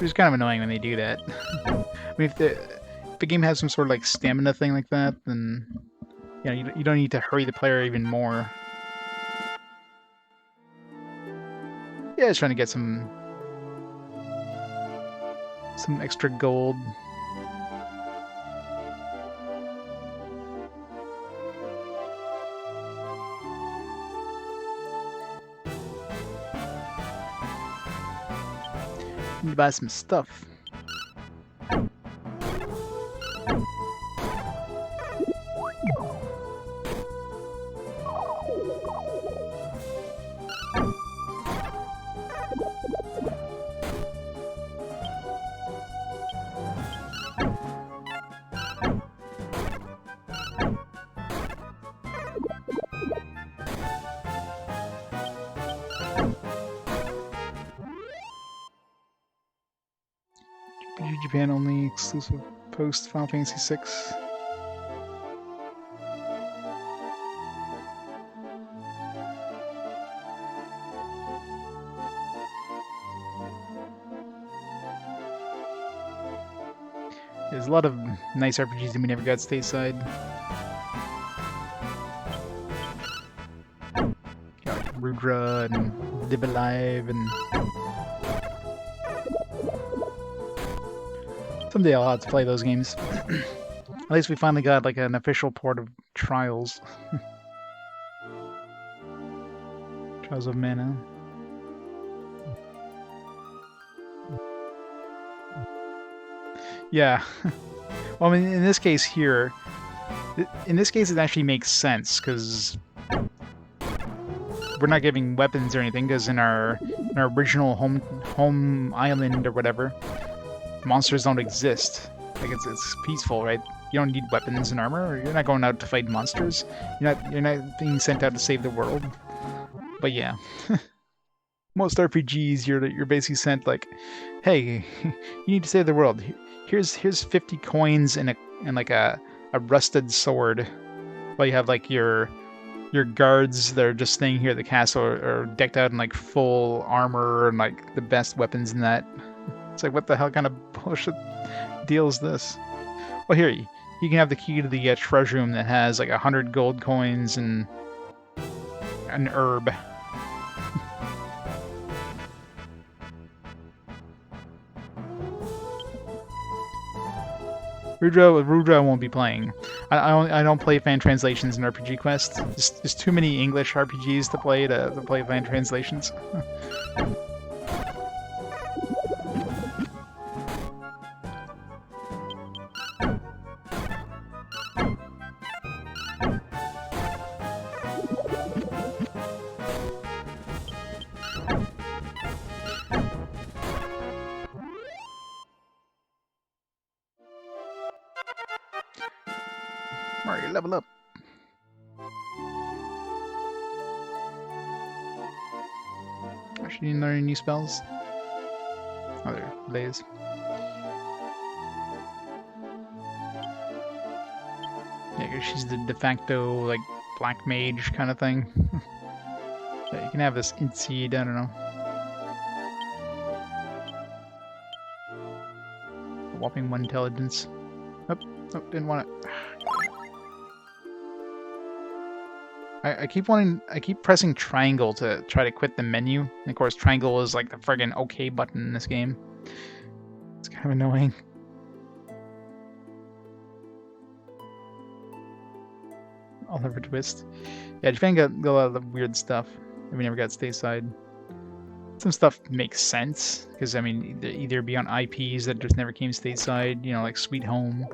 It's kind of annoying when they do that. I mean, if the game has some sort of like stamina thing like that, then you know you don't need to hurry the player even more. Yeah, just trying to get some extra gold. Need to buy some stuff. Japan only exclusive post Final Fantasy VI. There's a lot of nice RPGs that we never got stateside. Got like Rudra and Live Alive and... Someday I'll have to play those games. At least we finally got like an official port of Trials. Trials of Mana. Yeah. Well, I mean, in this case here, it actually makes sense because we're not giving weapons or anything. Because in our original home island or whatever, monsters don't exist. Like it's peaceful, right? You don't need weapons and armor. Or you're not going out to fight monsters. You're not being sent out to save the world. But yeah, most RPGs you're basically sent like, hey, you need to save the world. Here's 50 coins and like a rusted sword. While you have like your guards that are just staying here at the castle are decked out in like full armor and like the best weapons in that. It's like, what the hell kind of bullshit deal is this? Well, here, you can have the key to the treasure room that has like 100 gold coins and an herb. Rudra I won't be playing. I don't play fan translations in RPG Quest. There's too many English RPGs to play fan translations. Mario, level up. Actually, didn't learn any new spells. Oh, there, Blaze. Yeah, 'cause she's the de facto, like, black mage kind of thing. Yeah, you can have this Inseed, I don't know. A whopping 1 intelligence. Nope, didn't want it. I keep pressing triangle to try to quit the menu. And of course, triangle is like the friggin' OK button in this game. It's kind of annoying. Oliver Twist. Yeah, Japan got a lot of the weird stuff that we never got stateside. Some stuff makes sense, because, I mean, either be on IPs that just never came stateside, you know, like Sweet Home.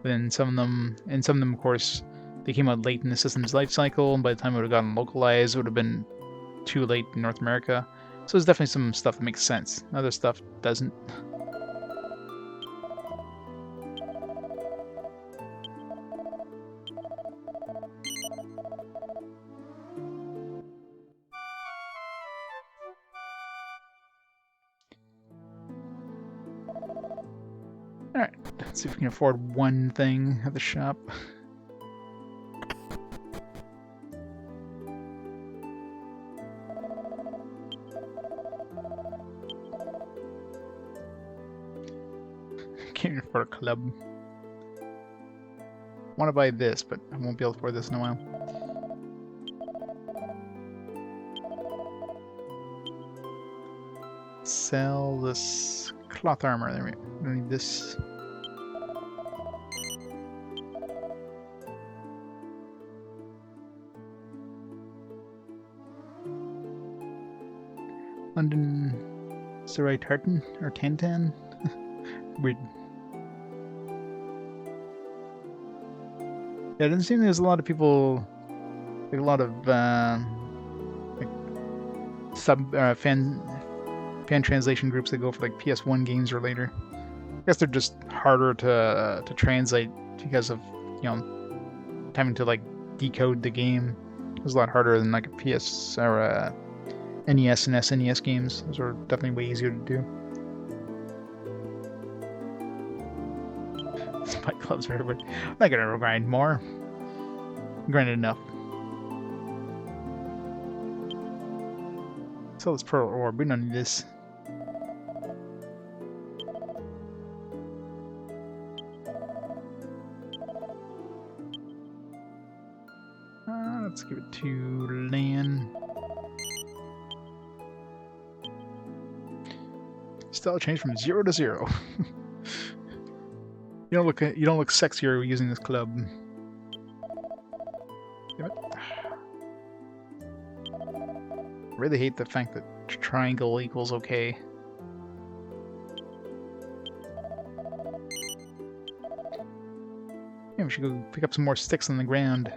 But then some of them, of course, they came out late in the system's life cycle, and by the time it would have gotten localized, it would have been too late in North America. So there's definitely some stuff that makes sense. Other stuff doesn't. Alright, let's see if we can afford one thing at the shop. Can't even afford a club. I want to buy this, but I won't be able to afford this in a while. Sell this cloth armor. There we go. We don't need this. London Sarai Tartan or Tantan? Weird. Yeah, it doesn't seem there's a lot of people, like a lot of like fan translation groups that go for like PS1 games or later. I guess they're just harder to translate because of, you know, having to like decode the game. It's a lot harder than like a PS or a NES and SNES games. Those are definitely way easier to do. Spike clubs for everybody. I'm not gonna grind more. Grinded enough. Sell this pearl orb. We don't need this. Let's give it to Lan. Style change from 0 to 0. You don't look sexier using this club. Damn it. I really hate the fact that triangle equals okay. Yeah, we should go pick up some more sticks on the ground.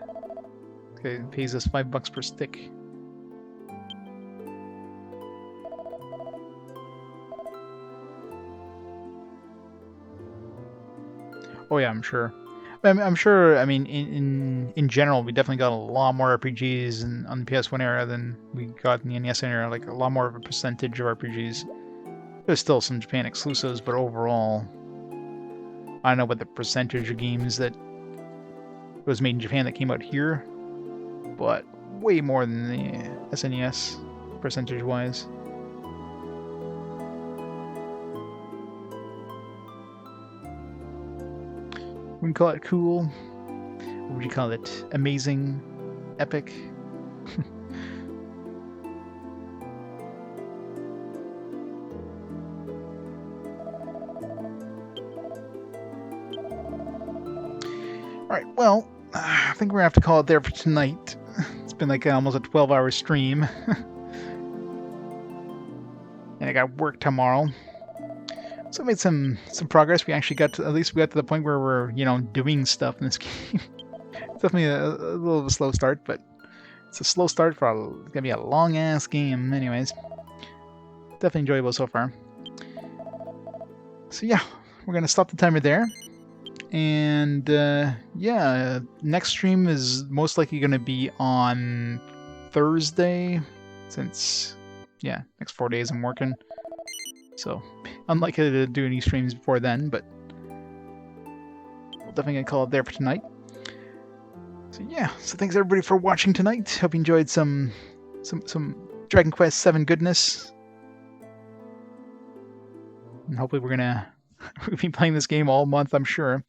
Okay, it pays us $5 per stick. Oh yeah, I'm sure. I'm sure. I mean, in general, we definitely got a lot more RPGs on the PS1 era than we got in the NES era. Like a lot more of a percentage of RPGs. There's still some Japan exclusives, but overall, I don't know what the percentage of games that was made in Japan that came out here, but way more than the SNES percentage-wise. We can call it cool. What would you call it? Amazing? Epic? Alright, well, I think we're going to have to call it there for tonight. It's been like almost a 12-hour stream. And I got work tomorrow. So I made some progress. We actually got to, at least we got to the point where we're, you know, doing stuff in this game. It's definitely a little of a slow start, but it's a slow start for it's gonna be a long ass game. Anyways, definitely enjoyable so far. So yeah, we're gonna stop the timer there, and yeah, next stream is most likely gonna be on Thursday, since yeah, next 4 days I'm working. So, unlikely to do any streams before then, but we'll definitely gonna call it there for tonight. So yeah, so thanks everybody for watching tonight. Hope you enjoyed some Dragon Quest VII goodness. And hopefully we'll be playing this game all month, I'm sure.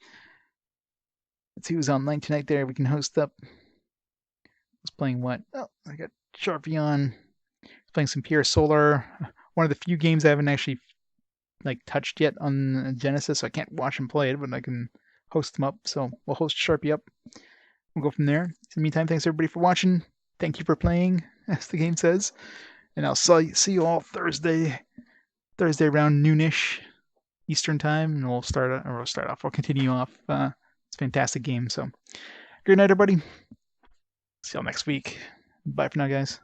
Let's see who's online tonight there we can host up. Who's playing what? Oh, I got Sharpie on. Playing some Pierre Solar. One of the few games I haven't actually like touched yet on Genesis, so I can't watch him play it, but I can host him up. So we'll host Sharpie up. We'll go from there. In the meantime, thanks everybody for watching. Thank you for playing, as the game says. And I'll see you all Thursday around noonish Eastern time, and we'll continue off It's a fantastic game. So, good night, everybody. See y'all next week. Bye for now, guys.